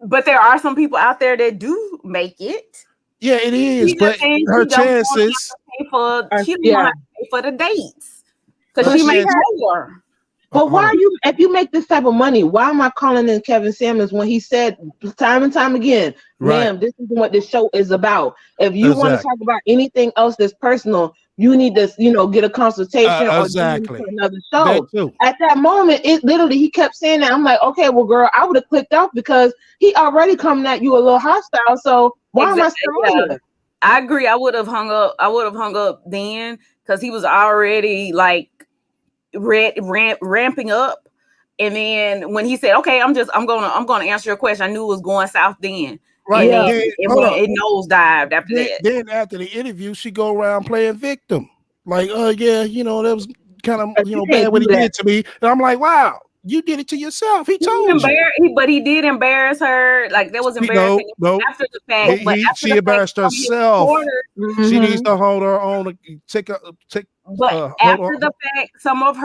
Speaker 4: But there are some people out there that do make it.
Speaker 1: Yeah, it is,
Speaker 4: She just
Speaker 1: but
Speaker 4: saying
Speaker 1: her
Speaker 4: she don't want to
Speaker 1: chances,
Speaker 4: have to pay for. She don't
Speaker 6: Yeah.
Speaker 4: want to pay for the dates because
Speaker 1: her
Speaker 4: she makes
Speaker 1: chance.
Speaker 4: more.
Speaker 6: But why
Speaker 1: Hold
Speaker 6: are
Speaker 1: on.
Speaker 6: you, if you make this type of money, why am I calling in Kevin Samuels when he said time and time again,
Speaker 1: Right.
Speaker 6: ma'am, this is what this show is about. If you want to
Speaker 1: Exactly.
Speaker 6: talk about anything else that's personal, you need to, get a consultation or join me
Speaker 1: Exactly.
Speaker 6: for another
Speaker 1: That
Speaker 6: show.
Speaker 1: too.
Speaker 6: At that moment, it literally, he kept saying that. I'm like, okay, well, girl, I would have clicked off because he already coming at you a little hostile. So why am I still on here?
Speaker 4: I agree. I would have hung up then because he was already like ramping up. And then when he said, "Okay, I'm gonna answer your question," I knew it was going south then.
Speaker 1: Right.
Speaker 4: And then
Speaker 1: Then, hold up.
Speaker 4: it nosedived after that.
Speaker 1: Then after the interview, she go around playing victim. Like, yeah, that was kind of,
Speaker 6: But you
Speaker 1: bad
Speaker 6: can't
Speaker 1: what
Speaker 6: do
Speaker 1: he
Speaker 6: that.
Speaker 1: did to me. And I'm like, wow, you did it to yourself. He told you.
Speaker 4: But he did embarrass her. Like that was embarrassing
Speaker 1: No.
Speaker 4: after the fact. But after
Speaker 1: She
Speaker 4: the fact,
Speaker 1: embarrassed herself. She needs
Speaker 6: Mhm.
Speaker 1: to hold her own.
Speaker 4: But
Speaker 1: Hold
Speaker 4: after
Speaker 1: on.
Speaker 4: the fact, some of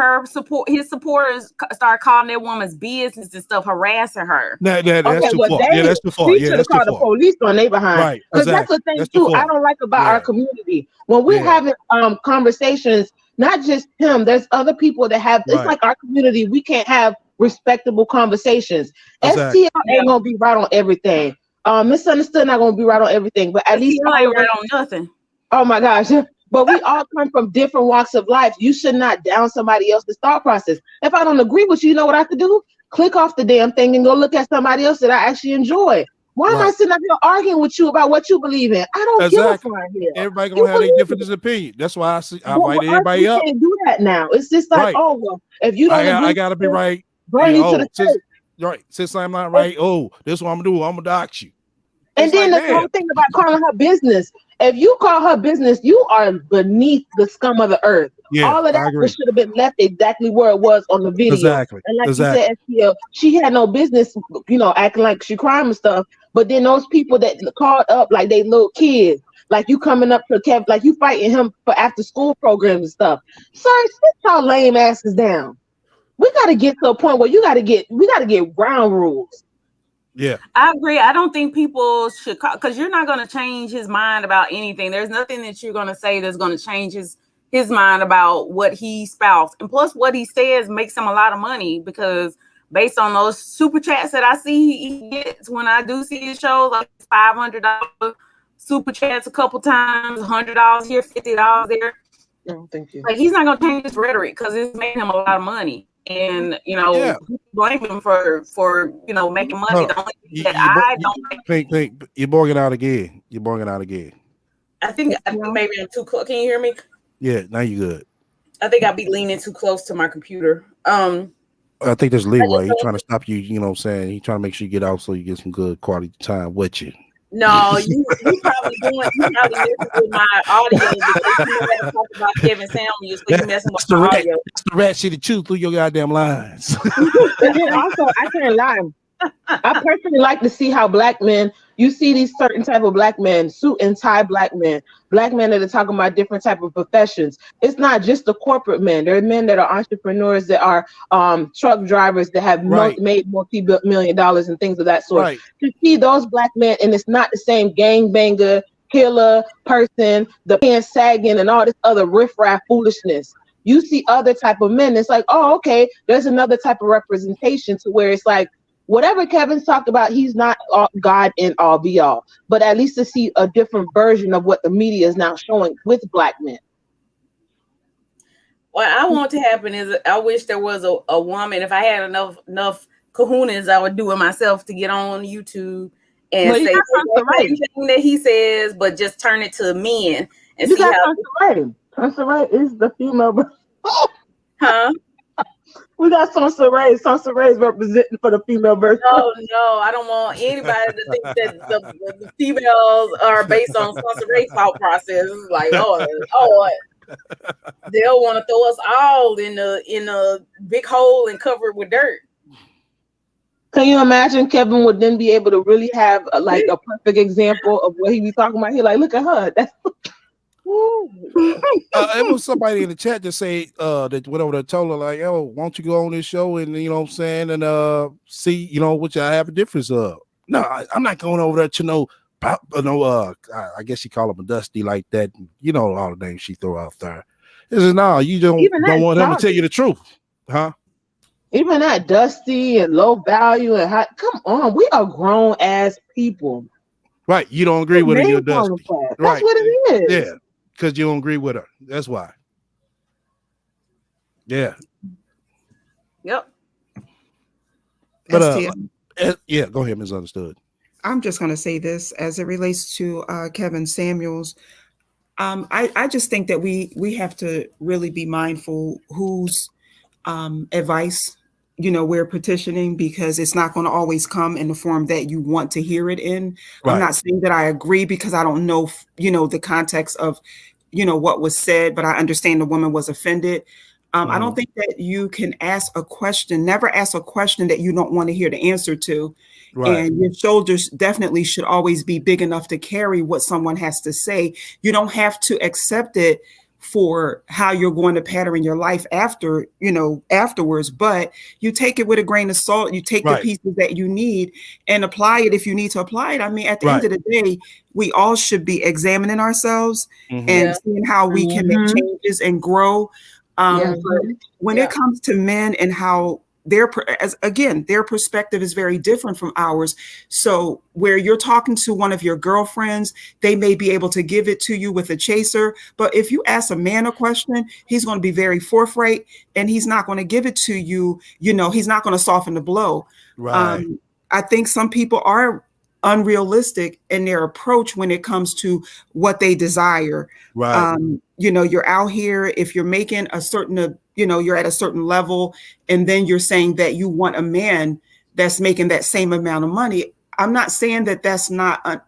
Speaker 4: his supporters started calling that woman's business and stuff, harassing her.
Speaker 1: That's
Speaker 6: Okay,
Speaker 1: too
Speaker 6: well,
Speaker 1: far. Yeah, that's too far.
Speaker 6: she
Speaker 1: Yeah,
Speaker 6: should have
Speaker 1: that's too
Speaker 6: called the
Speaker 1: far.
Speaker 6: police on their behind.
Speaker 1: Right.
Speaker 6: Because that's
Speaker 1: Exactly.
Speaker 6: the thing
Speaker 1: That's too
Speaker 6: too. I
Speaker 1: far.
Speaker 6: don't like about our
Speaker 1: Yeah.
Speaker 6: community when we're
Speaker 1: Yeah.
Speaker 6: having conversations. Not just him. There's other people that have. It's
Speaker 1: Right.
Speaker 6: like our community. We can't have respectable conversations.
Speaker 1: Exactly.
Speaker 6: STL ain't gonna be right on everything. Misunderstood not gonna be right on everything. But at least
Speaker 4: STL ain't right on nothing.
Speaker 6: oh my gosh. But we all come from different walks of life. You should not down somebody else's thought process. If I don't agree with you, you know what I have to do? Click off the damn thing and go look at somebody else that I actually enjoy. Why am I
Speaker 1: Right.
Speaker 6: sitting up here arguing with you about what you believe in? I don't give a
Speaker 1: Exactly.
Speaker 6: flying hell.
Speaker 1: Everybody
Speaker 6: You
Speaker 1: gonna have their
Speaker 6: believe
Speaker 1: different
Speaker 6: it.
Speaker 1: opinion. That's why I
Speaker 6: But
Speaker 1: invite
Speaker 6: with us,
Speaker 1: everybody
Speaker 6: we
Speaker 1: up.
Speaker 6: can't do that now. It's just like,
Speaker 1: Right.
Speaker 6: oh well, if you don't agree,
Speaker 1: I gotta be right.
Speaker 6: burn you to the
Speaker 1: Since
Speaker 6: church.
Speaker 1: since I'm not right. Oh, this is what I'm gonna do. I'm gonna dox you.
Speaker 6: And
Speaker 1: It's
Speaker 6: then
Speaker 1: like,
Speaker 6: the whole
Speaker 1: man.
Speaker 6: thing about calling her business. If you call her business, you are beneath the scum of the earth.
Speaker 1: Yeah,
Speaker 6: All of
Speaker 1: I
Speaker 6: that
Speaker 1: agree.
Speaker 6: should have been left exactly where it was on the video.
Speaker 1: Exactly.
Speaker 6: And like
Speaker 1: Exactly.
Speaker 6: you said, STL, she had no business, acting like she crying and stuff. But then those people that called up like they little kids, like you coming up to Kev, like you fighting him for after school programs and stuff. Sorry, sit y'all lame asses down. We got to get to a point where we got to get ground rules.
Speaker 1: Yeah.
Speaker 4: I agree. I don't think people should call because you're not going to change his mind about anything. There's nothing that you're going to say that's going to change his mind about what he spouts. And plus, what he says makes him a lot of money because based on those super chats that I see he gets when I do see his shows, like $500 super chats a couple times, $100 here, $50 there.
Speaker 6: No, thank you.
Speaker 4: Like he's not going to change his rhetoric because it's making him a lot of money. And
Speaker 1: Yeah.
Speaker 4: blame him for making money.
Speaker 1: Hold
Speaker 4: The
Speaker 1: on.
Speaker 4: only thing that I don't like.
Speaker 1: Think. You're bogging out again. You're bogging out again.
Speaker 4: I think maybe I'm too close. Can you hear me?
Speaker 1: Yeah. Now you good.
Speaker 4: I think I'd be leaning too close to my computer.
Speaker 1: I think there's leeway. He's trying to stop you. You know what I'm saying? He's trying to make sure you get out so you get some good quality time with you.
Speaker 4: No, you probably messing with my audio because you know how to talk about Kevin Samuels, so you messing with my audio.
Speaker 1: That's the rat shit that chew through your goddamn lines.
Speaker 6: And then also, I can't lie. I personally like to see how black men, you see these certain type of black men, suit and tie black men that are talking about different type of professions. It's not just the corporate men. There are men that are entrepreneurs, that are truck drivers, that have
Speaker 1: Right.
Speaker 6: made multi-million dollars and things of that sort.
Speaker 1: Right.
Speaker 6: To see those black men, and it's not the same gangbanger, killer person, the pants sagging and all this other riffraff foolishness. You see other type of men. It's like, oh, okay, there's another type of representation to where it's like, whatever Kevin's talked about, he's not God in all be all, but at least to see a different version of what the media is now showing with black men.
Speaker 4: What I want to happen is I wish there was a woman. If I had enough kahunas, I would do it myself to get on YouTube and
Speaker 6: Well, you
Speaker 4: say
Speaker 6: got
Speaker 4: everything that he says, but just turn it to men and
Speaker 6: you
Speaker 4: see
Speaker 6: got
Speaker 4: how.
Speaker 6: Sansa Ray is the female.
Speaker 4: Huh?
Speaker 6: We got Sansa Ray's representing for the female version.
Speaker 4: No, I don't want anybody to think that the females are based on Sansa Ray's thought process. It's like, oh, they'll want to throw us all in a big hole and cover it with dirt.
Speaker 6: Can you imagine Kevin would then be able to really have like a perfect example of what he be talking about? He like, look at her. That's
Speaker 1: It was somebody in the chat that say that went over there, told her like, "Oh, won't you go on this show and you know what I'm saying and see what I have a difference of." No, I'm not going over there to no. I guess she call him a Dusty like that. You know all the names she throw out there. He says, "No, you don't want him to tell you the truth, huh?"
Speaker 6: Even that Dusty and low value and hot. Come on, we are grown ass people.
Speaker 1: Right, you don't agree with her, you're Dusty.
Speaker 6: That's
Speaker 1: right.
Speaker 6: what it is.
Speaker 1: Yeah, because you don't agree with her. That's why. Yeah.
Speaker 4: Yep.
Speaker 1: But yeah, go ahead, misunderstood.
Speaker 5: I'm just going to say this as it relates to Kevin Samuels. I just think that we have to really be mindful whose advice we're petitioning, because it's not going to always come in the form that you want to hear it in. Right. I'm not saying that I agree because I don't know the context of what was said, but I understand the woman was offended. I don't think that you can never ask a question that you don't want to hear the answer to. Right. And your shoulders definitely should always be big enough to carry what someone has to say. You don't have to accept it for how you're going to pattern your life afterwards, but you take it with a grain of salt. You take the pieces that you need and apply it if you need to apply it. I mean, at the end of the day, we all should be examining ourselves and seeing how we can make changes and grow. But when it comes to men and how their perspective is very different from ours. So where you're talking to one of your girlfriends, they may be able to give it to you with a chaser. But if you ask a man a question, he's going to be very forthright and he's not going to give it to you. He's not going to soften the blow. Right. I think some people are unrealistic in their approach when it comes to what they desire. Right. You're out here, if you're making a certain, you're at a certain level, and then you're saying that you want a man that's making that same amount of money. I'm not saying that that's not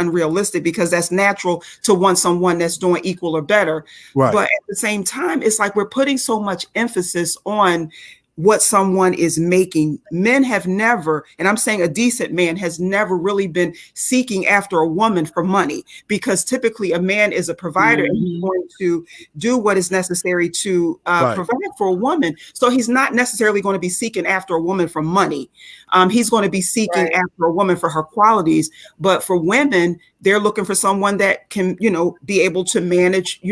Speaker 5: unrealistic, because that's natural to want someone that's doing equal or better. Right. But at the same time, it's like we're putting so much emphasis on what someone is making. Men have never, and I'm saying a decent man has never really been seeking after a woman for money, because typically a man is a provider and he's going to do what is necessary to provide for a woman. So he's not necessarily going to be seeking after a woman for money. He's going to be seeking after a woman for her qualities. But for women, they're looking for someone that can, be able to manage,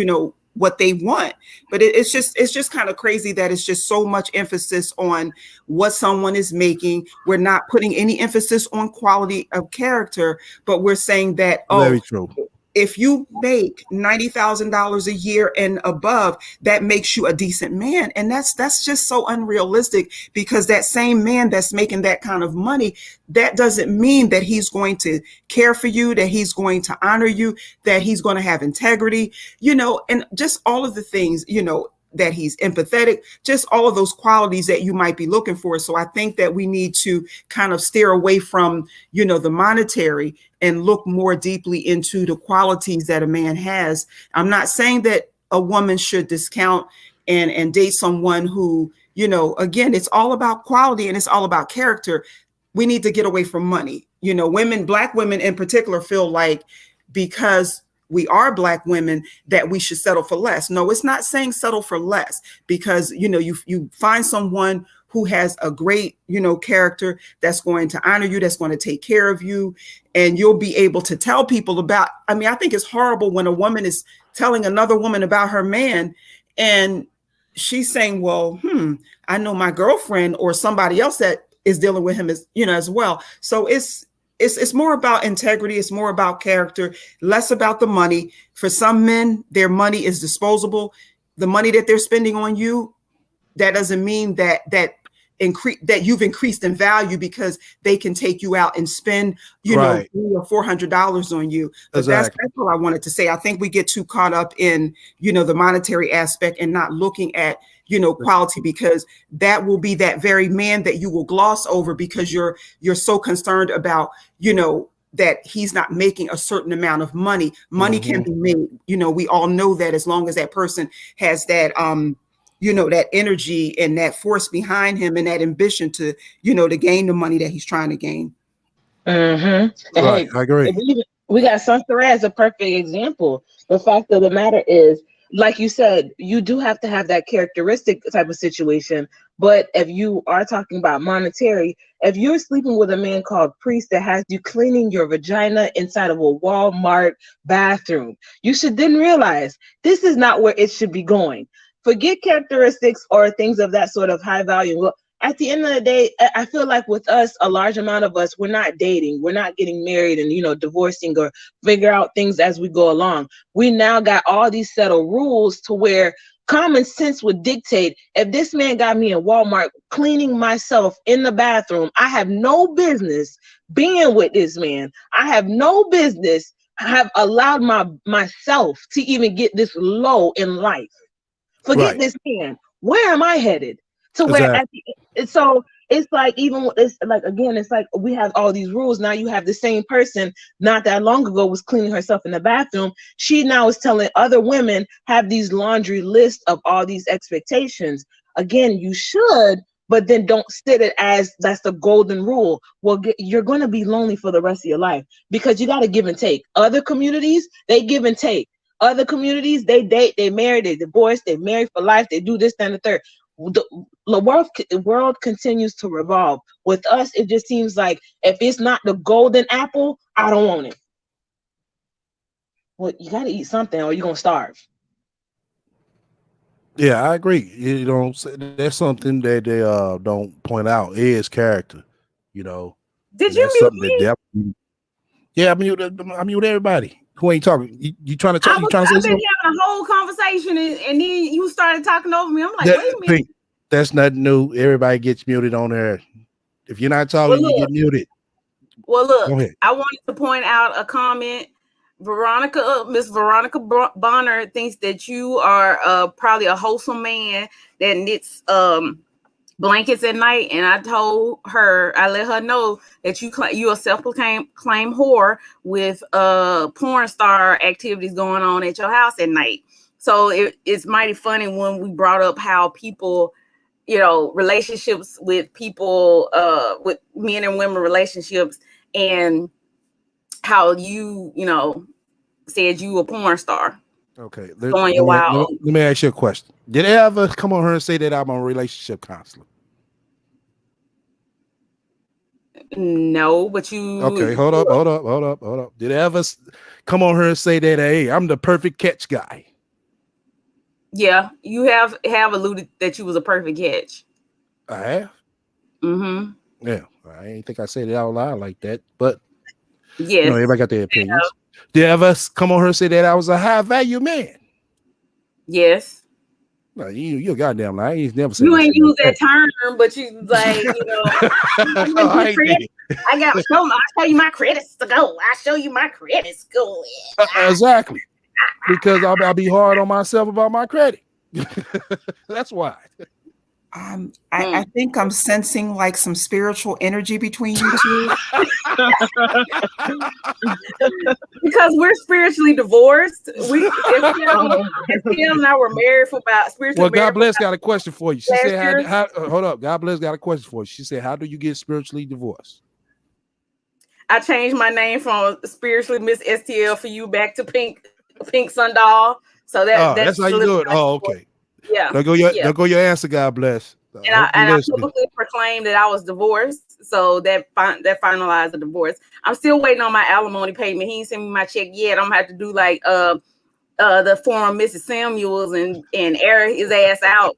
Speaker 5: what they want. But it's just kind of crazy that it's just so much emphasis on what someone is making. We're not putting any emphasis on quality of character, but we're saying that,
Speaker 1: very true.
Speaker 5: If you make $90,000 a year and above, that makes you a decent man. And that's just so unrealistic, because that same man that's making that kind of money, that doesn't mean that he's going to care for you, that he's going to honor you, that he's going to have integrity, and just all of the things, that he's empathetic, just all of those qualities that you might be looking for. So I think that we need to kind of steer away from, the monetary and look more deeply into the qualities that a man has. I'm not saying that a woman should discount and date someone who, again, it's all about quality and it's all about character. we need to get away from money. You know, women, Black women in particular, feel like because we are Black women that we should settle for less. No, it's not saying settle for less, because, you know, you find someone who has a great, you know, character that's going to honor you, that's going to take care of you, and you'll be able to tell people about. I mean, I think it's horrible when a woman is telling another woman about her man, and she's saying, well, I know my girlfriend or somebody else that is dealing with him as, you know, as well. So it's more about integrity. It's more about character, less about the money. For some men, their money is disposable. The money that they're spending on you, that doesn't mean that you've increased in value because they can take you out and spend, you know, $300 or $400 on you. But that's all I wanted to say. I think we get too caught up in, you know, the monetary aspect and not looking at, you know, quality, because that will be that very man that you will gloss over because you're so concerned about, you know, that he's not making a certain amount of money. Money can be made. You know, we all know that, as long as that person has that, you know, that energy and that force behind him and that ambition to, you know, to gain the money that he's trying to gain.
Speaker 6: Right,
Speaker 1: I agree.
Speaker 6: We got Sunster as a perfect example. The fact of the matter is, like you said, you do have to have that characteristic type of situation. But if you are talking about monetary, if you're sleeping with a man called Priest that has you cleaning your vagina inside of a Walmart bathroom, you should then realize this is not where it should be going. Forget characteristics or things of that sort of high value. Well, at the end of the day, I feel like with us, a large amount of us, we're not dating, we're not getting married and, you know, divorcing or figure out things as we go along. We now got all these settled rules to where common sense would dictate, if this man got me in Walmart cleaning myself in the bathroom, I have no business being with this man. I have no business have allowed myself to even get this low in life. Forget this man. Where am I headed? To where so it's like, even it's like, again, it's like we have all these rules. Now you have the same person not that long ago was cleaning herself in the bathroom. She now is telling other women have these laundry lists of all these expectations. Again, you should, but then don't sit it as that's the golden rule. Well, you're going to be lonely for the rest of your life, because you got to give and take. Other communities, they give and take. Other communities, they date, they marry, they divorce, they marry for life, they do this, that, and the third. The world continues to revolve. With us, it just seems like if it's not the golden apple, I don't want it. Well, you got to eat something or you're going to starve.
Speaker 1: Yeah, I agree. You know, that's something that they don't point out is character. You know,
Speaker 4: did you mute me?
Speaker 1: Yeah, I mute everybody who ain't talking. You trying to talk?
Speaker 4: I've been having a whole conversation, and then you started talking over me. I'm like, wait a minute.
Speaker 1: That's nothing new. Everybody gets muted on there. If you're not talking, you get muted.
Speaker 4: Well, look, I wanted to point out a comment. Miss Veronica Bonner thinks that you are probably a wholesome man that knits blankets at night, and I let her know that you a self-proclaimed whore with porn star activities going on at your house at night. So it's mighty funny when we brought up how people, you know, relationships with people, with men and women relationships, and how you know, said you a porn star.
Speaker 1: Okay, let me ask you a question. Did they ever come on her and say that I'm a relationship counselor?
Speaker 4: No, but you.
Speaker 1: Okay, hold up. Did they ever come on her and say that, hey, I'm the perfect catch guy?
Speaker 4: Yeah, you have alluded that you was a perfect catch.
Speaker 1: I have.
Speaker 4: Mm-hmm.
Speaker 1: Yeah, I ain't think I said it out loud like that, but
Speaker 4: yes,
Speaker 1: you know, everybody got their opinions. Did they ever come on her and say that I was a high value man?
Speaker 4: Yes.
Speaker 1: No, you goddamn lie. He's never said
Speaker 4: you ain't use that term, but you like, you know. I'll show you my credit score. I'll show you my credit score.
Speaker 1: Exactly. Because I'll be hard on myself about my credit. That's why.
Speaker 5: I think I'm sensing like some spiritual energy between you two.
Speaker 4: Because we're spiritually divorced. STL and I were married for about spiritually.
Speaker 1: Well, God
Speaker 4: married
Speaker 1: bless got a question for you. She
Speaker 4: last
Speaker 1: said,
Speaker 4: year.
Speaker 1: hold up. God bless got a question for you. She said, how do you get spiritually divorced?
Speaker 4: I changed my name from spiritually Miss STL for you back to Pink Sundoll. So that's
Speaker 1: how you do it. Oh, okay.
Speaker 4: Yeah.
Speaker 1: There go your answer. God bless.
Speaker 4: And I publicly proclaimed that I was divorced, so that finalized the divorce. I'm still waiting on my alimony payment. He ain't sent me my check yet. I'm gonna have to do like the form Mrs. Samuels and air his ass out,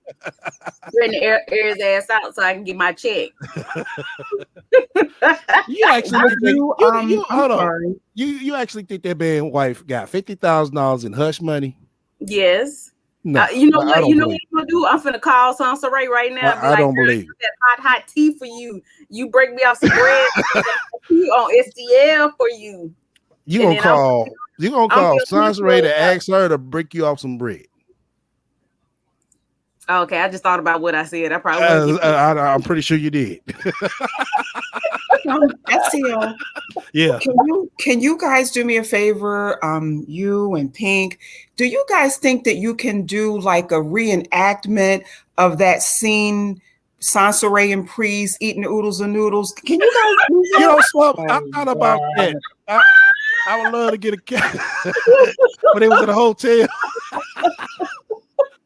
Speaker 4: air his ass out so I can get my check.
Speaker 1: You actually
Speaker 5: I'm sorry.
Speaker 1: You actually think that man wife got $50,000 in hush money?
Speaker 4: Yes.
Speaker 1: No,
Speaker 4: you know what? You know what
Speaker 1: believe
Speaker 4: I'm gonna do? I'm finna call Sansaray right now.
Speaker 1: I don't believe
Speaker 4: that hot tea for you. You break me off some bread on STL for you.
Speaker 1: You gonna call Sansaray to ask her to break you off some bread?
Speaker 4: Okay, I just thought about what I said. I probably
Speaker 1: I'm pretty sure you did.
Speaker 5: STL.
Speaker 1: Yeah.
Speaker 5: Can you guys do me a favor? You and Pink, do you guys think that you can do like a reenactment of that scene, Sansaray and Priest eating oodles and noodles? Can you guys do that?
Speaker 1: You know, Slump, I thought about that. I would love to get a cat, but it was at a hotel.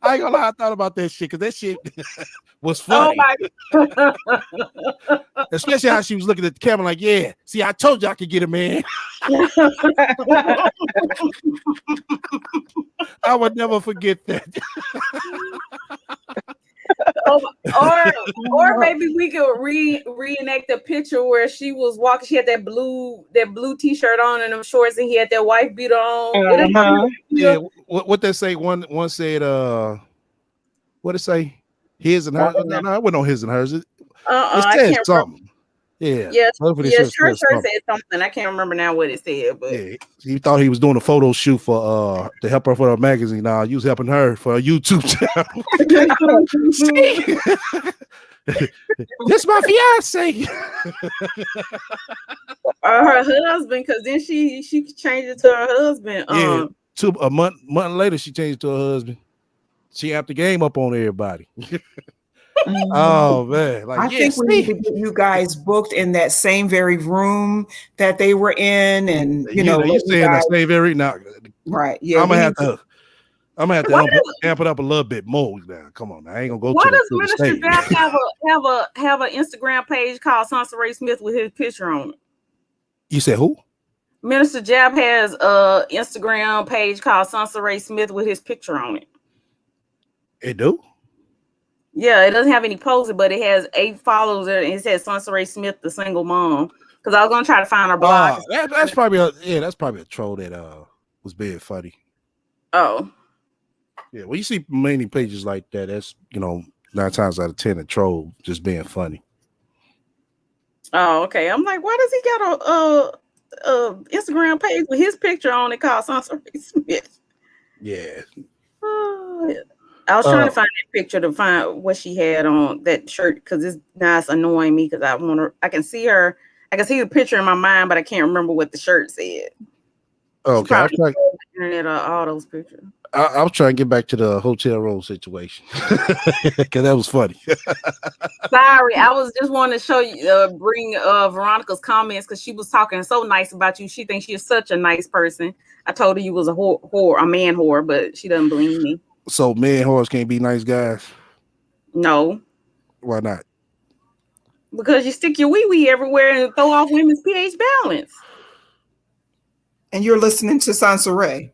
Speaker 1: I ain't gonna lie, I thought about that shit because that shit was funny. Especially how she was looking at the camera like, yeah, see, I told you I could get a man. I would never forget that.
Speaker 4: Or maybe we could reenact a picture where she was walking. She had that blue t-shirt on and them shorts, and he had that wife beater on.
Speaker 1: Yeah, what they say? One said, what it say? His and hers. No, it wasn't on his and hers. It said something. Yeah.
Speaker 4: Her shirt said something. I can't remember now what it said, but
Speaker 1: yeah, he thought he was doing a photo shoot for to help her for her magazine. Now you was helping her for a YouTube channel. This my fiance.
Speaker 4: Her husband, because then she changed it to her husband.
Speaker 1: A month later she changed it to her husband. She amped the game up on everybody. Oh man!
Speaker 5: I think we need to get you guys booked in that same very room that they were in, and you know,
Speaker 1: you saying that same very now,
Speaker 5: right? Yeah,
Speaker 1: I'm gonna have to amp it up a little bit more now. Come on, I ain't gonna go.
Speaker 4: Why does Minister Jack have an Instagram page called Sansaray Smith with his picture on it?
Speaker 1: You said who?
Speaker 4: Minister Jab has a Instagram page called Sansaray Smith with his picture on it.
Speaker 1: It do?
Speaker 4: Yeah, it doesn't have any posts, but it has 8 followers and it says Sansaray Smith, the single mom. Because I was gonna try to find her blog.
Speaker 1: That's probably a troll that was being funny.
Speaker 4: Oh.
Speaker 1: Yeah, well, you see many pages like that. That's 9 times out of 10 a troll just being funny.
Speaker 4: Oh, okay. I'm like, why does he got a Instagram page with his picture on it called Sansaray Smith?
Speaker 1: Yeah.
Speaker 4: I was trying to find that picture to find what she had on that shirt because it's annoying me because I can see her. I can see the picture in my mind, but I can't remember what the shirt said.
Speaker 1: Okay. I was
Speaker 4: internet all those pictures.
Speaker 1: I was trying to get back to the hotel room situation because that was funny.
Speaker 4: Sorry, I was just wanting to show you, bring Veronica's comments because she was talking so nice about you. She thinks you're such a nice person. I told her you was a whore, a man whore, but she doesn't believe me.
Speaker 1: So men whores can't be nice guys?
Speaker 4: No.
Speaker 1: Why not?
Speaker 4: Because you stick your wee-wee everywhere and throw off women's pH balance.
Speaker 5: And you're listening to Sansaray.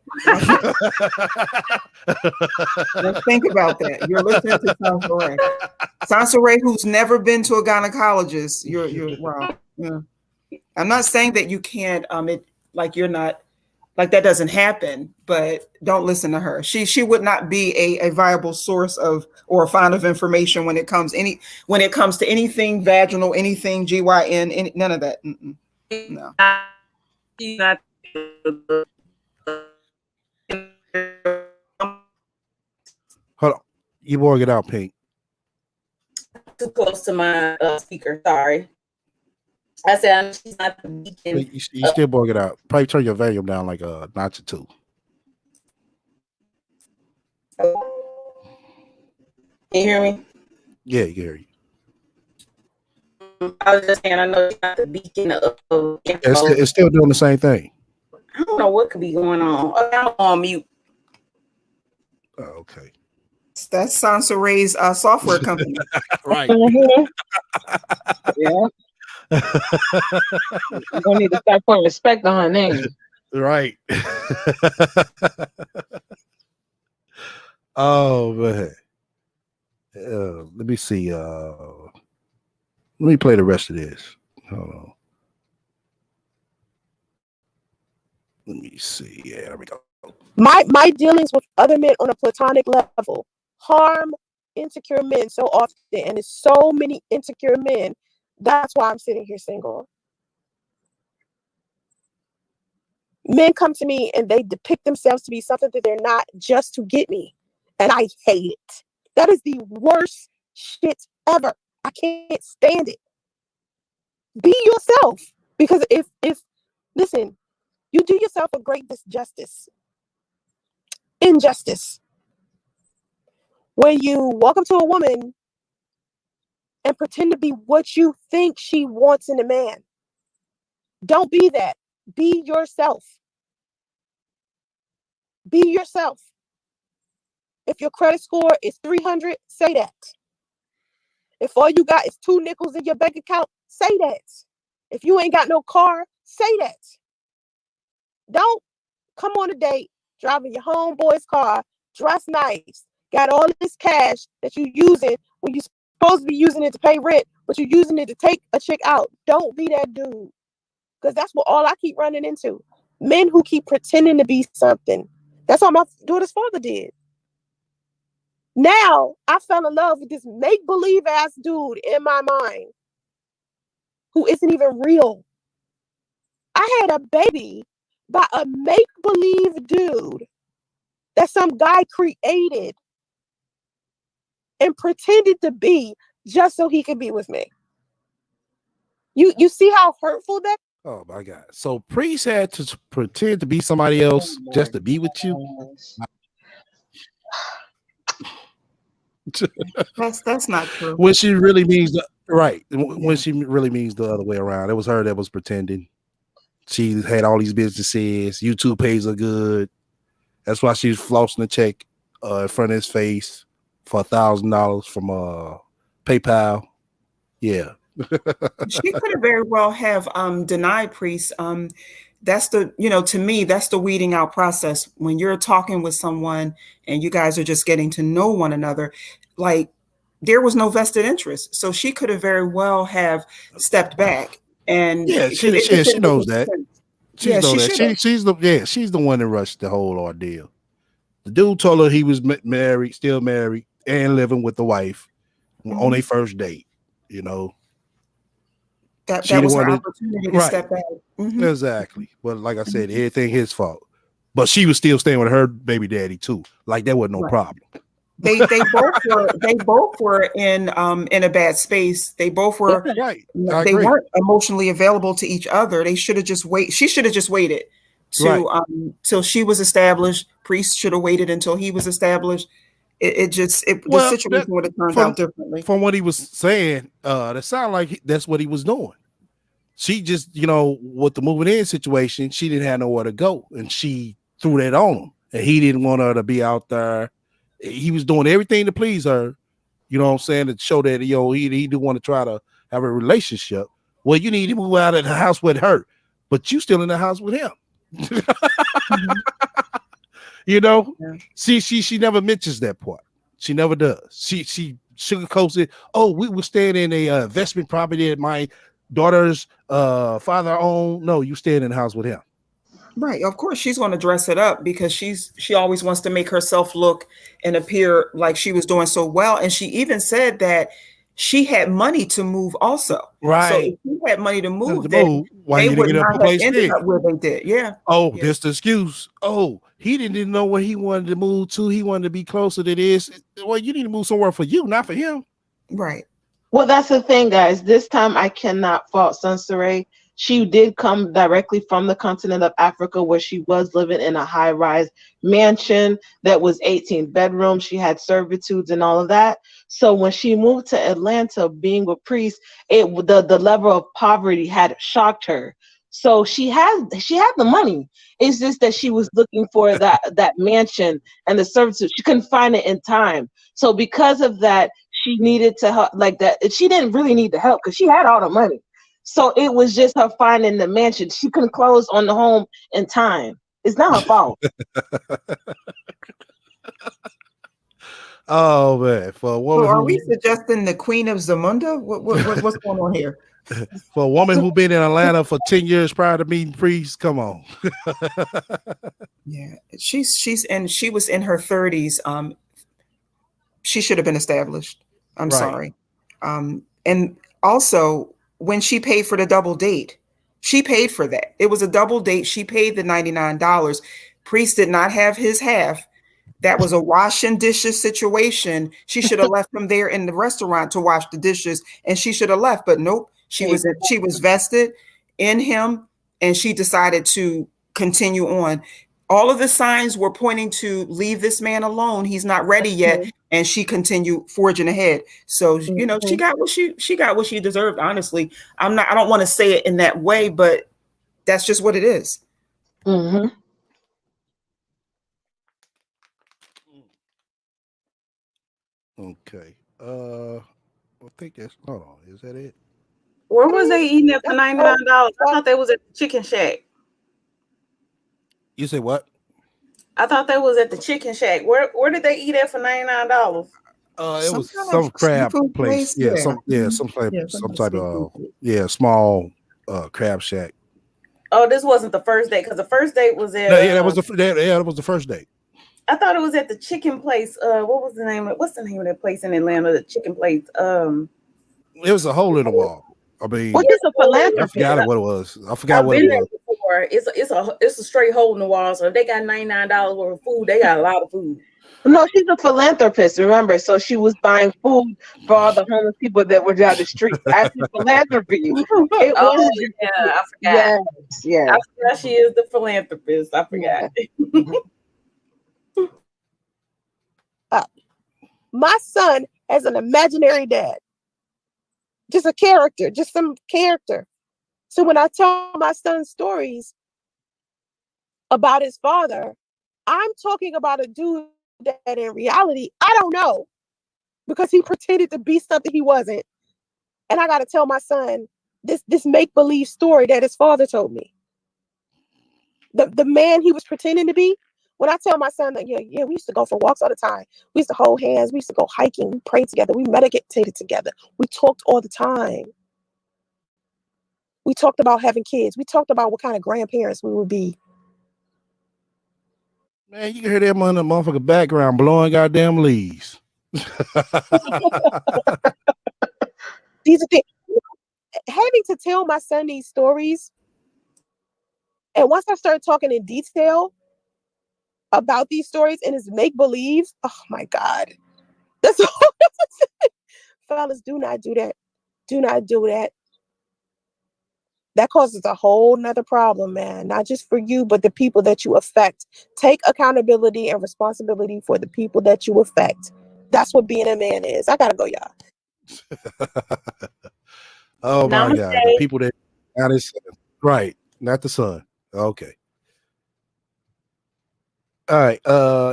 Speaker 5: Let's think about that. You're listening to Sansaray. Sansaray, who's never been to a gynecologist. You're wow. Yeah. I'm not saying that you can't. You're not. Like that doesn't happen, but don't listen to her. She would not be a viable source of or a font of information when it comes to anything vaginal, anything GYN, none of that. No.
Speaker 1: Hold on, you boy, get out, Pink.
Speaker 4: Too close to my speaker. Sorry. I said she's not the beacon.
Speaker 1: You still bug it out. Probably turn your volume down like a notch or two.
Speaker 4: Can you hear me?
Speaker 1: Yeah, you can hear you.
Speaker 4: I was just saying, I know she's not the beacon of
Speaker 1: It's still doing the same thing.
Speaker 4: I don't know what could be going on. Okay, I'm on mute.
Speaker 1: Oh, okay.
Speaker 5: That's Sansoray's software company.
Speaker 1: Right.
Speaker 6: Yeah. You're gonna need to start putting respect on her name.
Speaker 1: Right. Oh man. Let me see. Let me play the rest of this. Hold on. Let me see. Yeah, there we go.
Speaker 2: My dealings with other men on a platonic level harm insecure men so often, and there's so many insecure men. That's why I'm sitting here single. Men come to me and they depict themselves to be something that they're not just to get me, and I hate it. That is the worst shit ever. I can't stand it. Be yourself, because if listen, you do yourself a great injustice when you walk up to a woman and pretend to be what you think she wants in a man. Don't be that. Be yourself. Be yourself. If your credit score is 300, say that. If all you got is 2 nickels in your bank account, say that. If you ain't got no car, say that. Don't come on a date driving your homeboy's car, dress nice, got all this cash that you using when you're supposed to be using it to pay rent, but you're using it to take a chick out. Don't be that dude. Because that's what all I keep running into. Men who keep pretending to be something. That's what my daughter's father did. Now I fell in love with this make-believe ass dude in my mind who isn't even real. I had a baby by a make-believe dude that some guy created and pretended to be just so he could be with me. You see how hurtful that?
Speaker 1: Oh my God. So Priest had to pretend to be somebody else just to be with you.
Speaker 5: That's not true.
Speaker 1: When she really means right. When she really means the other way around. It was her that was pretending. She had all these businesses. YouTube pays her good. That's why she's flossing the check in front of his face for $1,000 from PayPal. Yeah.
Speaker 5: She could have very well have denied Priest. That's the, to me, that's the weeding out process. When you're talking with someone and you guys are just getting to know one another, like there was no vested interest. So she could have very well have stepped back and
Speaker 1: yeah, she knows that. She knows that. She's the one that rushed the whole ordeal. The dude told her he was married, still married, and living with the wife on a first date.
Speaker 5: That was her opportunity to step back.
Speaker 1: Mm-hmm. Exactly. But like I said, everything his fault. But she was still staying with her baby daddy too. Like that wasn't no problem.
Speaker 5: They both were in a bad space. They both were
Speaker 1: right.
Speaker 5: They weren't emotionally available to each other. They should have just waited. She should have just waited till she was established. Priest should have waited until he was established. The situation would have turned out differently.
Speaker 1: From what he was saying, that sounded like that's what he was doing. She just, with the moving in situation, she didn't have nowhere to go, and she threw that on him. And he didn't want her to be out there. He was doing everything to please her, you know what I'm saying, to show that, he do want to try to have a relationship. Well, you need to move out of the house with her, but you still in the house with him. She never mentions that part. She never does. She sugarcoats it. Oh, we were staying in a investment property that my daughter's father owned. No, you staying in the house with him.
Speaker 5: Right. Of course, she's going to dress it up because she always wants to make herself look and appear like she was doing so well. And she even said that she had money to move also.
Speaker 1: Right.
Speaker 5: So if she had money to move, then they would not have ended up where they did. Yeah.
Speaker 1: Oh, this the excuse. Oh, he didn't know where he wanted to move to. He wanted to be closer to this. Well, you need to move somewhere for you, not for him.
Speaker 5: Right.
Speaker 6: Well, that's the thing, guys. This time I cannot fault Sunsaray. She did come directly from the continent of Africa where she was living in a high rise mansion that was 18 bedrooms. She had servitudes and all of that. So when she moved to Atlanta, being a priest, the level of poverty had shocked her. So she had the money. It's just that she was looking for that mansion and the servitude. She couldn't find it in time. So because of that, she needed to help like that. She didn't really need the help because she had all the money. So it was just her finding the mansion. She couldn't close on the home in time. It's not her fault.
Speaker 1: Oh man, for a
Speaker 5: So
Speaker 1: woman
Speaker 5: are
Speaker 1: who
Speaker 5: we suggesting the Queen of Zamunda? What's going on here?
Speaker 1: for a woman who been in Atlanta for 10 years prior to meeting Priest, come on.
Speaker 5: Yeah, she was in her 30s. She should have been established. I'm
Speaker 1: Right.
Speaker 5: sorry. And also, when she paid for the double date, she paid for that. It was a double date. She paid the $99. Priest did not have his half. That was a wash and dishes situation. She should have left him there in the restaurant to wash the dishes, and she should have left. But nope, she was vested in him, and she decided to continue on. All of the signs were pointing to leave this man alone. He's not ready yet, and she continued forging ahead. So she got what she got what she deserved. Honestly, I don't want to say it in that way, but that's just what it is.
Speaker 6: Mm-hmm.
Speaker 1: Okay. I think that's hold on. Is that it?
Speaker 4: Where was they eating it for $99? I thought they was at the Chicken Shack.
Speaker 1: You say what?
Speaker 4: I thought they was at the Chicken Shack. Where did they eat at for $99?
Speaker 1: It was
Speaker 5: Some kind of
Speaker 1: some crab
Speaker 5: seafood
Speaker 1: place.
Speaker 5: place. Yeah.
Speaker 1: Some type of
Speaker 5: Seafood.
Speaker 1: small crab shack.
Speaker 4: Oh, this wasn't the first date because the first date was at.
Speaker 1: No, yeah, that was the first date.
Speaker 4: I thought it was at the chicken place. What was the name of? What's the name of that place in Atlanta? The chicken place.
Speaker 1: It was a hole in the wall. I mean,
Speaker 6: What is a
Speaker 1: I
Speaker 6: philanthropist?
Speaker 1: forgot what it was. I forgot
Speaker 4: I've
Speaker 1: what
Speaker 4: been
Speaker 1: it
Speaker 4: there
Speaker 1: was.
Speaker 4: before. It's a straight hole in the wall. So if they got $99 worth of food, they got a lot of food.
Speaker 6: No, she's a philanthropist, remember? So she was buying food for all the homeless people that were down the street. As a philanthropy. It
Speaker 4: Oh
Speaker 6: was
Speaker 4: yeah, I forgot.
Speaker 6: yes,
Speaker 4: I
Speaker 6: yes.
Speaker 4: forgot she is the philanthropist. I forgot.
Speaker 2: My son has an imaginary dad, just a character, just some character. So when I tell my son stories about his father, I'm talking about a dude that in reality, I don't know because he pretended to be something he wasn't. And I got to tell my son this make-believe story that his father told me. The man he was pretending to be. When I tell my son that, yeah, we used to go for walks all the time. We used to hold hands. We used to go hiking. We prayed together. We meditated together. We talked all the time. We talked about having kids. We talked about what kind of grandparents we would be.
Speaker 1: Man, you can hear them on the motherfucking background blowing goddamn leaves.
Speaker 2: These are things. Having to tell my son these stories, and once I started talking in detail about these stories and his make-believe, oh my God. That's all. Fellas, do not do that. Do not do that. That causes a whole nother problem, man. Not just for you, but the people that you affect. Take accountability and responsibility for the people that you affect. That's what being a man is. I gotta go, y'all.
Speaker 1: Oh my
Speaker 4: Namaste.
Speaker 1: God. The people that not his son. Right. Not the son. Okay. All right.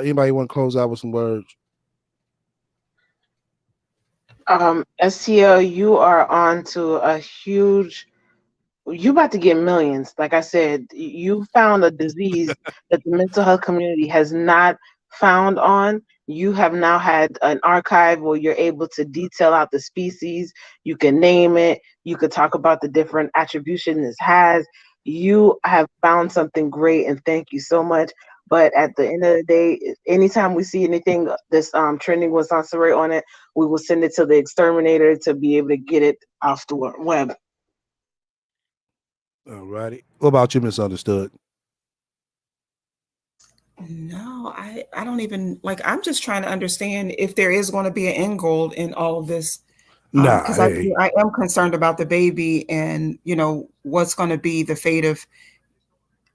Speaker 1: Anybody want to close out with some words?
Speaker 6: STL, you are on to a huge you about to get millions. Like I said, you found a disease that the mental health community has not found on. You have now had an archive where you're able to detail out the species. You can name it. You could talk about the different attribution this has. You have found something great, and thank you so much. But at the end of the day, anytime we see anything this trending with Sansaray on it, we will send it to the exterminator to be able to get it off the web.
Speaker 1: All righty. What about you, Misunderstood?
Speaker 5: No, I don't even like. I'm just trying to understand if there is going to be an end goal in all of this.
Speaker 1: Nah,
Speaker 5: because
Speaker 1: hey.
Speaker 5: I am concerned about the baby and what's going to be the fate of.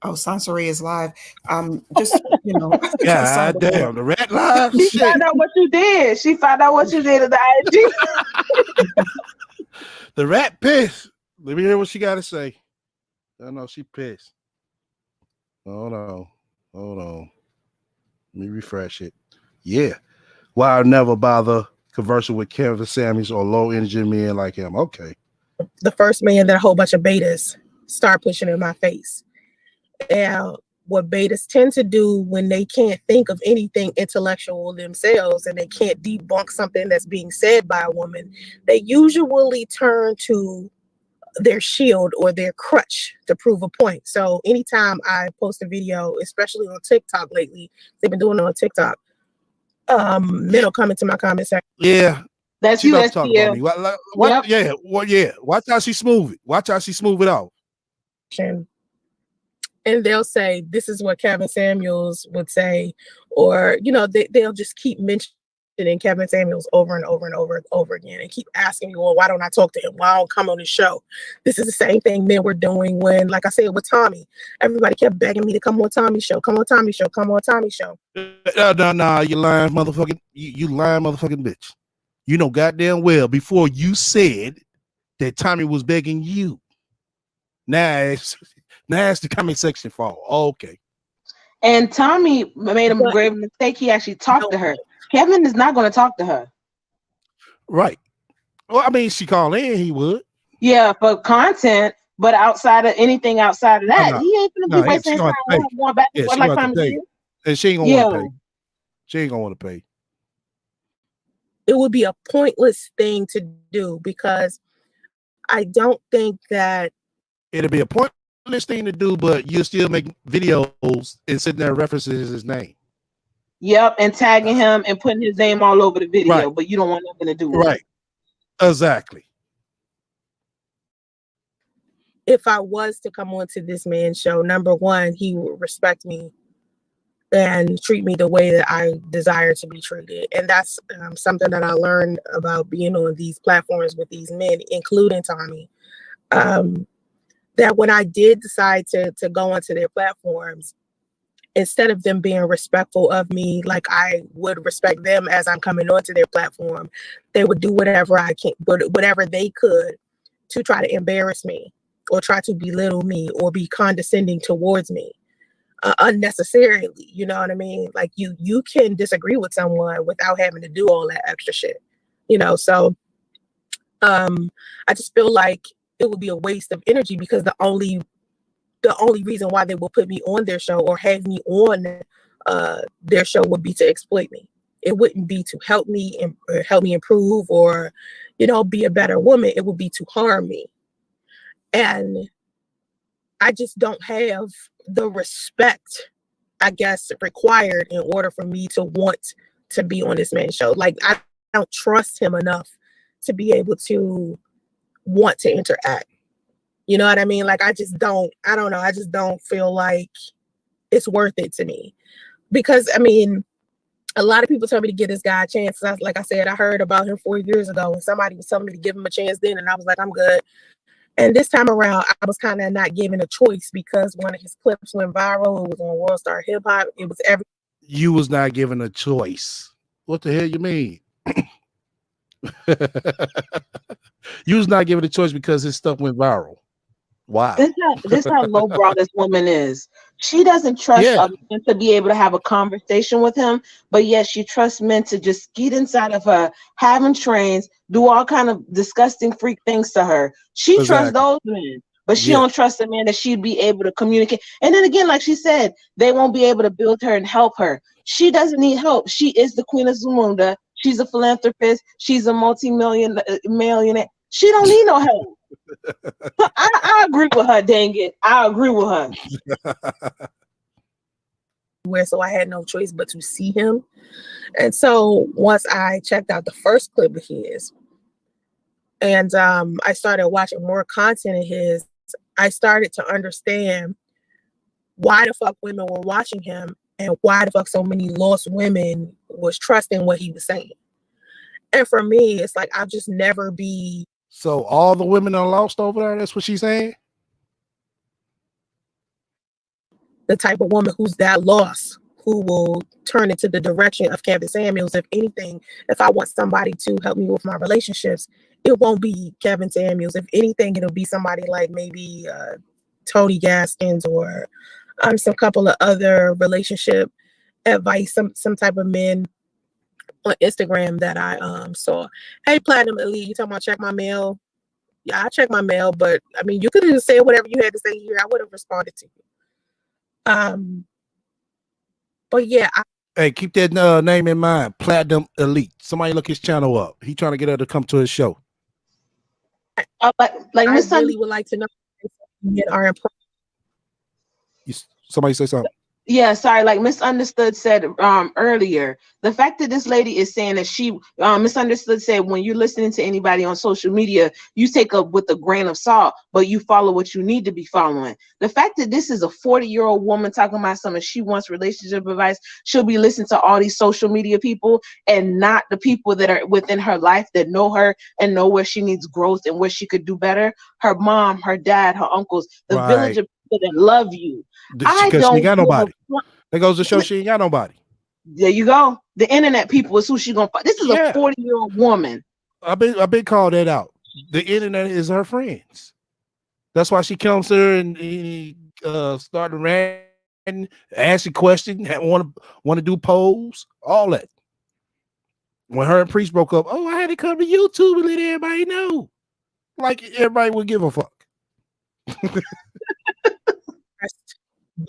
Speaker 5: Oh, Sansaray is live. Just concerned
Speaker 1: God
Speaker 5: about.
Speaker 1: damn, the rat live
Speaker 6: She
Speaker 1: shit.
Speaker 6: found out what you did. She found out what you did at the IG.
Speaker 1: The rat pissed. Let me hear what she got to say. I know she pissed. Hold on. Hold on. Let me refresh it. Yeah. Why I never bother conversing with Kevin Samuels or low energy men like him. Okay.
Speaker 2: The first man that a whole bunch of betas start pushing in my face. And what betas tend to do when they can't think of anything intellectual themselves and they can't debunk something that's being said by a woman, they usually turn to their shield or their crutch to prove a point. So anytime I post a video, especially on TikTok lately, they've been doing it on TikTok, men will come into my comment section.
Speaker 1: Yeah.
Speaker 6: That's
Speaker 1: She
Speaker 6: you,
Speaker 1: don't talk about
Speaker 6: SPL.
Speaker 1: me. What?
Speaker 6: Yep.
Speaker 1: Yeah. Well, yeah. Watch how she smooth it. Watch how she smooth it out.
Speaker 2: And they'll say, this is what Kevin Samuels would say, or, they'll just keep mentioning Kevin Samuels over and over and over and over again and keep asking me, well, why don't I talk to him? Why don't I come on his show? This is the same thing men were doing when, like I said, with Tommy. Everybody kept begging me to come on Tommy's show, come on Tommy's show, come on Tommy's show.
Speaker 1: No, you lying motherfucking, you lying motherfucking bitch. You know goddamn well before you said that Tommy was begging you. Now it's the comment section fault. Okay.
Speaker 6: And Tommy made a
Speaker 2: But
Speaker 6: grave mistake. He actually talked to her. Kevin is not going to talk to her.
Speaker 1: Right. Well, I mean, she called in, he would.
Speaker 6: Yeah, for content, but outside of anything outside of that, he ain't gonna be wasting his time going back and forth like Tommy did.
Speaker 1: And she ain't gonna want to pay. She ain't gonna want to pay.
Speaker 2: It would be a pointless thing to do because I don't think that
Speaker 1: it'll be a pointless thing to do, but you'll still make videos and sitting there references his name.
Speaker 6: Yep, and tagging him and putting his name all over the video,
Speaker 1: right.
Speaker 6: But you don't want nothing to do with it.
Speaker 1: Right. Exactly.
Speaker 2: If I was to come onto this man's show, number one, he would respect me and treat me the way that I desire to be treated. And that's something that I learned about being on these platforms with these men, including Tommy. That when I did decide to go onto their platforms, instead of them being respectful of me like I would respect them as I'm coming onto their platform, they would do whatever they could to try to embarrass me or try to belittle me or be condescending towards me unnecessarily. You know what I mean? Like you can disagree with someone without having to do all that extra shit. So I just feel like it would be a waste of energy because the only reason why they will put me on their show or have me on their show would be to exploit me. It wouldn't be to help me improve or, be a better woman. It would be to harm me. And I just don't have the respect, I guess, required in order for me to want to be on this man's show. Like, I don't trust him enough to be able to want to interact. You know what I mean? Like, I just don't feel like it's worth it to me. Because, I mean, a lot of people tell me to give this guy a chance. Like I said, I heard about him 4 years ago and somebody was telling me to give him a chance then. And I was like, I'm good. And this time around, I was kind of not given a choice because one of his clips went viral. It was on World Star Hip Hop. It was every.
Speaker 1: You was not given a choice. What the hell you mean? You was not given a choice because his stuff went viral. Wow.
Speaker 6: This how lowbrow this woman is. She doesn't trust a man to be able to have a conversation with him, but yes, she trusts men to just get inside of her, having trains, do all kind of disgusting freak things to her. She trusts those men, but she don't trust a man that she'd be able to communicate. And then again, like she said, they won't be able to build her and help her. She doesn't need help. She is the queen of Zamunda. She's a philanthropist. She's a millionaire. She don't need no help. I agree with her, dang it. I agree with her.
Speaker 2: So I had no choice but to see him. And so once I checked out the first clip of his and I started watching more content of his, I started to understand why the fuck women were watching him and why the fuck so many lost women was trusting what he was saying. And for me, it's like I'll just never be
Speaker 1: So all the women are lost over there. That's what she's saying.
Speaker 2: the type of woman who's that lost, who will turn into the direction of Kevin Samuels. If anything, if I want somebody to help me with my relationships, it won't be Kevin Samuels. If anything, it'll be somebody like maybe Tony Gaskins or some couple of other relationship advice, some type of men on Instagram that I saw. Hey, Platinum Elite, you talking about check my mail? Yeah, I check my mail, but I mean, you could have just said whatever you had to say here. I would have responded to you. But yeah,
Speaker 1: Hey, keep that name in mind. Platinum Elite. Somebody look his channel up. He trying to get her to come to his show.
Speaker 6: Like
Speaker 2: I
Speaker 6: Miss
Speaker 2: really would like to know if men are
Speaker 1: Somebody say something.
Speaker 6: Yeah, sorry, like Misunderstood said earlier, the fact that this lady is saying that she Misunderstood said when you're listening to anybody on social media, you take up with a grain of salt, but you follow what you need to be following. The fact that this is a 40-year-old woman talking about something she wants relationship advice, she'll be listening to all these social media people and not the people that are within her life that know her and know where she needs growth and where she could do better. Her mom, her dad, her uncles, the village of people that love you.
Speaker 1: Because she ain't got nobody. That goes to show she ain't got nobody.
Speaker 6: There you go. The internet people is who she gonna find. This is a 40-year-old woman.
Speaker 1: I've been called that out. The internet is her friends. That's why she comes here and started ranting, asking questions, want to do polls, all that. When her and Priest broke up, I had to come to YouTube and let everybody know. Like everybody would give a fuck.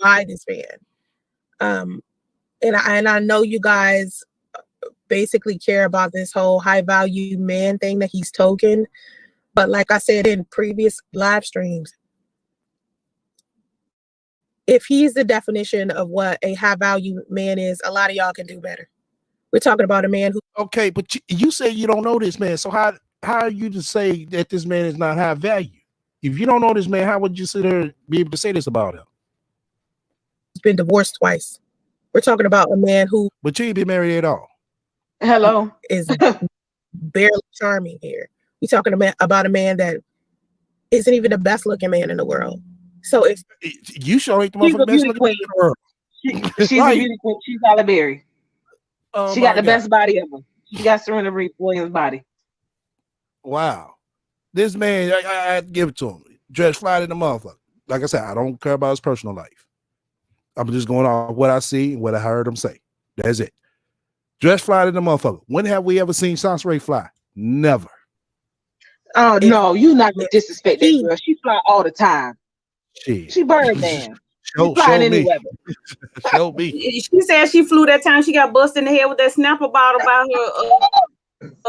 Speaker 2: by this man. And I know you guys basically care about this whole high value man thing that he's token. But like I said in previous live streams, if he's the definition of what a high value man is, a lot of y'all can do better. We're talking about a man who.
Speaker 1: Okay, but you say you don't know this man. So how are you to say that this man is not high value? If you don't know this man, how would you sit there and be able to say this about him?
Speaker 2: He's been divorced twice. We're talking about a man who.
Speaker 1: But you ain't been married at all.
Speaker 6: Hello.
Speaker 2: Is barely charming here. We're talking about a man that isn't even the best looking man in the world. So if
Speaker 1: you sure ain't the motherfucking best looking man in the world.
Speaker 6: She's right. A beauty queen. She's Halle Berry. Oh, she got the best body ever. She got Serena Williams' body.
Speaker 1: Wow. This man, I give it to him. Dress fly in the motherfucker. Like I said, I don't care about his personal life. I'm just going off what I see and what I heard him say. That's it. Dress fly in the motherfucker. When have we ever seen Sansa fly? Never.
Speaker 6: Oh, no, you not gonna disrespect that girl. She fly all the time. She Birdman.
Speaker 1: Show me. Show me.
Speaker 4: She said she flew that time she got busted in the head with that snapper bottle by her.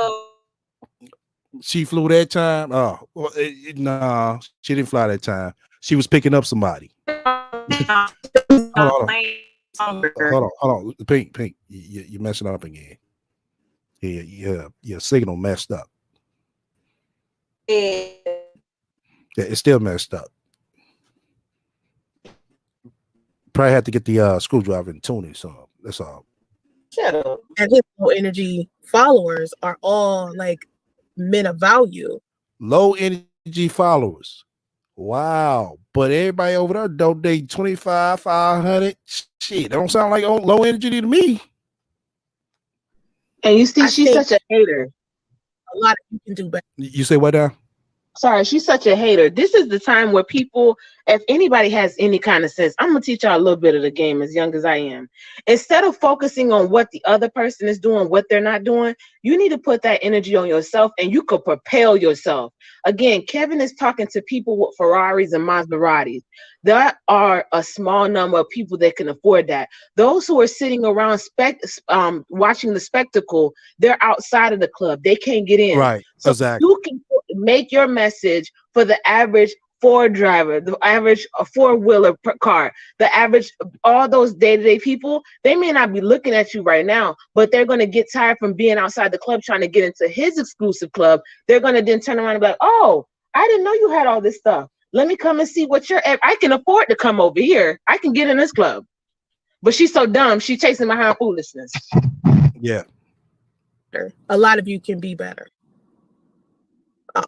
Speaker 1: She flew that time. Nah, she didn't fly that time. She was picking up somebody. Hold on. Pink. You're messing up again. Yeah, your signal messed up. Yeah, it's still messed up. Probably had to get the screwdriver and tune it. So that's all.
Speaker 2: Shut up. And his low energy followers are all like men of value.
Speaker 1: Low energy followers. Wow. But everybody over there don't date 25, 500. Shit, don't sound like low energy to me.
Speaker 6: And you see, she's such a hater.
Speaker 2: A lot of you can do better.
Speaker 1: You say what now?
Speaker 6: Sorry, she's such a hater. This is the time where people, if anybody has any kind of sense, I'm going to teach y'all a little bit of the game as young as I am. Instead of focusing on what the other person is doing, what they're not doing, you need to put that energy on yourself and you could propel yourself. Again, Kevin is talking to people with Ferraris and Maseratis. There are a small number of people that can afford that. Those who are sitting around watching the spectacle, they're outside of the club. They can't get in.
Speaker 1: Right,
Speaker 6: so
Speaker 1: exactly.
Speaker 6: You can make your message for the average Ford driver, the average four-wheeler car, the average, all those day-to-day people. They may not be looking at you right now, but they're going to get tired from being outside the club trying to get into his exclusive club. They're going to then turn around and be like, oh, I didn't know you had all this stuff. Let me come and see what you're at. I can afford to come over here. I can get in this club. But she's so dumb. She's chasing behind foolishness.
Speaker 1: Yeah.
Speaker 2: A lot of you can be better.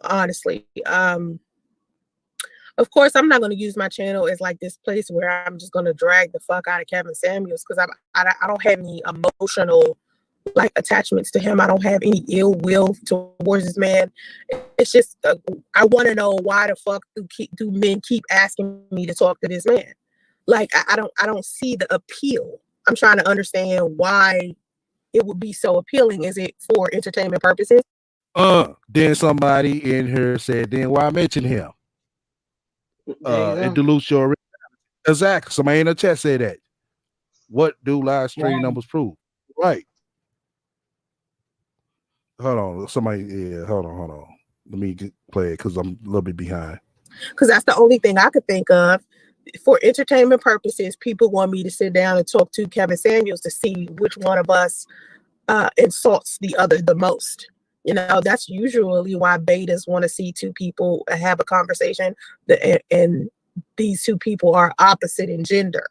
Speaker 2: Honestly. Of course, I'm not going to use my channel as like this place where I'm just going to drag the fuck out of Kevin Samuels, because I don't have any emotional like attachments to him. I don't have any ill will towards this man. It's just I want to know why the fuck do men keep asking me to talk to this man? Like I don't see the appeal. I'm trying to understand why it would be so appealing. Is it for entertainment purposes?
Speaker 1: Then somebody in here said, then why mention him? It dilutes your exactly. Somebody in the chat said that. What do live stream numbers prove? Right. Hold on. Hold on. Let me play it because I'm a little bit behind.
Speaker 2: Because that's the only thing I could think of. For entertainment purposes, people want me to sit down and talk to Kevin Samuels to see which one of us insults the other the most. You know, that's usually why betas want to see two people have a conversation, and these two people are opposite in gender.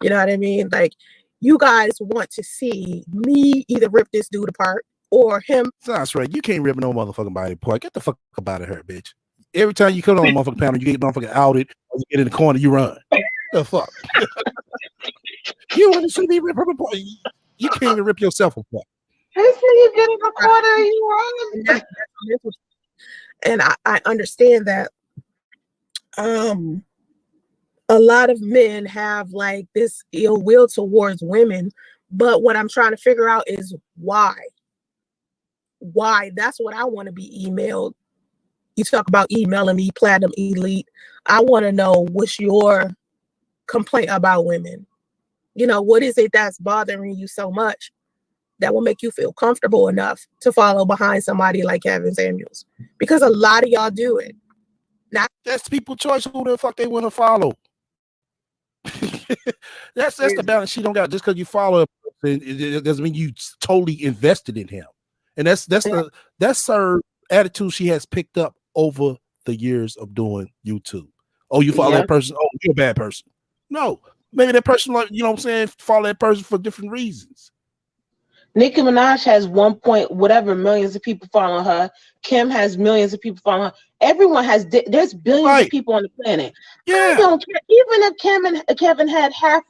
Speaker 2: You know what I mean? Like, you guys want to see me either rip this dude apart or him.
Speaker 1: That's right. You can't rip no motherfucking body apart. Get the fuck up out of here, bitch. Every time you come on a motherfucking panel, you get motherfucking outed, or you get in the corner, you run. The fuck? You want to see me rip him apart? You can't even rip yourself apart.
Speaker 6: You get in the corner, you run.
Speaker 2: And I understand that a lot of men have like this ill will towards women, but what I'm trying to figure out is why. That's what I want to be emailed. You talk about emailing me, Platinum Elite. I want to know what's your complaint about women. You know, what is it that's bothering you so much that will make you feel comfortable enough to follow behind somebody like Kevin Samuels? Because a lot of y'all do it.
Speaker 1: That's people's choice who the fuck they want to follow. that's the balance she don't got. Just because you follow it doesn't mean you totally invested in him. And that's her attitude she has picked up over the years of doing YouTube. Oh, you follow that person? Oh, you're a bad person. No, maybe that person, like, you know what I'm saying, follow that person for different reasons.
Speaker 6: Nicki Minaj has 1 point whatever millions of people following her. Kim has millions of people following her. Everyone has. There's billions of people on the planet.
Speaker 1: Yeah.
Speaker 6: I don't care. Even if Kevin had half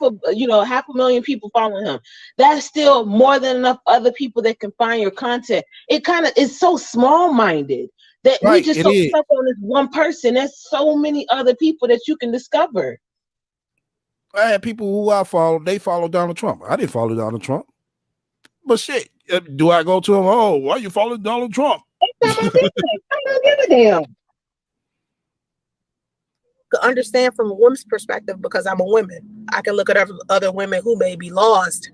Speaker 6: a million people following him, that's still more than enough other people that can find your content. It kind of is so small-minded that we just so stuck on this one person. There's so many other people that you can discover.
Speaker 1: I had people who I followed. They followed Donald Trump. I didn't follow Donald Trump. But shit, do I go to him? Oh, why you following Donald Trump?
Speaker 6: I don't give a damn.
Speaker 2: To understand from a woman's perspective, because I'm a woman, I can look at other women who may be lost,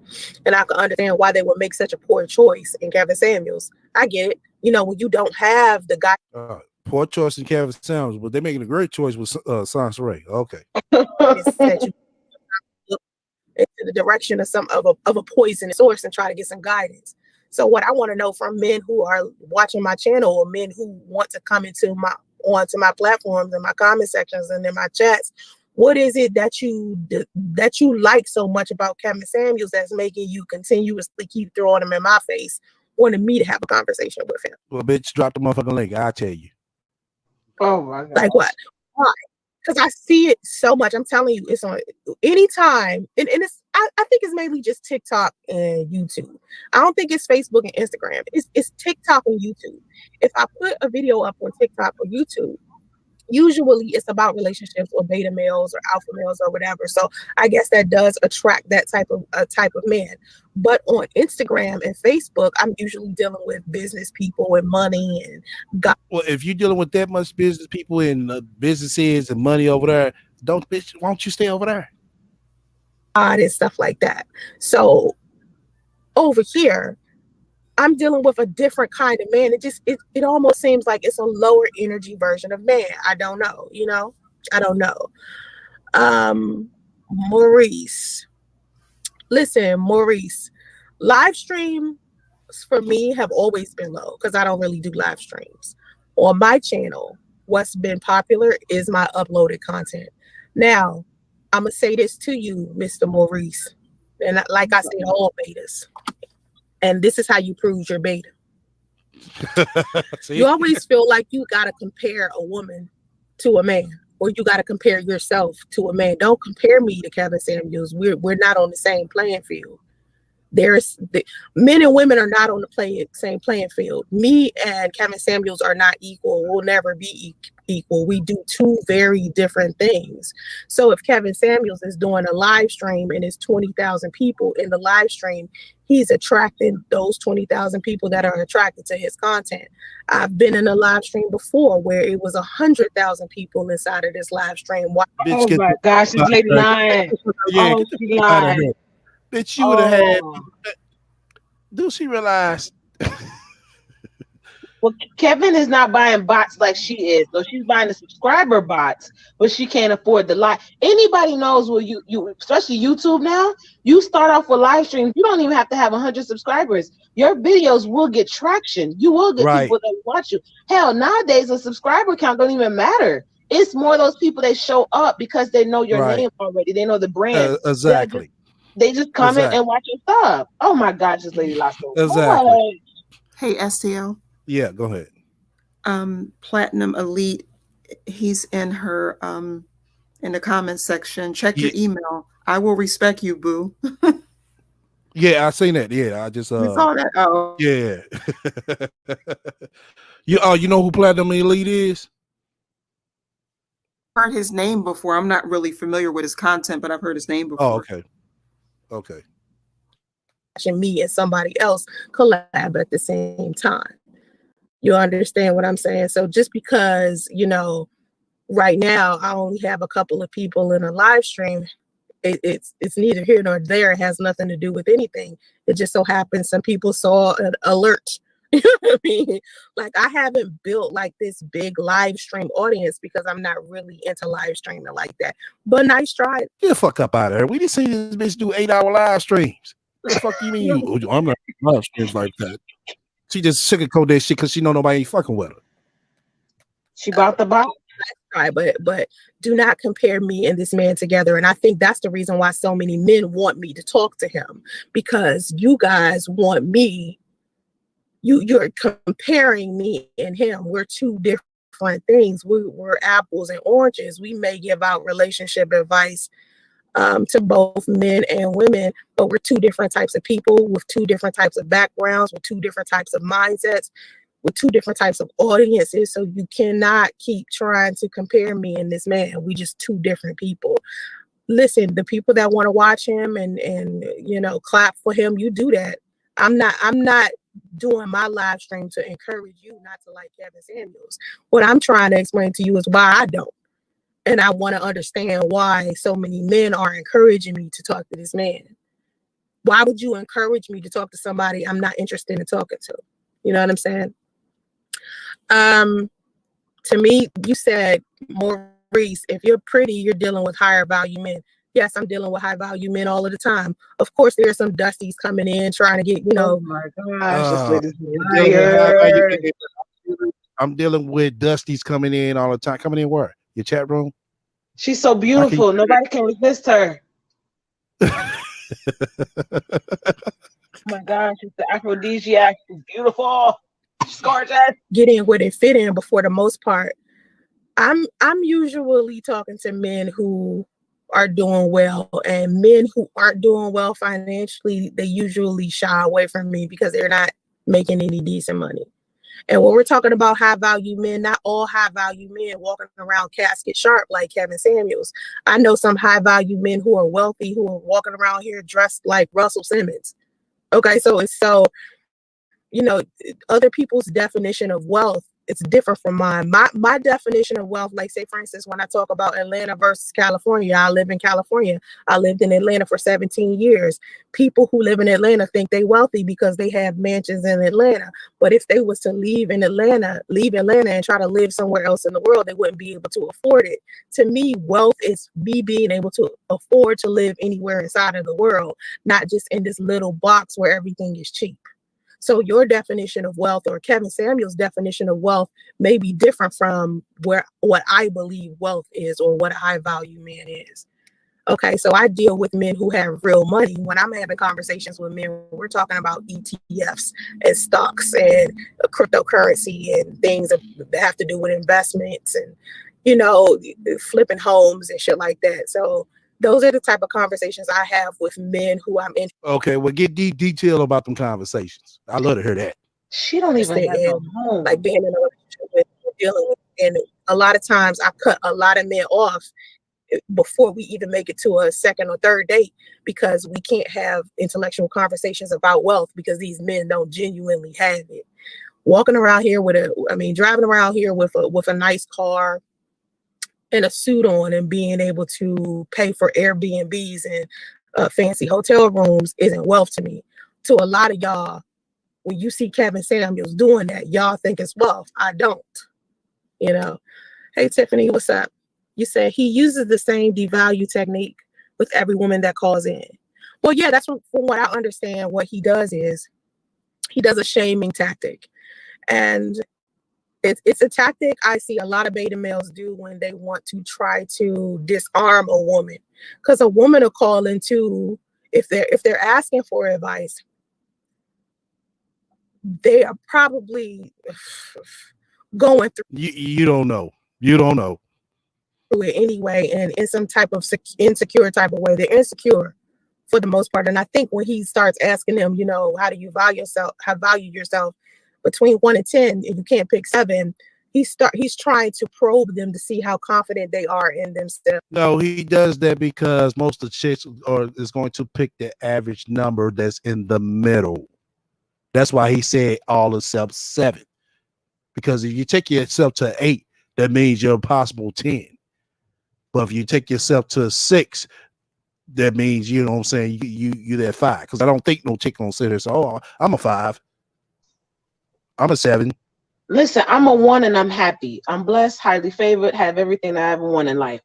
Speaker 2: and I can understand why they would make such a poor choice in Kevin Samuels. I get it. You know, when you don't have the guy.
Speaker 1: Poor choice in Kevin Samuels, but they're making a great choice with Sansaray. Okay.
Speaker 2: That you look into the direction of a poisonous source and try to get some guidance. So what I want to know from men who are watching my channel, or men who want to come onto my platforms and my comment sections and in my chats, what is it that you like so much about Kevin Samuels that's making you continuously keep throwing him in my face, wanting me to have a conversation with him?
Speaker 1: Well, bitch, drop the motherfucking link. I'll tell you.
Speaker 6: Oh my God.
Speaker 2: Like what? Why? Because I see it so much. I'm telling you, it's on anytime. And it's I think it's mainly just TikTok and YouTube. I don't think it's Facebook and Instagram. It's TikTok and YouTube. If I put a video up on TikTok or YouTube, usually it's about relationships or beta males or alpha males or whatever. So I guess that does attract that type of man. But on Instagram and Facebook, I'm usually dealing with business people and money and
Speaker 1: well, if you're dealing with that much business people and businesses and money over there, why don't you stay over there?
Speaker 2: And stuff like that. So over here, I'm dealing with a different kind of man. It almost seems like it's a lower energy version of man. I don't know, I don't know. Maurice. Listen, Maurice, live streams for me have always been low because I don't really do live streams. On my channel, what's been popular is my uploaded content. Now, I'm going to say this to you, Mr. Maurice, and like I said, all betas. And this is how you prove your beta.
Speaker 1: See?
Speaker 2: You always feel like you got to compare a woman to a man, or you got to compare yourself to a man. Don't compare me to Kevin Samuels. We're not on the same playing field. Men and women are not on the same playing field. Me and Kevin Samuels are not equal. We'll never be equal. We do two very different things. So if Kevin Samuels is doing a live stream and it's 20,000 people in the live stream, he's attracting those 20,000 people that are attracted to his content. I've been in a live stream before where it was 100,000 people inside of this live stream.
Speaker 6: Oh my gosh, this lady lying.
Speaker 1: Yeah,
Speaker 6: Oh, she lied.
Speaker 1: Bitch, you would have had.
Speaker 6: Oh.
Speaker 1: Do she realize?
Speaker 6: Well, Kevin is not buying bots like she is. So she's buying the subscriber bots, but she can't afford the live. Anybody knows what you especially YouTube now, you start off with live streams. You don't even have to have 100 subscribers. Your videos will get traction. You will get people that watch you. Hell, nowadays a subscriber count don't even matter. It's more those people that show up because they know your name already. They know the brand.
Speaker 1: Exactly.
Speaker 6: They just come in and watch your stuff. Oh my gosh, this lady lost so much.
Speaker 5: Hey, STL.
Speaker 1: Yeah, go ahead.
Speaker 5: Platinum Elite, he's in her in the comments section. Check your email. I will respect you, boo.
Speaker 1: Yeah, I seen that. Yeah, I just
Speaker 5: you saw that. Oh,
Speaker 1: yeah. You know who Platinum Elite is?
Speaker 5: Heard his name before. I'm not really familiar with his content, but I've heard his name before.
Speaker 1: Oh, okay. Okay.
Speaker 2: Me and somebody else collab at the same time. You understand what I'm saying? So just because, right now I only have a couple of people in a live stream, it's neither here nor there. It has nothing to do with anything. It just so happens some people saw an alert. You know what I mean? Like, I haven't built like this big live stream audience because I'm not really into live streaming like that. But nice try.
Speaker 1: Get the fuck up out of here. We just see this bitch do 8-hour live streams. What the fuck you mean? I'm not live streams like that. She just sugarcoat that shit because she know nobody ain't fucking with her.
Speaker 6: She bought the box.
Speaker 2: Right, but do not compare me and this man together. And I think that's the reason why so many men want me to talk to him, because you guys want me. You're comparing me and him. We're two different things. We're apples and oranges. We may give out relationship advice to both men and women, but we're two different types of people with two different types of backgrounds, with two different types of mindsets, with two different types of audiences. So you cannot keep trying to compare me and this man. We just two different people. Listen, the people that want to watch him and clap for him, you do that. I'm not doing my live stream to encourage you not to like Kevin Samuels. What I'm trying to explain to you is why I don't. And I want to understand why so many men are encouraging me to talk to this man. Why would you encourage me to talk to somebody I'm not interested in talking to? You know what I'm saying? To me, you said, Maurice, if you're pretty, you're dealing with higher value men. Yes, I'm dealing with high value men all of the time. Of course, there are some dusties coming in trying to get,
Speaker 6: Oh my gosh, this lady's
Speaker 1: I'm dealing with dusties coming in all the time. Coming in where? Your chat room?
Speaker 6: She's so beautiful. Nobody can resist her. Oh my gosh, she's the aphrodisiac. She's beautiful. She's gorgeous.
Speaker 2: Get in where they fit in, but for the most part, I'm usually talking to men who are doing well, and men who aren't doing well financially, they usually shy away from me because they're not making any decent money. And when we're talking about high value men, not all high value men walking around casket sharp like Kevin Samuels. I know some high value men who are wealthy who are walking around here dressed like Russell Simmons. Okay, so other people's definition of wealth, it's different from mine. My definition of wealth, like say for instance, when I talk about Atlanta versus California, I live in California. I lived in Atlanta for 17 years. People who live in Atlanta think they wealthy because they have mansions in Atlanta. But if they was to leave Atlanta and try to live somewhere else in the world, they wouldn't be able to afford it. To me, wealth is me being able to afford to live anywhere inside of the world, not just in this little box where everything is cheap. So your definition of wealth or Kevin Samuels' definition of wealth may be different from what I believe wealth is or what a high value man is. Okay, so I deal with men who have real money. When I'm having conversations with men, we're talking about ETFs and stocks and cryptocurrency and things that have to do with investments and, you know, flipping homes and shit like that. So those are the type of conversations I have with men who I'm
Speaker 1: Okay, well, get detail about them conversations. I love to hear that.
Speaker 6: She don't even
Speaker 2: interested
Speaker 6: have no
Speaker 2: in,
Speaker 6: home.
Speaker 2: like being in a relationship with, or dealing with. And a lot of times I cut a lot of men off before we even make it to a second or third date, because we can't have intellectual conversations about wealth because these men don't genuinely have it. Walking around here with driving around here with a nice car and a suit on and being able to pay for Airbnbs and fancy hotel rooms isn't wealth to me. To a lot of y'all, when you see Kevin Samuels doing that, y'all think it's wealth. I don't, you know. Hey, Tiffany, what's up? You said he uses the same devalue technique with every woman that calls in. Well, yeah, that's from what I understand. What he does is he does a shaming tactic. And it's a tactic I see a lot of beta males do when they want to try to disarm a woman. Because a woman will call in too, if they're asking for advice, they are probably going
Speaker 1: You don't know. You don't know.
Speaker 2: through it anyway, and in some type of insecure type of way. They're insecure for the most part. And I think when he starts asking them, you know, how do you value yourself between 1 and 10, and you can't pick 7, he's trying to probe them to see how confident they are in themselves.
Speaker 1: No, he does that because most of the chicks is going to pick the average number that's in the middle. That's why he said all except 7. Because if you take yourself to 8, that means you're a possible 10. But if you take yourself to 6, that means, you know what I'm saying, you that 5. Because I don't think no chick gonna sit there and say, oh, I'm a 5. I'm a 7.
Speaker 6: Listen, I'm a 1 and I'm happy. I'm blessed, highly favored, have everything I ever want in life.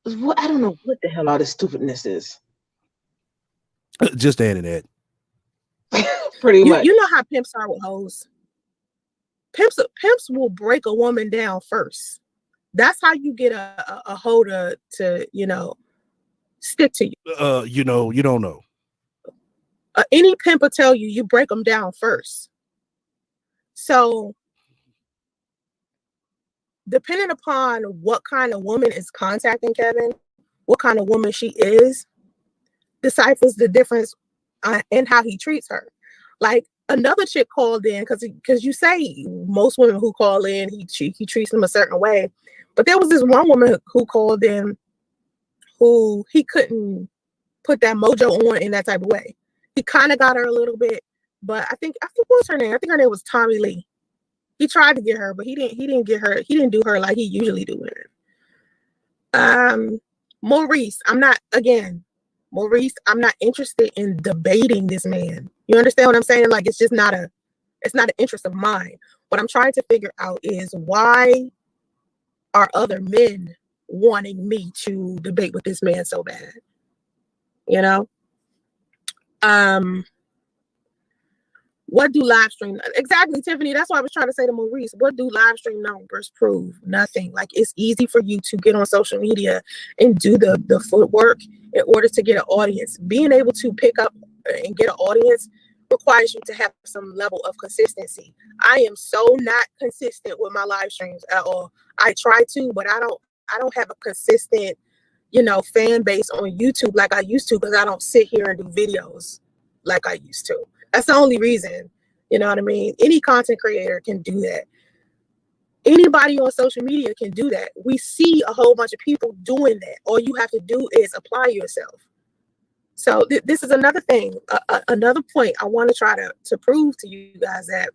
Speaker 6: I don't know what the hell all this stupidness is.
Speaker 1: Just the internet.
Speaker 6: Pretty much.
Speaker 2: You know how pimps are with hoes. Pimps will break a woman down first. That's how you get a hoe to you know, stick to you.
Speaker 1: You know, you don't know.
Speaker 2: Any pimp will tell you break them down first. So depending upon what kind of woman is contacting Kevin, what kind of woman she is, deciphers the difference in how he treats her. Like another chick called in because you say most women who call in, he treats them a certain way. But there was this one woman who called in who he couldn't put that mojo on in that type of way. He kind of got her a little bit, but I think what's her name? I think her name was Tommy Lee. He tried to get her, but he didn't get her. He didn't do her like he usually do women. Maurice, I'm not interested in debating this man. You understand what I'm saying? Like it's not an interest of mine. What I'm trying to figure out is why are other men wanting me to debate with this man so bad? You know? What do live stream exactly, Tiffany? That's what I was trying to say to Maurice. What do live stream numbers prove? Nothing. Like it's easy for you to get on social media and do the footwork in order to get an audience. Being able to pick up and get an audience requires you to have some level of consistency. I am so not consistent with my live streams at all. I try to, but I don't have a consistent, you know, fan base on YouTube like I used to, because I don't sit here and do videos like I used to. That's the only reason. You know what I mean? Any content creator can do that. Anybody on social media can do that. We see a whole bunch of people doing that. All you have to do is apply yourself. So this is another thing, another point I want to try to prove to you guys, that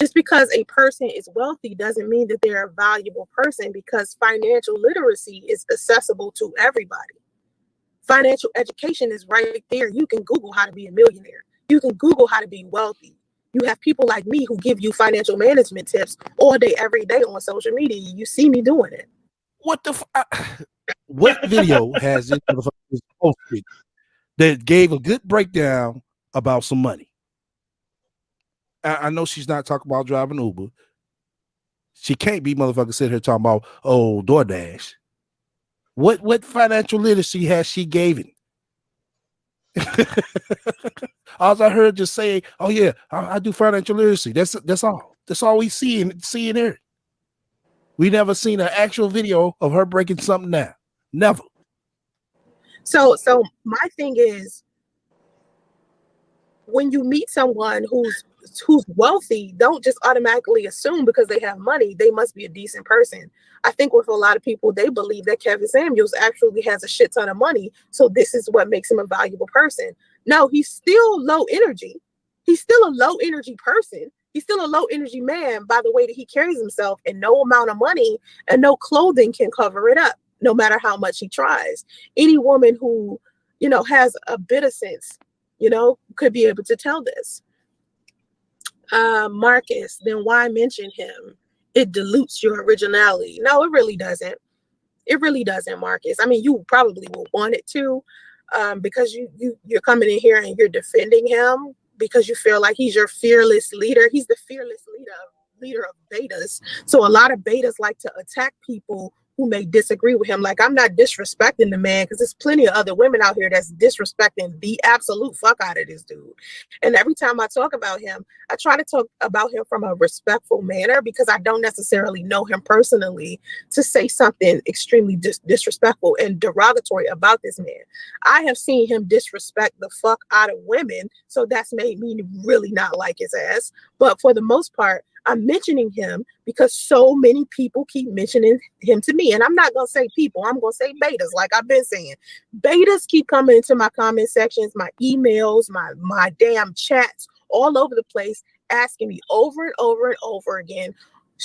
Speaker 2: just because a person is wealthy doesn't mean that they're a valuable person, because financial literacy is accessible to everybody. Financial education is right there. You can Google how to be a millionaire. You can Google how to be wealthy. You have people like me who give you financial management tips all day, every day on social media. You see me doing it.
Speaker 1: What what video has this motherfucker posted that gave a good breakdown about some money? I know she's not talking about driving Uber. She can't be motherfucking sitting here talking about, oh, DoorDash. What financial literacy has she given? All I heard just say, "Oh yeah, I do financial literacy." That's all. That's all we see and here. We never seen an actual video of her breaking something down. Never.
Speaker 2: So my thing is, when you meet someone who's wealthy, don't just automatically assume because they have money they must be a decent person. I think with a lot of people, they believe that Kevin Samuels actually has a shit ton of money, so this is what makes him a valuable person. No, he's still low energy. He's still a low energy person. He's still a low energy man by the way that he carries himself, and no amount of money and no clothing can cover it up, no matter how much he tries. Any woman who, has a bit of sense, could be able to tell this. Marcus, then why mention him? It dilutes your originality. No, it really doesn't. It really doesn't, Marcus. I mean, you probably will want it to, because you're coming in here and you're defending him because you feel like he's your fearless leader. He's the fearless leader of betas. So a lot of betas like to attack people who may disagree with him. Like, I'm not disrespecting the man, because there's plenty of other women out here that's disrespecting the absolute fuck out of this dude. And every time I talk about him, I try to talk about him from a respectful manner, because I don't necessarily know him personally to say something extremely disrespectful and derogatory about this man. I have seen him disrespect the fuck out of women, so that's made me really not like his ass. But for the most part, I'm mentioning him because so many people keep mentioning him to me. And I'm not going to say people, I'm going to say betas, like I've been saying. Betas keep coming into my comment sections, my emails, my damn chats, all over the place, asking me over and over and over again,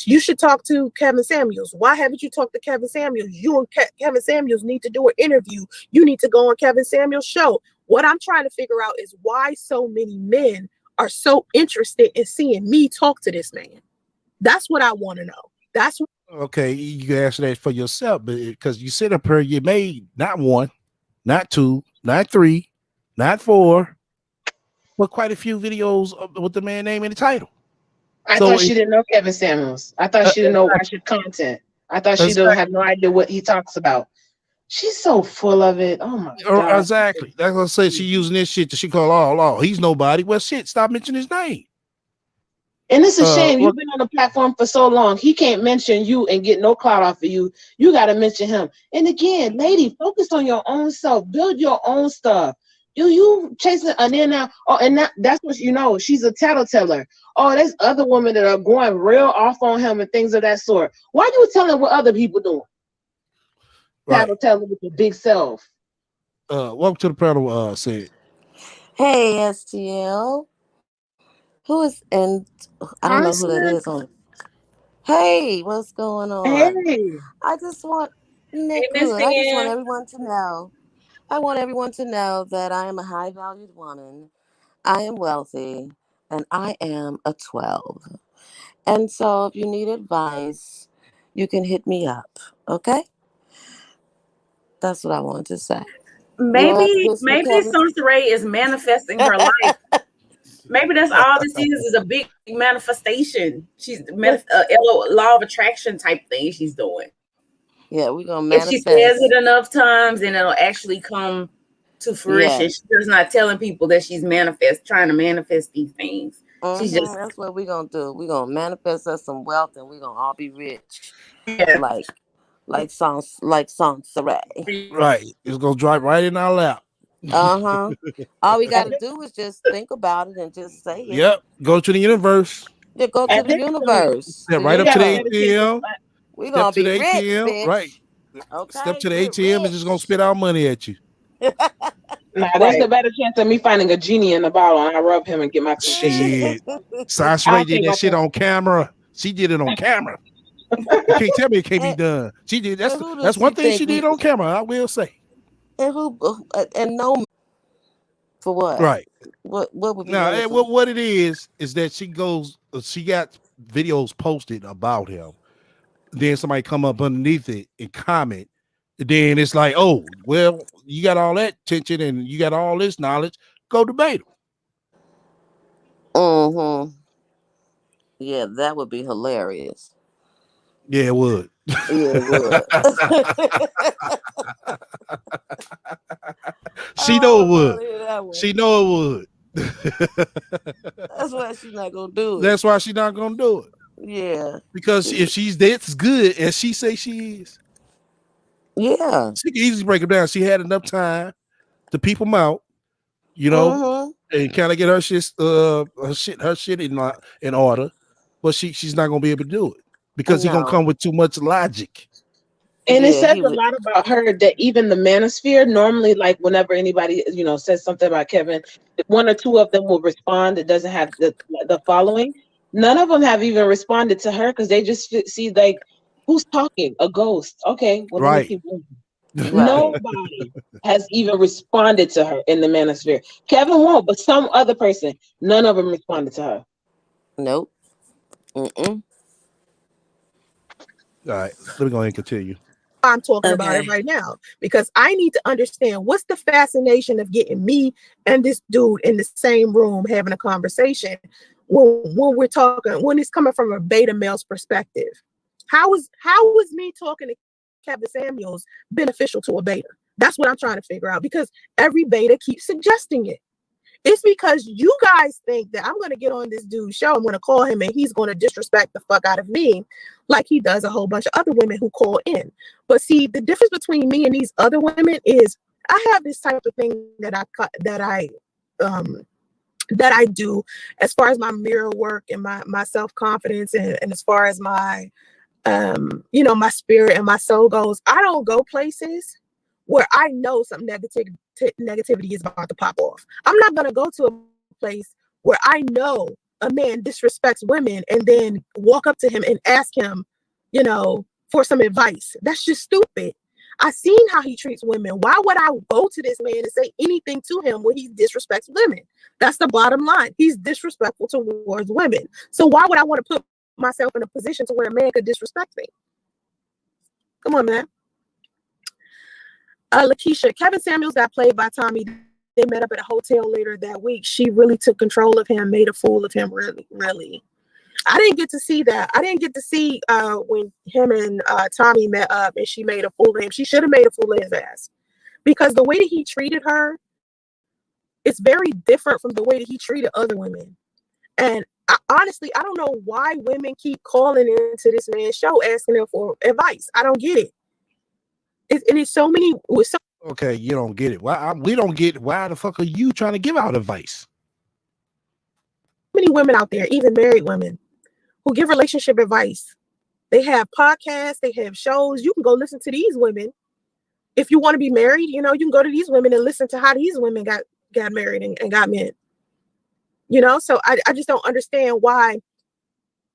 Speaker 2: you should talk to Kevin Samuels. Why haven't you talked to Kevin Samuels? You and Kevin Samuels need to do an interview. You need to go on Kevin Samuels' show. What I'm trying to figure out is why so many men are so interested in seeing me talk to this man. That's what I want to know. That's what.
Speaker 1: Okay, you can answer that for yourself, but because you sit up here, you made not one, not two, not three, not four, but quite a few videos with the man name in the title.
Speaker 6: I thought she didn't know Kevin Samuels. I thought she didn't know watch your content. I thought she don't have no idea what he talks about. She's so full of it. Oh my God.
Speaker 1: Exactly. That's what I said. She using this shit that she call all. He's nobody. Well, shit, stop mentioning his name.
Speaker 6: And it's a shame. You've been on the platform for so long. He can't mention you and get no clout off of you. You got to mention him. And again, lady, focus on your own self. Build your own stuff. You chasing and then now? Oh, and that's what she's a tattleteller. Oh, there's other women that are going real off on him and things of that sort. Why you telling what other people doing?
Speaker 1: Right.
Speaker 6: Tattleteller with your big self.
Speaker 1: Welcome to the panel. Said.
Speaker 8: Hey, STL. Who is and I don't know who that is on. Hey, what's going on?
Speaker 6: Hey.
Speaker 8: I just want everyone to know. I want everyone to know that I am a high valued woman. I am wealthy and I am a 12. And so if you need advice, you can hit me up. Okay? That's what I wanted to say.
Speaker 4: Maybe Sunsaray is manifesting her life. Maybe that's all this is a big manifestation. She's law of attraction type thing she's doing.
Speaker 8: Yeah, we're gonna manifest.
Speaker 4: If she says it enough times, then it'll actually come to fruition. Yeah. She's just not telling people that she's trying to manifest these things.
Speaker 8: She's just that's what we're gonna do. We're gonna manifest us some wealth, and we're gonna all be rich. Yeah. Like Sansaray.
Speaker 1: Right. It's gonna drop right in our lap.
Speaker 8: All we gotta do is just think about it and just say it.
Speaker 1: Yep. Go to the universe.
Speaker 8: Yeah, go to the universe.
Speaker 1: Yeah, right up to the ATM.
Speaker 8: We're gonna be rich, bitch.
Speaker 1: Right.
Speaker 8: Okay.
Speaker 1: Step to the ATM and just gonna spit out money at you.
Speaker 6: There's a better chance of me finding a genie in the bottle and I rub him and get my
Speaker 1: shit. Sasha did that shit on camera. She did it on camera. You can't tell me it can't be done. She did. That's one thing she did on camera. I will say.
Speaker 8: And no, for what?
Speaker 1: Right.
Speaker 8: What would be
Speaker 1: now? What it is that she got videos posted about him. Then somebody come up underneath it and comment. Then it's like, oh, well, you got all that attention and you got all this knowledge. Go debate
Speaker 8: him. Yeah, that would be hilarious.
Speaker 1: Yeah, it would.
Speaker 8: Yeah, it would.
Speaker 1: She know it would.
Speaker 8: That one.
Speaker 1: She know it would.
Speaker 8: That's why she's not gonna do it.
Speaker 1: That's why she's not gonna do it.
Speaker 8: Yeah.
Speaker 1: Because if she's that's good as she say she is,
Speaker 8: Yeah.
Speaker 1: she can easily break them down. She had enough time to peep them out, you know,
Speaker 8: Mm-hmm.
Speaker 1: and kind of get her shit in order. But she's not gonna be able to do it because he's gonna
Speaker 8: No.
Speaker 1: come with too much logic.
Speaker 6: And it
Speaker 8: Yeah,
Speaker 6: says
Speaker 8: he
Speaker 6: a
Speaker 8: would.
Speaker 6: lot about her that even the manosphere, normally, like whenever anybody, says something about Kevin, one or two of them will respond. It doesn't have the following. None of them have even responded to her because they just see like, who's talking? A ghost. Okay, well, let me
Speaker 1: Right.
Speaker 6: keep moving.
Speaker 8: Right.
Speaker 6: Nobody has even responded to her in the manosphere. Kevin won't, but some other person, none of them responded to her.
Speaker 8: Nope. Mm-mm.
Speaker 1: All right, let me go ahead and continue.
Speaker 2: I'm talking about it
Speaker 8: Okay.
Speaker 2: right now because I need to understand what's the fascination of getting me and this dude in the same room having a conversation when we're talking, when it's coming from a beta male's perspective. How is me talking to Kevin Samuels beneficial to a beta? That's what I'm trying to figure out because every beta keeps suggesting it. It's because you guys think that I'm going to get on this dude's show. I'm going to call him and he's going to disrespect the fuck out of me like he does a whole bunch of other women who call in. But see, the difference between me and these other women is I have this type of thing that I do as far as my mirror work and my self-confidence and as far as my my spirit and my soul goes. I don't go places where I know some negativity is about to pop off. I'm not going to go to a place where I know a man disrespects women and then walk up to him and ask him, for some advice. That's just stupid. I seen how he treats women. Why would I go to this man and say anything to him when he disrespects women? That's the bottom line. He's disrespectful towards women. So why would I want to put myself in a position to where a man could disrespect me? Come on, man. Lakeisha, Kevin Samuels got played by Tommy. They met up at a hotel later that week. She really took control of him, made a fool of him, really, really. I didn't get to see that. I didn't get to see when him and Tommy met up and she made a fool of him. She should have made a fool of his ass because the way that he treated her is very different from the way that he treated other women. And honestly, I don't know why women keep calling into this man's show asking him for advice. I don't get it. And it's so many.
Speaker 1: Okay, you don't get it. We don't get why the fuck are you trying to give out advice?
Speaker 2: Many women out there, even married women, who give relationship advice. They have podcasts, they have shows. You can go listen to these women. If you want to be married, you can go to these women and listen to how these women got married and got men. So I just don't understand why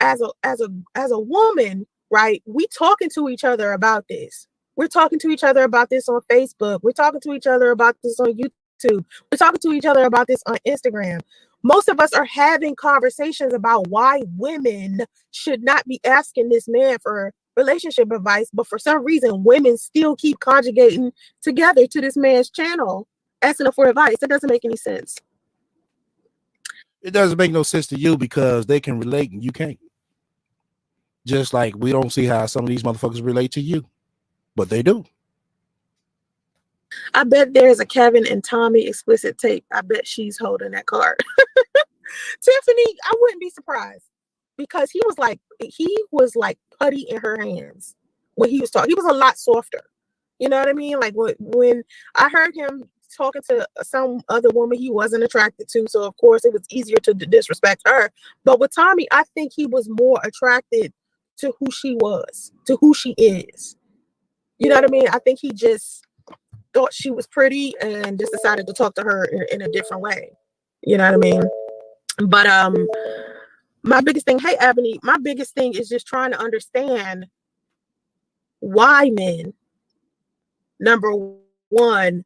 Speaker 2: as a woman, right, we talking to each other about this. We're talking to each other about this on Facebook. We're talking to each other about this on YouTube. We're talking to each other about this on Instagram. Most of us are having conversations about why women should not be asking this man for relationship advice, but for some reason, women still keep conjugating together to this man's channel, asking him for advice. It doesn't make any sense.
Speaker 1: It doesn't make no sense to you because they can relate and you can't. Just like we don't see how some of these motherfuckers relate to you, but they do.
Speaker 2: I bet there's a Kevin and Tommy explicit tape. I bet she's holding that card. Tiffany, I wouldn't be surprised because he was like putty in her hands when he was talking. He was a lot softer. You know what I mean? Like when I heard him talking to some other woman he wasn't attracted to, so of course it was easier to disrespect her. But with Tommy, I think he was more attracted to who she was, to who she is. You know what I mean? I think he just thought she was pretty and just decided to talk to her in a different way. You know what I mean? But my biggest thing, hey Ebony, my biggest thing is just trying to understand why men, number one,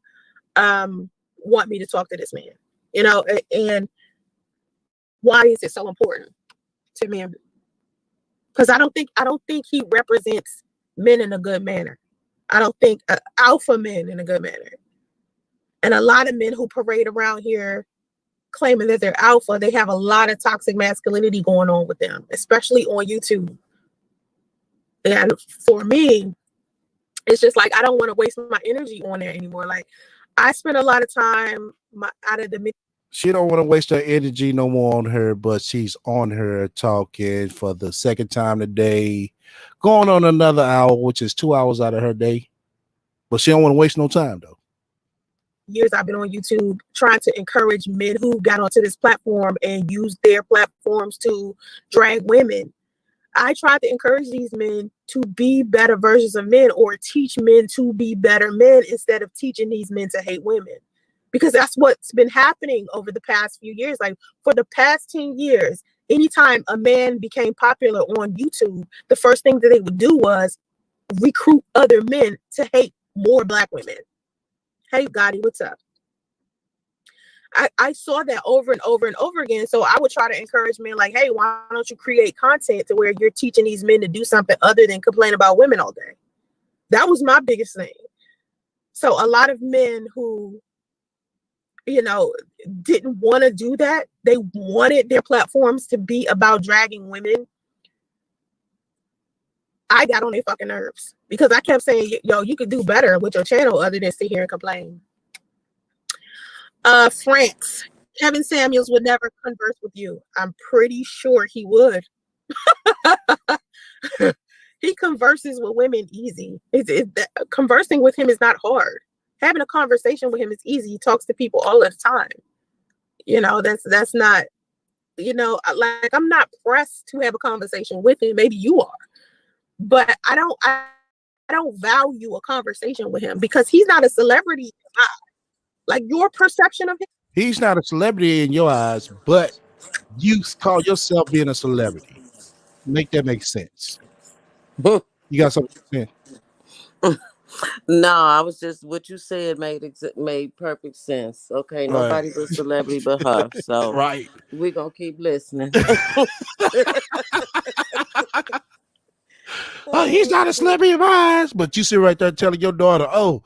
Speaker 2: want me to talk to this man, and why is it so important to me? Because I don't think he represents men in a good manner. I don't think alpha men in a good manner. And a lot of men who parade around here claiming that they're alpha, they have a lot of toxic masculinity going on with them, especially on YouTube. And for me, it's just like I don't want to waste my energy on there anymore. Like I spend a lot of time out of the
Speaker 1: She don't want to waste her energy no more on her, but she's on her talking for the second time today, going on another hour, which is 2 hours out of her day. But she don't want to waste no time though.
Speaker 2: years I've been on YouTube trying to encourage men who got onto this platform and use their platforms to drag women. I tried to encourage these men to be better versions of men or teach men to be better men instead of teaching these men to hate women. Because that's what's been happening over the past few years. Like for the past 10 years, anytime a man became popular on YouTube, the first thing that they would do was recruit other men to hate more Black women. Hey, Gotti, what's up? I saw that over and over and over again. So I would try to encourage men like, hey, why don't you create content to where you're teaching these men to do something other than complain about women all day? That was my biggest thing. So a lot of men who, didn't want to do that, they wanted their platforms to be about dragging women. I got on their fucking nerves because I kept saying, yo, you could do better with your channel other than sit here and complain. France. Kevin Samuels would never converse with you. I'm pretty sure he would. He converses with women easy. Conversing with him is not hard. Having a conversation with him is easy. He talks to people all the time. That's not, like I'm not pressed to have a conversation with him. Maybe you are, but I don't value a conversation with him because he's not a celebrity. Like your perception of him.
Speaker 1: He's not a celebrity in your eyes, but you call yourself being a celebrity. Make that make sense. You got something to say?
Speaker 8: No, I was just what you said made perfect sense. Okay, nobody's a celebrity but her, so
Speaker 1: right.
Speaker 8: We're gonna keep listening.
Speaker 1: Oh, he's not a celebrity of ours, but you sit right there telling your daughter, "Oh,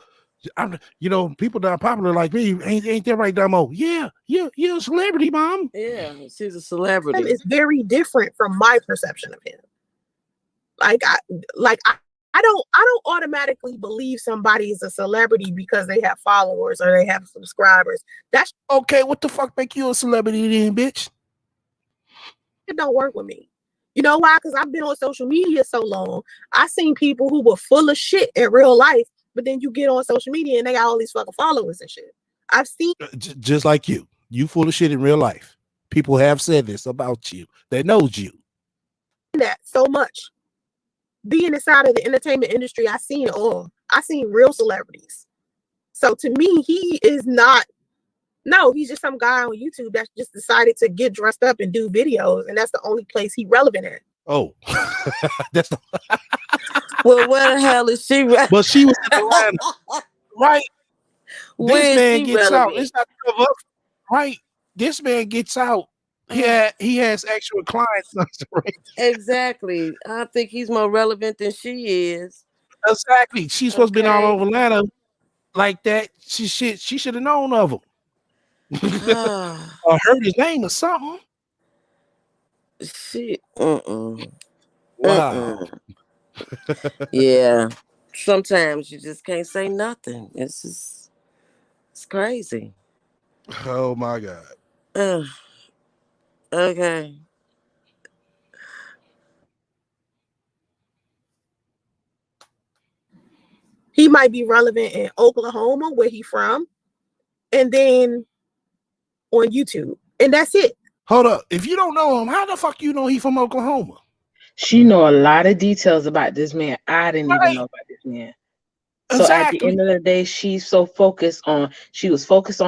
Speaker 1: people that are popular like me, ain't that right, Damo? Yeah, you're a celebrity, mom.
Speaker 8: Yeah, she's a celebrity.
Speaker 2: It's very different from my perception of him. I don't automatically believe somebody is a celebrity because they have followers or they have subscribers. That's
Speaker 1: okay. What the fuck make you a celebrity then, bitch?
Speaker 2: It don't work with me. You know why? Because I've been on social media so long. I seen people who were full of shit in real life, but then you get on social media and they got all these fucking followers and shit. I've seen
Speaker 1: just like you full of shit in real life. People have said this about you that knows you.
Speaker 2: That so much. Being inside of the entertainment industry, I seen it all. I seen real celebrities. So to me, he is not. No, he's just some guy on YouTube that just decided to get dressed up and do videos, and that's the only place he's relevant at.
Speaker 1: Oh, that's
Speaker 8: well, where the hell is she?
Speaker 1: But she was in Atlanta, right? This man gets out. It's not right. This man gets out. He has actual clients.
Speaker 8: Exactly. I think he's more relevant than she is.
Speaker 1: Exactly. She's supposed to be all over Atlanta like that. She should have known of him. Or heard his name or something.
Speaker 8: Wow. Yeah. Sometimes you just can't say nothing. It's crazy.
Speaker 1: Oh my God.
Speaker 8: Okay.
Speaker 2: He might be relevant in Oklahoma, where he's from, and then on YouTube, and that's it.
Speaker 1: Hold up. If you don't know him, how the fuck you know he from Oklahoma?
Speaker 6: She know a lot of details about this man. I didn't even know about this man. So at the end of the day, she was focused on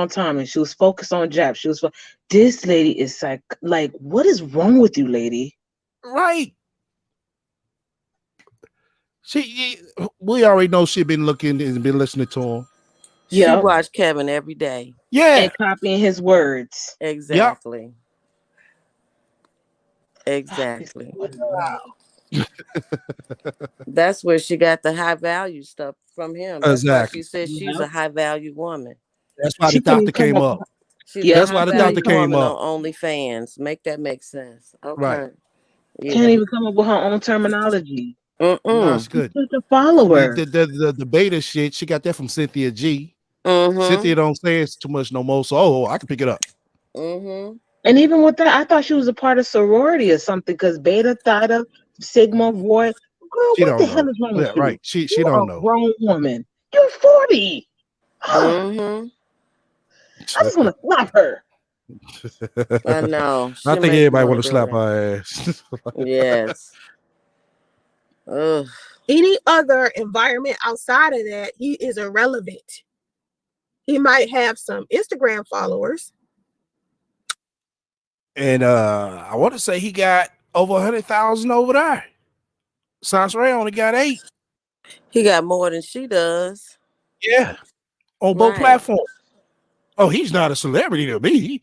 Speaker 6: Tommy. She was focused on Jap. This lady is like, what is wrong with you, lady?
Speaker 1: Right. We already know she been looking and been listening to him.
Speaker 8: She watched Kevin every day.
Speaker 1: Yeah.
Speaker 6: And copying his words.
Speaker 8: Exactly. Yep. Exactly.
Speaker 6: Wow.
Speaker 8: That's where she got the high value stuff from him. That's
Speaker 1: exactly.
Speaker 8: why she said she's a high value woman.
Speaker 1: That's why the doctor came up.
Speaker 8: That's why the doctor came up on OnlyFans. Make that make sense. Okay.
Speaker 6: Right. Yeah. Can't even come up with her own terminology.
Speaker 1: No,
Speaker 6: Mm-mm.
Speaker 1: it's good.
Speaker 6: She's a
Speaker 1: The,
Speaker 6: follower.
Speaker 1: the beta shit, she got that from Cynthia G.
Speaker 8: Mm-hmm.
Speaker 1: Cynthia don't say it's too much no more, so I can pick it up.
Speaker 8: Mm-hmm.
Speaker 6: And even with that, I thought she was a part of sorority or something because Beta, Theta, Sigma, Roy. Girl,
Speaker 1: She
Speaker 6: what the
Speaker 1: don't
Speaker 6: hell
Speaker 1: know.
Speaker 6: is wrong with
Speaker 1: Yeah,
Speaker 6: you?
Speaker 1: right. She
Speaker 6: You're
Speaker 1: don't
Speaker 6: a
Speaker 1: know.
Speaker 6: grown woman. You're 40. I
Speaker 8: Mm-hmm.
Speaker 6: just want to slap her.
Speaker 8: I know.
Speaker 1: I
Speaker 8: She
Speaker 1: think
Speaker 8: make you
Speaker 1: everybody
Speaker 8: want
Speaker 1: want
Speaker 8: to
Speaker 1: to
Speaker 8: do
Speaker 1: slap
Speaker 8: that.
Speaker 1: her ass.
Speaker 8: Yes. Ugh.
Speaker 2: Any other environment outside of that, he is irrelevant. He might have some Instagram followers.
Speaker 1: And I want to say he got over 100,000 over there. Sans Ray only got 8.
Speaker 8: He got more than she does.
Speaker 1: Yeah, on both
Speaker 8: Right.
Speaker 1: platforms. Oh, he's not a celebrity to me.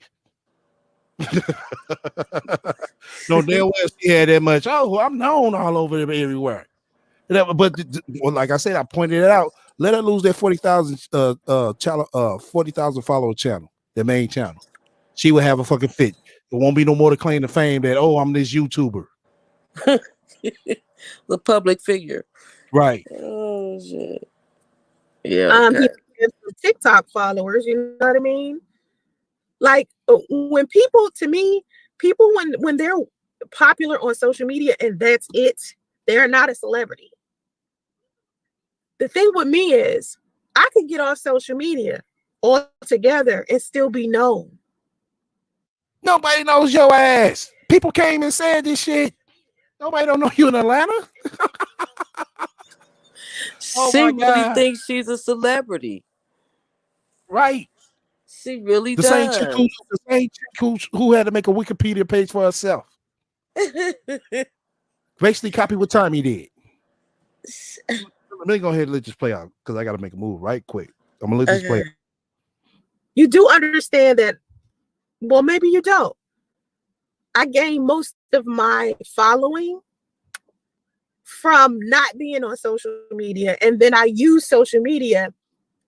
Speaker 1: No, damn well she had that much. Oh, I'm known all over everywhere. But well, like I said, I pointed it out. Let her lose that 40,000 channel, 40,000 follower channel, the main channel. She would have a fucking fit. There won't be no more to claim the fame that I'm this YouTuber.
Speaker 8: The public figure.
Speaker 1: Right.
Speaker 8: Oh shit. Yeah.
Speaker 2: He
Speaker 8: Okay.
Speaker 2: has some TikTok followers. You know what I mean? Like when people, to me, people when they're popular on social media and that's it, they're not a celebrity. The thing with me is, I could get off social media altogether and still be known.
Speaker 1: Nobody knows your ass. People came and said this shit. Nobody don't know you in Atlanta. Oh
Speaker 8: She
Speaker 1: my
Speaker 8: really
Speaker 1: God.
Speaker 8: thinks she's a celebrity.
Speaker 1: Right.
Speaker 8: She really
Speaker 1: The same chick
Speaker 8: does.
Speaker 1: who had to make a Wikipedia page for herself. Basically copy what Tommy did. Let me go ahead and let this play out because I got to make a move right quick. I'm gonna let this play out.
Speaker 8: Okay.
Speaker 2: You do understand that, well, maybe you don't. I gained most of my following from not being on social media, and then I use social media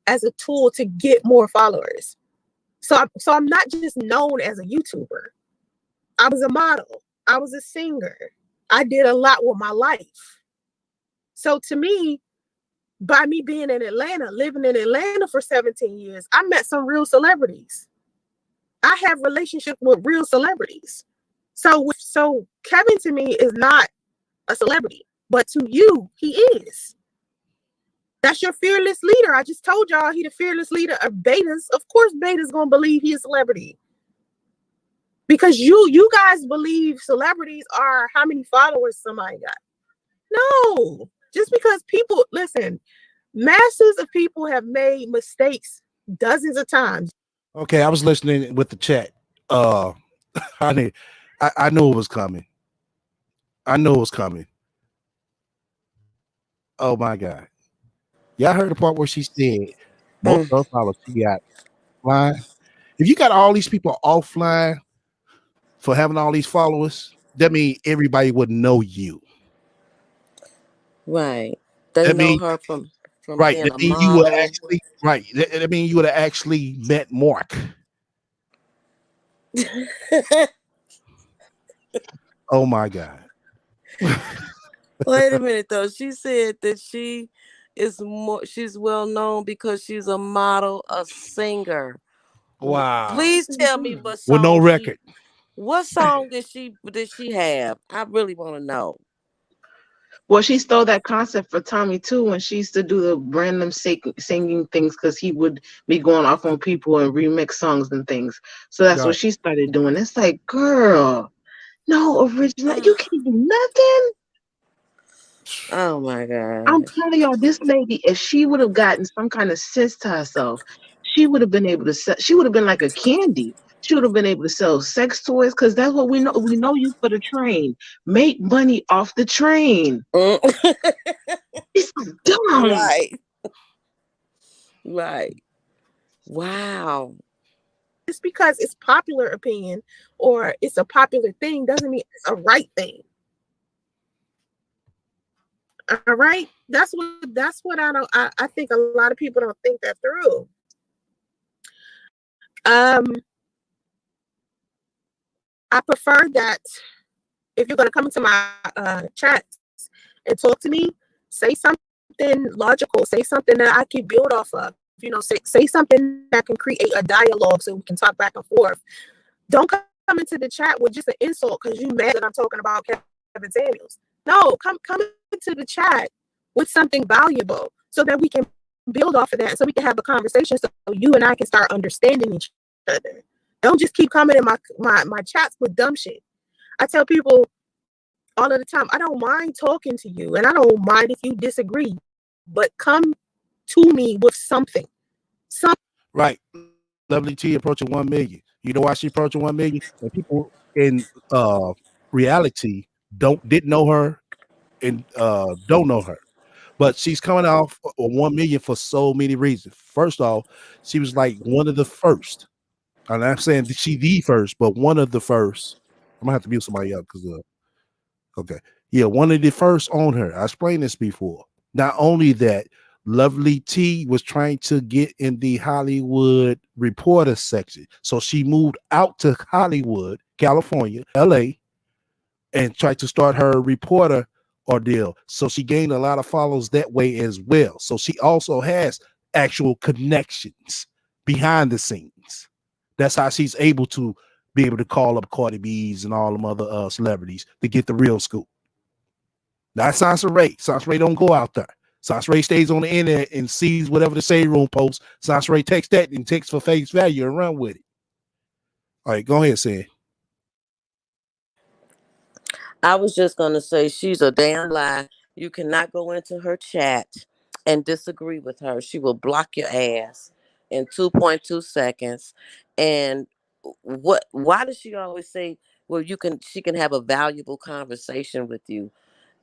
Speaker 2: as a tool to get more followers. So I'm not just known as a YouTuber. I was a model. I was a singer. I did a lot with my life. So to me, by me being in Atlanta, living in Atlanta for 17 years, I met some real celebrities. I have relationships with real celebrities. So Kevin to me is not a celebrity, but to you, he is. That's your fearless leader. I just told y'all he the fearless leader of betas. Of course, betas gonna believe he's a celebrity. Because you guys believe celebrities are how many followers somebody got. No, just because people listen, masses of people have made mistakes dozens of times.
Speaker 1: Okay, I was listening with the chat. Honey, I knew it was coming. I knew it was coming. Oh my God. Y'all heard the part where she said most
Speaker 8: Mm.
Speaker 1: of her followers she got offline. If you got all these people offline for having all these followers, that means everybody would know you.
Speaker 8: Right. They
Speaker 1: That
Speaker 8: know
Speaker 1: means
Speaker 8: her from
Speaker 1: right.
Speaker 8: being
Speaker 1: That
Speaker 8: a
Speaker 1: means you would
Speaker 8: model.
Speaker 1: actually right. That means you would have actually met Mark. Oh my God.
Speaker 8: Wait a minute though. She said that she's well known because she's a model, a singer.
Speaker 1: Wow.
Speaker 8: Please tell me what
Speaker 1: With no
Speaker 8: song
Speaker 1: record.
Speaker 8: did she have? I really want to know.
Speaker 6: Well, she stole that concept for Tommy too when she used to do the random singing things because he would be going off on people and remix songs and things. So that's what
Speaker 1: Right.
Speaker 6: she started doing. It's like, girl, no original. You can't do nothing.
Speaker 8: Oh my
Speaker 6: I'm
Speaker 8: gosh.
Speaker 6: telling y'all, this lady, if she would have gotten some kind of sense to herself, she would have been able to sell, she would have been like a candy. She would have been able to sell sex toys because that's what we know. We know you for the train. Make money off the train.
Speaker 8: Mm.
Speaker 6: It's so dumb.
Speaker 8: Right. Right. Wow.
Speaker 2: Just because it's popular opinion or it's a popular thing doesn't mean it's a right thing. All right. That's what I think a lot of people don't think that through. Um, I prefer that if you're gonna come into my chats and talk to me, say something logical, say something that I can build off of. Say something that can create a dialogue so we can talk back and forth. Don't come into the chat with just an insult because you mad that I'm talking about Kevin Samuels. No, come into the chat with something valuable so that we can build off of that, so we can have a conversation, so you and I can start understanding each other. Don't just keep coming in my chats with dumb shit. I tell people all of the time, I don't mind talking to you, and I don't mind if you disagree, but come to me with something.
Speaker 1: Right. Lovely T approaching 1 million. You know why she approaching 1 million? And people in reality didn't know her and don't know her. But she's coming off 1 million for so many reasons. First off, she was like one of the first. I'm not saying that she the first, but one of the first. I'm gonna have to mute somebody up because okay. Yeah, one of the first on her. I explained this before. Not only that, Lovely T was trying to get in the Hollywood Reporter section. So she moved out to Hollywood, California, LA, and tried to start her reporter ordeal. So she gained a lot of followers that way as well. So she also has actual connections behind the scenes. That's how she's able to be able to call up Cardi B's and all them other celebrities to get the real scoop. Not Sansa Ray. Sansa Ray don't go out there. Sansa Ray stays on the internet and sees whatever the shade room posts. Sansa Ray takes that and takes for face value and run with it. All right, go ahead, Sam.
Speaker 8: I was just going to say she's a damn lie. You cannot go into her chat and disagree with her. She will block your ass in 2.2 seconds. And why does she always say, well, she can have a valuable conversation with you?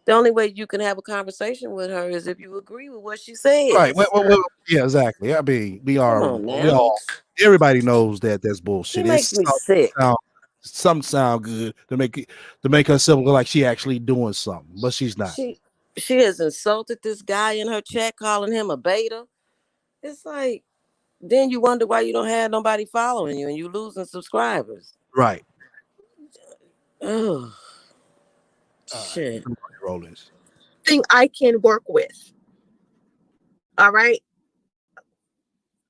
Speaker 8: The only way you can have a conversation with her is if you agree with what she
Speaker 1: Right.
Speaker 8: says.
Speaker 1: Well, yeah, exactly. I mean,
Speaker 8: Come on now.
Speaker 1: everybody knows that that's
Speaker 8: She
Speaker 1: bullshit.
Speaker 8: makes me sick.
Speaker 1: Some sound good to make herself look like she actually doing something, but she's not.
Speaker 8: She has insulted this guy in her chat, calling him a beta. It's like, then you wonder why you don't have nobody following you and you losing subscribers.
Speaker 1: Right.
Speaker 8: Oh, shit.
Speaker 1: Rollins.
Speaker 2: Thing I can work with. All right.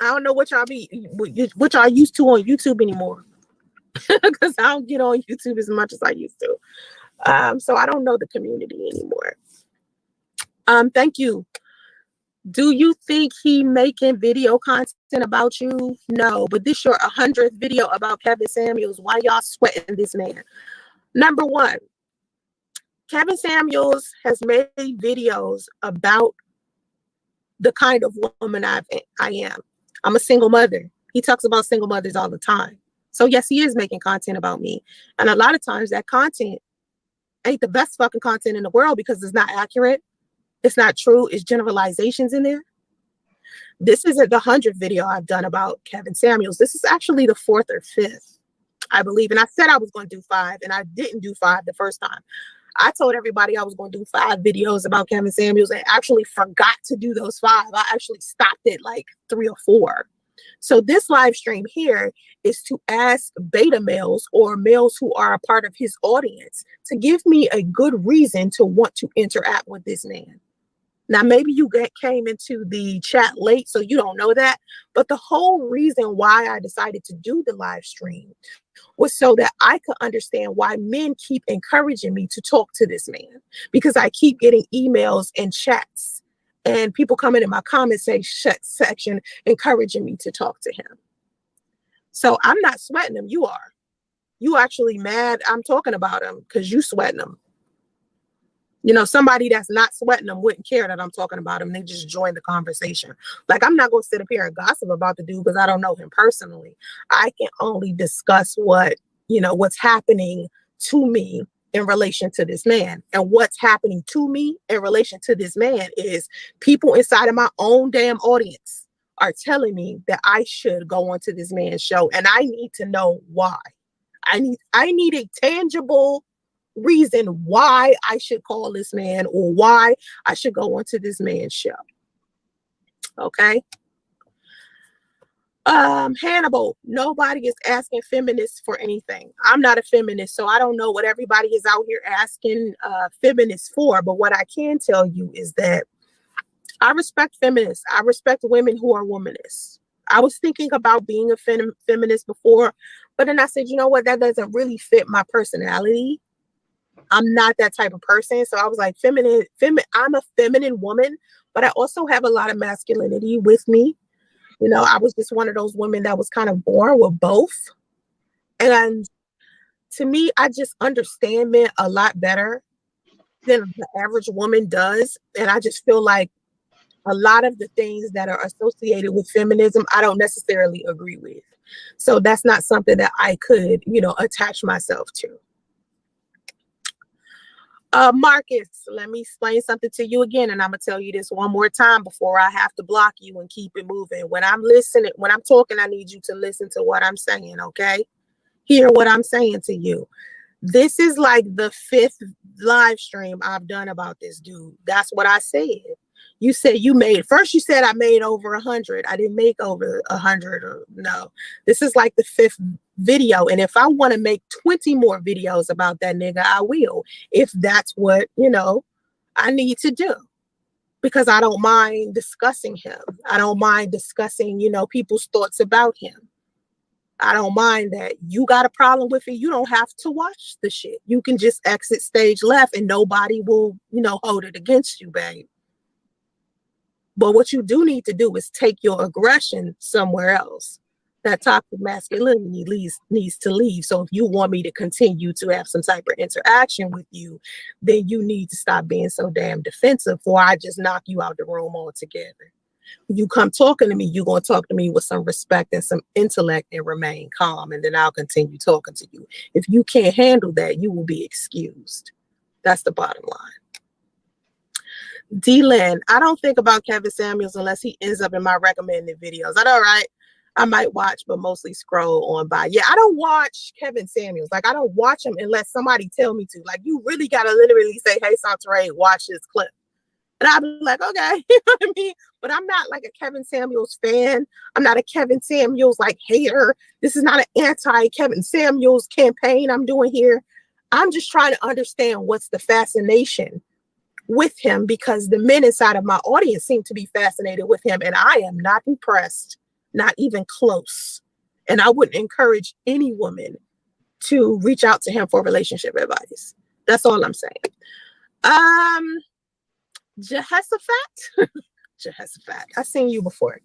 Speaker 2: I don't know what what y'all used to on YouTube anymore, because I don't get on YouTube as much as I used to. So I don't know the community anymore. Thank you. Do you think he making video content about you? No, but this your 100th video about Kevin Samuels. Why y'all sweating this man? Number one, Kevin Samuels has made videos about the kind of woman I am. I'm a single mother. He talks about single mothers all the time. So yes, he is making content about me. And a lot of times that content ain't the best fucking content in the world because it's not accurate. It's not true. It's generalizations in there. This isn't the 100th video I've done about Kevin Samuels. This is actually the 4th or 5th, I believe. And I said I was going to do 5, and I didn't do 5 the first time. I told everybody I was going to do 5 videos about Kevin Samuels and actually forgot to do those 5. I actually stopped at like 3 or 4. So this live stream here is to ask beta males or males who are a part of his audience to give me a good reason to want to interact with this man. Now, maybe you came into the chat late, so you don't know that. But the whole reason why I decided to do the live stream was so that I could understand why men keep encouraging me to talk to this man, because I keep getting emails and chats and people coming in my comment section encouraging me to talk to him. So I'm not sweating him. You are. You actually mad I'm talking about him because you sweating him. You know, somebody that's not sweating them wouldn't care that I'm talking about him. They just join the conversation. Like, I'm not going to sit up here and gossip about the dude because I don't know him personally. I can only discuss what's happening to me in relation to this man. And what's happening to me in relation to this man is people inside of my own damn audience are telling me that I should go onto this man's show, and I need to know why. I need a tangible reason why I should call this man or why I should go onto this man's show. Okay. Hannibal, nobody is asking feminists for anything. I'm not a feminist, so I don't know what everybody is out here asking feminists for. But what I can tell you is that I respect feminists. I respect women who are womanists. I was thinking about being a feminist before, but then I said, you know what, that doesn't really fit my personality. I'm not that type of person. So I was like, I'm a feminine woman, but I also have a lot of masculinity with me. You know, I was just one of those women that was kind of born with both. And to me, I just understand men a lot better than the average woman does. And I just feel like a lot of the things that are associated with feminism, I don't necessarily agree with. So that's not something that I could, you know, attach myself to. Marcus, let me explain something to you again, and I'm gonna tell you this one more time before I have to block you and keep it moving. When I'm listening, when I'm talking, I need you to listen to what I'm saying, okay? Hear what I'm saying to you. This is like the 5th live stream I've done about this dude. That's what I said. You said you said I made over 100. I didn't make over 100 or no. This is like the 5th video. And if I want to make 20 more videos about that nigga, I will. If that's what, you know, I need to do. Because I don't mind discussing him. I don't mind discussing, you know, people's thoughts about him. I don't mind that. You got a problem with it, you don't have to watch the shit. You can just exit stage left and nobody will, you know, hold it against you, babe. But what you do need to do is take your aggression somewhere else. That toxic masculinity needs to leave. So if you want me to continue to have some type of interaction with you, then you need to stop being so damn defensive, or I just knock you out the room altogether. You come talking to me, you're going to talk to me with some respect and some intellect and remain calm, and then I'll continue talking to you. If you can't handle that, you will be excused. That's the bottom line. D-Lynn, I don't think about Kevin Samuels unless he ends up in my recommended videos. I know, right? I might watch, but mostly scroll on by. Yeah, I don't watch Kevin Samuels. Like, I don't watch him unless somebody tell me to. Like, you really got to literally say, hey, Santeray, watch this clip. And I'll be like, okay, you know what I mean? But I'm not like a Kevin Samuels fan. I'm not a Kevin Samuels like hater. This is not an anti-Kevin Samuels campaign I'm doing here. I'm just trying to understand what's the fascination with him, because the men inside of my audience seem to be fascinated with him, and I am not impressed, not even close. And I wouldn't encourage any woman to reach out to him for relationship advice. That's all I'm saying. Jehoshaphat. Jehoshaphat. I've seen you before.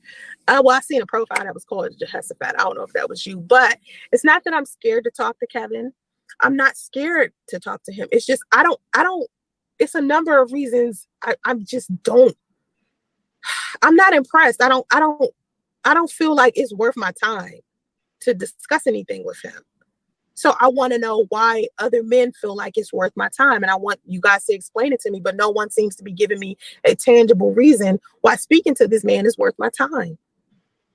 Speaker 2: Well, I seen a profile that was called Jehoshaphat. I don't know if that was you, but it's not that I'm scared to talk to Kevin. I'm not scared to talk to him. It's just I don't. It's a number of reasons. I'm not impressed. I don't feel like it's worth my time to discuss anything with him. So I want to know why other men feel like it's worth my time. And I want you guys to explain it to me, but no one seems to be giving me a tangible reason why speaking to this man is worth my time.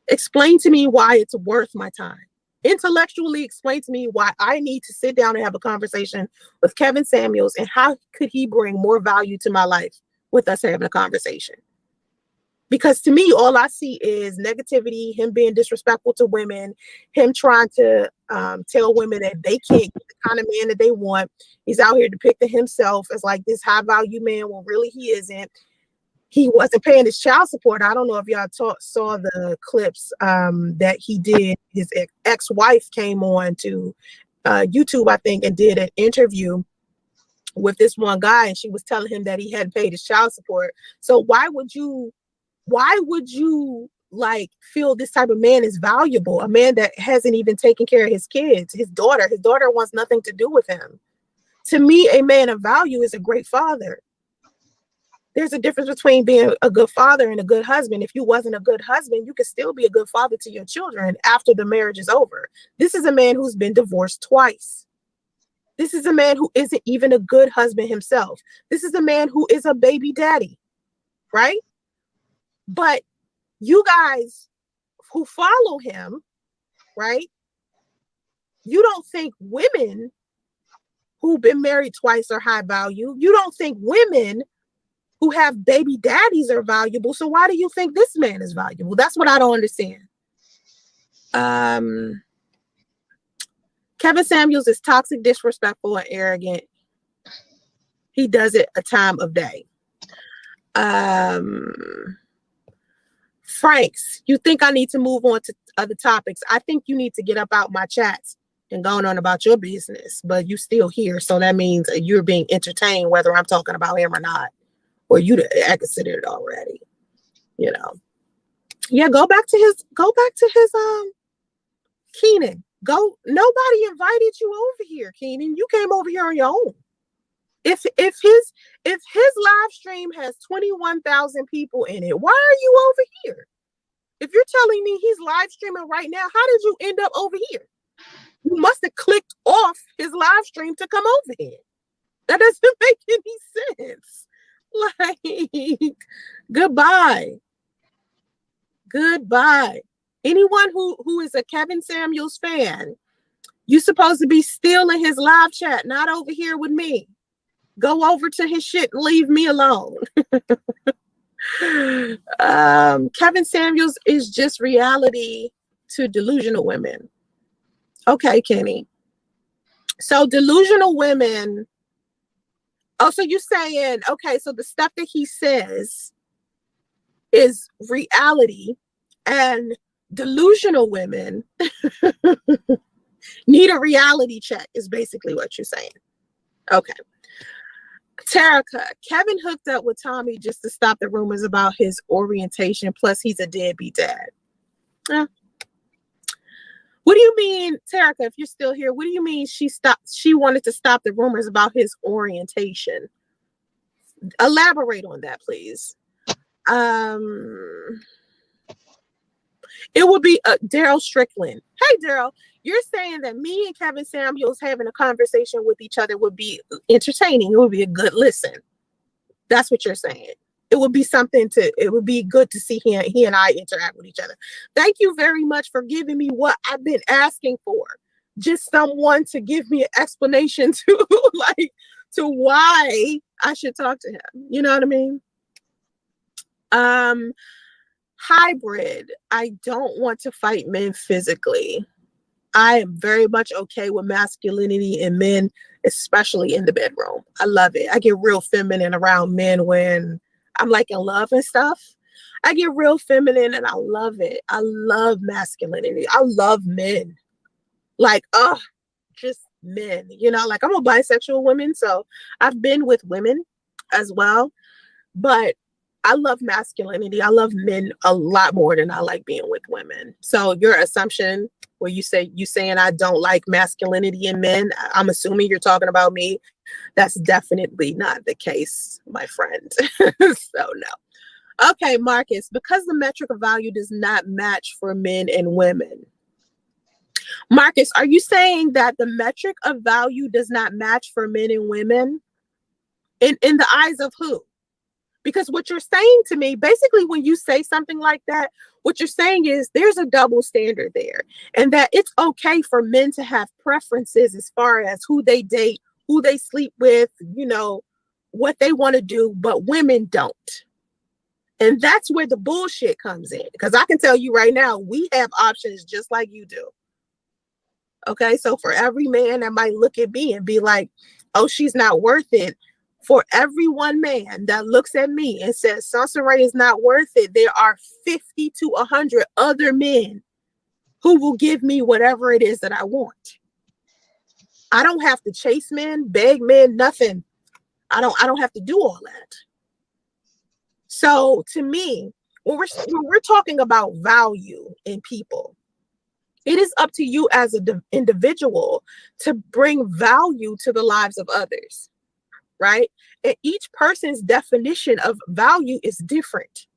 Speaker 2: Explain to me why it's worth my time. Intellectually explain to me why I need to sit down and have a conversation with Kevin Samuels, and how could he bring more value to my life with us having a conversation? Because to me, all I see is negativity, him being disrespectful to women, him trying to tell women that they can't get the kind of man that they want. He's out here depicting himself as like this high value man when really he isn't. He wasn't paying his child support. I don't know if y'all saw the clips that he did. His ex-wife came on to YouTube, I think, and did an interview with this one guy, and she was telling him that he hadn't paid his child support. So why would you like feel this type of man is valuable? A man that hasn't even taken care of his kids, his daughter wants nothing to do with him. To me, a man of value is a great father. There's a difference between being a good father and a good husband. If you wasn't a good husband, you could still be a good father to your children after the marriage is over. This is a man who's been divorced twice. This is a man who isn't even a good husband himself. This is a man who is a baby daddy, right? But you guys who follow him, right? You don't think women who've been married twice are high value. You don't think women who have baby daddies are valuable. So why do you think this man is valuable? That's what I don't understand. Kevin Samuels is toxic, disrespectful, and arrogant. He does it a time of day. Franks, you think I need to move on to other topics? I think you need to get up out my chats and going on about your business, but you still here, so that means you're being entertained whether I'm talking about him or not, or you considered it already. You know, yeah. Go back to his Keenan. Go. Nobody invited you over here, Keenan. You came over here on your own. If his live stream has 21,000 people in it, why are you over here? If you're telling me he's live streaming right now, how did you end up over here? You must have clicked off his live stream to come over here. That doesn't make any sense. Like, goodbye. Anyone who is a Kevin Samuels fan, you supposed to be still in his live chat, not over here with me. Go over to his shit and leave me alone. Kevin Samuels is just reality to delusional women. Okay, Kenny. So delusional women. Oh, so you're saying, okay, so the stuff that he says is reality, and delusional women need a reality check is basically what you're saying. Okay. Terica, Kevin hooked up with Tommy just to stop the rumors about his orientation. Plus, he's a deadbeat dad. What do you mean, Terica, if you're still here, what do you mean she wanted to stop the rumors about his orientation? Elaborate on that, please. It would be Daryl Strickland. Hey, Daryl, you're saying that me and Kevin Samuels having a conversation with each other would be entertaining. It would be a good listen. That's what you're saying. It would be it would be good to see he and I interact with each other. Thank you very much for giving me what I've been asking for. Just someone to give me an explanation to why I should talk to him. You know what I mean? Hybrid. I don't want to fight men physically. I am very much okay with masculinity in men, especially in the bedroom. I love it. I get real feminine around men when I'm like in love and stuff. I get real feminine and I love it. I love masculinity. I love men. Like, just men. You know, like I'm a bisexual woman, so I've been with women as well. But I love masculinity. I love men a lot more than I like being with women. So your assumption where you saying I don't like masculinity in men, I'm assuming you're talking about me. That's definitely not the case, my friend. So no. Okay, Marcus, because the metric of value does not match for men and women. Marcus, are you saying that the metric of value does not match for men and women? In the eyes of who? Because what you're saying to me, basically, when you say something like that, what you're saying is there's a double standard there, and that it's okay for men to have preferences as far as who they date, who they sleep with, you know, what they want to do, but women don't. And that's where the bullshit comes in. Because I can tell you right now, we have options just like you do. Okay, so for every man that might look at me and be like, oh, she's not worth it. For every one man that looks at me and says Sansa Ray is not worth it, there are 50 to 100 other men who will give me whatever it is that I want. I don't have to chase men, beg men, nothing. I don't have to do all that. So to me, when we're talking about value in people, it is up to you as an individual to bring value to the lives of others. Right? And each person's definition of value is different.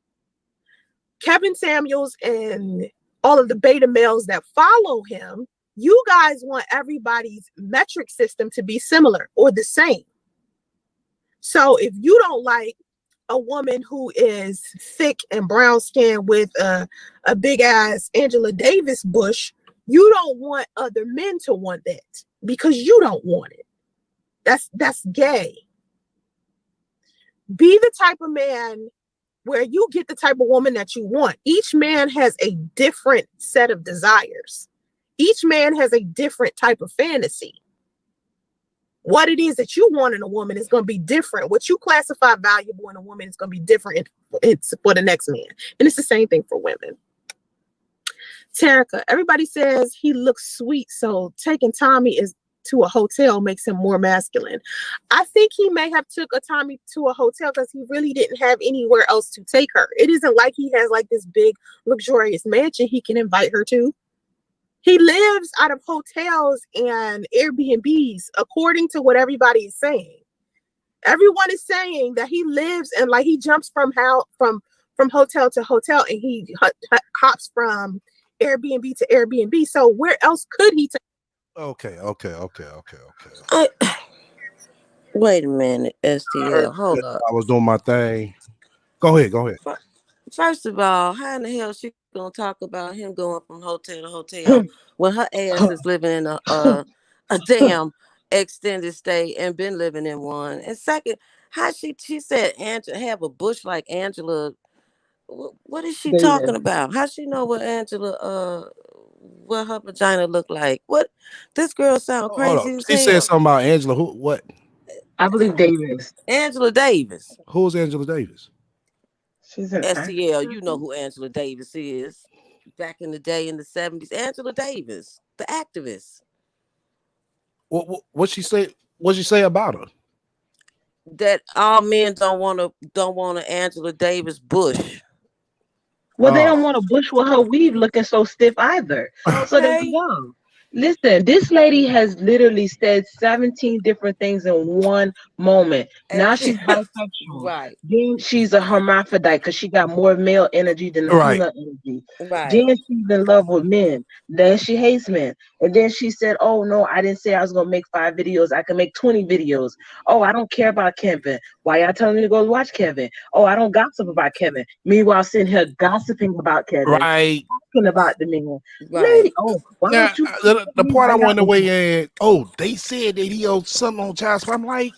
Speaker 2: Kevin Samuels and all of the beta males that follow him, you guys want everybody's metric system to be similar or the same. So if you don't like a woman who is thick and brown skinned with a big ass Angela Davis bush, you don't want other men to want that because you don't want it. That's gay. Be the type of man where you get the type of woman that you want. Each man has a different set of desires. Each man has a different type of fantasy. What it is that you want in a woman is going to be different. What you classify valuable in a woman is going to be different it's for the next man. And it's the same thing for women. Terica, everybody says he looks sweet, so taking Tommy to a hotel makes him more masculine. I think he may have took a Tommy to a hotel because he really didn't have anywhere else to take her. It isn't like he has like this big luxurious mansion he can invite her to. He lives out of hotels and Airbnbs, according to what everybody is saying. Everyone is saying that he lives and like he jumps from hotel to hotel, and he hops from Airbnb to Airbnb. So where else could he take?
Speaker 1: Okay.
Speaker 8: Wait a minute, STL. Hold up.
Speaker 1: I was doing my thing. Go ahead.
Speaker 8: First of all, how in the hell she gonna talk about him going from hotel to hotel when her ass is living in a damn extended stay and been living in one? And second, how she said Angela have a bush like Angela. What is she talking about? How she know what Angela what her vagina look like? What this girl sound crazy as
Speaker 1: She
Speaker 8: hell.
Speaker 1: said something about Angela. Who? What?
Speaker 6: I believe Davis.
Speaker 8: Angela Davis.
Speaker 1: Who's Angela Davis?
Speaker 6: She's an
Speaker 8: STL. You know who Angela Davis is. Back in the day in the 70s, Angela Davis, the activist.
Speaker 1: What she say? What she say about her?
Speaker 8: That all men don't want to Angela Davis bush.
Speaker 6: Well, they don't want to bush with her weave looking so stiff either.
Speaker 8: Okay.
Speaker 6: So there you go. Listen, this lady has literally said 17 different things in one moment. Now she's bisexual.
Speaker 8: Right.
Speaker 6: Then she's a hermaphrodite because she got more male energy than the female energy.
Speaker 8: Right.
Speaker 6: Then she's in love with men. Then she hates men. And then she said, oh, no, I didn't say I was going to make 5 videos. I can make 20 videos. Oh, I don't care about Kevin. Why y'all telling me to go watch Kevin? Oh, I don't gossip about Kevin. Meanwhile, sitting here gossiping about Kevin.
Speaker 1: Right.
Speaker 6: Talking about the man.
Speaker 8: Right.
Speaker 6: Lady, oh, why
Speaker 1: Now,
Speaker 6: don't you?
Speaker 1: the part I want to weigh in. Oh, they said that he owed something on child support. I'm like,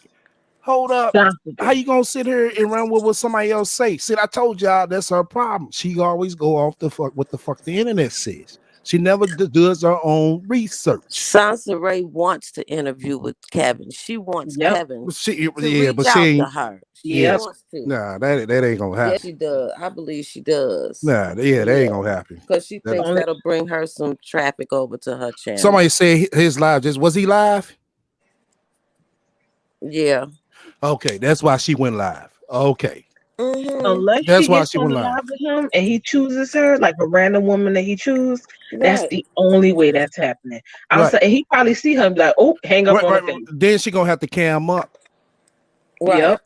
Speaker 1: hold up. How you gonna sit here and run with what somebody else say? See, I told y'all that's her problem. She always go off the fuck what the fuck the internet says. She never does her own research.
Speaker 8: Sansa Ray wants to interview with Kevin. She wants Kevin to reach out to her. She wants to.
Speaker 1: Nah, that ain't gonna happen.
Speaker 8: Yes, she does. I believe she does.
Speaker 1: Nah, that ain't gonna happen.
Speaker 8: Because she thinks that'll bring her some traffic over to her channel.
Speaker 1: Somebody said his live was he live?
Speaker 8: Yeah.
Speaker 6: Okay,
Speaker 1: that's why she went live. Okay.
Speaker 6: Mm-hmm. Unless that's she gets on live with him and he chooses her, like a random woman that he chooses, that's the only way that's happening. I'm saying he probably see her and be like, oh, hang up on the thing.
Speaker 1: Then she gonna have to cam up.
Speaker 6: Yep.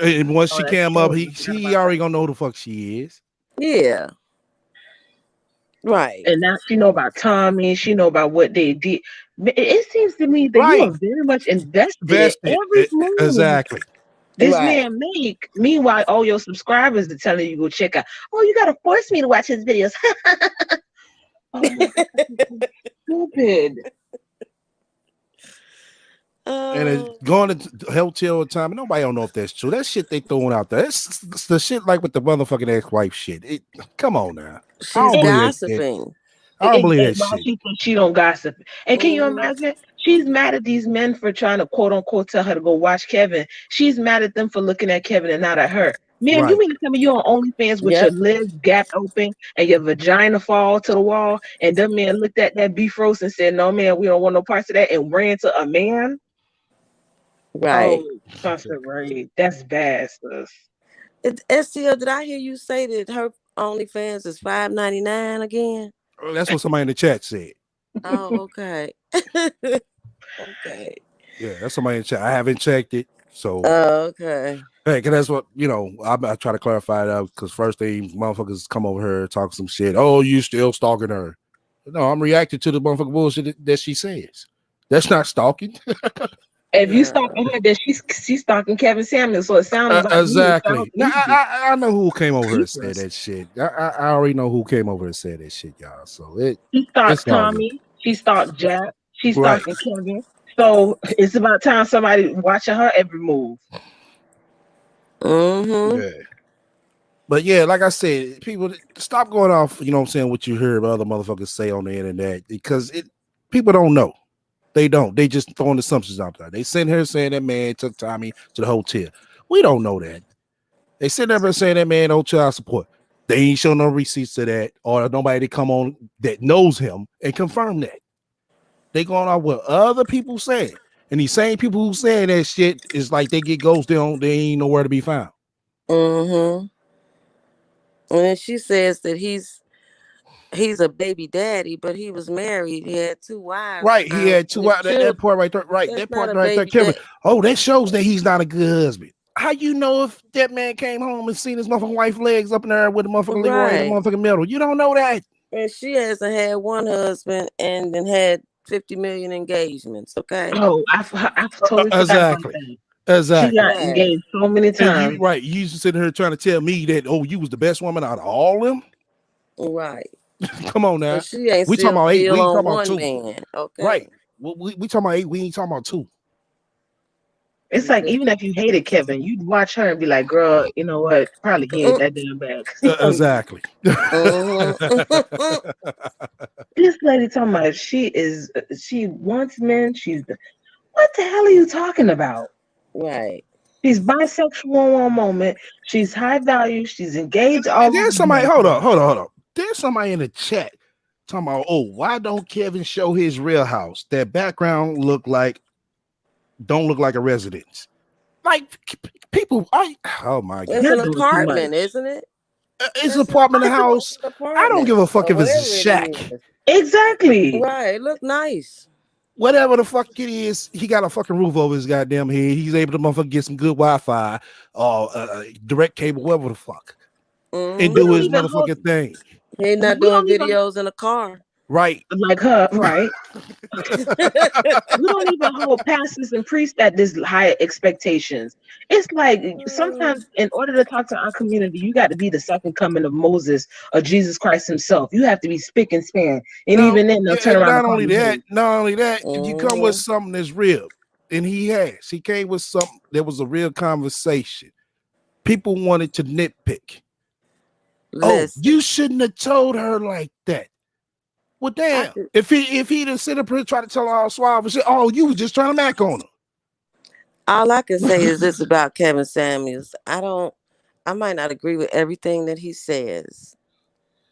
Speaker 1: And once she cam up, she already gonna know who the fuck she is.
Speaker 8: Yeah. Right.
Speaker 6: And now she know about Tommy. She know about what they did. It seems to me that you are very much invested in every move.
Speaker 1: Exactly.
Speaker 6: This man make. Meanwhile, all your subscribers are telling you go check out. Oh, you gotta force me to watch his videos. Oh my God, stupid.
Speaker 1: And it's going to hotel time. Nobody don't know if that's true. That shit they throwing out there. It's the shit like with the motherfucking ex-wife shit. Come on now.
Speaker 8: She's gossiping.
Speaker 1: I don't believe that shit.
Speaker 6: She thinks she don't gossip. And can you imagine? She's mad at these men for trying to quote unquote tell her to go watch Kevin. She's mad at them for looking at Kevin and not at her. Man, you mean to tell me you're on OnlyFans with your legs gapped open and your vagina fall to the wall, and them man looked at that beef roast and said, "No, man, we don't want no parts of that," and ran to a man?
Speaker 8: Right.
Speaker 6: Oh, right. That's bad, sis.
Speaker 8: STL, did I hear you say that her OnlyFans is $5.99 again?
Speaker 1: That's what somebody in the chat said.
Speaker 8: Oh, okay. Okay.
Speaker 1: Yeah, that's somebody in the chat. I haven't checked it, so.
Speaker 8: Okay.
Speaker 1: Hey, cause that's what I try to clarify that because first thing motherfuckers come over here talk some shit. Oh, you still stalking her? No, I'm reacting to the motherfucking bullshit that she says. That's not stalking.
Speaker 6: If you stalking her, then she's stalking Kevin Samuels. So it sounds like
Speaker 1: exactly. Now, I know who came over and said that shit. I already know who came over and said that shit, y'all. So
Speaker 6: she stalked Tommy. She stalked Jack. She's stalking Kevin. So it's about time somebody watching her every move.
Speaker 8: Mm-hmm.
Speaker 1: Yeah. But yeah, like I said, people stop going off, you know what I'm saying, what you hear other motherfuckers say on the internet because people don't know. They don't. They just throwing assumptions out there. They sitting here saying that man took Tommy to the hotel. We don't know that. They sit there and saying that man on child support. They ain't show no receipts to that or nobody to come on that knows him and confirm that. They going off what other people say. And these same people who saying that shit is like they get ghosts, they ain't nowhere to be found.
Speaker 8: Mm-hmm. And she says that he's a baby daddy, but he was married. He had 2 wives
Speaker 1: Right. He had two
Speaker 8: with
Speaker 1: out that
Speaker 8: children.
Speaker 1: part right there. Right.
Speaker 8: That's
Speaker 1: That
Speaker 8: not
Speaker 1: part
Speaker 8: a
Speaker 1: right there,
Speaker 8: baby
Speaker 1: Kevin.
Speaker 8: dad.
Speaker 1: Oh, that shows that he's not a good husband. How you know if that man came home and seen his motherfucking wife legs up in there with the motherfucking Leroy in the
Speaker 8: Right.
Speaker 1: motherfucking middle? You don't know that.
Speaker 8: And she hasn't had one husband and then had 50 million engagements. Okay.
Speaker 6: Oh, I totally forgot about
Speaker 1: Exactly.
Speaker 6: that. She
Speaker 1: Exactly.
Speaker 6: got
Speaker 8: Right.
Speaker 6: engaged so many
Speaker 1: And you
Speaker 6: times.
Speaker 1: right, you sitting here trying to tell me that you was the best woman out of all of them.
Speaker 8: Right.
Speaker 1: Come on
Speaker 8: So
Speaker 1: now.
Speaker 8: she ain't
Speaker 1: We talking
Speaker 8: still
Speaker 1: about 8.
Speaker 8: still
Speaker 1: We ain't
Speaker 8: on
Speaker 1: talking about
Speaker 8: one
Speaker 1: 2.
Speaker 8: man. Okay.
Speaker 1: Right. We talking about 8. We ain't talking about 2.
Speaker 6: It's like even if you hated Kevin, you'd watch her and be like, "Girl, you know what? Probably he ain't that damn bad." 'Cause he don't-
Speaker 1: Exactly.
Speaker 8: Mm-hmm.
Speaker 6: this lady talking about she wants men. What the hell are you talking about?
Speaker 8: Right.
Speaker 6: She's bisexual one moment. She's high value. She's engaged
Speaker 1: And
Speaker 6: all over
Speaker 1: there's
Speaker 6: the
Speaker 1: somebody,
Speaker 6: damn
Speaker 1: hold
Speaker 6: place.
Speaker 1: on, hold on, hold on. There's somebody in the chat talking about, why don't Kevin show his real house? That background don't look like a residence. Like people, oh my god.
Speaker 8: It's
Speaker 6: You're
Speaker 8: an
Speaker 6: doing too
Speaker 8: apartment,
Speaker 6: much.
Speaker 8: isn't it?
Speaker 1: It's an
Speaker 8: That's
Speaker 1: apartment, a
Speaker 8: an
Speaker 1: house. I don't
Speaker 8: apartment
Speaker 1: give a fuck
Speaker 8: or
Speaker 1: if it's a
Speaker 8: whatever it
Speaker 1: shack.
Speaker 8: is.
Speaker 6: Exactly.
Speaker 8: Right. It look nice.
Speaker 1: Whatever the fuck it is, he got a fucking roof over his goddamn head. He's able to motherfucker get some good Wi-Fi or direct cable, whatever the fuck, and
Speaker 6: We
Speaker 8: Mm-hmm.
Speaker 1: do
Speaker 6: don't
Speaker 1: his
Speaker 6: even hold.
Speaker 1: motherfucking thing.
Speaker 8: He's not
Speaker 6: We
Speaker 8: doing
Speaker 6: don't even
Speaker 8: videos in a car.
Speaker 1: Right.
Speaker 6: like her, right? We don't even hold pastors and priests at this high expectations. It's like sometimes, in order to talk to our community, you got to be the second coming of Moses or Jesus Christ Himself. You have to be spick and span, and
Speaker 1: No,
Speaker 6: even then, they'll turn
Speaker 1: and
Speaker 6: around and call you
Speaker 1: not only that, if you come with
Speaker 8: Mm-hmm.
Speaker 1: something that's real, and he came with something that was a real conversation. People wanted to nitpick. Oh,
Speaker 8: Listen,
Speaker 1: you shouldn't have told her like that. Well,
Speaker 8: I
Speaker 1: damn.
Speaker 8: could,
Speaker 1: If he didn't sit up here and try to tell her all suave and say, "Oh, you was just trying to mac on
Speaker 8: all I can say
Speaker 1: her."
Speaker 8: is this about Kevin Samuels. I might not agree with everything that he says,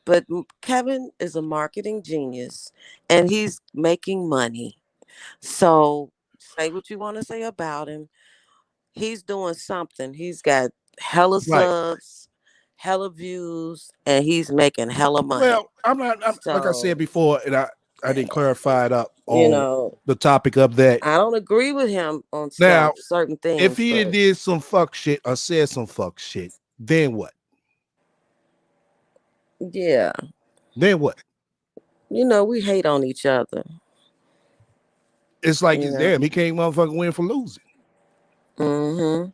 Speaker 8: but Kevin is a marketing genius and he's making money. So say what you want to say about him. He's doing something. He's got hella
Speaker 1: Right.
Speaker 8: subs, hella views, and he's making hella money.
Speaker 1: Well, I'm like I said
Speaker 8: So,
Speaker 1: before, and I didn't clarify it up
Speaker 8: you
Speaker 1: on
Speaker 8: know,
Speaker 1: the topic of that.
Speaker 8: I don't agree with him on
Speaker 1: Now,
Speaker 8: certain
Speaker 1: if
Speaker 8: things,
Speaker 1: he
Speaker 8: but
Speaker 1: did some fuck shit or said some fuck shit, then what?
Speaker 8: yeah,
Speaker 1: Then what?
Speaker 8: we hate on each other.
Speaker 1: It's like
Speaker 8: You
Speaker 1: it's
Speaker 8: know.
Speaker 1: damn, he can't motherfucking win for losing.
Speaker 8: Mm-hmm.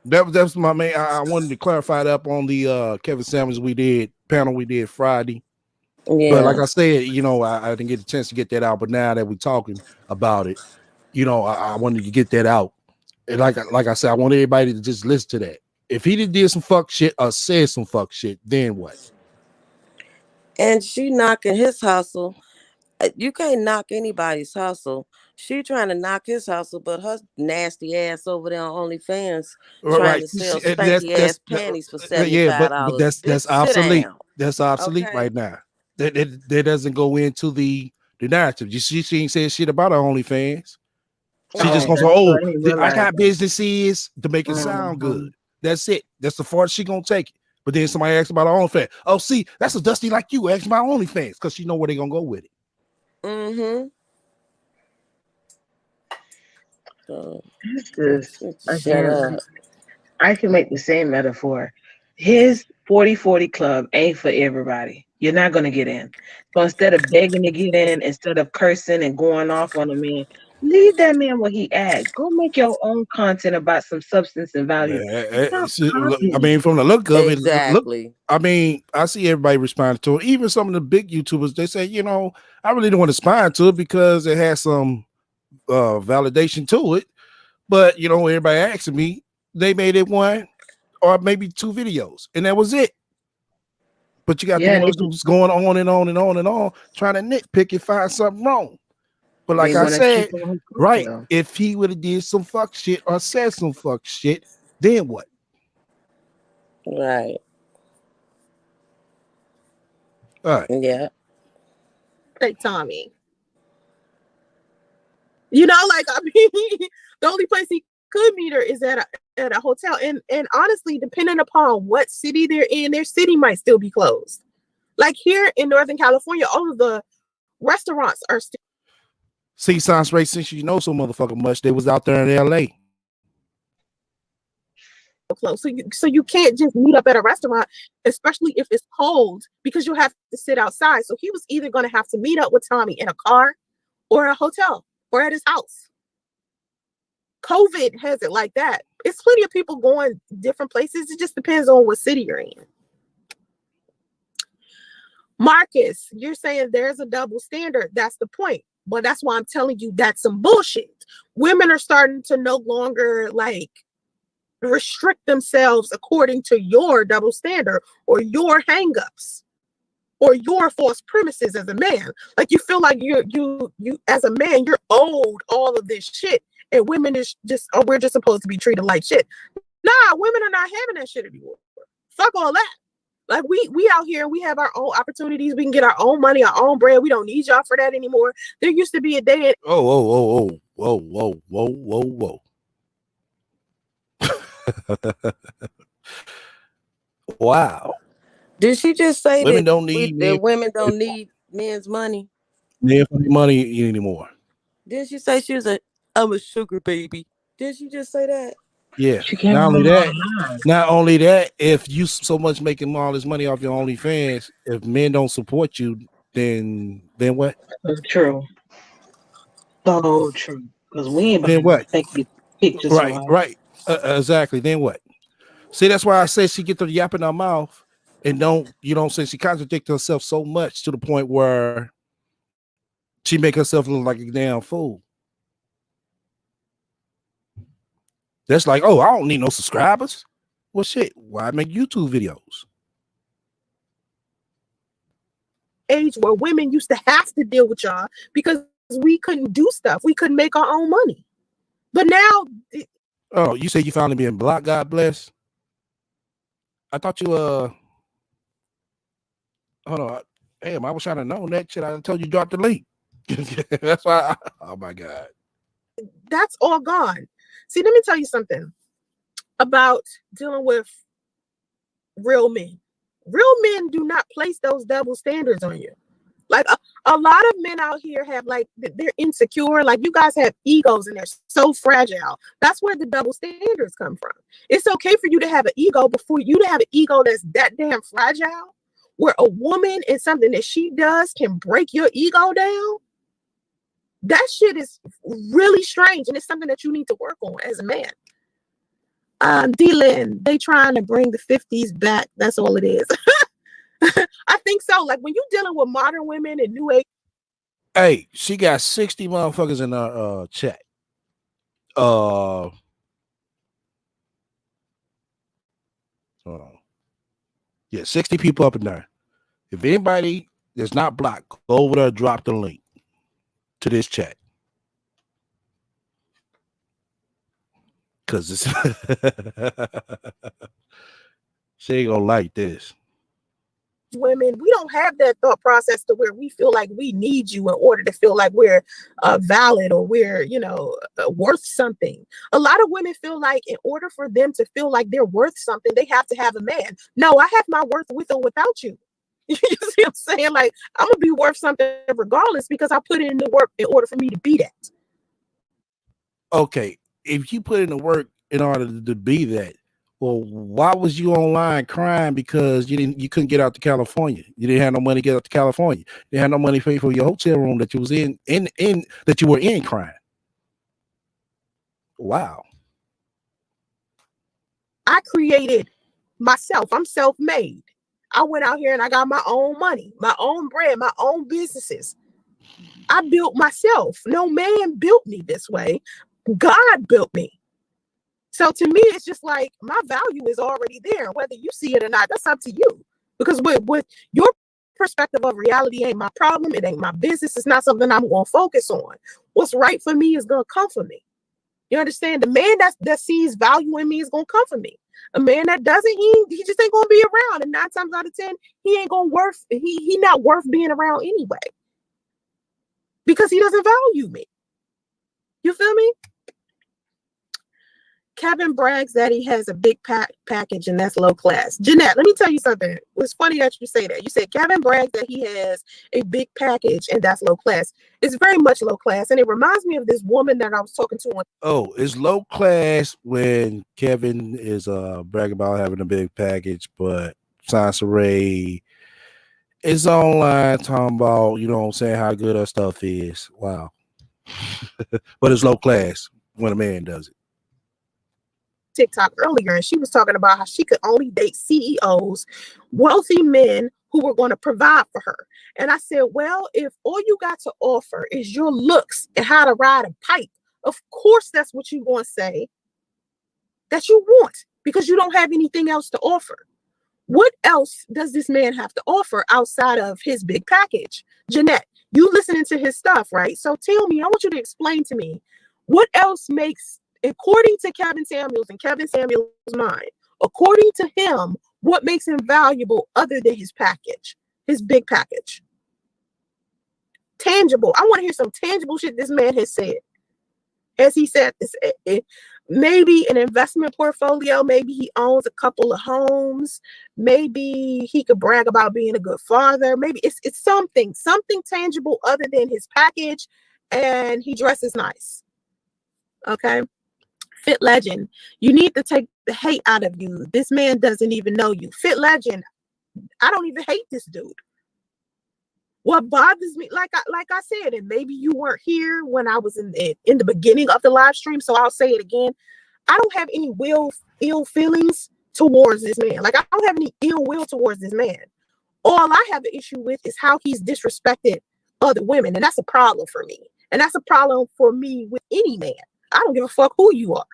Speaker 1: That's my main. I wanted to clarify it up on the Kevin Samuels panel we did Friday. But like
Speaker 8: Yeah.
Speaker 1: I said, I didn't get the chance to get that out. But now that we're talking about it, I wanted to get that out. And like I said, I want everybody to just listen to that. If he did some fuck shit or said some fuck shit, then what?
Speaker 8: And she knocking his hustle. You can't knock anybody's hustle. She trying to knock his hustle, but her nasty ass over there on OnlyFans trying
Speaker 1: Right?
Speaker 8: to sell
Speaker 1: And
Speaker 8: spanky ass panties for
Speaker 1: yeah,
Speaker 8: $75.
Speaker 1: but
Speaker 8: Bitch,
Speaker 1: that's
Speaker 8: sit
Speaker 1: obsolete.
Speaker 8: down.
Speaker 1: That's obsolete
Speaker 8: Okay.
Speaker 1: right now. That doesn't go into the narrative. She ain't said shit about her OnlyFans. She just
Speaker 6: Oh,
Speaker 1: gonna
Speaker 8: Right.
Speaker 1: say,
Speaker 6: that's
Speaker 1: "Oh,
Speaker 6: what I didn't
Speaker 1: I
Speaker 6: realize
Speaker 1: got
Speaker 6: that.
Speaker 1: businesses to make it sound
Speaker 6: Mhm.
Speaker 1: good." That's it. That's the far she gonna take it. But then somebody asks about her OnlyFans. Oh, see, that's a dusty like you asking about OnlyFans because she know where they gonna go with it.
Speaker 8: Mm-hmm. So
Speaker 6: It's just
Speaker 8: shut
Speaker 6: again.
Speaker 8: up.
Speaker 6: I can make the same metaphor. His 40-40 club ain't for everybody. You're not going to get in. So instead of begging to get in, instead of cursing and going off on a man, leave that man where he at. Go make your own content about some substance and value. And stop
Speaker 1: I
Speaker 6: copying.
Speaker 1: mean, from the look of it,
Speaker 8: Exactly.
Speaker 1: I mean, I see everybody responding to it. Even some of the big YouTubers, they say, I really don't want to respond to it because it has some validation to it. But everybody asking me, they made it one. or maybe 2 videos, and that was it. But you got
Speaker 6: Yeah,
Speaker 1: the ones who's going on and on and on and on, trying to nitpick and find something wrong. But
Speaker 6: they
Speaker 1: like I
Speaker 6: want to keep
Speaker 1: said,
Speaker 6: it on
Speaker 1: right,
Speaker 6: coattail.
Speaker 1: if he would have did some fuck shit or said some fuck shit, then what?
Speaker 8: Right.
Speaker 1: All right.
Speaker 8: Yeah.
Speaker 2: Hey, Tommy. You know, like, I mean, the only place he could meet her is at a hotel. And honestly, depending upon what city they're in, their city might still be closed. Like here in Northern California, all of the restaurants are still
Speaker 1: See, sounds racist. Since you know so motherfucking much, they was out there in LA.
Speaker 2: closed. So you can't just meet up at a restaurant, especially if it's cold, because you have to sit outside. So he was either going to have to meet up with Tommy in a car or a hotel or at his house. COVID has it like that. It's plenty of people going different places. It just depends on what city you're in. Marcus, you're saying there's a double standard. That's the point. Well, that's why I'm telling you that's some bullshit. Women are starting to no longer like restrict themselves according to your double standard or your hangups or your false premises as a man. Like you feel like you as a man, you're owed all of this shit. And women is just, oh, we're just supposed to be treated like shit. Nah, women are not having that shit anymore. Fuck all that. Like we out here, we have our own opportunities. We can get our own money, our own bread. We don't need y'all for that anymore. There used to be a day in
Speaker 1: Whoa. Wow.
Speaker 8: Did she just say
Speaker 1: Women
Speaker 8: that
Speaker 1: don't need men,
Speaker 8: women don't need men's money?
Speaker 1: men for the money anymore.
Speaker 8: Didn't she say I'm a sugar baby? Did she just say that?
Speaker 1: Yeah.
Speaker 6: She came
Speaker 1: Not only that,
Speaker 6: online.
Speaker 1: not only that, if you so much making all this money off your OnlyFans, if men don't support you, then what?
Speaker 6: That's true. So true. Because we ain't about
Speaker 1: Then
Speaker 6: to
Speaker 1: what?
Speaker 6: take these pictures from her.
Speaker 1: Right. Exactly. Then what? See, that's why I say she get the yap in her mouth and don't, you know what I'm saying? She contradicts herself so much to the point where she make herself look like a damn fool. That's like, oh, I don't need no subscribers. Well, shit, why make YouTube videos?
Speaker 2: age where women used to have to deal with y'all because we couldn't do stuff. We couldn't make our own money. But now,
Speaker 1: Oh, you say you finally being blocked, God bless. I thought you hold on. Damn, I was trying to know that shit. I told you drop the link. That's why oh my God.
Speaker 2: that's all gone. See, let me tell you something about dealing with real men. Real men do not place those double standards on you. Like a lot of men out here have like they're insecure. Like you guys have egos and they're so fragile. That's where the double standards come from. It's okay for you to have an ego, but for you to have an ego that's that damn fragile, where a woman and something that she does can break your ego down. That shit is really strange, and it's something that you need to work on as a man. D-Lynn, they trying to bring the 50s back. That's all it is. I think so. Like when you're dealing with modern women and new age.
Speaker 1: Hey, she got 60 motherfuckers in her chat. Hold on. Yeah, 60 people up in there. If anybody that's not blocked, go over there, drop the link to this chat. Cause it's she ain't gonna like this.
Speaker 2: Women, we don't have that thought process to where we feel like we need you in order to feel like we're valid or we're, worth something. A lot of women feel like in order for them to feel like they're worth something, they have to have a man. No, I have my worth with or without you. You see what I'm saying? Like, I'm gonna be worth something regardless because I put in the work in order for me to be that.
Speaker 1: Okay, if you put in the work in order to be that, well, why was you online crying because you couldn't get out to California? You didn't have no money to get out to California. You didn't have no money to pay for your hotel room that you was in that you were in crying. Wow.
Speaker 2: I created myself. I'm self-made. I went out here and I got my own money, my own bread, my own businesses. I built myself. No man built me this way. God built me. So to me, it's just like my value is already there. Whether you see it or not, that's up to you. Because with your perspective of reality ain't my problem. It ain't my business. It's not something I'm going to focus on. What's right for me is going to come for me. You understand? The man that sees value in me is going to come for me. A man that doesn't, he just ain't going to be around. And 9 times out of 10, he ain't going to worth, he not worth being around anyway. Because he doesn't value me. You feel me? Kevin brags that he has a big package and that's low class. Jeanette, let me tell you something. It's funny that you say that. You said Kevin brags that he has a big package and that's low class. It's very much low class. And it reminds me of this woman that I was talking to.
Speaker 1: It's low class when Kevin is bragging about having a big package, but Sansaray is online talking about, you know what I'm saying, how good her stuff is. Wow. But it's low class when a man does it.
Speaker 2: TikTok earlier, and she was talking about how she could only date CEOs, wealthy men who were going to provide for her. And I said, well, if all you got to offer is your looks and how to ride a pipe, of course that's what you're going to say that you want, because you don't have anything else to offer. What else does this man have to offer outside of his big package? Jeanette, you listening to his stuff, right? So tell me, I want you to explain to me what else makes, according to Kevin Samuels and Kevin Samuels' mind, according to him, what makes him valuable other than his package, his big package? Tangible. I want to hear some tangible shit this man has said. As he said, this, maybe an investment portfolio, maybe he owns a couple of homes, maybe he could brag about being a good father, maybe it's something tangible other than his package, and he dresses nice. Okay. Fit Legend, you need to take the hate out of you. This man doesn't even know you. Fit Legend, I don't even hate this dude. What bothers me, like I said, and maybe you weren't here when I was in the beginning of the live stream, so I'll say it again. I don't have any ill feelings towards this man. Like, I don't have any ill will towards this man. All I have an issue with is how he's disrespected other women, and that's a problem for me. And that's a problem for me with any man. I don't give a fuck who you are.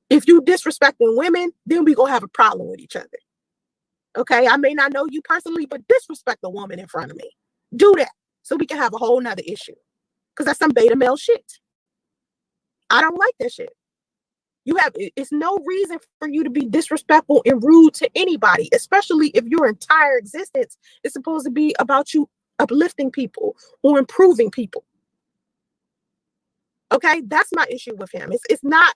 Speaker 2: If you disrespecting women, then we gonna have a problem with each other. Okay, I may not know you personally, but disrespect a woman in front of me. Do that so we can have a whole nother issue. Because that's some beta male shit. I don't like that shit. It's no reason for you to be disrespectful and rude to anybody, especially if your entire existence is supposed to be about you uplifting people or improving people. Okay, that's my issue with him. It's not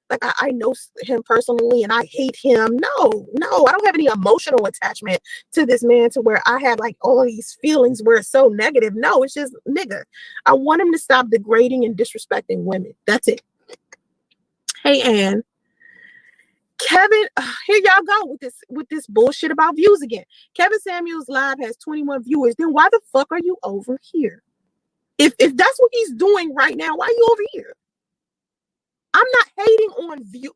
Speaker 2: like I know him personally and I hate him. No, I don't have any emotional attachment to this man to where I have like all of these feelings where it's so negative. No, it's just, nigga, I want him to stop degrading and disrespecting women. That's it. Hey, Ann. Kevin, here y'all go with this bullshit about views again. Kevin Samuels live has 21 viewers. Then why the fuck are you over here? If that's what he's doing right now, why are you over here? I'm not hating on view.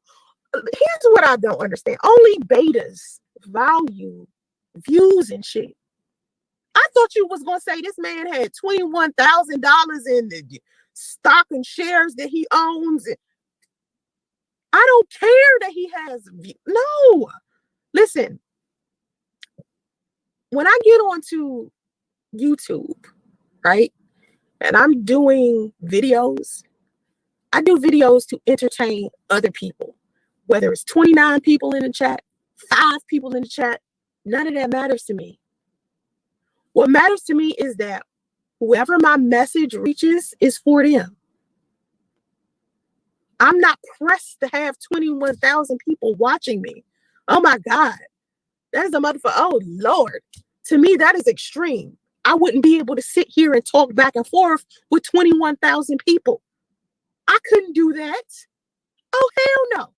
Speaker 2: Here's what I don't understand. Only betas value views and shit. I thought you was gonna say this man had $21,000 in the stock and shares that he owns. I don't care that he has views. No, listen. When I get onto YouTube, right, and I'm doing videos, I do videos to entertain other people, whether it's 29 people in the chat, 5 people in the chat, none of that matters to me. What matters to me is that whoever my message reaches is for them. I'm not pressed to have 21,000 people watching me. Oh my God. That is a motherfucker. Oh Lord. To me, that is extreme. I wouldn't be able to sit here and talk back and forth with 21,000 people. I couldn't do that. Oh, hell no.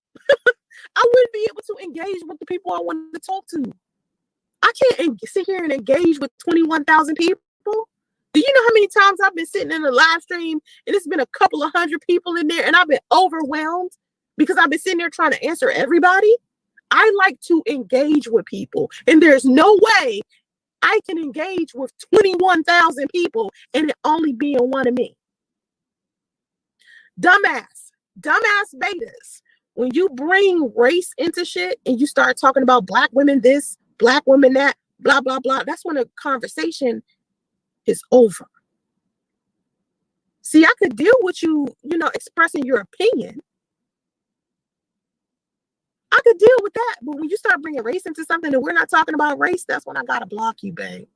Speaker 2: I wouldn't be able to engage with the people I wanted to talk to. I can't sit here and engage with 21,000 people. Do you know how many times I've been sitting in a live stream and it's been a couple of hundred people in there and I've been overwhelmed because I've been sitting there trying to answer everybody? I like to engage with people, and there's no way I can engage with 21,000 people and it only being one of me. Dumbass. dumbass betas, when you bring race into shit and you start talking about black women this, black women that, blah, blah, blah, that's when the conversation is over. See, I could deal with you, expressing your opinion. I could deal with that. But when you start bringing race into something and we're not talking about race, that's when I got to block you, babe.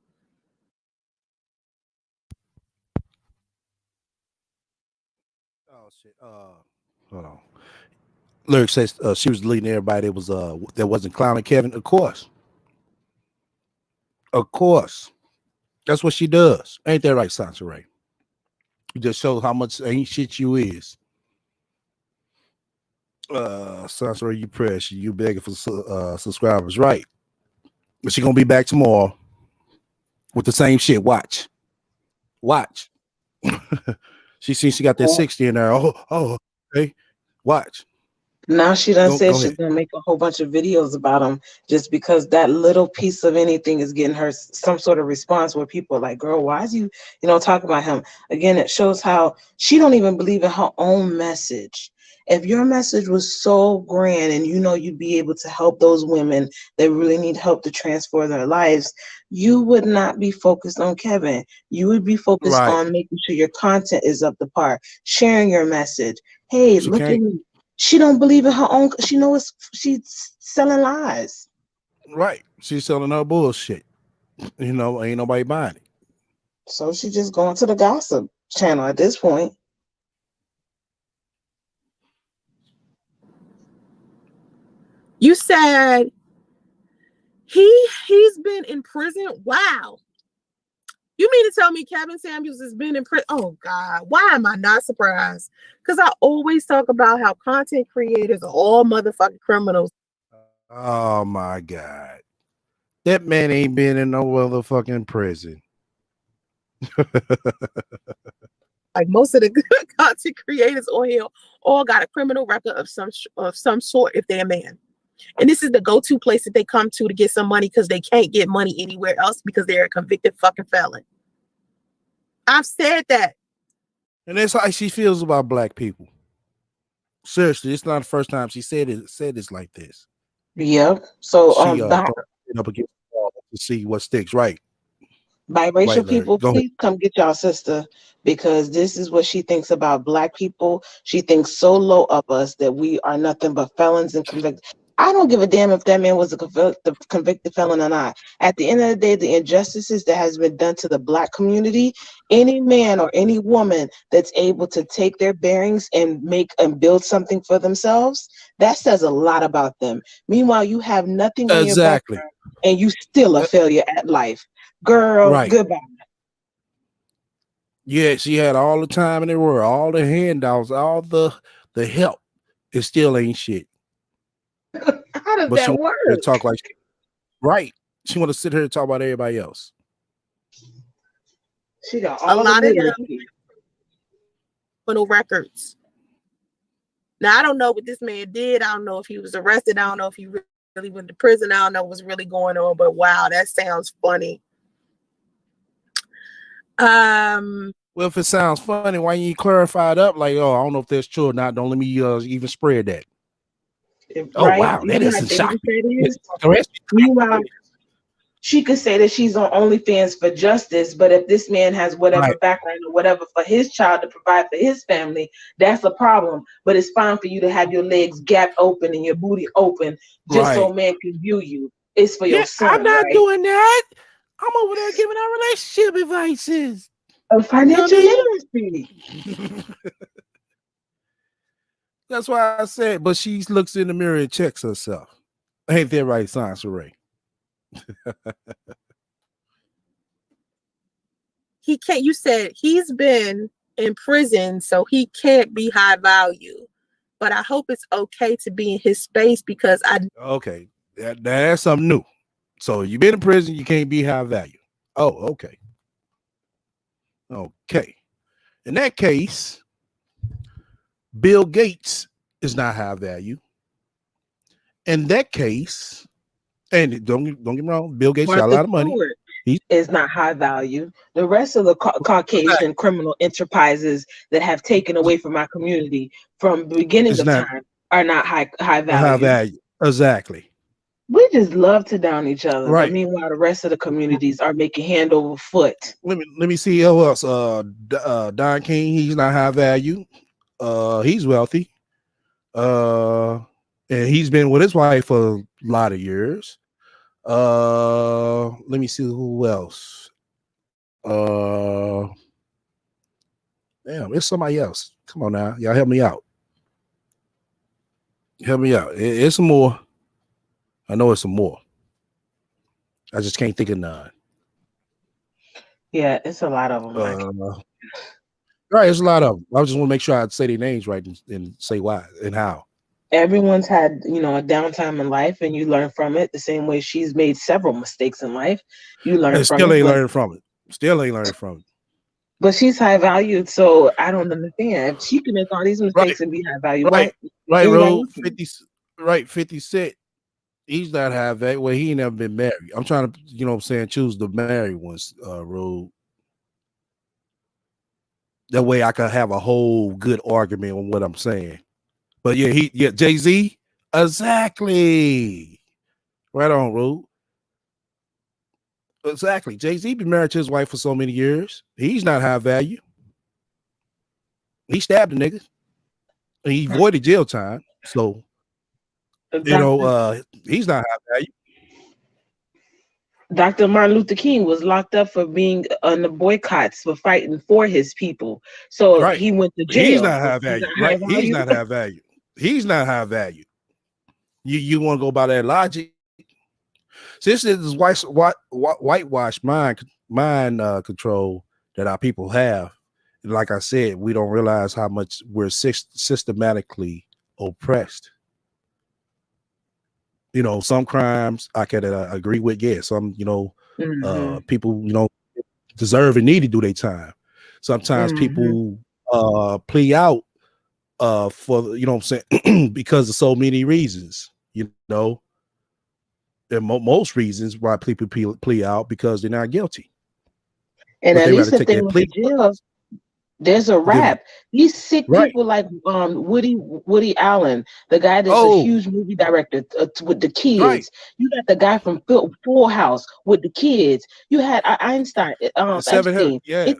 Speaker 1: Oh, shit. Hold on. Lyric says she was deleting everybody that wasn't clowning Kevin. Of course. That's what she does. Ain't that right, Sansa Ray? You just show how much ain't shit you is. Sansa Ray, you press. You begging for subscribers, right? But she gonna be back tomorrow with the same shit. Watch. She sees she got that 60 in there. Oh, okay. Watch.
Speaker 6: Now she done said
Speaker 1: Go
Speaker 6: she's
Speaker 1: ahead.
Speaker 6: gonna make a whole bunch of videos about him just because that little piece of anything is getting her some sort of response where people are like, girl, why is you talking about him? Again, it shows how she don't even believe in her own message. If your message was so grand and you'd be able to help those women that really need help to transform their lives, you would not be focused on Kevin. You would be focused
Speaker 1: Right.
Speaker 6: on making sure your content is up to par, sharing your message. Hey,
Speaker 1: She
Speaker 6: look at
Speaker 1: can't.
Speaker 6: me. She don't believe in her own. She knows she's selling lies.
Speaker 1: Right. She's selling her bullshit. Ain't nobody buying it.
Speaker 6: So she just going to the gossip channel at this point.
Speaker 2: You said he's been in prison. Wow. You mean to tell me Kevin Samuels has been in prison? Oh God, why am I not surprised? Because I always talk about how content creators are all motherfucking criminals.
Speaker 1: Oh my God. That man ain't been in no motherfucking prison.
Speaker 2: Like most of the content creators on here all got a criminal record of some sort if they're a man. And this is the go-to place that they come to get some money because they can't get money anywhere else because they're a convicted fucking felon. I've said that.
Speaker 1: And that's how she feels about black people. Seriously, it's not the first time she said it's like this.
Speaker 6: Yep. So
Speaker 1: She up against the wall to see what sticks. Right.
Speaker 6: biracial
Speaker 1: Larry.
Speaker 6: people,
Speaker 1: Go ahead.
Speaker 6: please come get y'all sister because this is what she thinks about black people. She thinks so low of us that we are nothing but felons and convicted. I don't give a damn if that man was a convicted felon or not. At the end of the day, the injustices that has been done to the black community, any man or any woman that's able to take their bearings and make and build something for themselves, that says a lot about them. Meanwhile, you have nothing on your
Speaker 1: Exactly.
Speaker 6: background and you still a failure at life. Girl,
Speaker 1: Right.
Speaker 6: goodbye.
Speaker 1: Yeah, she had all the time in the world, all the handouts, all the help. It still ain't shit.
Speaker 6: How does
Speaker 1: But she
Speaker 6: that
Speaker 1: wants
Speaker 6: work?
Speaker 1: to talk like right. She want to sit here and talk about everybody else.
Speaker 6: She got
Speaker 2: A
Speaker 6: all the
Speaker 2: lot of them
Speaker 6: literacy.
Speaker 2: criminal records. Now I don't know what this man did. I don't know if he was arrested. I don't know if he really went to prison. I don't know what's really going on. But wow, that sounds funny.
Speaker 1: Well, if it sounds funny, why you clarify it up like, oh, I don't know if that's true or not. Don't let me even spread that. Oh
Speaker 6: Right?
Speaker 1: wow, that
Speaker 6: You know how
Speaker 1: doesn't shock
Speaker 6: dangerous
Speaker 1: me.
Speaker 6: that is? Meanwhile, she could say that she's on OnlyFans for justice, but if this man has whatever
Speaker 1: Right.
Speaker 6: background or whatever for his child to provide for his family, that's a problem. But it's fine for you to have your legs gapped open and your booty open just so
Speaker 1: Right.
Speaker 6: a man can view you. It's for
Speaker 1: Yeah,
Speaker 6: your
Speaker 1: I'm
Speaker 6: son,
Speaker 1: not
Speaker 6: right?
Speaker 1: doing that. I'm over there giving out relationship advices.
Speaker 6: Financial
Speaker 1: You know
Speaker 6: literacy.
Speaker 1: what I mean? That's why I said, but she looks in the mirror and checks herself. Ain't that right, Sansa Ray?
Speaker 2: He can't. You said he's been in prison, so he can't be high value. But I hope it's okay to be in his space because
Speaker 1: Okay, that's something new. So you've been in prison, you can't be high value. Oh, okay. Okay. In that case, Bill Gates is not high value. In that case, and don't get me wrong, Bill Gates got a
Speaker 6: Martha
Speaker 1: lot of money.
Speaker 6: Stewart. is not high value. The rest of the Caucasian criminal enterprises that have taken away from our community from the beginning
Speaker 1: It's
Speaker 6: of
Speaker 1: not
Speaker 6: time are not high
Speaker 1: high
Speaker 6: value.
Speaker 1: value. Exactly.
Speaker 6: We just love to down each other, but
Speaker 1: Right.
Speaker 6: meanwhile, the rest of the communities are making hand over foot.
Speaker 1: Let me see who else. Don King. He's not high value. He's wealthy. Uh, and he's been with his wife for a lot of years. Let me see who else. Uh, Damn, it's somebody else. Come on now, y'all help me out. Help me out. It's some more. I know it's some more. I just can't think of none.
Speaker 6: Yeah, it's a lot of them. Like
Speaker 1: Right, it's a lot of them. I just want to make sure I say their names right and say why and how.
Speaker 6: everyone's had, a downtime in life, and you learn from it. The same way she's made several mistakes in life, you learn
Speaker 1: And
Speaker 6: from
Speaker 1: still
Speaker 6: it.
Speaker 1: ain't learning from it. Still ain't learning from it.
Speaker 6: But she's high valued, so I don't understand. If she can make all these
Speaker 1: Right,
Speaker 6: mistakes and be high value,
Speaker 1: right,
Speaker 6: why
Speaker 1: right,
Speaker 6: anybody
Speaker 1: Road.
Speaker 6: else can?
Speaker 1: 50, right, 50 Cent. He's not high value. Well, he ain't never been married. I'm trying to, what I'm saying, choose the married ones, Road. That way I can have a whole good argument on what I'm saying. But yeah, Jay-Z. Exactly. Right on, Road. Exactly. Jay-Z been married to his wife for so many years. He's not high value. He stabbed a nigga. He avoided jail time. So,
Speaker 6: Dr.
Speaker 1: he's not high value.
Speaker 6: Dr. Martin Luther King was locked up for being on the boycotts for fighting for his people. So
Speaker 1: Right.
Speaker 6: he went to
Speaker 1: He's
Speaker 6: jail.
Speaker 1: not high
Speaker 6: He's
Speaker 1: value.
Speaker 6: not high
Speaker 1: Right. He's
Speaker 6: value.
Speaker 1: not high value. He's not high value. You want to go by that logic? This is whitewash mind control that our people have. Like I said, we don't realize how much we're systematically oppressed. Some crimes I can agree with. Yeah, some people deserve and need to do their time. Sometimes people plea out for what I'm saying because of so many reasons. And most reasons why people plea out because they're not guilty,
Speaker 6: And
Speaker 1: but
Speaker 6: at
Speaker 1: they
Speaker 6: least
Speaker 1: rather
Speaker 6: if
Speaker 1: take
Speaker 6: they
Speaker 1: that
Speaker 6: went to
Speaker 1: plea.
Speaker 6: jail, there's a
Speaker 1: Then
Speaker 6: rap. These sick
Speaker 1: right.
Speaker 6: people like Woody Allen, the guy that's a
Speaker 1: Oh,
Speaker 6: huge movie director with the
Speaker 1: right.
Speaker 6: kids. You got the guy from Full House with the kids. You had Einstein,
Speaker 1: The 700.
Speaker 6: Epstein.
Speaker 1: Yeah.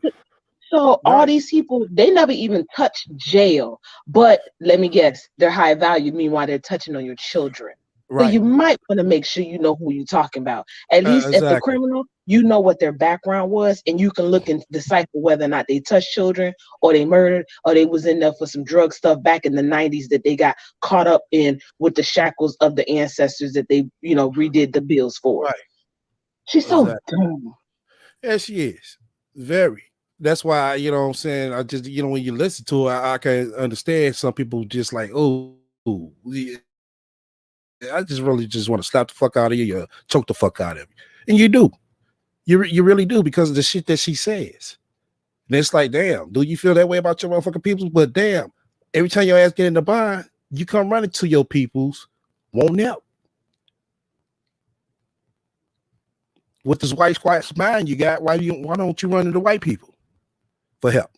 Speaker 6: So all
Speaker 1: Right.
Speaker 6: these people, they never even touch jail. But let me guess, they're high value. Meanwhile, they're touching on your children. So
Speaker 1: Right.
Speaker 6: you might want to make sure you know who you're talking about. At least if the
Speaker 1: Exactly.
Speaker 6: criminal, you know what their background was, and you can look and decipher whether or not they touched children, or they murdered, or they was in there for some drug stuff back in the 90s that they got caught up in with the shackles of the ancestors that they, redid the bills for.
Speaker 1: Right.
Speaker 6: She's so
Speaker 1: Exactly.
Speaker 6: dumb.
Speaker 1: Yeah, she is. Very. That's why, what I'm saying, I just, when you listen to her, I can understand some people just like, oh, yeah, I just really just want to slap the fuck out of you, choke the fuck out of you. And you do. You really do, because of the shit that she says. And it's like, damn, do you feel that way about your motherfucking peoples? But damn, every time your ass get in the bind, you come running to your peoples, won't help. With this white squat mind you got, why don't you run to the white people for help?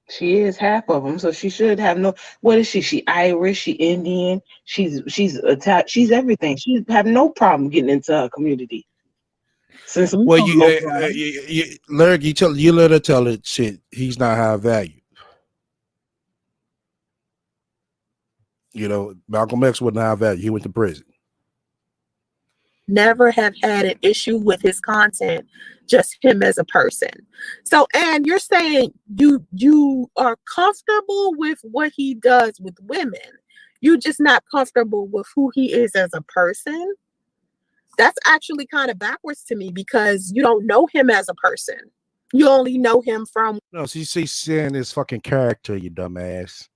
Speaker 6: She is half of them, so she should have no. What is she? She Irish. She Indian. She's Italian. She's everything. She have no problem getting into her community. Since we
Speaker 1: Well,
Speaker 6: don't go for her.
Speaker 1: you let her tell it shit. He's not high value. Malcolm X wasn't high value. He went to prison.
Speaker 2: Never have had an issue with his content, just him as a person. So, and you're saying you are comfortable with what he does with women. You're just not comfortable with who he is as a person. That's actually kind of backwards to me, because you don't know him as a person. You only know him from
Speaker 1: No, she's saying his fucking character, you dumbass.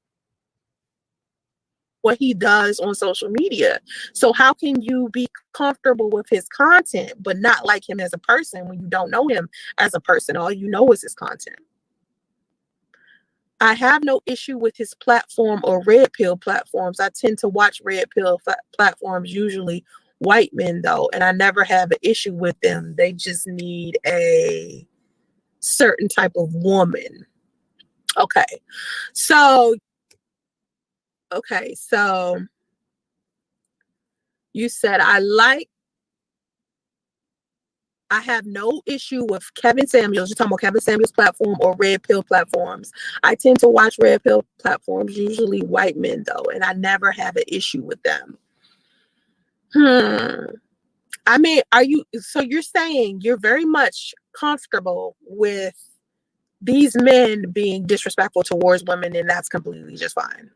Speaker 2: what he does on social media. So how can you be comfortable with his content but not like him as a person when you don't know him as a person? All you know is his content. I have no issue with his platform or red pill platforms. I tend to watch red pill platforms usually white men though, and I never have an issue with them. They just need a certain type of woman. Okay. So you said I have no issue with Kevin Samuels. You're talking about Kevin Samuels platform or red pill platforms. I tend to watch red pill platforms, usually white men though, and I never have an issue with them. I mean, so you're saying you're very much comfortable with these men being disrespectful towards women, and that's completely just fine.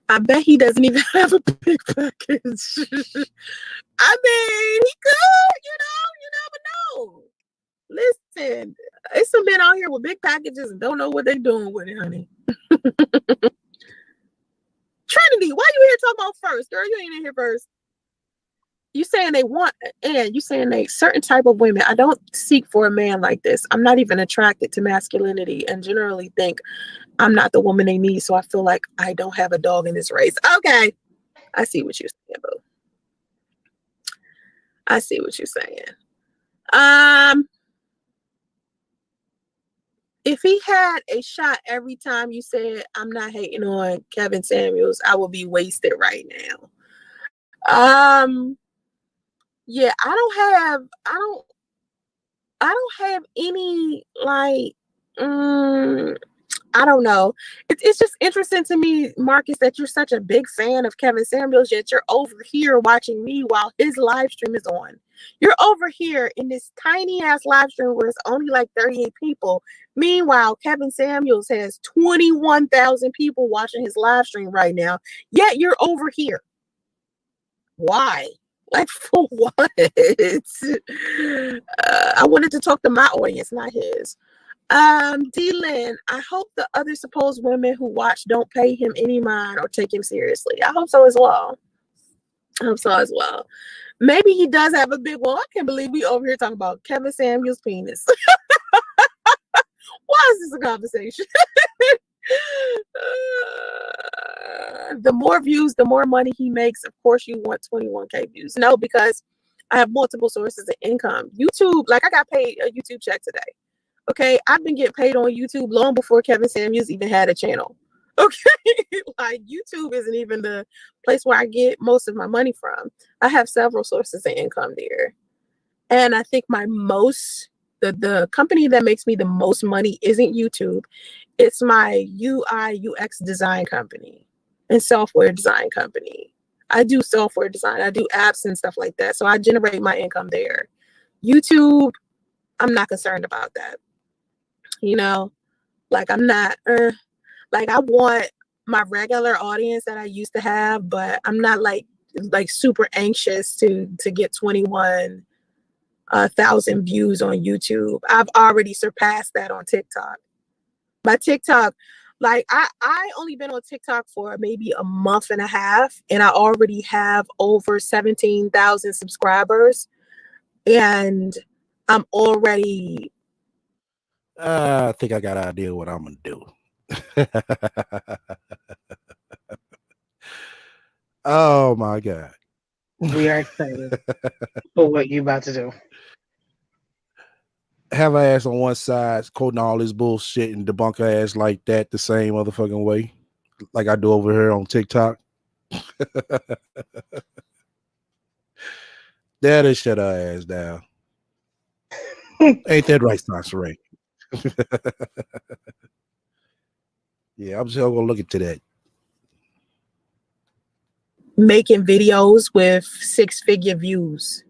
Speaker 2: I bet he doesn't even have a big package. I mean, he could, you never know. Listen, it's some men out here with big packages and don't know what they're doing with it, honey. Trinity, why you here talking about first? Girl, you ain't in here first. You saying they want, and you saying they certain type of women. I don't seek for a man like this. I'm not even attracted to masculinity and generally think I'm not the woman they need. So I feel like I don't have a dog in this race. Okay. I see what you're saying, boo. I see what you're saying. If he had a shot every time you said I'm not hating on Kevin Samuels, I would be wasted right now. Yeah, I don't have any like I don't know. It's just interesting to me, Marcus, that you're such a big fan of Kevin Samuels, yet you're over here watching me while his live stream is on. You're over here in this tiny ass live stream where it's only like 38 people. Meanwhile, Kevin Samuels has 21,000 people watching his live stream right now. Yet you're over here. Why? Like, for what? I wanted to talk to my audience, not his. D-Lynn, I hope the other supposed women who watch don't pay him any mind or take him seriously. I hope so as well. Maybe he does have a big one. I can't believe we over here talking about Kevin Samuels' penis. Why is this a conversation? The more views, the more money he makes. Of course, you want 21K views. No, because I have multiple sources of income. YouTube, like I got paid a YouTube check today. Okay, I've been getting paid on YouTube long before Kevin Samuels even had a channel. Okay, like YouTube isn't even the place where I get most of my money from. I have several sources of income there. And I think the company that makes me the most money isn't YouTube. It's my UI UX design company and software design company. I do software design. I do apps and stuff like that. So I generate my income there. YouTube, I'm not concerned about that. Like I'm not, like I want my regular audience that I used to have, but I'm not like super anxious to get 21,000 views on YouTube. I've already surpassed that on TikTok. My TikTok, like I only been on TikTok for maybe a month and a half, and I already have over 17,000 subscribers, and I'm already.
Speaker 1: I think I got an idea what I'm gonna do. Oh my God.
Speaker 6: We are excited for what you're about to do.
Speaker 1: Have her ass on one side quoting all this bullshit and debunk her ass like that the same motherfucking way, like I do over here on TikTok. That'll shut her ass down. Ain't that right, Sansaray? Yeah, I'm still gonna look into that.
Speaker 2: Making videos with 6-figure views.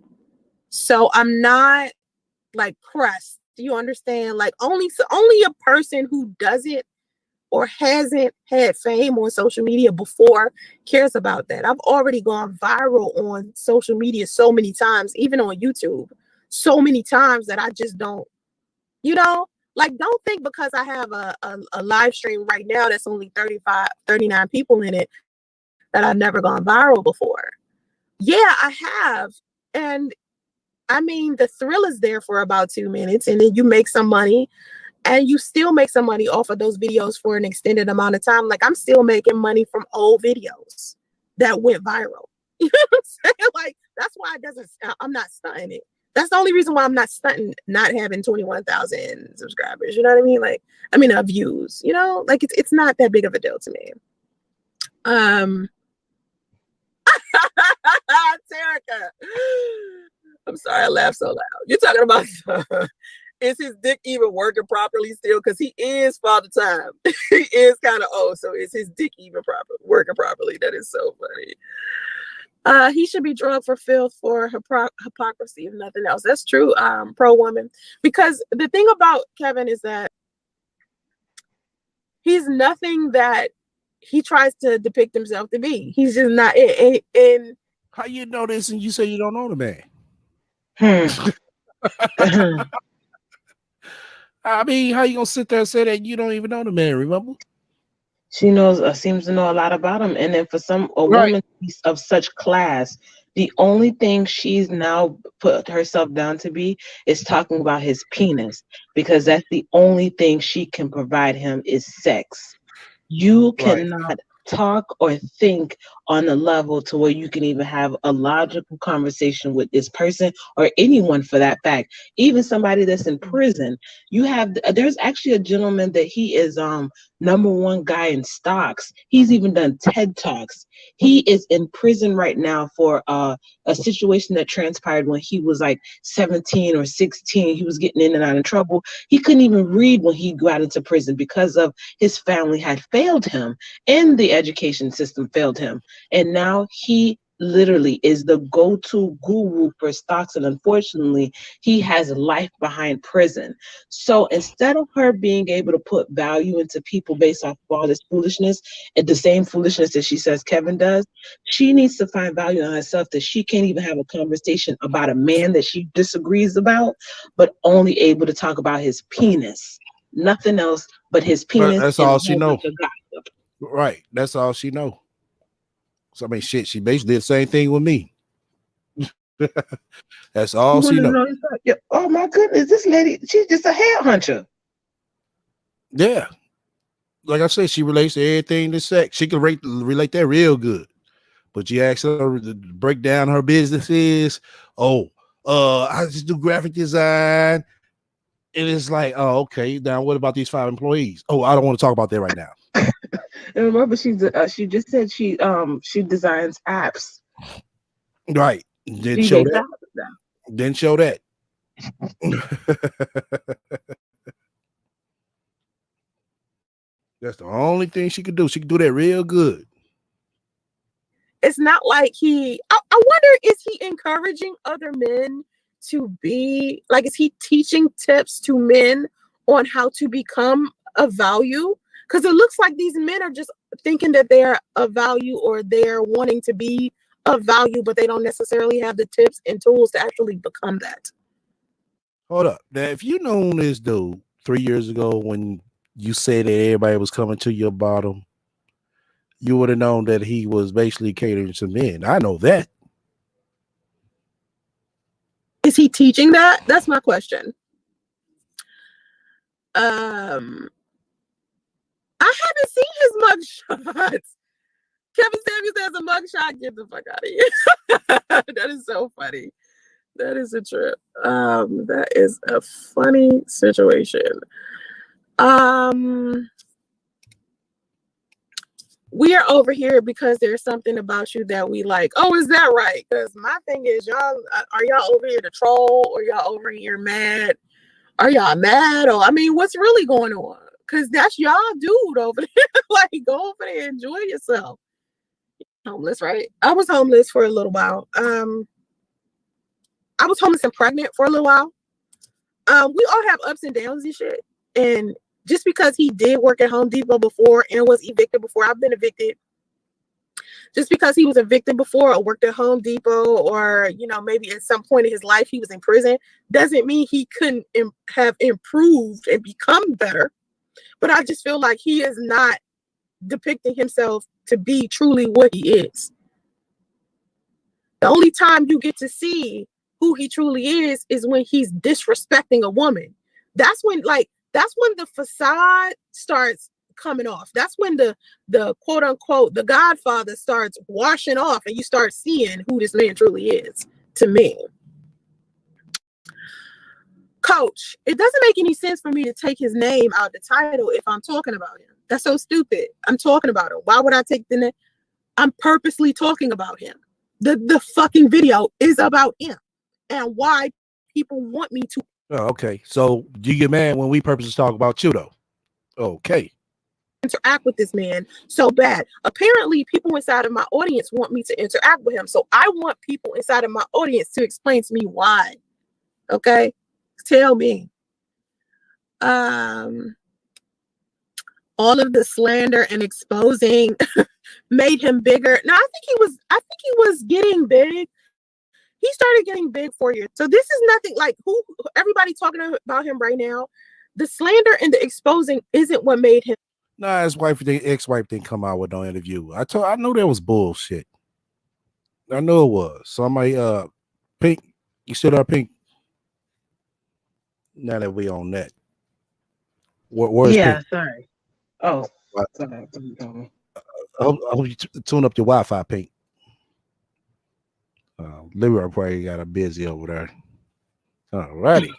Speaker 2: So I'm not like pressed. Do you understand? Like only a person who doesn't or hasn't had fame on social media before cares about that. I've already gone viral on social media so many times, even on YouTube, so many times that I just don't, like don't think because I have a live stream right now that's only 39 people in it that I've never gone viral before. Yeah, I have. And I mean, the thrill is there for about 2 minutes, and then you make some money, and you still make some money off of those videos for an extended amount of time. Like I'm still making money from old videos that went viral. You know what I'm saying? Like, that's why I'm not stunting it. That's the only reason why I'm not stunting not having 21,000 subscribers. You know what I mean? Like, views, like it's not that big of a deal to me. Terica. I'm sorry I laughed so loud. You're talking about is his dick even working properly still? Because he is Father Time. He is kind of old. So is his dick even working properly? That is so funny. He should be drugged for filth for hypocrisy, if nothing else. That's true, pro woman. Because the thing about Kevin is that he's nothing that he tries to depict himself to be. He's just not it. And
Speaker 1: how you know this and you say you don't know the man? I mean, how you gonna sit there and say that you don't even know the man? Remember?
Speaker 6: She seems to know a lot about him, and then for a woman of such class, the only thing she's now put herself down to be is talking about his penis, because that's the only thing she can provide him is sex. You cannot talk or think on a level to where you can even have a logical conversation with this person or anyone for that fact, even somebody that's in prison. There's actually a gentleman that he is #1 guy in stocks. He's even done TED Talks. He is in prison right now for a situation that transpired when he was like 17 or 16. He was getting in and out of trouble. He couldn't even read when he got into prison because of his family had failed him and the education system failed him. And now he literally is the go-to guru for stocks, and unfortunately he has life behind prison. So instead of her being able to put value into people based off of all this foolishness, and the same foolishness that she says Kevin does, she needs to find value in herself, that she can't even have a conversation about a man that she disagrees about, but only able to talk about his penis, nothing else but his penis.
Speaker 1: That's
Speaker 6: and
Speaker 1: all
Speaker 6: a
Speaker 1: she
Speaker 6: whole
Speaker 1: know.
Speaker 6: bunch of gossip.
Speaker 1: Right. That's all she know. So I mean, shit, she basically did the same thing with me. That's all she know.
Speaker 6: Oh my goodness, this lady, she's just a head hunter.
Speaker 1: Yeah. Like I said, she relates to everything to sex. She can relate that real good. But you ask her to break down her businesses. I just do graphic design. And it's like, oh, okay. Now what about these 5 employees? Oh, I don't want to talk about that right now.
Speaker 6: And remember, she just said she designs apps.
Speaker 1: Right. Didn't show that. Didn't show that. That's the only thing she could do. She could do that real good.
Speaker 2: It's not like I wonder, is he encouraging other men to be like, is he teaching tips to men on how to become of value? Because it looks like these men are just thinking that they're of value, or they're wanting to be of value, but they don't necessarily have the tips and tools to actually become that.
Speaker 1: Hold up. Now, if you known this dude 3 years ago when you said that everybody was coming to your bottom, you would have known that he was basically catering to men. I know that.
Speaker 2: Is he teaching that? That's my question. I haven't seen his mugshots. Kevin Samuels has a mugshot. Get the fuck out of here. That is so funny. That is a trip. That is a funny situation. We are over here because there's something about you that we like. Oh, is that right? Because my thing is, are y'all over here to troll, or y'all over here mad? Are y'all mad? Or what's really going on? Because that's y'all dude over there. Like, go over there, enjoy yourself. Homeless, right? I was homeless for a little while. I was homeless and pregnant for a little while. We all have ups and downs and shit. And just because he did work at Home Depot before and was evicted before, I've been evicted. Just because he was evicted before or worked at Home Depot, or, maybe at some point in his life he was in prison, doesn't mean he couldn't have improved and become better. But I just feel like he is not depicting himself to be truly what he is. The only time you get to see who he truly is when he's disrespecting a woman. That's when the facade starts coming off. That's when the quote unquote the Godfather starts washing off, and you start seeing who this man truly is. To me, Coach, it doesn't make any sense for me to take his name out the title if I'm talking about him. That's so stupid. I'm talking about him. Why would I take the name? I'm purposely talking about him. The fucking video is about him and why people want me to.
Speaker 1: Oh, okay. So do you get mad when we purposely talk about you though? Okay.
Speaker 2: Interact with this man so bad. Apparently, people inside of my audience want me to interact with him. So I want people inside of my audience to explain to me why. Okay? Tell me. All of the slander and exposing made him bigger. Now I think he was getting big. He started getting big 4 years. So this is nothing like who everybody talking about him right now. The slander and the exposing isn't what made him.
Speaker 1: Nah, his ex-wife didn't come out with no interview. I know that was bullshit. I know it was. Somebody Pink, you still there, Pink? Now that we on that. Where's
Speaker 6: Yeah,
Speaker 1: Pink?
Speaker 6: sorry. Oh,
Speaker 1: What?
Speaker 6: sorry.
Speaker 1: I hope you tune up your Wi-Fi, Pink. Leroy probably got a busy over there. Alrighty.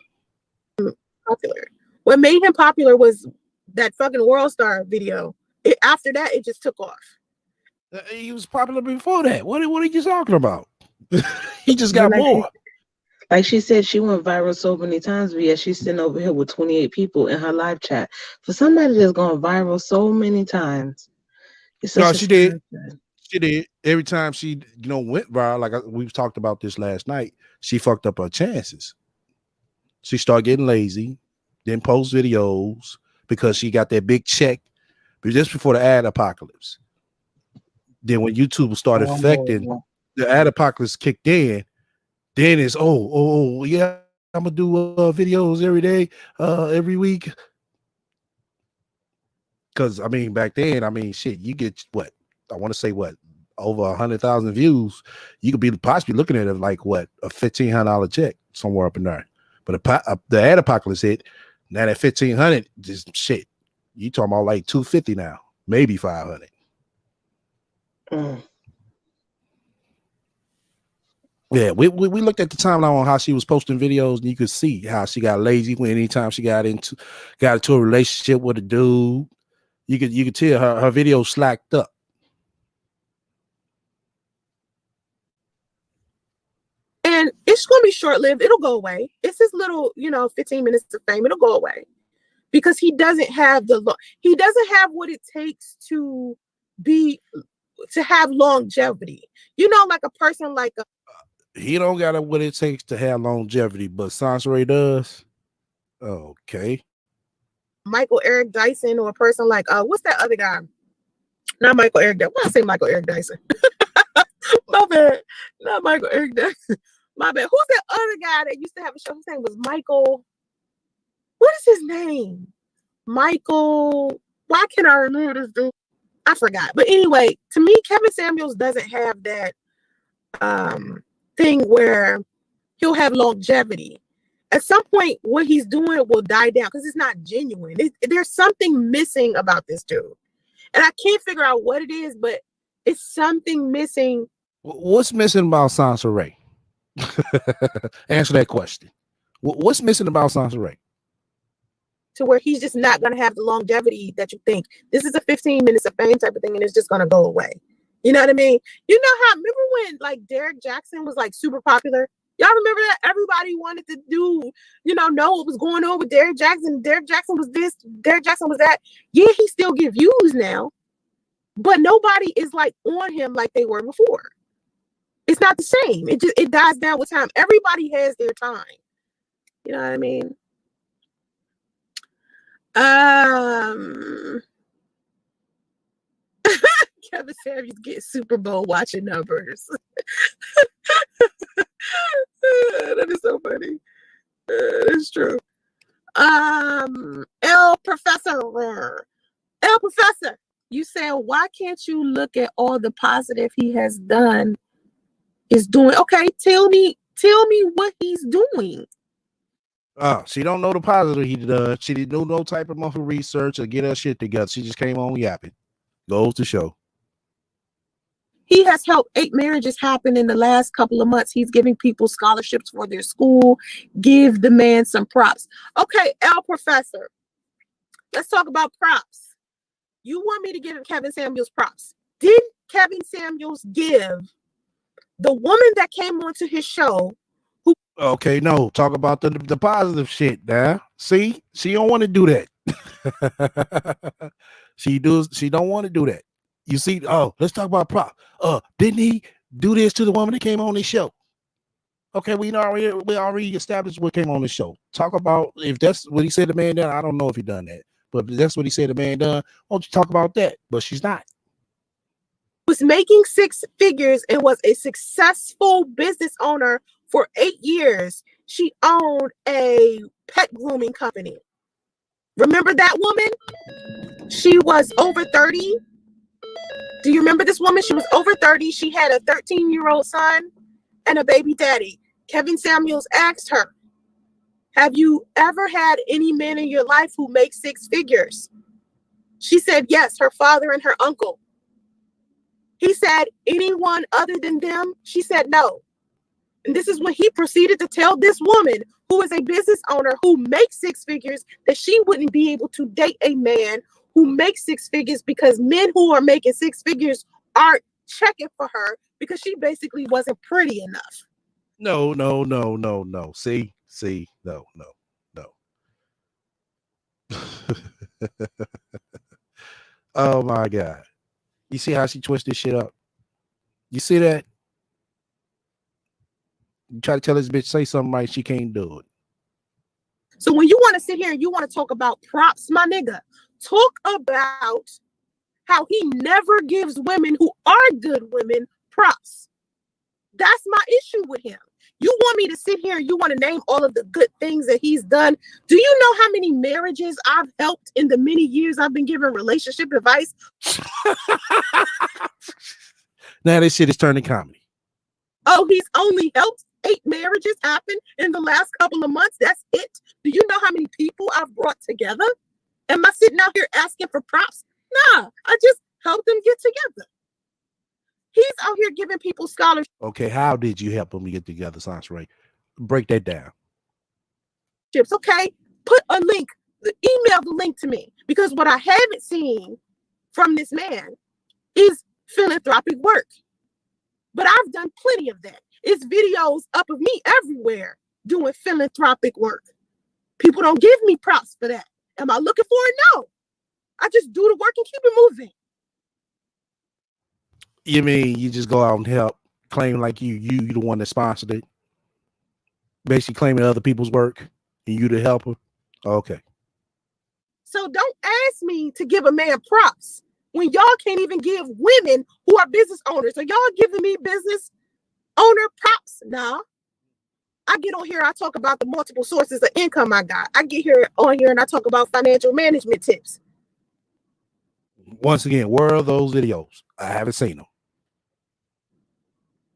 Speaker 2: Popular. What made him popular was that fucking World Star video. After that, it just took off.
Speaker 1: He was popular before that. What are you talking about? He just got more.
Speaker 6: Like she said, she went viral so many times, but yet she's sitting over here with 28 people in her live chat. For somebody that's gone viral so many times,
Speaker 1: No, she did. She did. Every time she, went viral, like we've talked about this last night, she fucked up her chances. She started getting lazy, didn't post videos because she got that big check just before the ad apocalypse. Then when YouTube started affecting, the ad apocalypse kicked in. Then it's yeah, I'm gonna do videos every day, every week. Because back then, shit, you get what I want to say, over 100,000 views. You could be possibly looking at it like what a $1,500 check somewhere up in there. But the ad apocalypse hit. Now that 1,500, just shit. You talking about like 250 now, maybe 500. Yeah, we looked at the timeline on how she was posting videos, and you could see how she got lazy when anytime she got into a relationship with a dude. You could tell her videos slacked up.
Speaker 2: And it's gonna be short-lived. It'll go away. It's this little, 15 minutes of fame. It'll go away because he doesn't have what it takes to have longevity. Like a person like
Speaker 1: he don't got what it takes to have longevity, but Sansaray does. Okay.
Speaker 2: Michael Eric Dyson, or a person like what's that other guy? Not Michael Eric Dyson. Why I say Michael Eric Dyson? My bad. Not Michael Eric Dyson. My bad. Who's that other guy that used to have a show? His name was Michael. What is his name? Michael. Why can't I remember this dude? I forgot. But anyway, to me, Kevin Samuels doesn't have that thing where he'll have longevity. At some point, what he's doing will die down because it's not genuine. There's something missing about this dude. And I can't figure out what it is, but it's something missing.
Speaker 1: What's missing about Sansaray? Answer that question. What's missing about Sansaray?
Speaker 2: To where he's just not going to have the longevity that you think. This is a 15 minutes of fame type of thing, and it's just going to go away. You know what I mean? Remember when like Derek Jackson was like super popular? Y'all remember that? Everybody wanted to know what was going on with Derek Jackson. Derek Jackson was this, Derek Jackson was that. Yeah, he still get views now, but nobody is like on him like they were before. It's not the same. It dies down with time. Everybody has their time. You know what I mean? Kevin Samuels get Super Bowl watching numbers. That is so funny. That's true. El Professor, you saying why can't you look at all the positive he has done? Is doing okay. Tell me what he's doing.
Speaker 1: She don't know the positive he does. She didn't do no type of monthly research or get her shit together. She just came on yapping. Goes to show.
Speaker 2: He has helped 8 marriages happen in the last couple of months. He's giving people scholarships for their school. Give the man some props. Okay, L Professor, let's talk about props. You want me to give Kevin Samuels props. Did Kevin Samuels give the woman that came onto his show?
Speaker 1: Okay, no, talk about the positive shit now. See, she don't want to do that. She don't want to do that. You see, let's talk about prop. Didn't he do this to the woman that came on the show? Okay, we already established what came on the show. Talk about if that's what he said the man done. I don't know if he done that, but if that's what he said the man done. Why don't you talk about that? But she's not.
Speaker 2: Was making 6 figures and was a successful business owner for 8 years. She owned a pet grooming company. Remember that woman? She was over 30. Do you remember this woman? She was over 30. She had a 13-year-old son and a baby daddy. Kevin Samuels asked her, have you ever had any man in your life who makes 6 figures? She said yes, her father and her uncle. He said, anyone other than them? She said no. And this is when he proceeded to tell this woman, who is a business owner who makes 6 figures, that she wouldn't be able to date a man who makes 6 figures because men who are making 6 figures aren't checking for her because she basically wasn't pretty enough.
Speaker 1: No. See, no. Oh my God. You see how she twisted shit up? You see that? You try to tell this bitch say something right, she can't do it.
Speaker 2: So when you want to sit here and you want to talk about props, my nigga, talk about how he never gives women who are good women props. That's my issue with him. You want me to sit here and you want to name all of the good things that he's done. Do you know how many marriages I've helped in the many years I've been giving relationship advice?
Speaker 1: Now this shit is turning comedy.
Speaker 2: Oh, he's only helped 8 marriages happen in the last couple of months. That's it. Do you know how many people I've brought together? Am I sitting out here asking for props? Nah, I just helped them get together. He's out here giving people scholarships.
Speaker 1: Okay, how did you help them get together, Sansray? Break that down.
Speaker 2: Okay, put a link, email the link to me, because what I haven't seen from this man is philanthropic work. But I've done plenty of that. It's videos up of me everywhere doing philanthropic work. People don't give me props for that. Am I looking for it? No. I just do the work and keep it moving.
Speaker 1: You mean you just go out and help, claim like you the one that sponsored it? Basically claiming other people's work and you the helper? Okay.
Speaker 2: So don't ask me to give a man props when y'all can't even give women who are business owners. Are y'all giving me business owner props? Nah. I get on here, I talk about the multiple sources of income I got. I get here on here and I talk about financial management tips.
Speaker 1: Once again, where are those videos? I haven't seen them.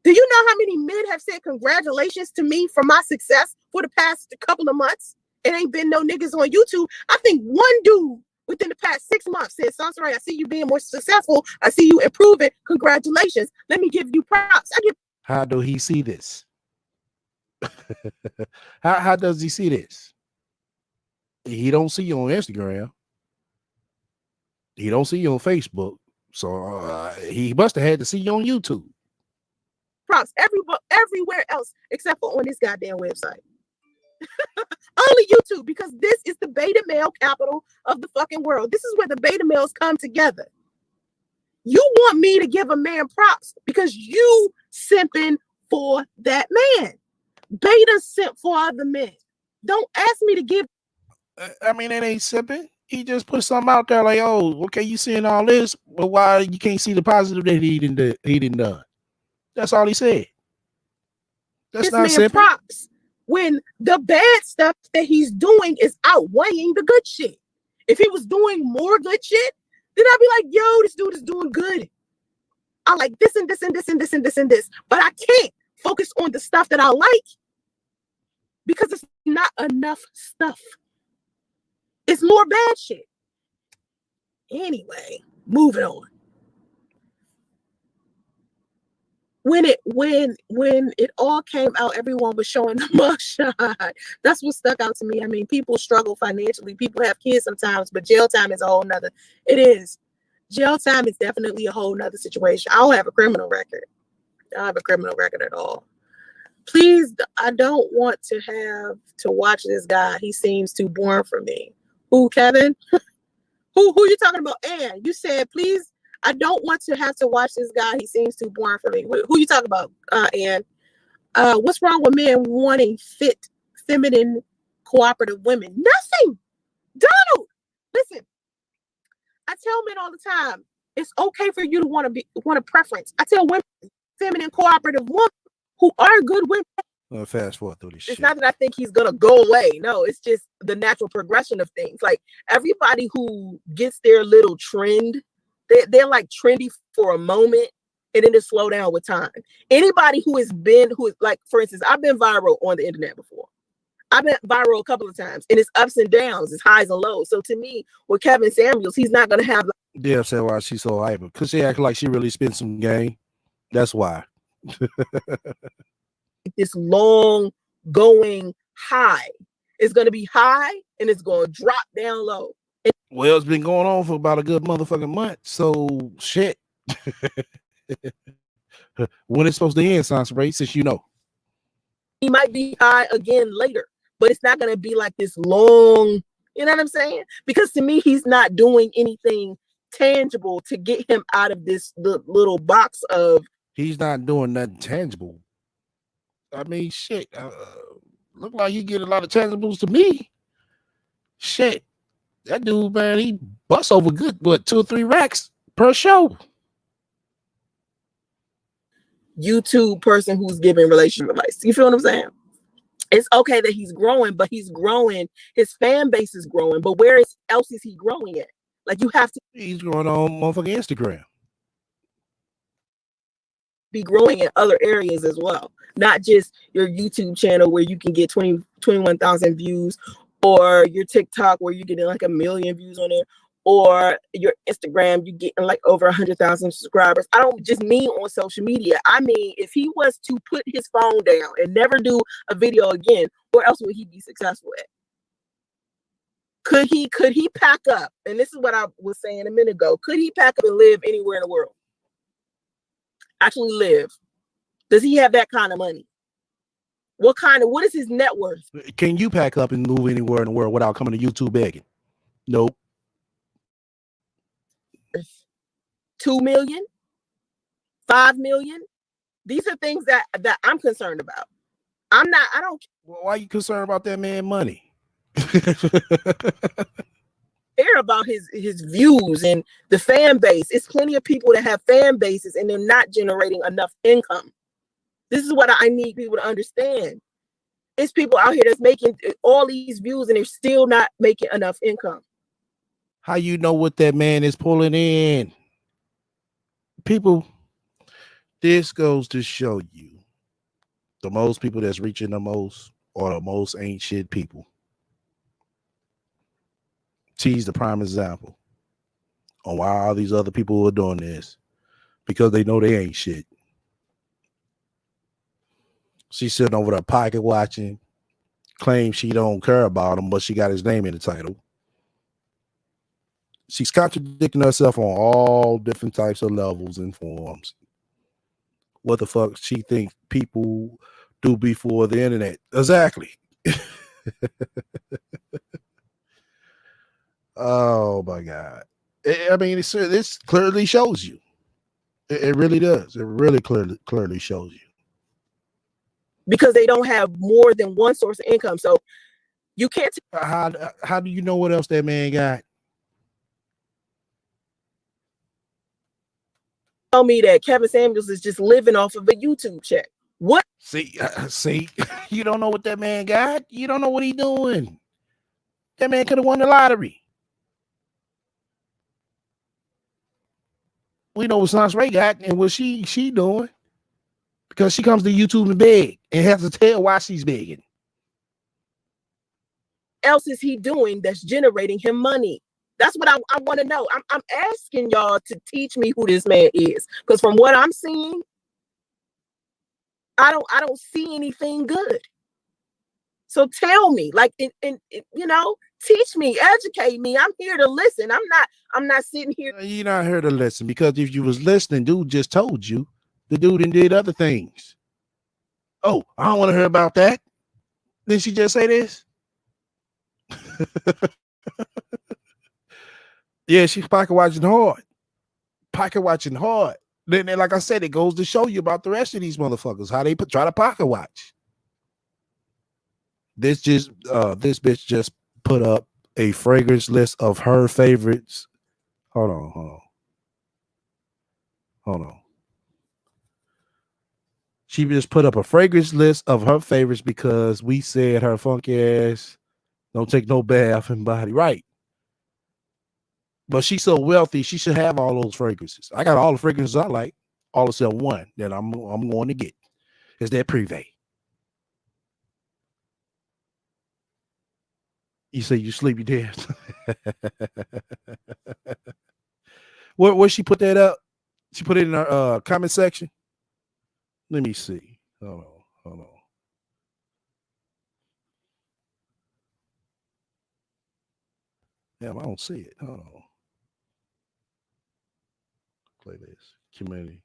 Speaker 2: Do you know how many men have said congratulations to me for my success for the past couple of months? It ain't been no niggas on YouTube. I think one dude within the past 6 months said, Sansray, I see you being more successful. I see you improving. Congratulations. Let me give you props.
Speaker 1: How do he see this? How does he see this? He don't see you on Instagram. He don't see you on Facebook. So he must have had to see you on YouTube.
Speaker 2: Props everywhere else except for on this goddamn website. Only YouTube, because this is the beta male capital of the fucking world. This is where the beta males come together. You want me to give a man props because you simping for that man. Beta simp for other men. Don't ask me to give.
Speaker 1: I mean, it ain't simping. He just put something out there like, oh, okay, you seeing all this, but why you can't see the positive that he didn't done? That's all he said. That's
Speaker 2: this
Speaker 1: not
Speaker 2: man
Speaker 1: simping.
Speaker 2: Props when the bad stuff that he's doing is outweighing the good shit. If he was doing more good shit, then I'd be like, yo, this dude is doing good. I like this and this and this and this and this and this, but I can't focus on the stuff that I like because it's not enough stuff. It's more bad shit. Anyway, moving on. When it all came out, everyone was showing the mugshot. That's what stuck out to me. I mean, people struggle financially. People have kids sometimes, but jail time is a whole nother. It is. Jail time is definitely a whole nother situation. I don't have a criminal record. I don't have a criminal record at all. Please, I don't want to have to watch this guy. He seems too boring for me. Who, Kevin? Who you talking about? Ann, you said, please, I don't want to have to watch this guy. He seems too boring for me. Who you talking about, Ann? What's wrong with men wanting fit, feminine, cooperative women? Nothing. Donald, listen. I tell men all the time, it's okay for you to want a preference. I tell women, feminine, cooperative women who are good women.
Speaker 1: Fast forward through this shit.
Speaker 2: It's not that I think he's gonna go away. No, it's just the natural progression of things. Like everybody who gets their little trend, they're like trendy for a moment and then they slow down with time. Anybody who is like, for instance, I've been viral on the internet before. I've been viral a couple of times, and it's ups and downs, it's highs and lows. So to me, with Kevin Samuels, he's not gonna have.
Speaker 1: Yeah, say why she's so hyper, because she acting like she really spent some game. That's why.
Speaker 2: This long going high. It's gonna be high and it's gonna drop down low.
Speaker 1: Well, it's been going on for about a good motherfucking month. So shit. When it's supposed to end, Sansa, since you know.
Speaker 2: He might be high again later, but it's not gonna be like this long, you know what I'm saying? Because to me, he's not doing anything tangible to get him out of this little box of.
Speaker 1: He's not doing nothing tangible. I mean, shit. Look like he get a lot of tangibles to me. Shit. That dude, man, he busts over good, what, 2 or 3 racks per show.
Speaker 2: YouTube person who's giving relationship advice. You feel what I'm saying? It's okay that he's growing, but he's growing. His fan base is growing, but where else is he growing at? Like, you have to.
Speaker 1: He's growing on motherfucking Instagram.
Speaker 2: Be growing in other areas as well, not just your YouTube channel where you can get 21,000 views, or your TikTok where you're getting like 1 million views on it, or your Instagram you getting like over 100,000 subscribers. I don't just mean on social media. I mean, if he was to put his phone down and never do a video again, where else would he be successful at? Could he pack up? And this is what I was saying a minute ago. Could he pack up and live anywhere in the world? Actually live? Does he have that kind of money? What is his net worth?
Speaker 1: Can you pack up and move anywhere in the world without coming to YouTube begging? Nope.
Speaker 2: 2 million? 5 million? These are things that I'm concerned about. I don't.
Speaker 1: Well, why are you concerned about that man money?
Speaker 2: Care about his views and the fan base. It's plenty of people that have fan bases and they're not generating enough income. This is what I need people to understand. It's people out here that's making all these views and they're still not making enough income.
Speaker 1: How you know what that man is pulling in? People, this goes to show you the most people that's reaching the most are the most ain't shit people. T's the prime example on why all these other people are doing this, because they know they ain't shit. She's sitting over there pocket watching, claims she don't care about him, but she got his name in the title. She's contradicting herself on all different types of levels and forms. What the fuck she thinks people do before the internet? Exactly. Oh my God. I mean, this clearly shows you. It really does. It really clearly shows you.
Speaker 2: Because they don't have more than one source of income. So you can't.
Speaker 1: How do you know what else that man got?
Speaker 2: Tell me that Kevin Samuels is just living off of a YouTube check. What?
Speaker 1: See, you don't know what that man got. You don't know what he doing. That man could have won the lottery. We know what Sansa Ray got and what she doing, because she comes to YouTube and beg and has to tell why she's begging.
Speaker 2: else is he doing that's generating him money? That's what I want to know. I'm asking y'all to teach me who this man is, because from what I'm seeing, I don't see anything good. So tell me, like, teach me, educate me. I'm here to listen. I'm not sitting here.
Speaker 1: You're not here to listen, because if you was listening, dude just told you the dude and did other things. Oh, I don't want to hear about that. Did she just say this? Yeah, she's pocket watching hard. Pocket watching hard. Then, like I said, it goes to show you about the rest of these motherfuckers, how they try to pocket watch. This bitch just put up a fragrance list of her favorites. Hold on. She just put up a fragrance list of her favorites because we said her funky ass don't take no bath and body right. But she's so wealthy, she should have all those fragrances. I got all the fragrances I like, all except one that I'm going to get. Is that Privé. You say you sleepy dead. Where she put that up? She put it in her comment section. Let me see. Hold on. Damn, I don't see it. Hold on. Playlist, community,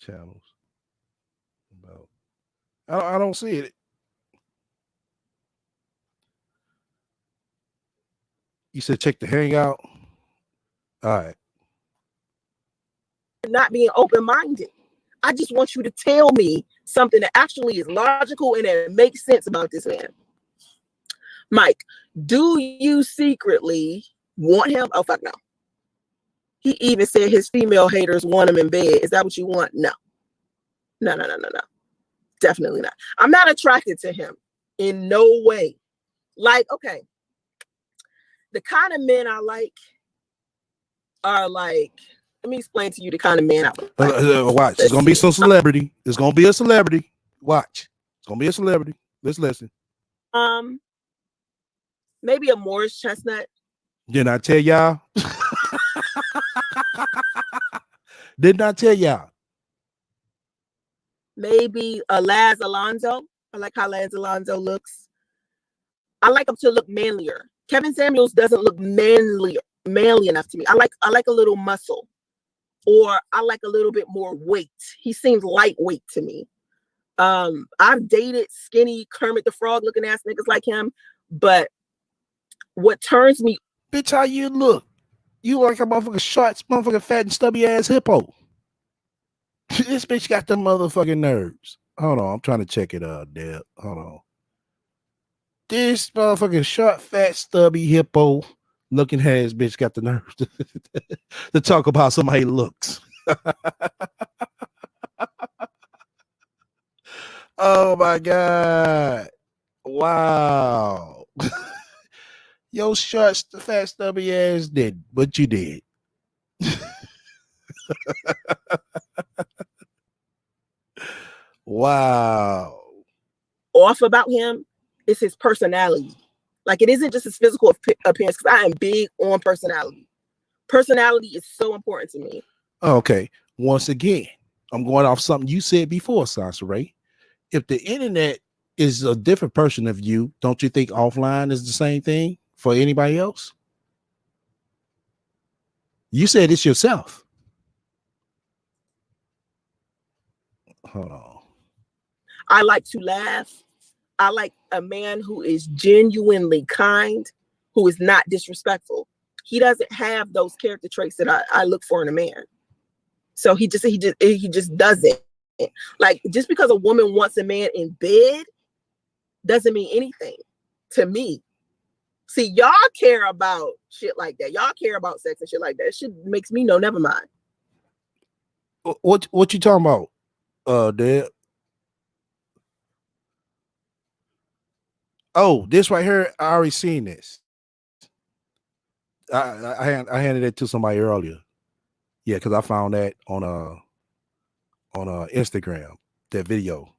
Speaker 1: channels. About. I don't see it. You said check the hangout. All right.
Speaker 2: Not being open-minded. I just want you to tell me something that actually is logical and that makes sense about this man. Mike, do you secretly want him? Oh, fuck no. He even said his female haters want him in bed. Is that what you want? No. No. Definitely not. I'm not attracted to him in no way. Like, okay, the kind of men I like are like, let me explain to you the kind of man I like.
Speaker 1: Watch. It's going to be some celebrity. It's going to be a celebrity. Watch. It's going to be a celebrity. Let's listen.
Speaker 2: Maybe a Morris Chestnut.
Speaker 1: Didn't I tell y'all? Didn't I tell y'all?
Speaker 2: Maybe a Laz Alonso. I like how Laz Alonso looks. I like him to look manlier. Kevin Samuels doesn't look manly enough to me. I like a little muscle, or I like a little bit more weight. He seems lightweight to me. I've dated skinny Kermit the Frog looking ass niggas like him, but what turns me,
Speaker 1: bitch, how you look? You like a motherfucking short, motherfucking fat and stubby ass hippo. This bitch got the motherfucking nerves. Hold on, I'm trying to check it out, Deb. Hold on. This motherfucking short, fat, stubby hippo looking ass bitch got the nerves to talk about somebody looks. Oh my God. Wow. Yo, short, fat, stubby ass did, but you did. Wow.
Speaker 2: off about him is his personality. Like, it isn't just his physical appearance, because I am big on personality. Personality is so important to me.
Speaker 1: Okay. Once again, I'm going off something you said before, Sansa Ray. If the internet is a different person of you, don't you think offline is the same thing for anybody else? You said it's yourself. Hold on.
Speaker 2: I like to laugh. I like a man who is genuinely kind, who is not disrespectful. He doesn't have those character traits that I look for in a man. So he just doesn't. Like, just because a woman wants a man in bed doesn't mean anything to me. See, y'all care about shit like that. Y'all care about sex and shit like that. Shit makes me know, never mind.
Speaker 1: What you talking about, Dad? Oh, this right here, I already seen this. I handed it to somebody earlier. Yeah, because I found that on Instagram, that video.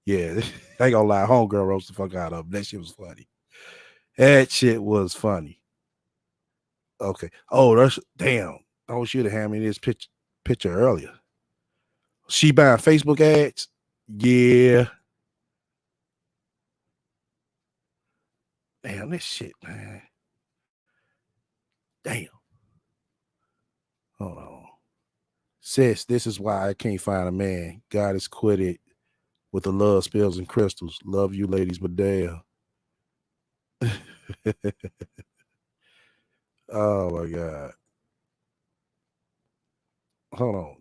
Speaker 1: Yeah, I ain't gonna lie, homegirl roast the fuck out of him. That shit was funny. That shit was funny. Okay. Oh, that's damn. I wish you'd have handed me this picture earlier. She buying Facebook ads. Yeah. Damn, this shit, man. Damn. Hold on. Sis, this is why I can't find a man. God is quitted with the love spills and crystals. Love you, ladies, but damn. Oh my God. Hold on.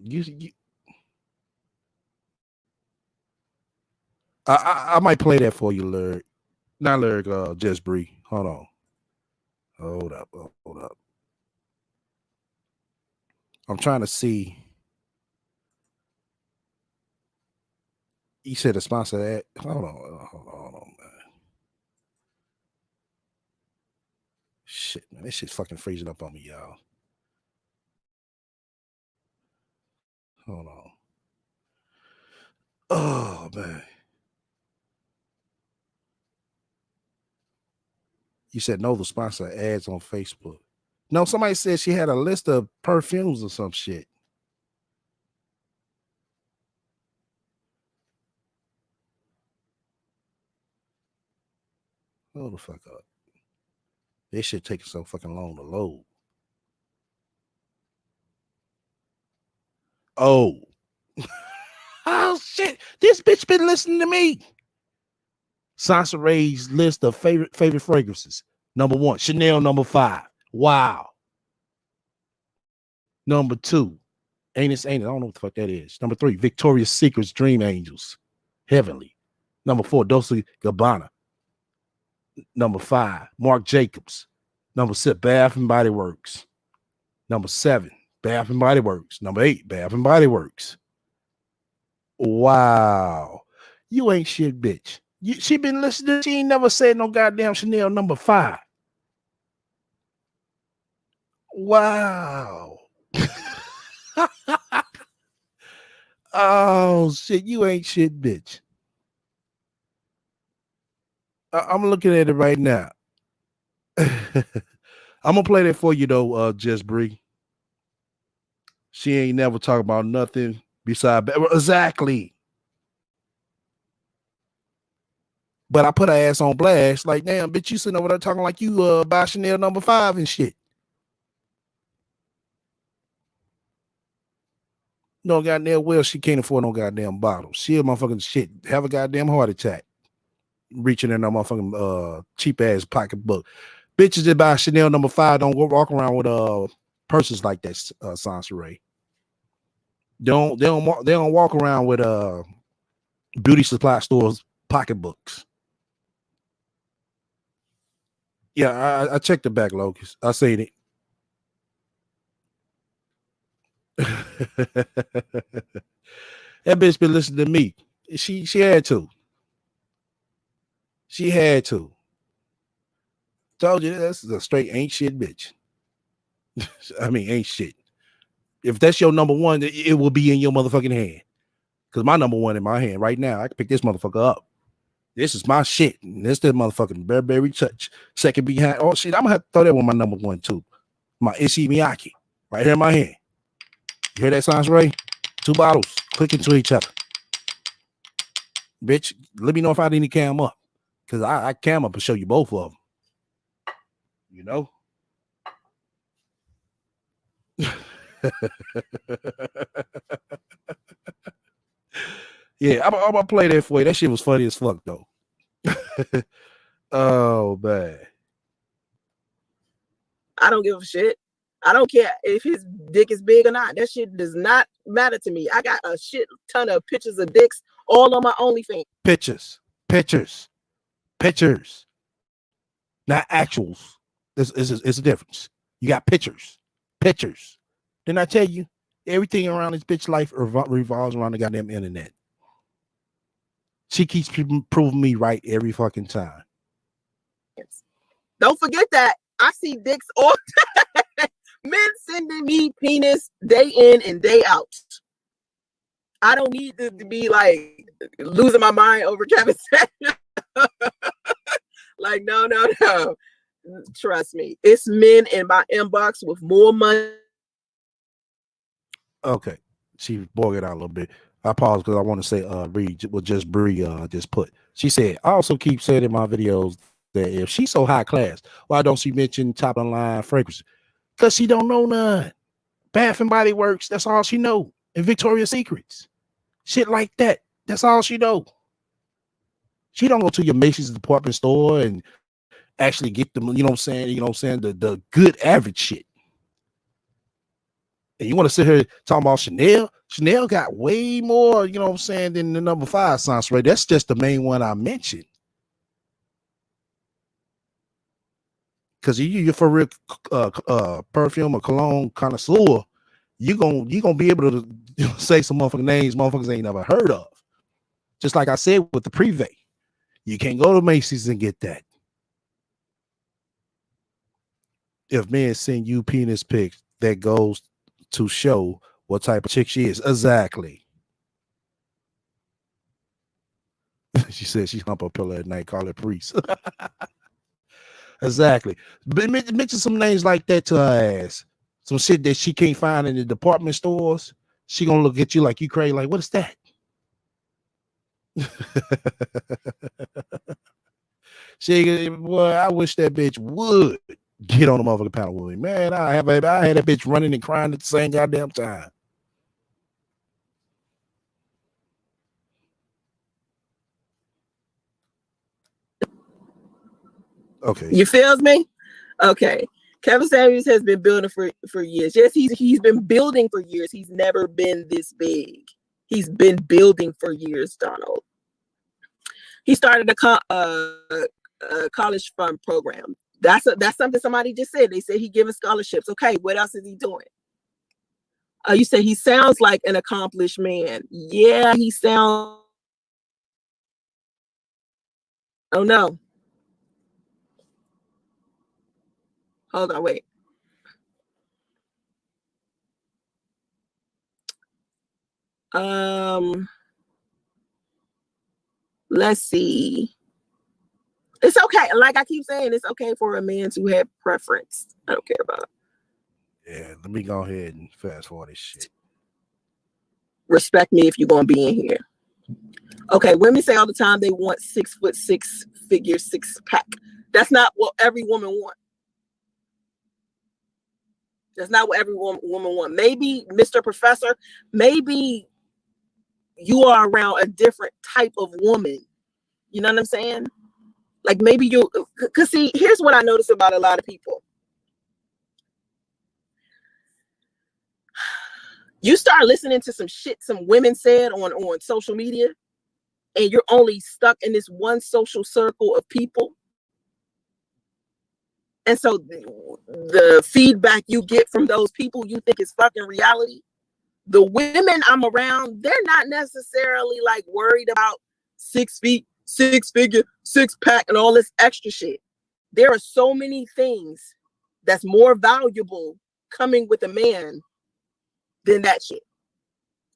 Speaker 1: I might play that for you, Lyric. Not Lyric, just Bree. Hold on. Hold up. I'm trying to see. You said a sponsor that. Hold on, man. Shit, man. This shit's fucking freezing up on me, y'all. Hold on. Oh, man. You said no, the sponsor ads on Facebook. No, somebody said she had a list of perfumes or some shit. Hold the fuck up. This shit taking so fucking long to load. Oh. Oh shit. This bitch been listening to me. Sansa Ray's list of favorite fragrances. Number 1, Chanel. Number 5. Wow. Number 2, Anus. I don't know what the fuck that is. Number 3, Victoria's Secret's Dream Angels. Heavenly. Number 4, Dolce Gabbana. Number 5, Marc Jacobs. Number 6, Bath and Body Works. Number 7, Bath and Body Works. Number 8, Bath and Body Works. Wow. You ain't shit, bitch. She been listening. She ain't never said no goddamn Chanel number 5. Wow. Oh shit, you ain't shit, bitch. I'm looking at it right now. I'm gonna play that for you though, Just Bree. She ain't never talk about nothing besides exactly. But I put her ass on blast, like, damn, bitch, you sitting over there talking like you buy Chanel number 5 and shit. No goddamn well she can't afford no goddamn bottle. She a motherfucking shit. Have a goddamn heart attack. Reaching in her motherfucking cheap ass pocketbook. Bitches that buy Chanel number 5 don't walk around with purses like that, Sansa Ray. They don't walk around with beauty supply stores pocketbooks. Yeah, I checked the back, Locust. I seen it. That bitch been listening to me. She had to. She had to. Told you that's a straight ain't shit bitch. I mean, ain't shit. If that's your number 1, it will be in your motherfucking hand. Because my number 1 in my hand right now, I can pick this motherfucker up. This is my shit. And this motherfucking Burberry touch. Second behind. Oh shit, I'm gonna have to throw that one my number 1 too. My Issey Miyake. Right here in my hand. You hear that sounds Ray? 2 bottles clicking to each other. Bitch, let me know if I need to cam up. Because I cam up and show you both of them. You know? Yeah, I'm gonna play that for you. That shit was funny as fuck though. Oh man.
Speaker 2: I don't give a shit. I don't care if his dick is big or not. That shit does not matter to me. I got a shit ton of pictures of dicks all on my OnlyFans.
Speaker 1: Pictures. Not actuals. It's a difference. You got pictures. Didn't I tell you? Everything around this bitch life revolves around the goddamn internet. She keeps proving me right every fucking time.
Speaker 2: Don't forget that. I see dicks all day. Men sending me penis day in and day out. I don't need to be like losing my mind over Kevin Samuels. Like, no. Trust me. It's men in my inbox with more money.
Speaker 1: Okay. She boiled it out a little bit. I paused because I want to say read what just Bree just put. She said, I also keep saying in my videos that if she's so high class, why don't she mention top of the line fragrances? Because she don't know none. Bath and Body Works, that's all she know. And Victoria's Secrets. Shit like that. That's all she know. She don't go to your Macy's department store and actually get them, the good average shit. And you want to sit here talking about Chanel? Chanel got way more, than the number 5 Sans Ray. That's just the main one I mentioned. Because you're for real perfume or cologne connoisseur, you gonna be able to say some motherfucking names motherfuckers ain't never heard of. Just like I said with the Privé. You can't go to Macy's and get that. If men send you penis pics, that goes to show what type of chick she is. Exactly. She said she hump her pillow at night, call it priest. Exactly. But mention some names like that to her ass. Some shit that she can't find in the department stores. She gonna look at you like you crazy. Like, what is that? Boy, I wish that bitch would get on the motherfucking panel with me. Man, I had that bitch running and crying at the same goddamn time. Okay.
Speaker 2: You feels me? Okay. Kevin Samuels has been building for years. Yes, he's been building for years. He's never been this big. He's been building for years, Donald. He started a college fund program. That's something somebody just said. They said he giving scholarships. Okay, what else is he doing? You said he sounds like an accomplished man. Yeah, he sounds. Oh no. Hold on, wait. Let's see. It's okay. Like I keep saying, it's okay for a man to have preference. I don't care about it.
Speaker 1: Yeah, let me go ahead and fast forward this shit.
Speaker 2: Respect me if you're gonna be in here. Okay, women say all the time they want 6'6" figure, 6-pack. That's not what every woman wants. That's not what every woman wants. Maybe, Mr. Professor, maybe you are around a different type of woman. You know what I'm saying? Like maybe because see, here's what I notice about a lot of people. You start listening to some shit some women said on social media, and you're only stuck in this one social circle of people. And so the feedback you get from those people you think is fucking reality. The women I'm around, they're not necessarily like worried about 6 feet, 6 figure, 6-pack, and all this extra shit. There are so many things that's more valuable coming with a man than that shit.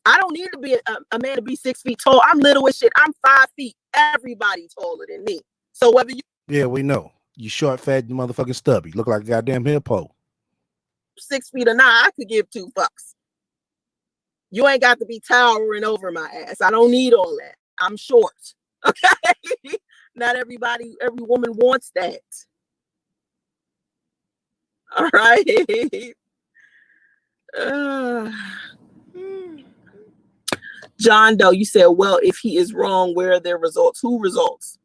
Speaker 2: I don't need to be a man to be 6 feet tall. I'm little as shit. I'm 5 feet. Everybody taller than me. So whether you
Speaker 1: Yeah, we know. You short, fat, motherfucking stubby. Look like a goddamn hippo.
Speaker 2: 6 feet or not, I could give 2 fucks. You ain't got to be towering over my ass. I don't need all that. I'm short. Okay? Not every woman wants that. All right. John Doe, you said, well, if he is wrong, where are their results? Who results?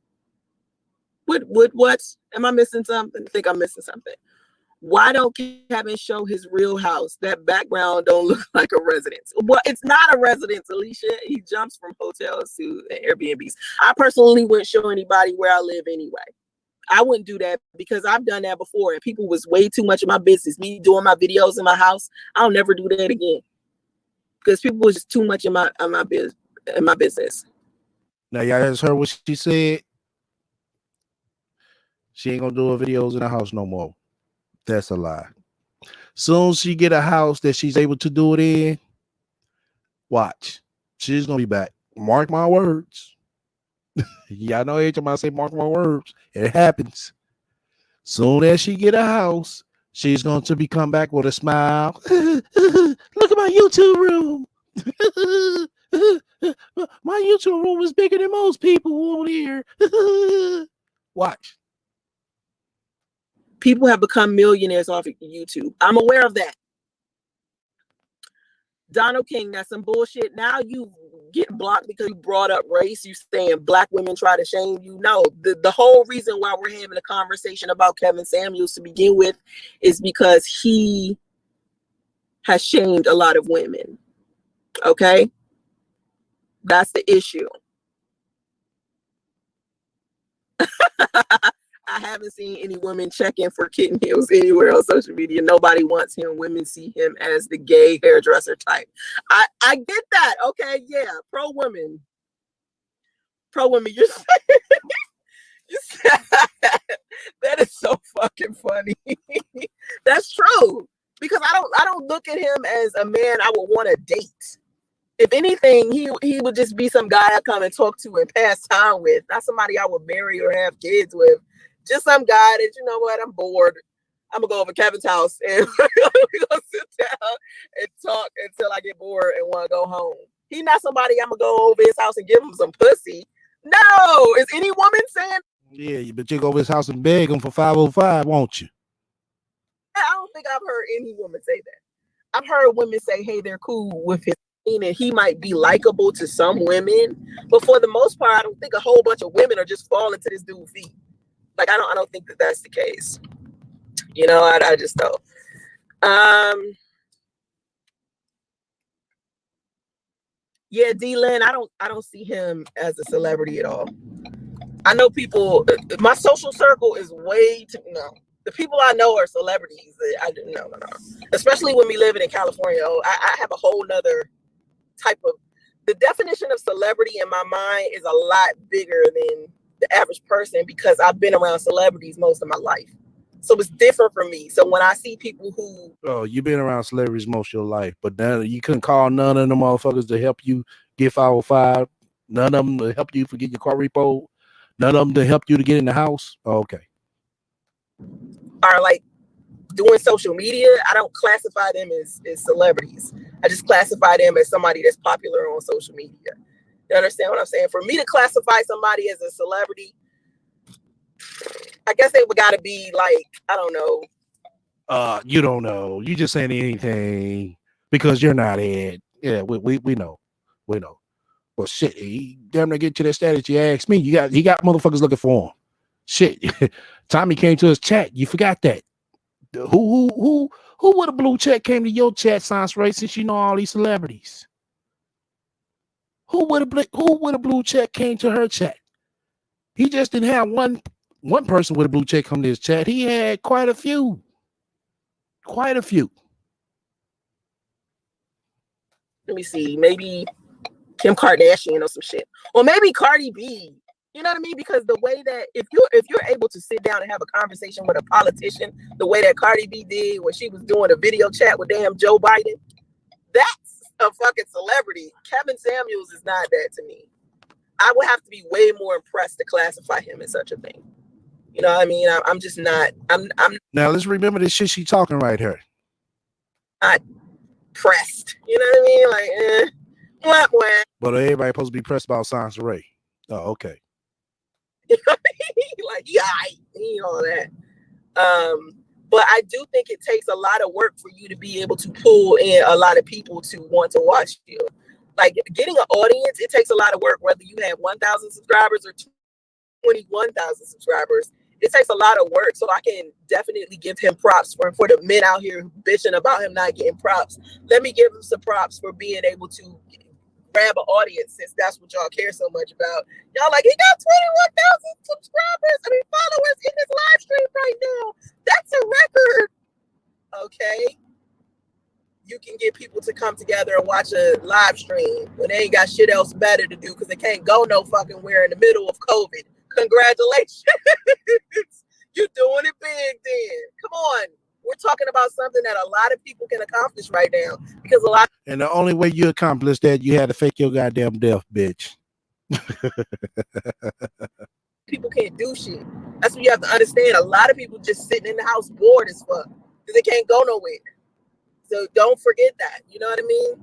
Speaker 2: What? Am I missing something? I think I'm missing something. Why don't Kevin show his real house? That background don't look like a residence. Well, it's not a residence, Alicia. He jumps from hotels to Airbnbs. I personally wouldn't show anybody where I live anyway. I wouldn't do that because I've done that before and people was way too much of my business. Me doing my videos in my house, I'll never do that again. Because people was just too much in my business.
Speaker 1: Now y'all just heard what she said. She ain't gonna do her videos in the house no more. That's a lie. Soon as she get a house that she's able to do it in, watch. She's gonna be back. Mark my words. Yeah, I know every time I say mark my words, it happens. Soon as she get a house, she's going to be come back with a smile. Look at my YouTube room. My YouTube room is bigger than most people on here. Watch.
Speaker 2: People have become millionaires off of YouTube. I'm aware of that. Donald King, that's some bullshit. Now you get blocked because you brought up race. You saying black women try to shame you. No, the whole reason why we're having a conversation about Kevin Samuels to begin with is because he has shamed a lot of women. Okay? That's the issue. I haven't seen any women checking for kitten heels anywhere on social media. Nobody wants him. Women see him as the gay hairdresser type. I get that. Okay, yeah. Pro women. You're that is so fucking funny. That's true. Because I don't look at him as a man I would want to date. If anything, he would just be some guy I come and talk to and pass time with. Not somebody I would marry or have kids with. Just some guy that, you know what, I'm bored. I'm gonna go over Kevin's house and we're gonna sit down and talk until I get bored and want to go home. He's not somebody I'm gonna go over his house and give him some pussy. No, is any woman saying?
Speaker 1: Yeah, but you go over his house and beg him for 505, won't you?
Speaker 2: I don't think I've heard any woman say that. I've heard women say, hey, they're cool with his and he might be likable to some women, but for the most part, I don't think a whole bunch of women are just falling to this dude's feet. Like I don't think that that's the case. You know, I just don't. Yeah, D-Lin, I don't see him as a celebrity at all. I know people. My social circle is way too the people I know are celebrities. No. Especially when we live in California. I have a whole nother type of. The definition of celebrity in my mind is a lot bigger than the average person because I've been around celebrities most of my life. So it's different for me. So when I see people who
Speaker 1: you've been around celebrities most of your life, but then you couldn't call none of them motherfuckers to help you get 505, none of them to help you forget your car repo, none of them to help you to get in the house. Okay.
Speaker 2: Are like doing social media, I don't classify them as celebrities. I just classify them as somebody that's popular on social media. You understand what I'm saying? For me to classify somebody as a celebrity, I guess they would gotta be like, I don't know.
Speaker 1: You don't know. You just saying anything because you're not it. Yeah, we know. We know. Well, shit, he damn near get to that status you asked me. He got motherfuckers looking for him. Shit. Tommy came to his chat. You forgot that. Who with a blue check came to your chat, Sans Ray, since you know all these celebrities? Who with a blue check came to her chat? He just didn't have one person with a blue check come to his chat. He had quite a few. Quite a few.
Speaker 2: Let me see. Maybe Kim Kardashian or some shit. Or maybe Cardi B. You know what I mean? Because the way that if you're able to sit down and have a conversation with a politician, the way that Cardi B did when she was doing a video chat with damn Joe Biden, that's a fucking celebrity. Kevin Samuels is not that to me. I would have to be way more impressed to classify him as such a thing. You know what I mean? I'm just not. I'm
Speaker 1: Now let's remember this shit she talking right here.
Speaker 2: Not pressed. You know what I mean? Like, wah, wah.
Speaker 1: But everybody supposed to be pressed about Sans Ray. Oh, okay.
Speaker 2: Like, yeah, all that. But I do think it takes a lot of work for you to be able to pull in a lot of people to want to watch you. Like getting an audience, it takes a lot of work, whether you have 1,000 subscribers or 21,000 subscribers. It takes a lot of work. So I can definitely give him props for the men out here bitching about him not getting props. Let me give him some props for being able to grab an audience, since that's what y'all care so much about. Y'all like, he got 21,000 subscribers, followers in his live stream right now. That's a record. Okay. You can get people to come together and watch a live stream when they ain't got shit else better to do because they can't go no fucking where in the middle of COVID. Congratulations. You're doing it big then. Come on. We're talking about something that a lot of people can accomplish right now because a lot.
Speaker 1: And the only way you accomplish that, you had to fake your goddamn death, bitch.
Speaker 2: do shit. That's what you have to understand. A lot of people just sitting in the house bored as fuck because they can't go nowhere. So don't forget that. You know what I mean?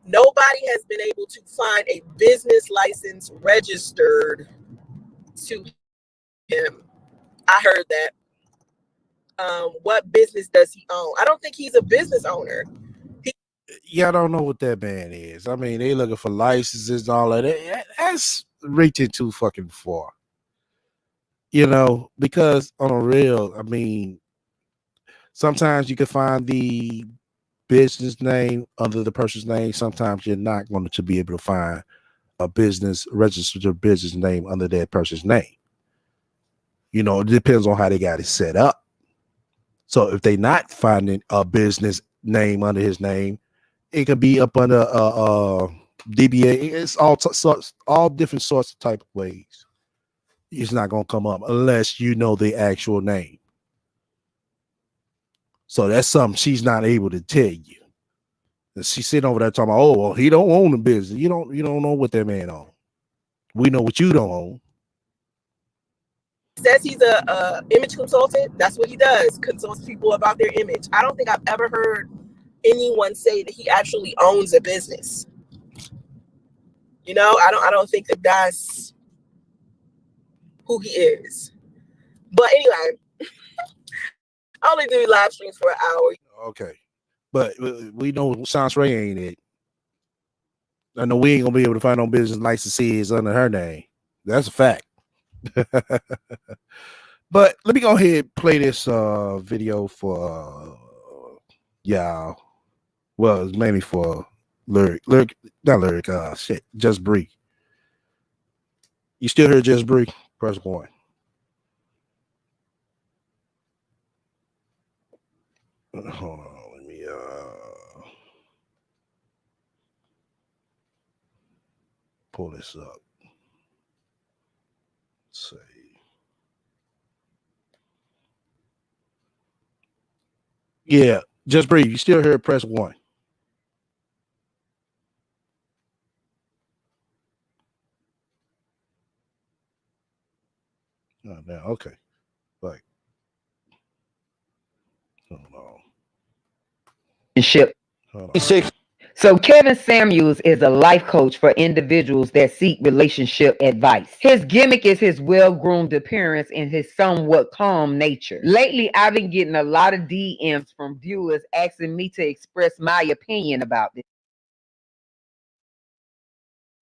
Speaker 2: Nobody has been able to find a business license registered to him. I heard that. What business does he own? I don't think he's a business owner.
Speaker 1: Yeah, I don't know what that man is. I mean, they looking for licenses and all of that. That's reaching too fucking far. You know, because on a real, I mean, sometimes you can find the business name under the person's name. Sometimes you're not going to be able to find a business registered business name under that person's name. You know, it depends on how they got it set up. So if they not finding a business name under his name, it could be up under DBA. It's all different sorts of type of ways. It's not gonna come up unless you know the actual name. So that's something she's not able to tell you. She's sitting over there talking about, oh, well, he don't own the business. You don't know what that man owns. We know what you don't own.
Speaker 2: Says he's a image consultant. That's what he does. Consults people about their image. I don't think I've ever heard anyone say that he actually owns a business. You know, I don't think that that's who he is. But anyway, I only do live streams for an hour.
Speaker 1: Okay. But we know Sans Ray ain't it. I know we ain't gonna be able to find no business licenses under her name. That's a fact. But let me go ahead and play this video for y'all. Well, it's mainly for lyric, not lyric. Shit, Just Bree. You still hear Just Bree? Press 1. Hold on, let me pull this up. Let's see. Yeah, Just Bree. You still hear? Press 1. Oh, now, okay. Like, hold on.
Speaker 9: Hold on. So Kevin Samuels is a life coach for individuals that seek relationship advice. His gimmick is his well-groomed appearance and his somewhat calm nature. Lately, I've been getting a lot of DMs from viewers asking me to express my opinion about this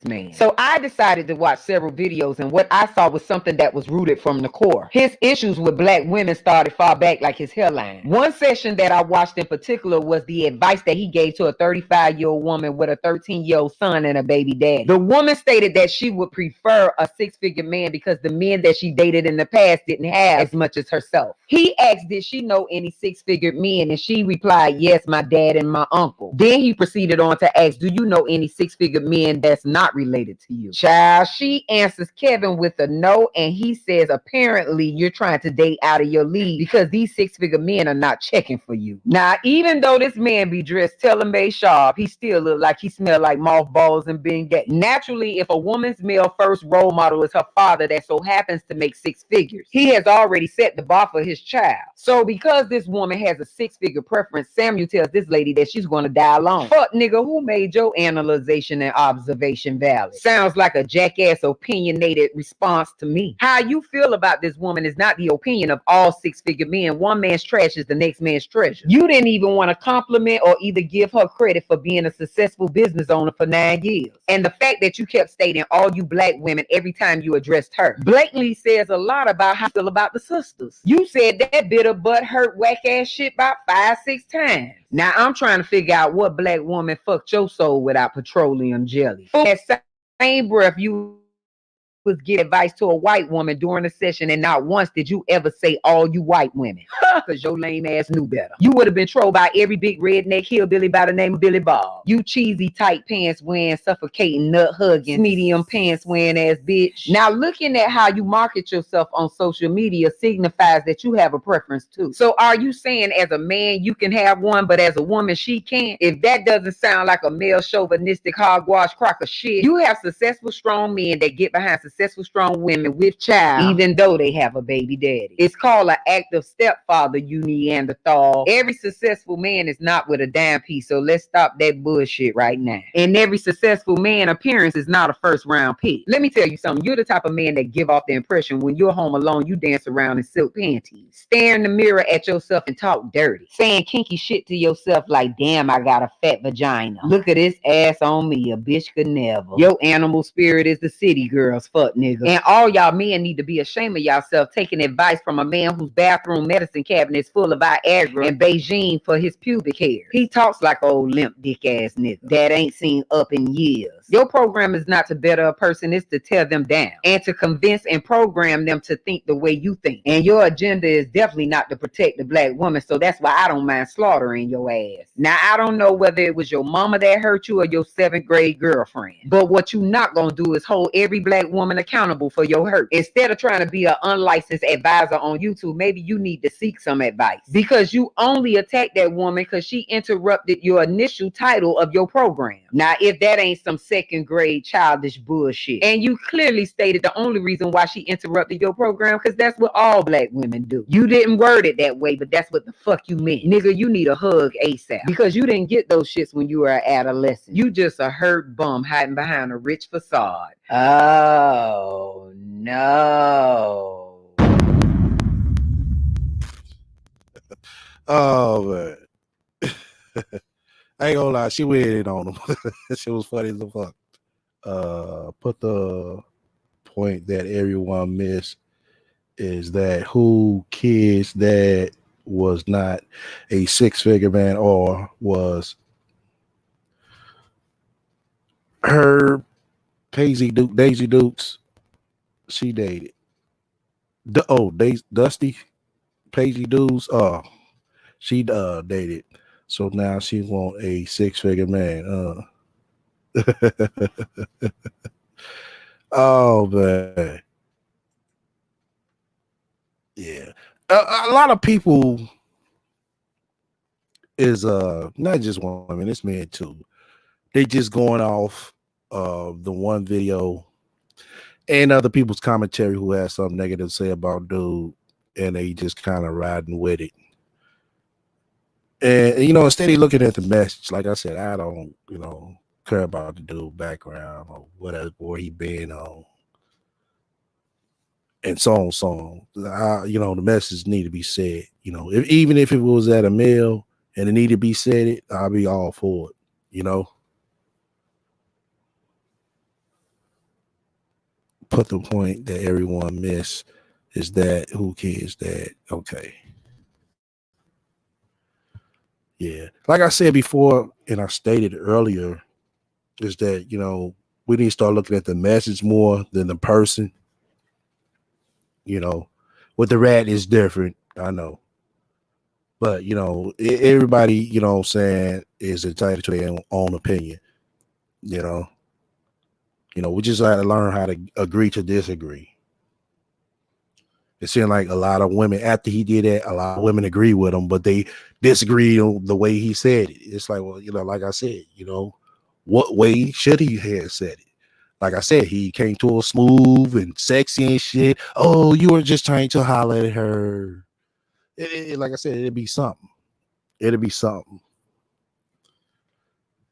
Speaker 9: man. So I decided to watch several videos, and what I saw was something that was rooted from the core. His issues with black women started far back, like his hairline. One session that I watched in particular was the advice that he gave to a 35-year-old woman with a 13-year-old son and a baby daddy. The woman stated that she would prefer a six-figure man because the men that she dated in the past didn't have as much as herself. He asked, did she know any six-figure men? And she replied, yes, my dad and my uncle. Then he proceeded on to ask, do you know any six-figure men that's not related to you? Child, she answers Kevin with a no, and he says, apparently you're trying to date out of your league because these six-figure men are not checking for you. Now, even though this man be dressed tailor-made sharp, he still look like he smell like mothballs and being gay. Naturally, if a woman's male first role model is her father that so happens to make six figures, he has already set the bar for his child. So because this woman has a six-figure preference, Samuel tells this lady that she's going to die alone. Fuck nigga, who made your analyzation and observation valid? Sounds like a jackass opinionated response to me. How you feel about this woman is not the opinion of all six-figure men. One man's trash is the next man's treasure. You didn't even want to compliment or either give her credit for being a successful business owner for 9 years. And the fact that you kept stating all you black women every time you addressed her blatantly says a lot about how you feel about the sisters. You said that bitter butt hurt whack ass shit about 5-6 times. Now I'm trying to figure out what black woman fucked your soul without petroleum jelly. That same breath you was give advice to a white woman during a session, and not once did you ever say all you white women. Because your lame ass knew better. You would have been trolled by every big redneck hillbilly by the name of Billy Bob. You cheesy tight pants wearing, suffocating, nut hugging, medium pants wearing ass bitch. Now looking at how you market yourself on social media signifies that you have a preference too. So are you saying as a man you can have one, but as a woman she can't? If that doesn't sound like a male chauvinistic hogwash crock of shit, you have successful strong men that get behind successful strong women with child, even though they have a baby daddy. It's called an active stepfather, you Neanderthal. Every successful man is not with a dime piece, so let's stop that bullshit right now. And every successful man appearance is not a first round pick. Let me tell you something. You're the type of man that give off the impression when you're home alone, you dance around in silk panties, stare in the mirror at yourself and talk dirty, saying kinky shit to yourself like, damn, I got a fat vagina. Look at this ass on me, a bitch could never. Your animal spirit is the city girls, fuck nigga. And all y'all men need to be ashamed of yourself taking advice from a man whose bathroom medicine cabinet is full of Viagra and Beijing for his pubic hair. He talks like old limp dick ass nigga that ain't seen up in years. Your program is not to better a person, it's to tear them down and to convince and program them to think the way you think. And your agenda is definitely not to protect the black woman, so that's why I don't mind slaughtering your ass. Now, I don't know whether it was your mama that hurt you or your 7th grade girlfriend, but what you not gonna do is hold every black woman accountable for your hurt. Instead of trying to be an unlicensed advisor on YouTube, maybe you need to seek some advice, because you only attacked that woman because she interrupted your initial title of your program. Now, if that ain't some 2nd grade childish bullshit, and you clearly stated the only reason why she interrupted your program because that's what all black women do. You didn't word it that way, but that's what the fuck you meant. Nigga, you need a hug ASAP, because you didn't get those shits when you were an adolescent. You just a hurt bum hiding behind a rich facade. Oh no.
Speaker 1: Oh man. I ain't gonna lie, she went in on him. She was funny as the fuck. Put the point that everyone missed is that who kids that was not a 6-figure man or was her Daisy Dukes she dated. Dusty Paisy Dukes she dated. So now she want a 6-figure man. Oh man. Yeah. A lot of people is not just women, it's men too. They just going off the one video and other people's commentary who has something negative to say about dude, and they just kind of riding with it. And instead of looking at the message, like I said, I don't, care about the dude background or whatever, where he been on, and so on. The message need to be said. Even if it was at a meal and it need to be said, I'll be all for it. Put the point that everyone missed is that who cares that? Okay. Yeah. Like I said before, and I stated earlier, is that, we need to start looking at the message more than the person. With the rat is different, I know. But, everybody, what I'm saying, is entitled to their own opinion. We just got to learn how to agree to disagree. It seemed like a lot of women, after he did that, a lot of women agree with him, but they disagree on the way he said it. It's like, well, like I said, what way should he have said it? Like I said, he came to her smooth and sexy and shit. Oh, you were just trying to holler at her. Like I said, it'd be something.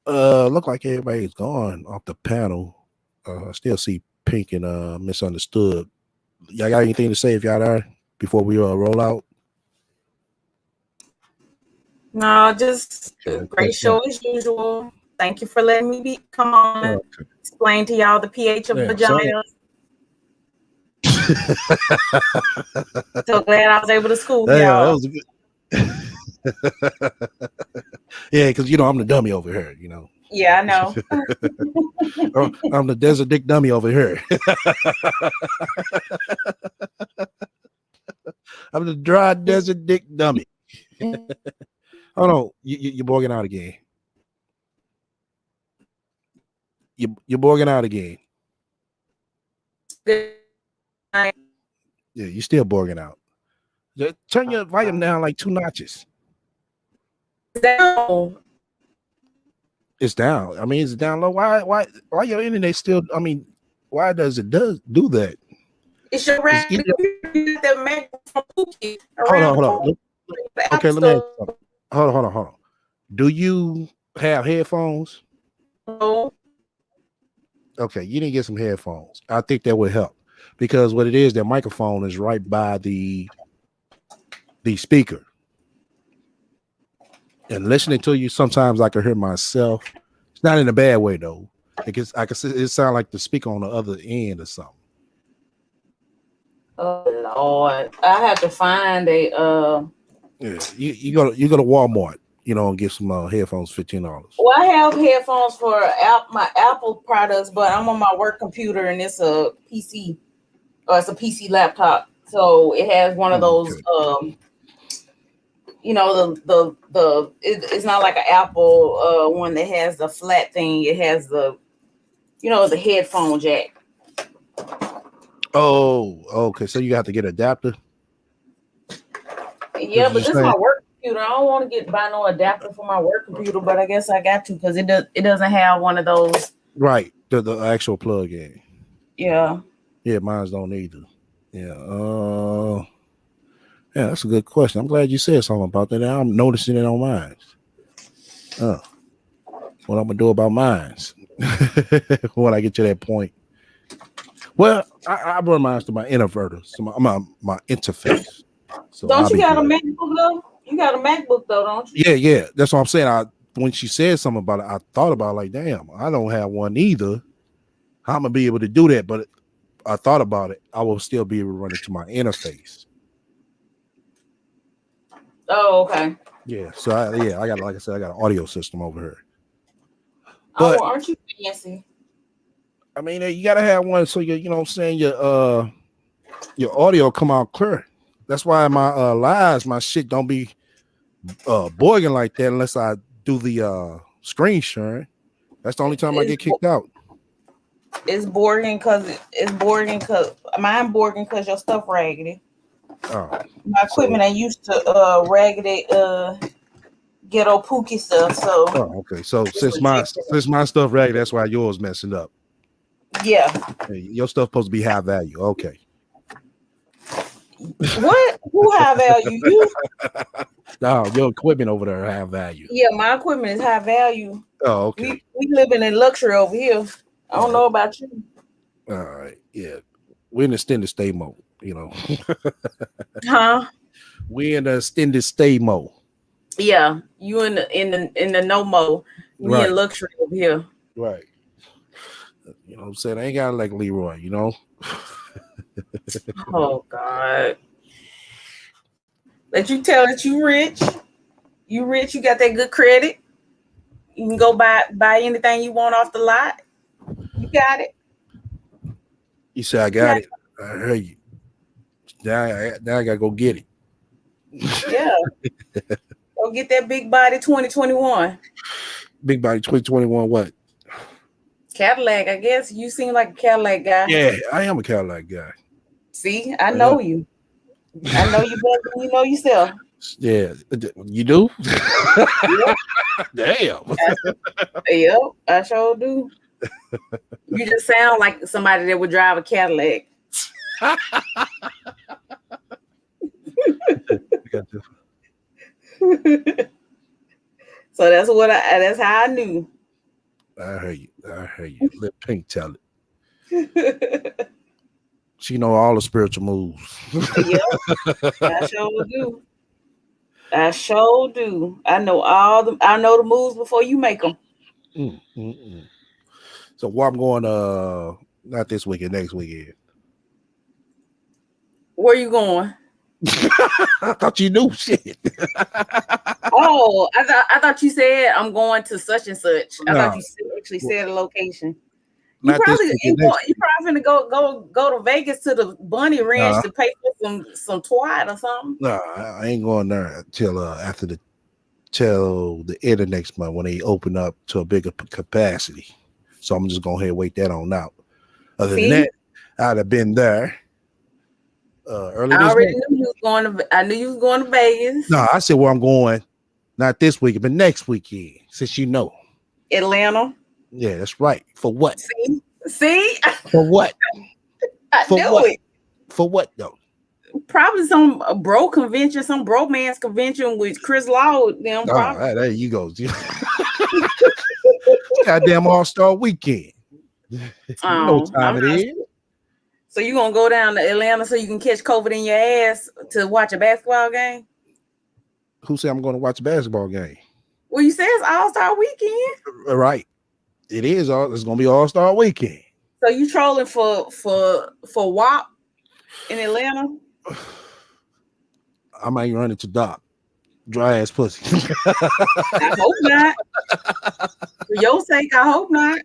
Speaker 1: Look like everybody's gone off the panel. I still see Pink and Misunderstood. Y'all got anything to say if y'all are before we roll out?
Speaker 4: No, just great show as usual. Thank you for letting me come on, explain to y'all the pH of vagina. So glad I was able to school y'all.
Speaker 1: That was good. Yeah, because I'm the dummy over here.
Speaker 4: Yeah, I know.
Speaker 1: Oh, I'm the desert dick dummy over here. I'm the dry desert dick dummy. Hold on, you're borging out again. You're borging out again. Yeah, you're still borging out. Just turn your volume down like 2 notches. It's down. I mean, it's down low. Why your internet still? I mean, why does it do that?
Speaker 4: It's your
Speaker 1: It's either,
Speaker 4: that Mac from Pookie
Speaker 1: hold
Speaker 4: around
Speaker 1: on,
Speaker 4: the
Speaker 1: hold on.
Speaker 4: corner.
Speaker 1: Okay, let me ask you something. Hold on. Do you have headphones?
Speaker 4: No.
Speaker 1: Okay, you didn't get some headphones. I think that would help because what it is, that microphone is right by the speaker. And listening to you, sometimes I can hear myself. It's not in a bad way though. Because I can see it sound like the speaker on the other end or something.
Speaker 4: Oh Lord, I have to find a.
Speaker 1: Yeah, you go to Walmart, and get some headphones, $15.
Speaker 4: Well, I have headphones for my Apple products, but I'm on my work computer and it's a PC, or it's a PC laptop, so it has one of those.
Speaker 1: Okay.
Speaker 4: It's not like an Apple one that has the flat thing. It has the headphone jack.
Speaker 1: Oh, okay. So you have to get an adapter.
Speaker 4: Yeah, but this is my work computer. I don't want to buy no adapter for my work computer, but I guess I got to because it doesn't have one of those.
Speaker 1: Right, the actual plug in.
Speaker 4: Yeah.
Speaker 1: Yeah, mine's don't either. Yeah. Yeah, that's a good question. I'm glad you said something about that. I'm noticing it on mine. What I'm gonna do about mine when I get to that point. Well, I run mine to my inverter, so my interface. So
Speaker 4: don't you got a MacBook though? You got a MacBook though, don't you?
Speaker 1: Yeah. That's what I'm saying. When she said something about it, I thought about like, damn, I don't have one either. How am I gonna be able to do that? But I thought about it. I will still be able to run it to my interface.
Speaker 4: Oh, okay.
Speaker 1: Yeah. So I got, like I said, I got an audio system over here.
Speaker 4: But aren't you fancy?
Speaker 1: I mean, you gotta have one so you know what I'm saying, your audio come out clear. That's why my lives, my shit don't be boiling like that unless I do the screen sharing. That's the only time I get kicked out.
Speaker 4: It's boring because mine boring because your stuff raggedy.
Speaker 1: Oh,
Speaker 4: my equipment ain't used to raggedy ghetto Pookie stuff. So
Speaker 1: okay. So since my stuff raggedy, that's why yours messing up.
Speaker 4: Yeah.
Speaker 1: Hey, your stuff supposed to be high value. Okay.
Speaker 4: What? Who high value? You?
Speaker 1: No, your equipment over there high value.
Speaker 4: Yeah, my equipment is high value.
Speaker 1: Oh, okay.
Speaker 4: We living in luxury over here. I don't know about you.
Speaker 1: All right. Yeah. We're in extended stay mode,
Speaker 4: Huh?
Speaker 1: We're in the extended stay mode.
Speaker 4: Yeah. You in the no mo. We
Speaker 1: right.
Speaker 4: in luxury over here.
Speaker 1: Right. You know what I'm saying? I ain't got like Leroy,
Speaker 4: Oh God. Let you tell that you rich. You rich, you got that good credit. You can go buy anything you want off the lot. You got it.
Speaker 1: You said I got it. I heard you. Now I gotta go get it.
Speaker 4: Yeah. Go get that big body 2021.
Speaker 1: Big body 2021 what?
Speaker 4: Cadillac, I guess. You seem like a Cadillac guy.
Speaker 1: Yeah, I am a Cadillac guy.
Speaker 4: See, I know you. I know you better than you know yourself.
Speaker 1: Yeah, you do? Yep. Damn.
Speaker 4: Yep, I sure do. You just sound like somebody that would drive a Cadillac. So that's how I knew.
Speaker 1: I heard you. Let Pink tell it. She know all the spiritual moves.
Speaker 4: Yep, I sure do. I sure do. I know the moves before you make them.
Speaker 1: So where I'm going, not this weekend, next weekend.
Speaker 4: Where you going?
Speaker 1: I thought you knew shit.
Speaker 4: I Oh, I thought you said I'm going to such and such. I thought
Speaker 1: No,
Speaker 4: you actually said a location.
Speaker 1: not this weekend. Next
Speaker 4: You probably finna go to Vegas to the Bunny Ranch to pay for some twat or something.
Speaker 1: No, I ain't going there till till the end of next month when they open up to a bigger capacity. So I'm just going to wait that on out. Other than that, I'd have been there early
Speaker 4: I
Speaker 1: this
Speaker 4: already
Speaker 1: month.
Speaker 4: knew you was going to. I knew you was going to Vegas.
Speaker 1: No, I said where I'm going. Not this weekend, but next weekend. Since you know,
Speaker 4: Atlanta.
Speaker 1: yeah, that's right. For what?
Speaker 4: See,
Speaker 1: for what?
Speaker 4: I
Speaker 1: for
Speaker 4: knew
Speaker 1: what?
Speaker 4: it.
Speaker 1: For what though?
Speaker 4: Probably some bro convention, some bro man's convention with Chris Law. Them probably.
Speaker 1: There you go. Goddamn All-Star Weekend. You know what time it is.
Speaker 4: So you gonna go down to Atlanta so you can catch COVID in your ass to watch a basketball game?
Speaker 1: Who said I'm going to watch a basketball game?
Speaker 4: Well, you said it's All-Star Weekend.
Speaker 1: Right. It is. It's going to be All-Star Weekend.
Speaker 4: So you trolling for WAP in Atlanta?
Speaker 1: I might run into Doc. Dry ass pussy.
Speaker 4: I hope not. For your sake, I hope not.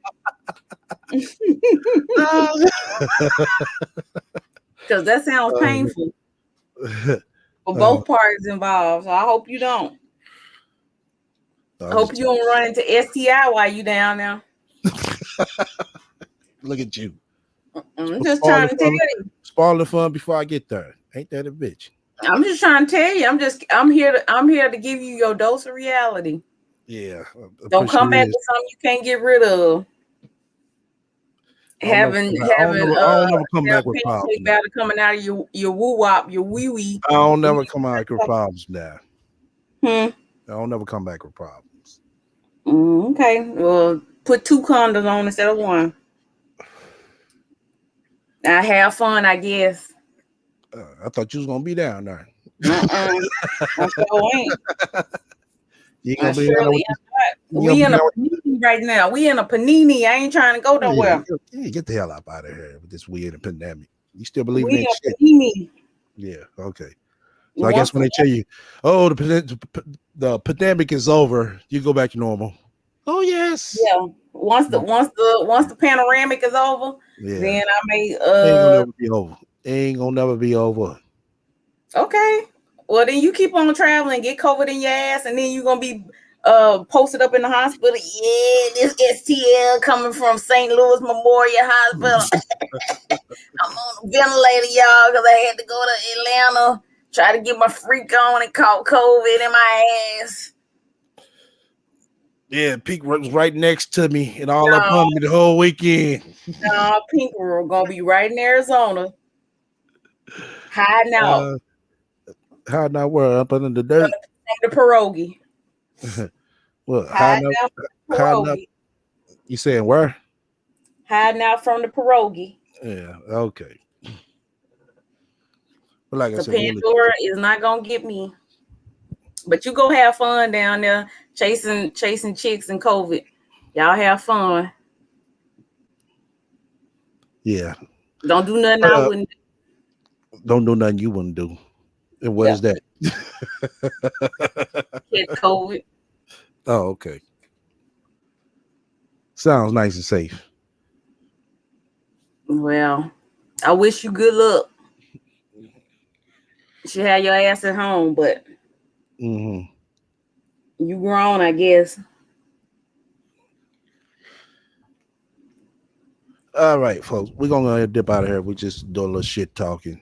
Speaker 4: Because that sounds painful for both parties involved. So I hope you don't. I hope you don't run into STI while you down there.
Speaker 1: Look at you.
Speaker 4: I'm just trying to tell you.
Speaker 1: Spoil the fun before I get there. Ain't that a bitch?
Speaker 4: I'm just trying to tell you. I'm here to give you your dose of reality.
Speaker 1: Yeah.
Speaker 4: Don't come back with something you can't get rid of. I don't
Speaker 1: never come back with problems.
Speaker 4: About coming out of your woo wop, your wee wee.
Speaker 1: I don't never come back with problems now.
Speaker 4: I
Speaker 1: don't never come back with problems.
Speaker 4: Okay. Well, put 2 condoms on instead of 1. I have fun, I guess.
Speaker 1: I thought you was gonna be down there.
Speaker 4: I sure ain't.
Speaker 1: You gonna be down there
Speaker 4: we in a panini right now. We in a panini. I ain't trying to go nowhere.
Speaker 1: Yeah, get the hell up out of here with this weird pandemic. You still believe in that shit?
Speaker 4: Panini.
Speaker 1: Yeah. Okay. So I guess when they tell you, oh, the pandemic is over, you go back to normal. Oh yes.
Speaker 4: Yeah. Once the panoramic is over, then I may
Speaker 1: ain't gonna never be over. Ain't gonna never be over.
Speaker 4: Okay. Well, then you keep on traveling, get COVID in your ass, and then you're gonna be posted up in the hospital. Yeah, this STL coming from St. Louis Memorial Hospital. I'm on a ventilator, y'all, because I had to go to Atlanta, try to get my freak on and caught COVID in my ass.
Speaker 1: Yeah, Pink was right next to me and all up on me the whole weekend.
Speaker 4: No, Pink were gonna be right in Arizona, hiding out.
Speaker 1: Hiding out where? Up under the dirt?
Speaker 4: From the pierogi.
Speaker 1: What? Hiding out. You saying where?
Speaker 4: Hiding out from the pierogi.
Speaker 1: Yeah. Okay. But like I said,
Speaker 4: Pandora is not gonna get me. But you go have fun down there chasing chicks and COVID. Y'all have fun.
Speaker 1: Yeah.
Speaker 4: Don't do nothing I wouldn't do.
Speaker 1: Don't do nothing you wouldn't do. And what is that?
Speaker 4: Get COVID.
Speaker 1: Oh, okay. Sounds nice and safe.
Speaker 4: Well, I wish you good luck. You should have your ass at home, but you grown, I guess.
Speaker 1: All right, folks. We're gonna dip out of here. We just do a little shit talking.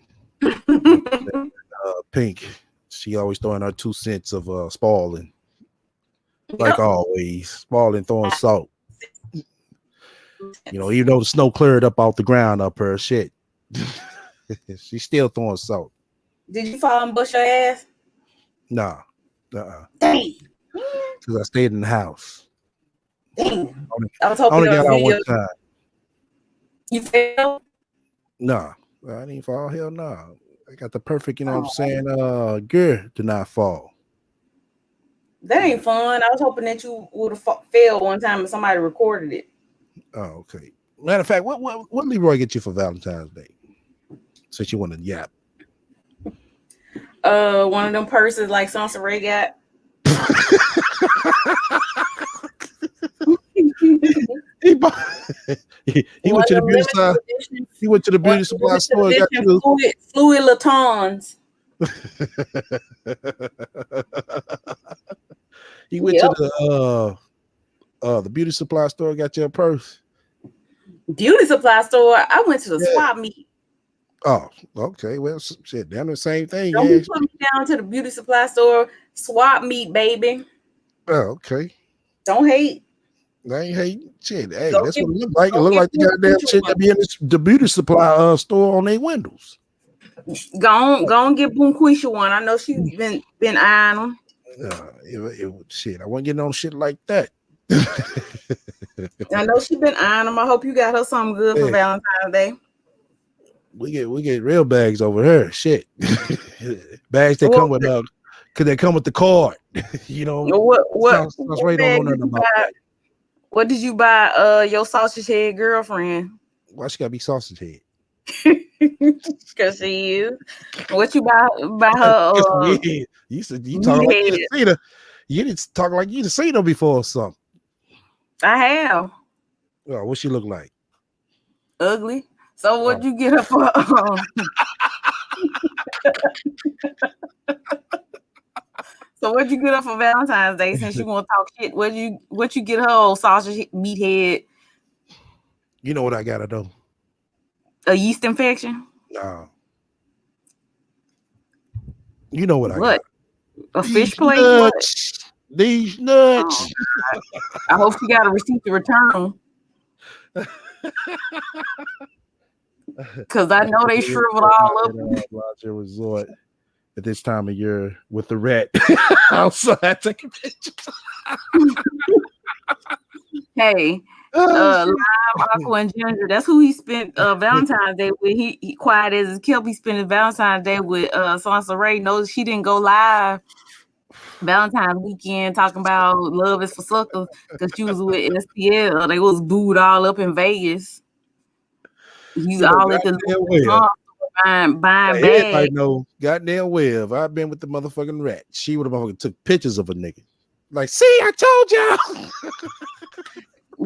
Speaker 1: Pink, she always throwing her 2 cents of Spalding. Like always. Spalding throwing salt. You know, even though the snow cleared up off the ground up her shit. She's still throwing salt.
Speaker 4: Did you fall and bust your ass?
Speaker 1: Nah.
Speaker 4: Dang.
Speaker 1: Because I stayed in the house.
Speaker 4: Dang. I was hoping
Speaker 1: only got out one time.
Speaker 4: You fell?
Speaker 1: Nah. I didn't fall. Hell no. Nah. I got the perfect, you know what I'm saying, gear to not fall.
Speaker 4: That ain't fun. I was hoping that you would have failed one time and somebody recorded it.
Speaker 1: Oh, okay. Matter of fact, what Leroy get you for Valentine's Day? Since you want to yap.
Speaker 4: One of them purses like Sansa Ray got.
Speaker 1: he, bought, he went to the beauty supply. He went to the beauty supply store and got you
Speaker 4: fluid Latons.
Speaker 1: He went to the beauty supply store and got you a purse.
Speaker 4: Beauty supply store. I went to the swap meet.
Speaker 1: Oh, okay. Well, shit, damn the same thing.
Speaker 4: Don't be putting me down to the beauty supply store swap meet, baby.
Speaker 1: Oh, okay.
Speaker 4: Don't hate.
Speaker 1: I ain't hating shit. Hey, that's what it looked like. It looked like the goddamn shit that be in the beauty supply store on their windows.
Speaker 4: Go on, get Boom Quisha one. I know she's been eyeing them.
Speaker 1: Shit, I wasn't getting on shit like that.
Speaker 4: I know she been eyeing them. I hope you got her something good for Valentine's Day.
Speaker 1: We get real bags over here. Shit, bags that come with because they come with the card. You know
Speaker 4: what
Speaker 1: right on about that.
Speaker 4: What did you buy? Your sausage head girlfriend.
Speaker 1: Why she gotta be sausage head?
Speaker 4: Because she is. What you buy her?
Speaker 1: You said you talk like you didn't see her. You didn't talk like you didn't see her before or something.
Speaker 4: I have.
Speaker 1: Oh, what she look like?
Speaker 4: Ugly. So what'd you get her for? So what'd you get her for Valentine's Day? Since you want to talk shit, what you get her old sausage meathead?
Speaker 1: You know what I gotta do? A
Speaker 4: yeast infection?
Speaker 1: No. You know what I got?
Speaker 4: A fish plate? Nuts.
Speaker 1: These nuts.
Speaker 4: Oh, I hope she got a receipt to return. Because I know they shriveled all up.
Speaker 1: Roger Resort at this time of year with the rat outside taking pictures.
Speaker 4: Hey, Lime, Aqua, and Ginger. That's who he spent Valentine's Day with. He quiet as kept. He spent Valentine's Day with Sansa Ray. Knows she didn't go live Valentine's weekend talking about love is for suckers because she was with STL. They was booed all up in Vegas. He's all at the buying bags.
Speaker 1: Everybody know goddamn well if I've been with the motherfucking rat, she would have took pictures of a nigga. Like, see, I told y'all.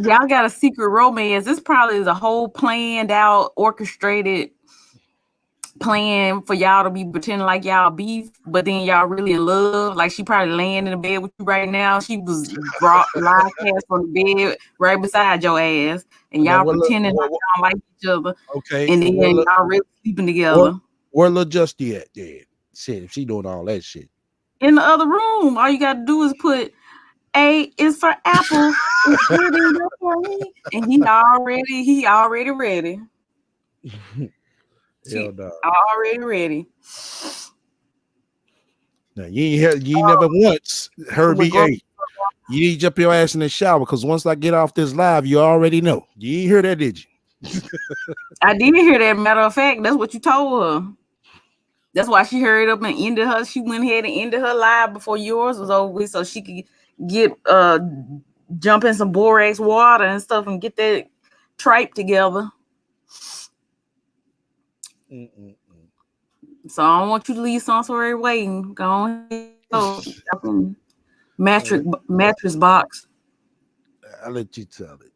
Speaker 4: Y'all got a secret romance. This probably is a whole planned out, orchestrated plan for y'all to be pretending like y'all beef, but then y'all really in love. Like she probably laying in the bed with you right now. She was brought live cast on the bed right beside your ass, and y'all pretending like y'all like each other.
Speaker 1: Okay,
Speaker 4: and then y'all really sleeping together.
Speaker 1: Where little Justy at? Yeah, shit. If she doing all that shit
Speaker 4: in the other room, all you got to do is put A is for apple. It's good enough for me, and he already ready.
Speaker 1: Hell no.
Speaker 4: Already ready.
Speaker 1: Now you never once heard me. Hey, you need to jump your ass in the shower because once I get off this live, you already know. You ain't hear that, did you?
Speaker 4: I didn't hear that. Matter of fact, that's what you told her. That's why she hurried up and ended her. She went ahead and ended her live before yours was over with, so she could get jump in some borax water and stuff and get that tripe together. So I don't want you to leave Sansa waiting. Go on, mattress box.
Speaker 1: I'll let you tell it.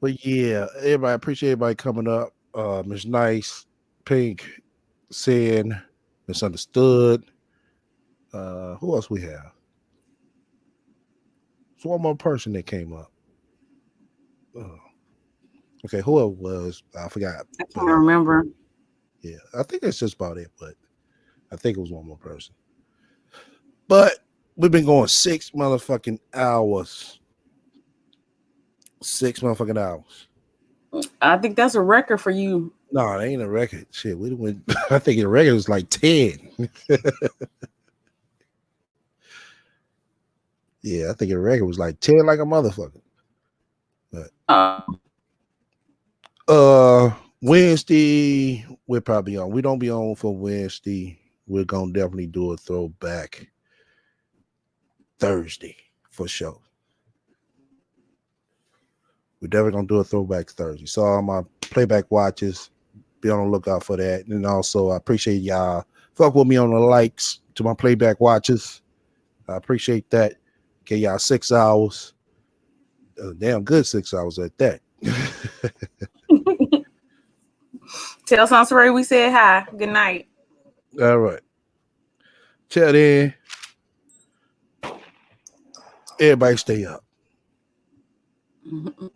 Speaker 1: But yeah, everybody appreciate everybody coming up. Miss Nice, Pink, Sin, Misunderstood. Who else we have? It's one more person that came up. Okay, who else was? I forgot.
Speaker 4: I can't remember.
Speaker 1: Yeah, I think that's just about it, but I think it was one more person. But we've been going 6 motherfucking hours. 6 motherfucking hours.
Speaker 4: I think that's a record for you.
Speaker 1: No, it ain't a record. Shit, we went. I think the record was like 10. Yeah, I think the record was like 10 like a motherfucker. But Wednesday, we're probably on. We don't be on for Wednesday. We're gonna definitely do a throwback Thursday for sure. We're definitely gonna do a throwback Thursday. So all my playback watchers, be on the lookout for that. And also I appreciate y'all fuck with me on the likes to my playback watchers. I appreciate that. Okay, y'all 6 hours. Damn good 6 hours at that.
Speaker 4: Tell Sansaray we said hi. Good night.
Speaker 1: All right. Till then, everybody stay up.
Speaker 4: Mm-hmm.